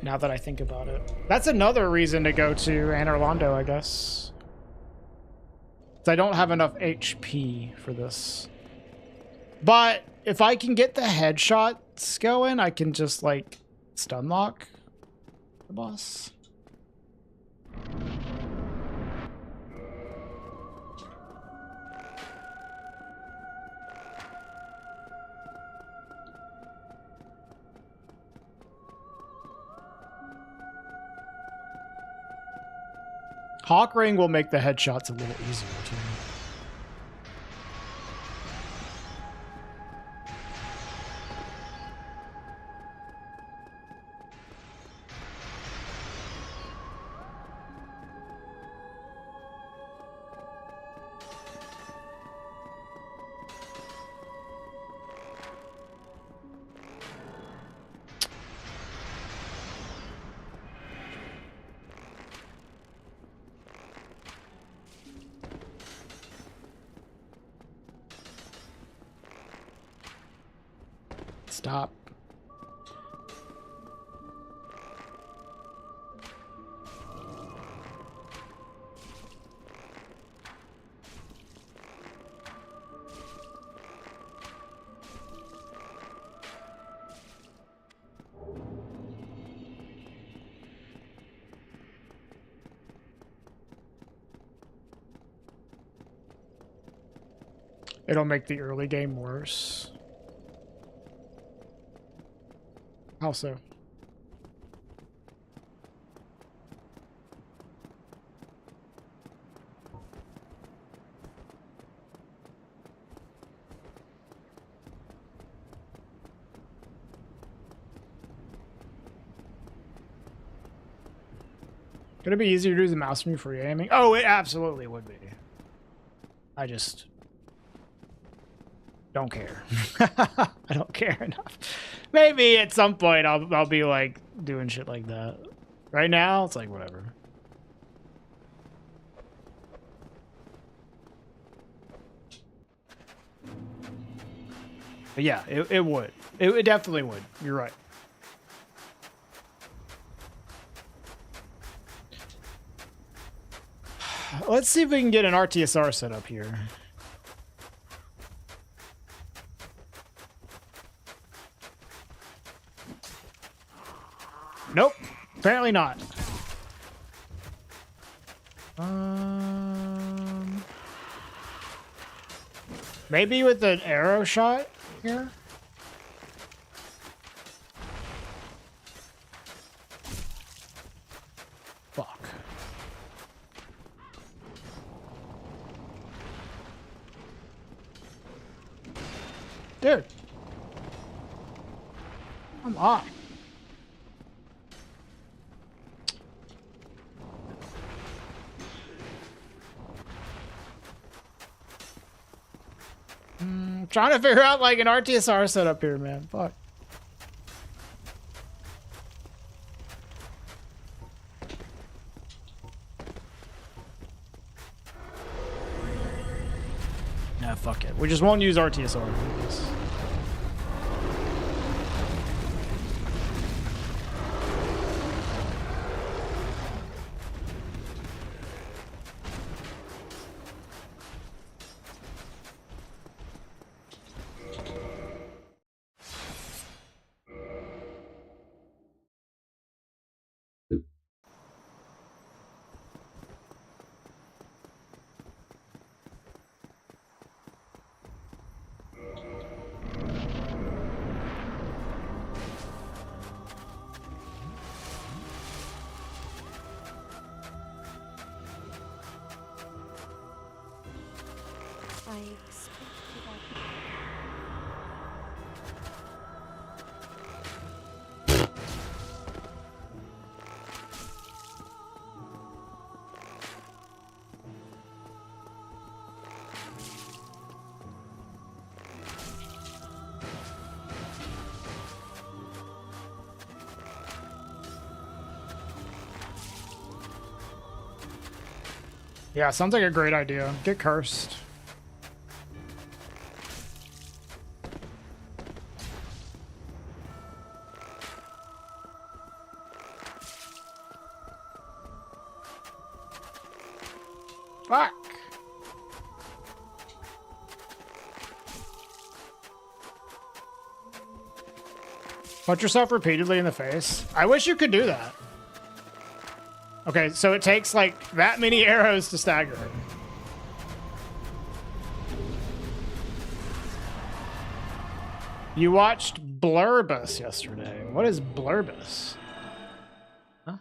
Now that I think about it. That's another reason to go to Anne Orlando, I guess. 'Cause I don't have enough HP for this. But if I can get the headshots going, I can just, like, stun lock the boss. Hawk Ring will make the headshots a little easier, too. Stop. It'll make the early game worse. How so? Could it be easier to use the mouse move for aiming? Oh, it absolutely would be. I just don't care. I don't care enough. Maybe at some point I'll be like doing shit like that. Right now, it's like whatever. But yeah, it would. It definitely would. You're right. Let's see if we can get an RTSR set up here. Nope. Apparently not. Maybe with an arrow shot here? Fuck. Dude. Come on. Trying to figure out like an RTSR setup here, man. Fuck. Nah, fuck it. We just won't use RTSR. I expected that. Yeah, sounds like a great idea. Get cursed. Fuck. Punch yourself repeatedly in the face. I wish you could do that. Okay, so it takes like that many arrows to stagger it. You watched Blurbus yesterday. What is Blurbus? Huh?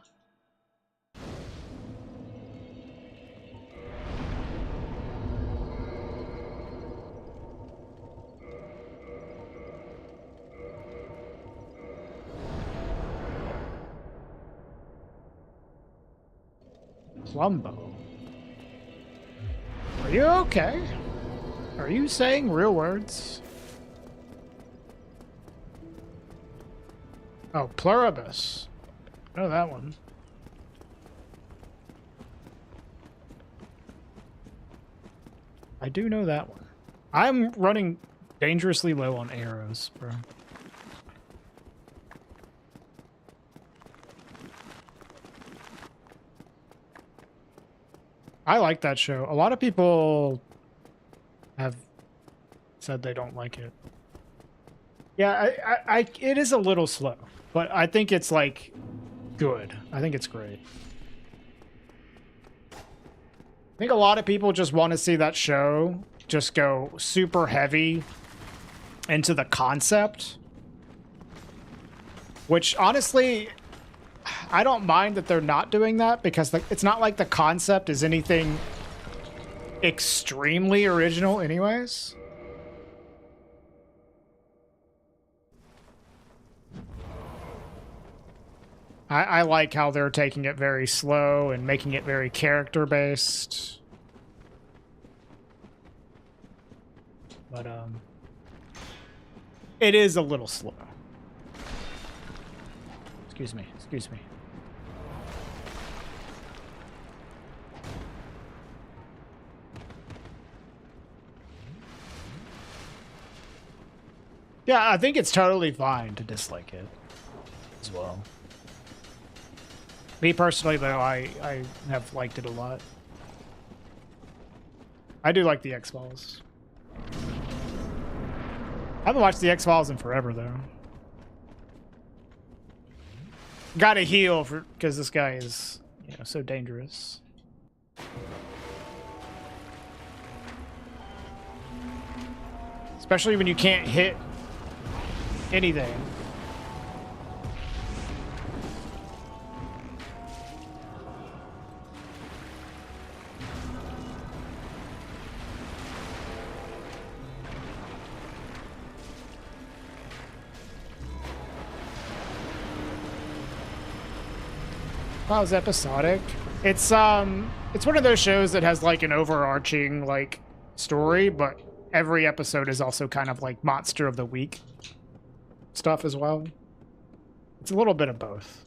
Plumbo. Are you okay? Are you saying real words? Oh, Pluribus. I know that one. I do know that one. I'm running dangerously low on arrows, bro. I like that show. A lot of people have said they don't like it. Yeah, it is a little slow, but I think it's like good. I think it's great. I think a lot of people just want to see that show just go super heavy into the concept. Which, honestly, I don't mind that they're not doing that, because it's not like the concept is anything extremely original anyways. I like how they're taking it very slow and making it very character-based. But, it is a little slow. Excuse me, excuse me. Yeah, I think it's totally fine to dislike it as well. Me personally, though, I have liked it a lot. I do like the X-Files. I haven't watched the X-Files in forever, though. Gotta heal because this guy is, you know, so dangerous. Especially when you can't hit anything. Oh, it's episodic. It's one of those shows that has like an overarching like story, but every episode is also kind of like Monster of the Week stuff as well. It's a little bit of both.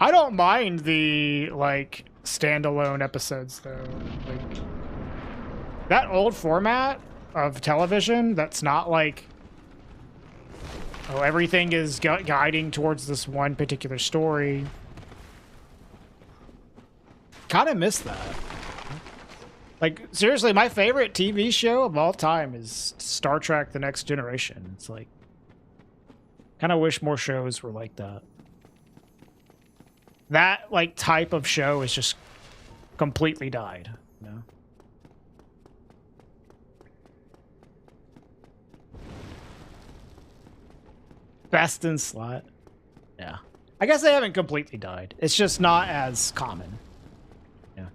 I don't mind the, like, standalone episodes, though. Like, that old format of television that's not, like, oh, everything is guiding towards this one particular story. Kind of miss that. Like, seriously, my favorite TV show of all time is Star Trek: The Next Generation. It's like, kind of wish more shows were like that. That, like, type of show is just completely died, you know? Best in slot. Yeah. I guess they haven't completely died. It's just not as common. Yeah.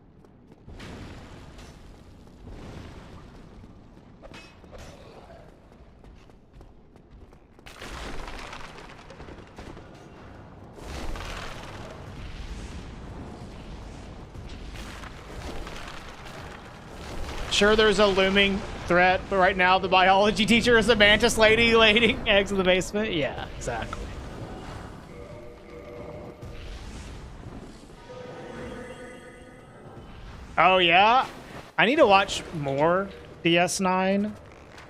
Sure, there's a looming threat, but right now the biology teacher is a mantis lady laying eggs in the basement. Yeah, exactly. Oh, yeah? I need to watch more DS9.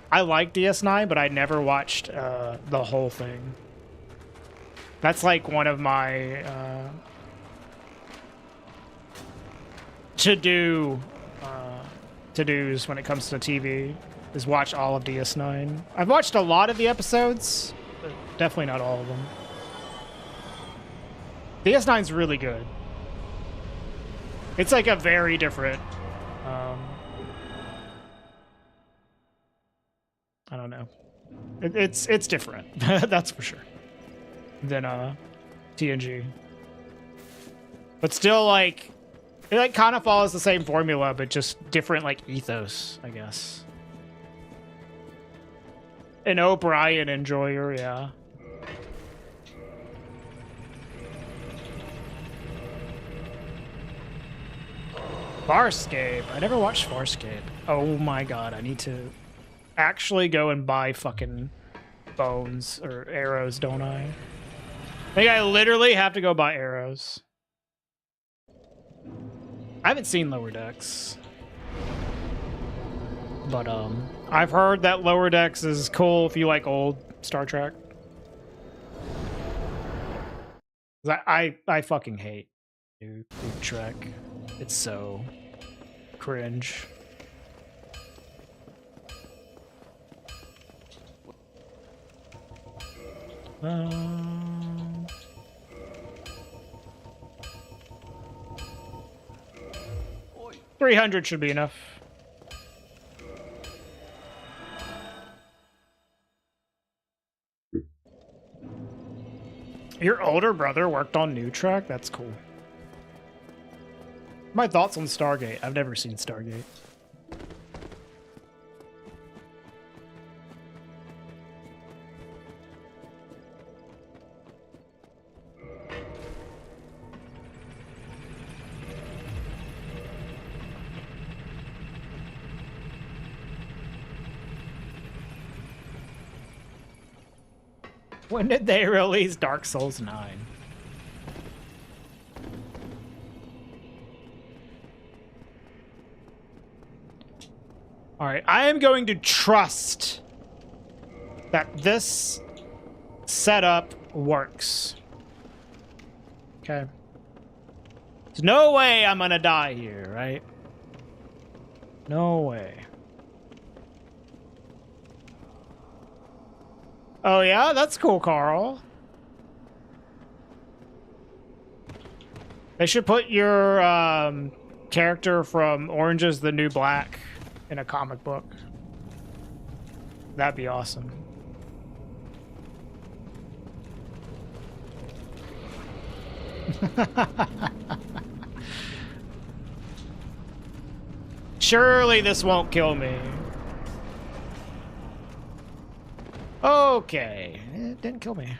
I like DS9, but I never watched the whole thing. That's like one of my to-dos when it comes to TV, is watch all of DS9. I've watched a lot of the episodes, but definitely not all of them. DS9's really good. It's like a very different, I don't know. It's different, that's for sure, than TNG. But still, like, it like kind of follows the same formula, but just different like ethos, I guess. An O'Brien enjoyer, yeah. Farscape. I never watched Farscape. Oh my god, I need to actually go and buy fucking bones or arrows, don't I? I think I literally have to go buy arrows. I haven't seen Lower Decks. But, I've heard that Lower Decks is cool if you like old Star Trek. I fucking hate new Trek. It's so cringe. Um, 300 should be enough. Your older brother worked on New Trek? That's cool. My thoughts on Stargate. I've never seen Stargate. When did they release Dark Souls 9? All right, I am going to trust that this setup works. Okay. There's no way I'm gonna die here, right? No way. Oh yeah, that's cool, Carl. They should put your character from Orange is the New Black in a comic book. That'd be awesome. Surely this won't kill me. Okay, it didn't kill me.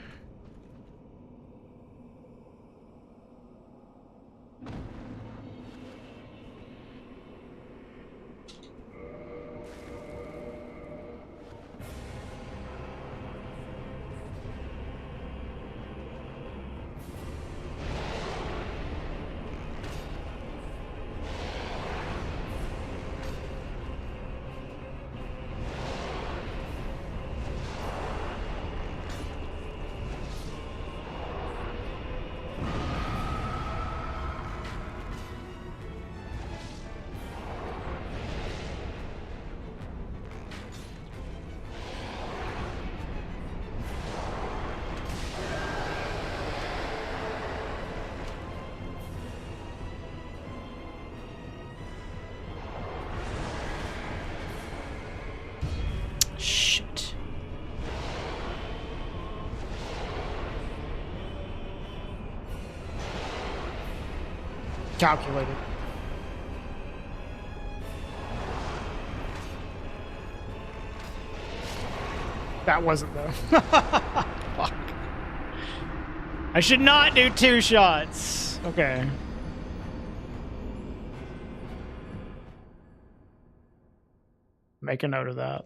Shit. Calculated. That wasn't though. Fuck. I should not do 2 shots. Okay. Make a note of that.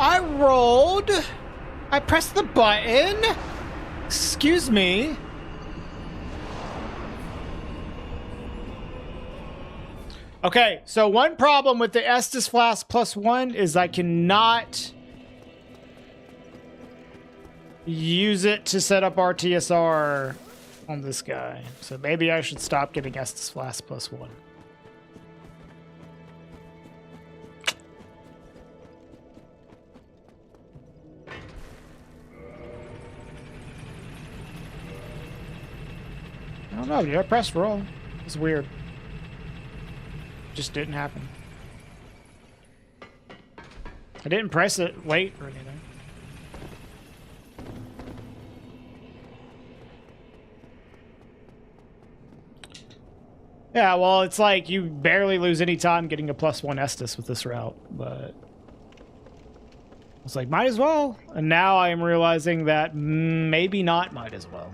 I rolled. I pressed the button. Excuse me. Okay, so one problem with the Estus Flask +1 is I cannot use it to set up RTSR on this guy. So maybe I should stop getting Estus Flask +1. I don't know, dude. I pressed roll. It's weird. Just didn't happen. I didn't press it late or anything. Yeah, well, it's like you barely lose any time getting a +1 Estus with this route, but I was like, might as well. And now I am realizing that maybe not might as well.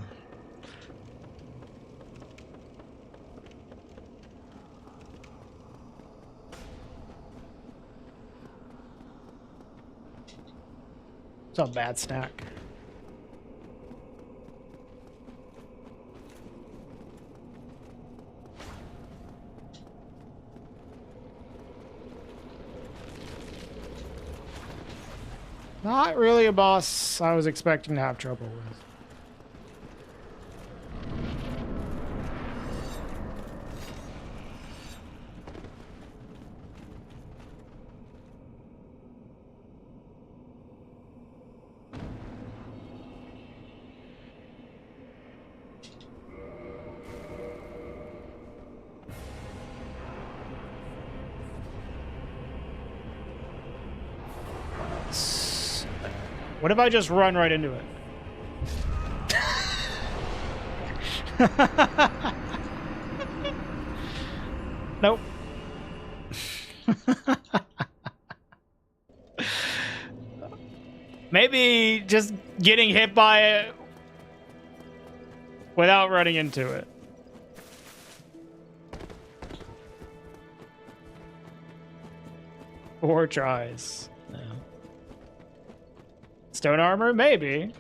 It's a bad snack. Not really a boss I was expecting to have trouble with. What if I just run right into it? Nope. Maybe just getting hit by it without running into it. Four tries. No. Stone armor? Maybe.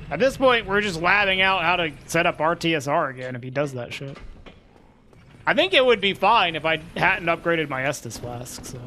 At this point, we're just labbing out how to set up RTSR again if he does that shit. I think it would be fine if I hadn't upgraded my Estus Flask, so...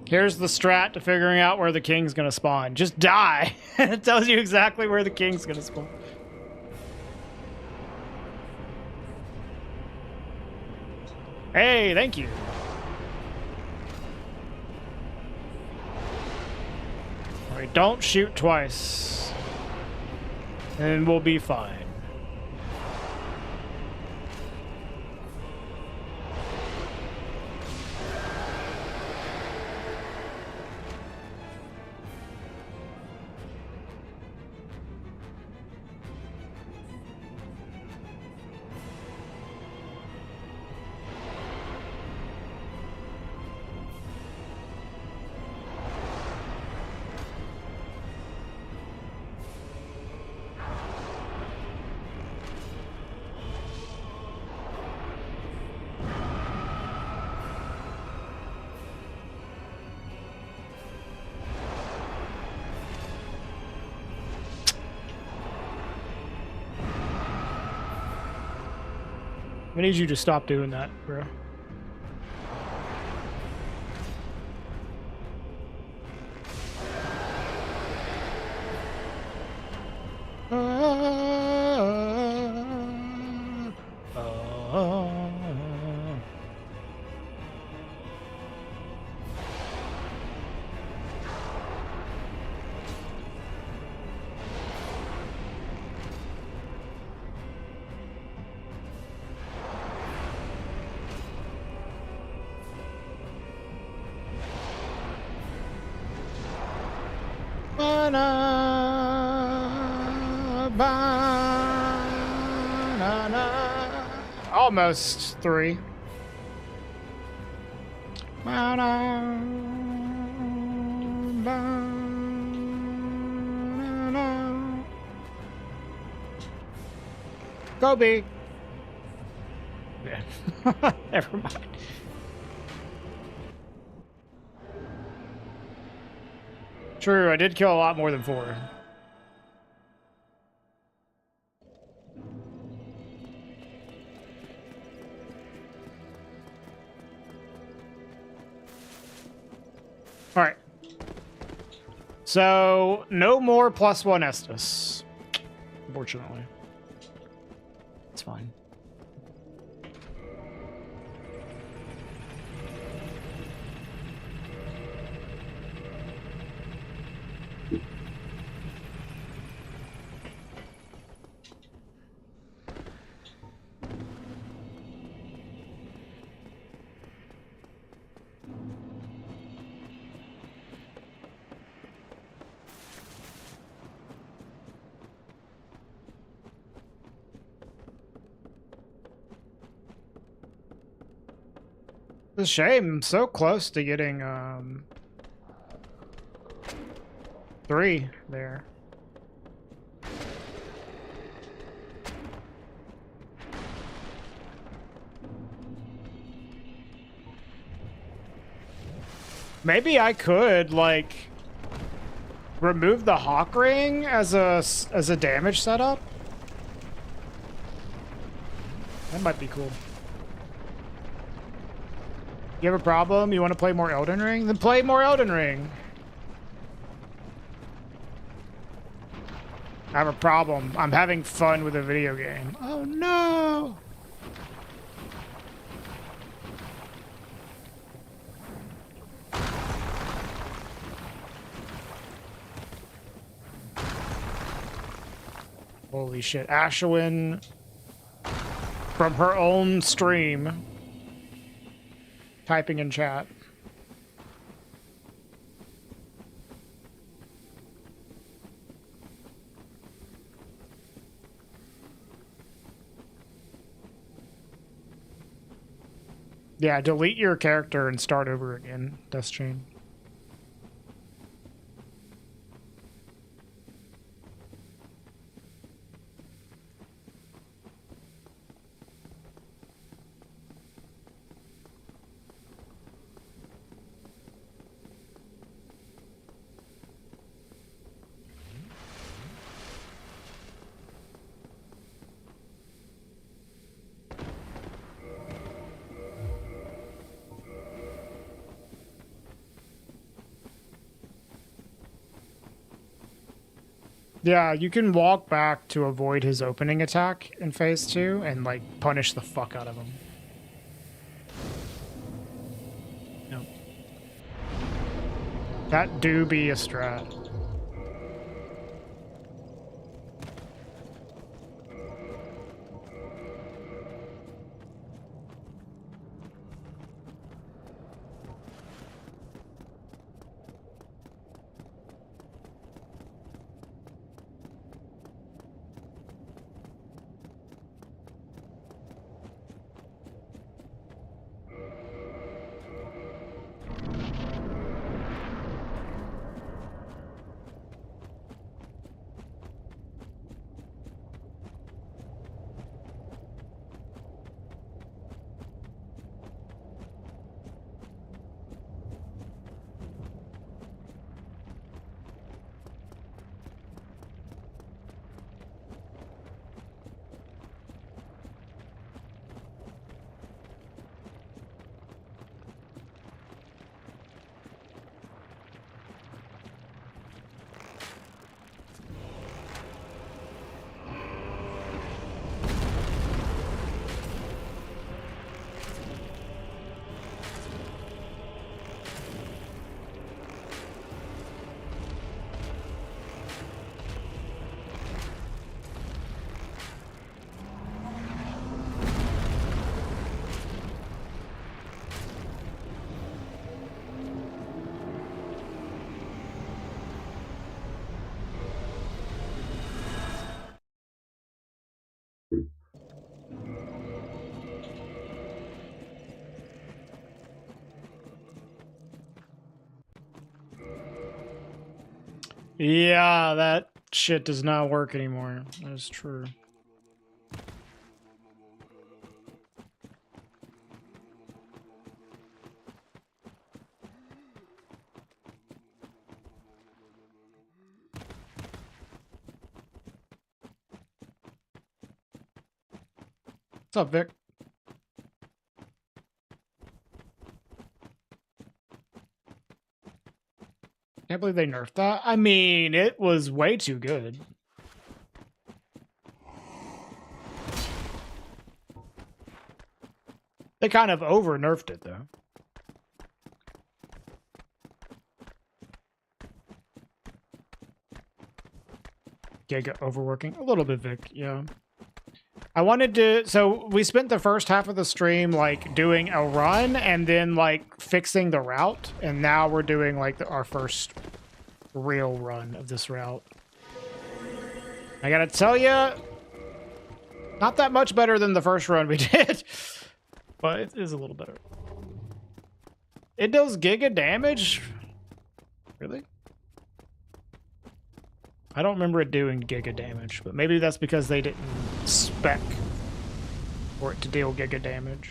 Here's the strat to figuring out where the king's gonna spawn. Just die. And it tells you exactly where the king's gonna spawn. Hey, thank you. Alright, don't shoot twice. And we'll be fine. I need you to stop doing that, bro. Almost 3. Kobe. Yeah. Never mind. True, I did kill a lot more than 4. All right. So, no more +1 Estus. Unfortunately. It's fine. It's a shame. I'm so close to getting 3 there. Maybe I could like remove the hawk ring as a damage setup. That might be cool. You have a problem? You want to play more Elden Ring? Then play more Elden Ring. I have a problem. I'm having fun with a video game. Oh no! Holy shit. Ashwin from her own stream. Typing in chat. Yeah, delete your character and start over again, Dust Chain. Yeah, you can walk back to avoid his opening attack in phase 2 and like punish the fuck out of him. Nope. That do be a strat. Yeah, that shit does not work anymore. That is true. What's up, Vic? Can't believe they nerfed that. I mean, it was way too good. They kind of over nerfed it though. Giga overworking a little bit, Vic. Yeah. I wanted to, so we spent the first half of the stream like doing a run and then like fixing the route, and now we're doing like our first real run of this route. I gotta tell you, not that much better than the first run we did, but it is a little better. It does giga damage? Really? I don't remember it doing giga damage, but maybe that's because they didn't spec for it to deal giga damage.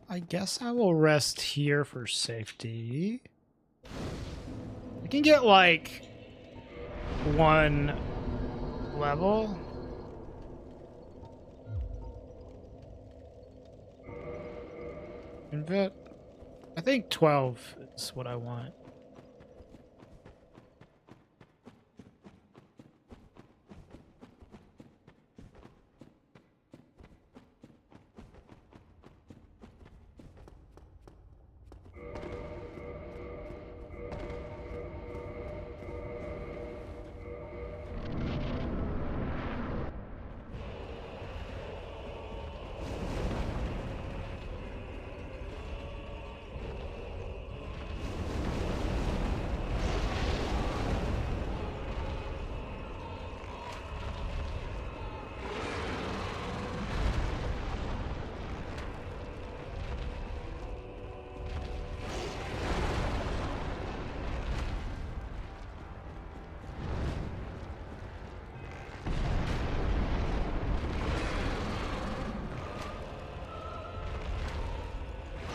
I guess I will rest here for safety. I can get like one level. Invit. I think 12 is what I want.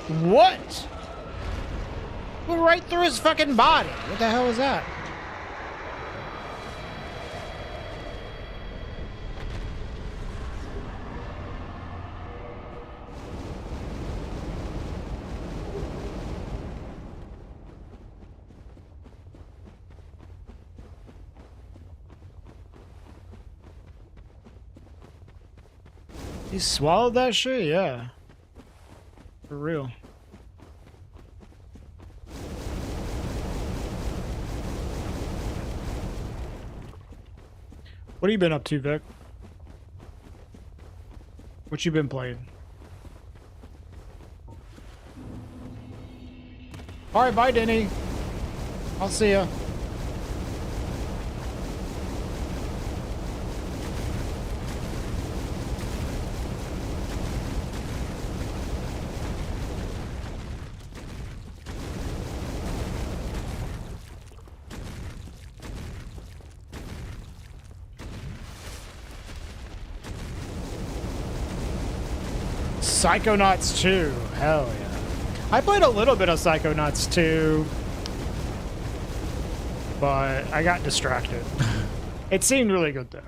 What? Went right through his fucking body. What the hell was that? He swallowed that shit? Yeah. For real. What have you been up to, Vic? What you been playing? Alright, bye, Denny. I'll see ya. Psychonauts 2. Hell yeah. I played a little bit of Psychonauts 2, but I got distracted. It seemed really good though.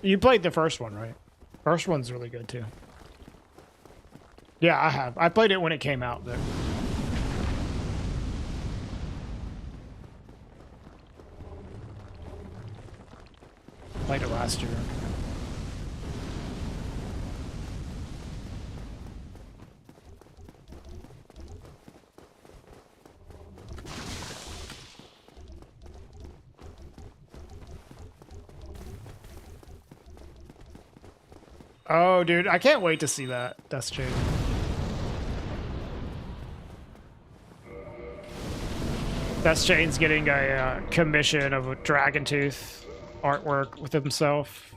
You played the first one, right? First one's really good too. Yeah, I have. I played it when it came out, but played it last year. Oh, dude, I can't wait to see that Dust Chain. Dust Chain's getting a commission of a Dragon Tooth artwork with himself.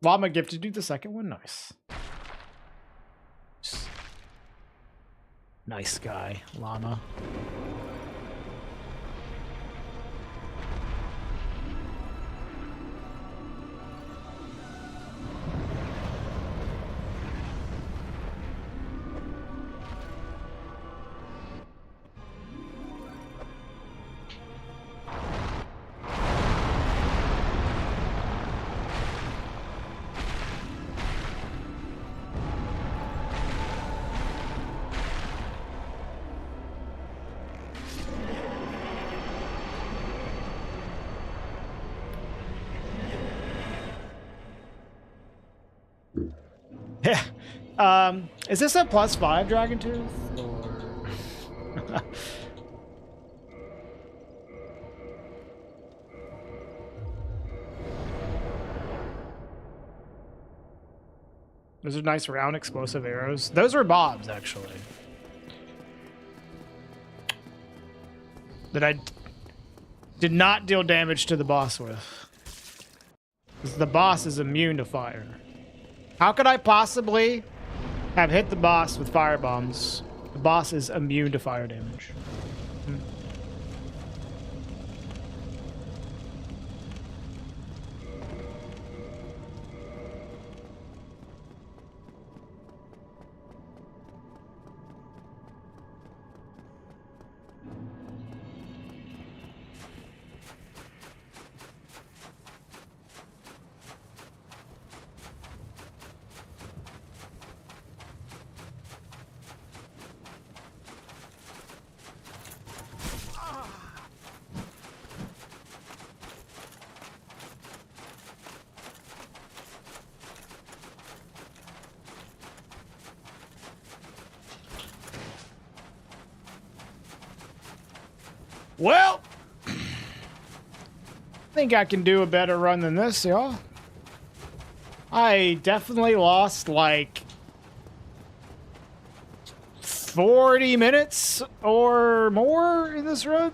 Llama gifted you the second one. Nice. Nice guy, Llama. Is this a +5 Dragon Tooth? Or... Those are nice round explosive arrows. Those are Bob's, actually. That I did not deal damage to the boss with. Because the boss is immune to fire. How could I possibly have hit the boss with fire bombs? The boss is immune to fire damage. Well, I think I can do a better run than this, y'all. I definitely lost like 40 minutes or more in this run.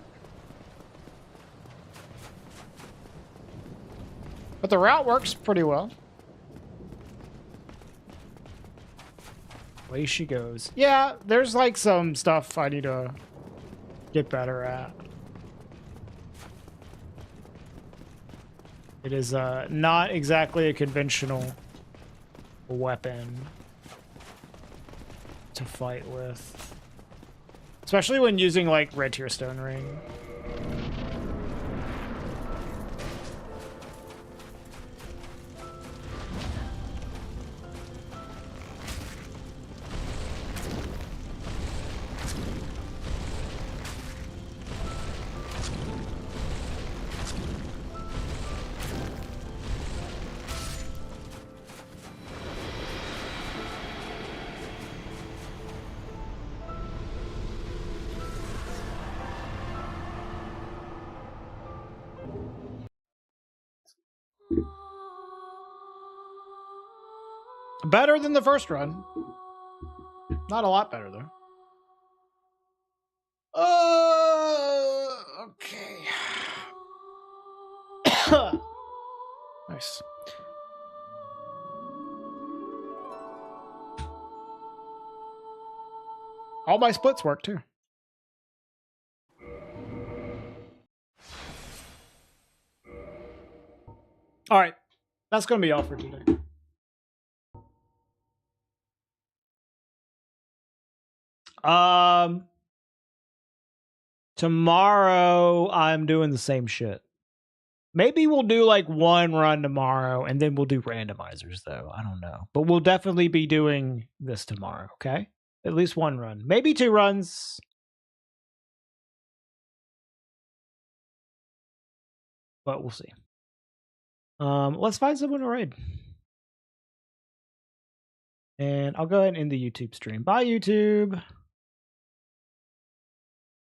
But the route works pretty well. Away she goes. Yeah, there's like some stuff I need to get better at. It is not exactly a conventional weapon to fight with. Especially when using like red tier stone ring. Better than the first run. Not a lot better, though. Okay. Nice. All my splits work too. All right. That's going to be all for today. Tomorrow I'm doing the same shit. Maybe we'll do like one run tomorrow and then we'll do randomizers though. I don't know. But we'll definitely be doing this tomorrow, okay? At least one run. Maybe 2 runs. But we'll see. Let's find someone to raid. And I'll go ahead and end the YouTube stream. Bye, YouTube.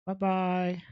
Bye-bye.